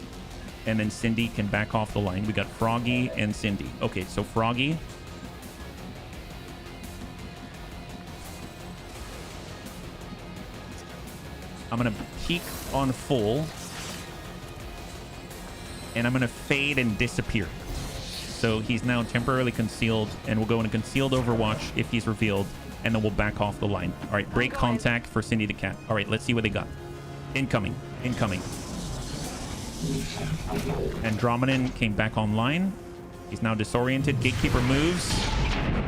And then Cindy can back off the line. We got Froggy and Cindy. Okay, so Froggy. I'm going to peek on full. And I'm going to fade and disappear. So he's now temporarily concealed. And we'll go into concealed Overwatch if he's revealed. And then we'll back off the line. All right, break contact for Cindy the Cat. All right, let's see what they got. Incoming. Incoming. Andromedan came back online. He's now disoriented. Gatekeeper moves.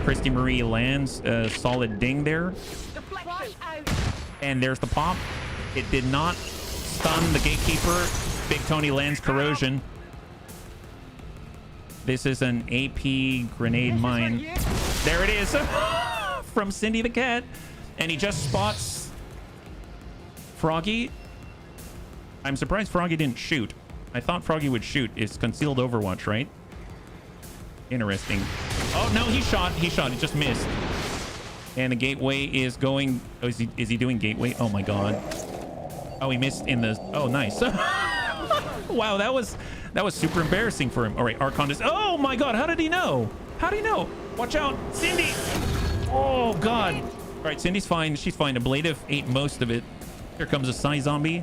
Christy Marie lands a solid ding there. And there's the pop. It did not stun the Gatekeeper. Big Tony lands Corrosion. This is an AP grenade mine. There it is. From Cindy the Cat. And he just spots Froggy. I'm surprised Froggy didn't shoot. I thought Froggy would shoot. It's concealed Overwatch, right? Interesting. Oh, no, he shot. He shot. He just missed. And the gateway is going... Oh, is he doing gateway? Oh, my God. Oh, he missed in the... Oh, nice. Wow, that was super embarrassing for him. All right, Archon is... Oh, my God. How did he know? How did he know? Watch out. Cindy. Oh, God. All right, Cindy's fine. She's fine. Ablative ate most of it. Here comes a Psi Zombie.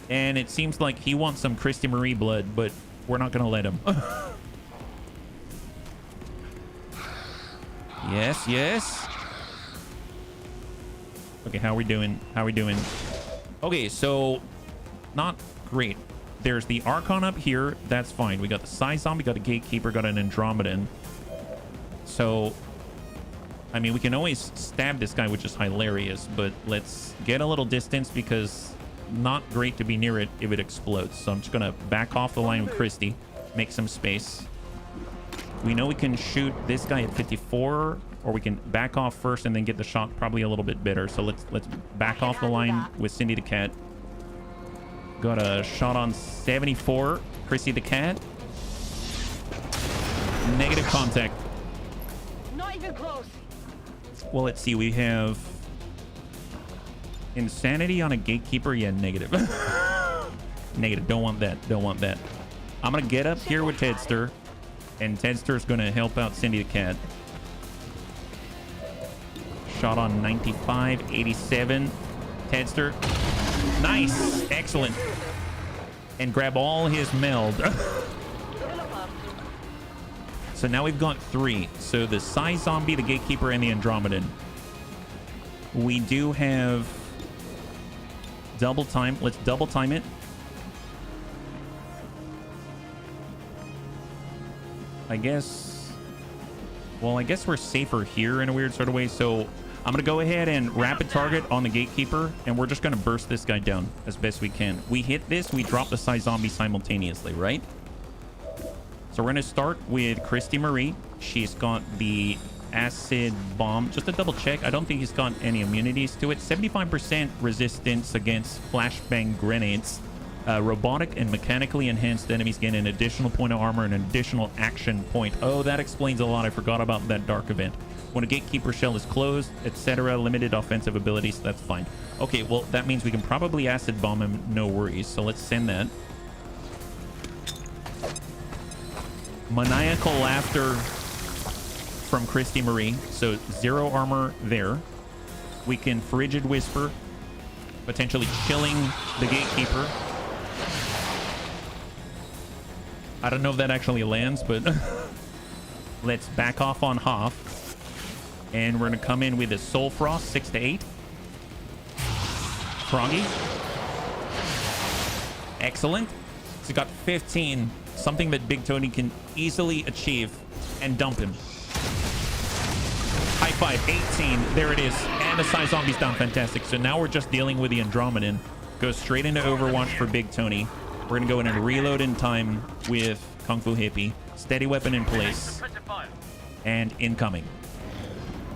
And it seems like he wants some Christy Marie blood, but we're not going to let him. Yes, yes. Okay, how are we doing? How are we doing? Okay, so not great. There's the Archon up here. That's fine. We got the Psi Zombie, got a Gatekeeper, got an Andromedan. So, I mean, we can always stab this guy, which is hilarious, but let's get a little distance because not great to be near it if it explodes. So I'm just going to back off the line with Christy, make some space. We know we can shoot this guy at 54, or we can back off first and then get the shot probably a little bit better. So let's back off the line with Cindy the Cat. Got a shot on 74, Christy the Cat. Negative contact. Not even close. Well, let's see. We have Insanity on a Gatekeeper. Yeah, negative. Negative. Don't want that. Don't want that. I'm going to get up here with Tedster. And Tedster's going to help out Cindy the Cat. Shot on 95, 87. Tedster. Nice. Excellent. And grab all his meld. So now we've got 3. So the Psi Zombie, the Gatekeeper, and the Andromedan. We do have double time. Let's double time it. I guess... Well, I guess we're safer here in a weird sort of way. So I'm going to go ahead and rapid target on the Gatekeeper, and we're just going to burst this guy down as best we can. We hit this, we drop the Psi Zombie simultaneously, right? So we're going to start with Christy Marie. She's got the Acid Bomb. Just to double check, I don't think he's got any immunities to it. 75% resistance against flashbang grenades. Robotic and mechanically enhanced enemies gain an additional point of armor and an additional action point. Oh, that explains a lot. I forgot about that dark event. When a Gatekeeper shell is closed, etc., limited offensive abilities, that's fine. Okay, well, that means we can probably Acid Bomb him, no worries. So let's send that. Maniacal Laughter from Christy Marie. So 0 armor there. We can Frigid Whisper, potentially chilling the Gatekeeper. I don't know if that actually lands, but let's back off on Hoff. And we're going to come in with a Soul Frost, 6 to 8. Froggy. Excellent. So we got 15. Something that Big Tony can easily achieve and dump him. High five, 18. There it is. And the Psi Zombie's down. Fantastic. So now we're just dealing with the Andromedan. Goes straight into Overwatch for Big Tony. We're gonna go in and reload in time with Kung Fu Hippie. Steady weapon in place. Suppressive fire. And incoming.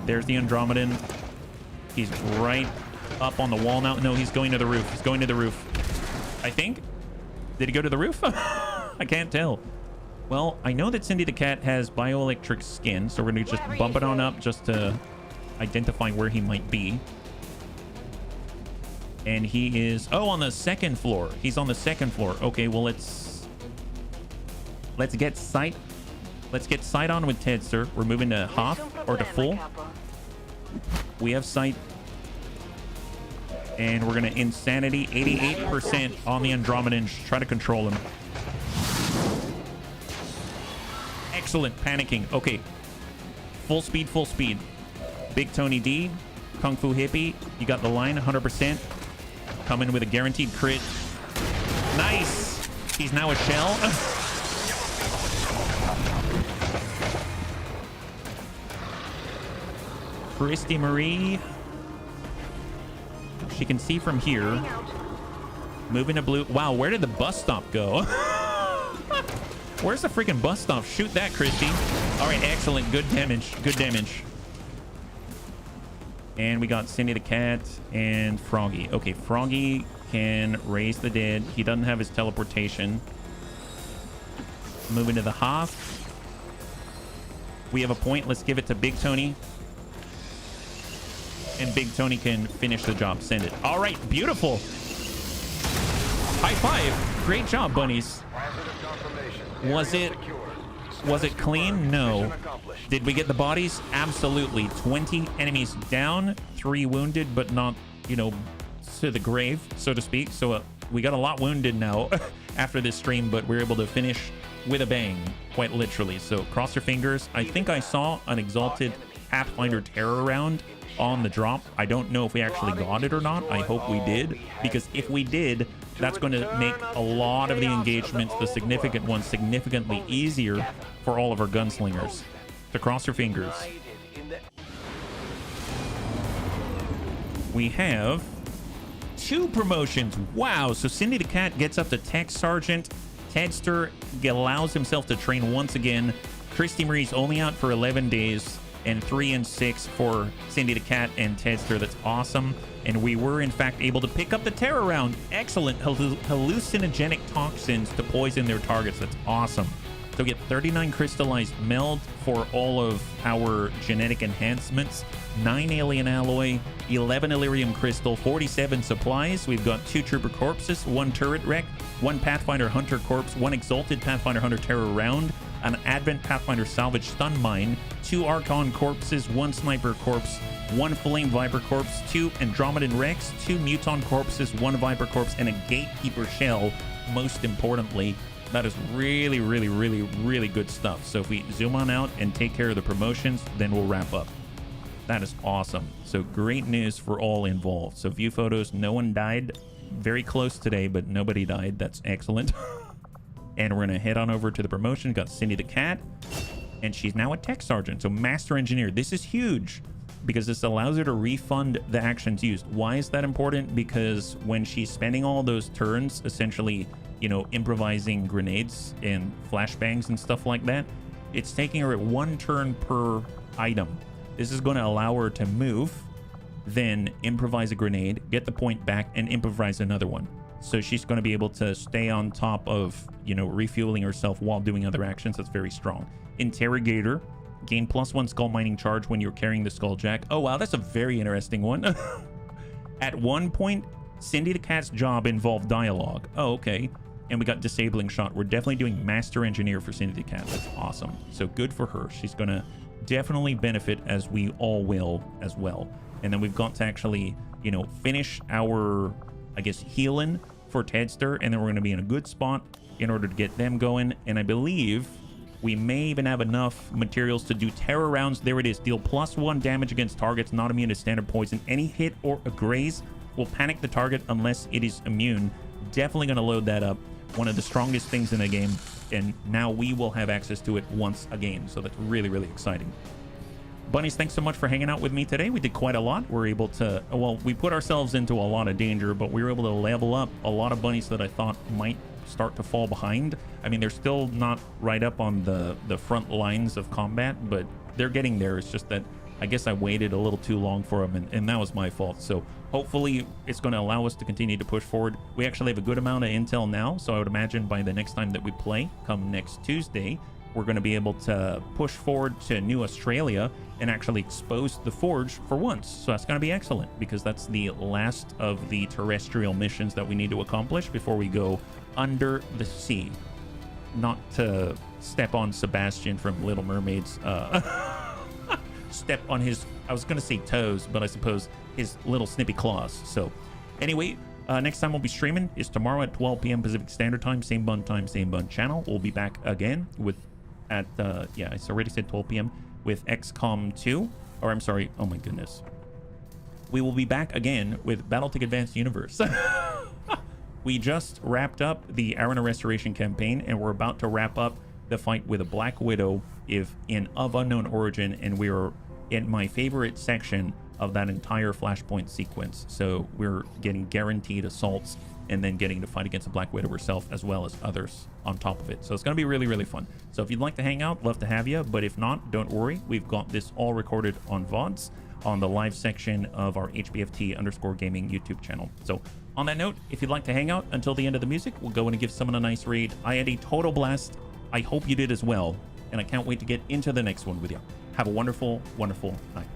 There's the Andromedan. He's right up on the wall now. No, he's going to the roof. He's going to the roof. I think. Did he go to the roof? I can't tell. Well, I know that Cindy the Cat has bioelectric skin, so we're going to just bump it on up just to identify where he might be. And he is... Oh, on the second floor. He's on the second floor. Okay, well, let's get sight. Let's get sight on with Tedster. We're moving to half or to full. We have sight. And we're going to Insanity 88% on the Andromedan. Try to control him. Excellent. Panicking. Okay. Full speed, full speed. Big Tony D. Kung Fu Hippie. You got the line 100%. Coming with a guaranteed crit. Nice. He's now a shell. Christy Marie. She can see from here. Moving to blue. Wow, where did the bus stop go? Where's the freaking bus stop? Shoot that, Christy. All right, excellent. Good damage. Good damage. And we got Cindy the Cat and Froggy. Okay, Froggy can raise the dead. He doesn't have his teleportation. Moving to the half. We have a point. Let's give it to Big Tony. And Big Tony can finish the job. Send it. All right, beautiful. High five. Great job, bunnies. Was it clean? No. Did we get the bodies? Absolutely. 20 enemies down, 3 wounded, but not, you know, to the grave, so to speak. So we got a lot wounded now after this stream, but we're able to finish with a bang, quite literally. So cross your fingers. I think I saw an Exalted Pathfinder Terror round on the drop. I don't know if we actually got it or not. I hope we did, because if we did, that's going to make a lot of the engagements, the significant ones, significantly easier for all of our gunslingers. So cross your fingers. We have 2 promotions. Wow. So Cindy the Cat gets up to Tech Sergeant. Tedster allows himself to train once again. Christy Marie's only out for 11 days. And 3 and 6 for Cindy the Cat and Tedster. That's awesome. And we were, in fact, able to pick up the terror round. Excellent. Hallucinogenic toxins to poison their targets. That's awesome. So we get 39 crystallized meld for all of our genetic enhancements. 9 alien alloy, 11 Illyrium crystal, 47 supplies. We've got 2 trooper corpses, 1 turret wreck, 1 Pathfinder Hunter corpse, 1 Exalted Pathfinder Hunter terror round, an Advent Pathfinder salvage stun mine, 2 Archon corpses, 1 sniper corpse, 1 Flame Viper corpse, 2 Andromedan Rex, 2 Muton corpses, 1 Viper corpse, and a Gatekeeper shell. Most importantly, that is really, really, really, really good stuff. So if we zoom on out and take care of the promotions, then we'll wrap up. That is awesome. So great news for all involved. So view photos, no one died. Very close today, but nobody died. That's excellent. And we're going to head on over to the promotion. Got Cindy the Cat, and she's now a Tech Sergeant. So Master Engineer. This is huge because this allows her to refund the actions used. Why is that important? Because when she's spending all those turns, essentially, you know, improvising grenades and flashbangs and stuff like that, it's taking her at 1 turn per item. This is going to allow her to move, then improvise a grenade, get the point back, and improvise another one. So she's going to be able to stay on top of, you know, refueling herself while doing other actions. That's very strong. Interrogator. Gain +1 skull mining charge when you're carrying the skulljack. Oh, wow. That's a very interesting one. At one point, Cindy the Cat's job involved dialogue. Oh, okay. And we got disabling shot. We're definitely doing Master Engineer for Cindy the Cat. That's awesome. So good for her. She's going to definitely benefit, as we all will as well. And then we've got to actually, you know, finish our, I guess, healing for Tedster, and then we're going to be in a good spot in order to get them going. And I believe we may even have enough materials to do terror rounds. There it is. Deal +1 damage against targets not immune to standard poison. Any hit or a graze will panic the target unless it is immune. Definitely going to load that up. One of the strongest things in the game, and now we will have access to it once again. So that's really, really exciting. Bunnies, thanks so much for hanging out with me today. We did quite a lot. We're able to, well, we put ourselves into a lot of danger, but we were able to level up a lot of bunnies that I thought might start to fall behind. I mean, they're still not right up on the front lines of combat, but they're getting there. It's just that I guess I waited a little too long for them, and that was my fault. So hopefully it's going to allow us to continue to push forward. We actually have a good amount of intel now, so I would imagine by the next time that we play, come next Tuesday, we're going to be able to push forward to New Australia and actually expose the Forge for once. So that's going to be excellent, because that's the last of the terrestrial missions that we need to accomplish before we go under the sea. Not to step on Sebastian from Little Mermaid's step on his, I was gonna say toes, but I suppose his little snippy claws. So anyway, next time we'll be streaming is tomorrow at 12 p.m. Pacific Standard Time, same bun channel. We'll be back again with yeah, I already said 12 p.m. with XCOM 2, or I'm sorry, oh my goodness, we will be back again with Battletech Advanced Universe. We just wrapped up the Arena Restoration campaign, and we're about to wrap up the fight with a Black Widow of unknown origin, and we're in my favorite section of that entire Flashpoint sequence. So we're getting guaranteed assaults and then getting to fight against the Black Widow herself, as well as others on top of it. So it's going to be really, really fun. So if you'd like to hang out, love to have you. But if not, don't worry. We've got this all recorded on VODs on the live section of our HBFT_gaming YouTube channel. So on that note, if you'd like to hang out until the end of the music, we'll go in and give someone a nice raid. I had a total blast. I hope you did as well. And I can't wait to get into the next one with you. Have a wonderful, wonderful night.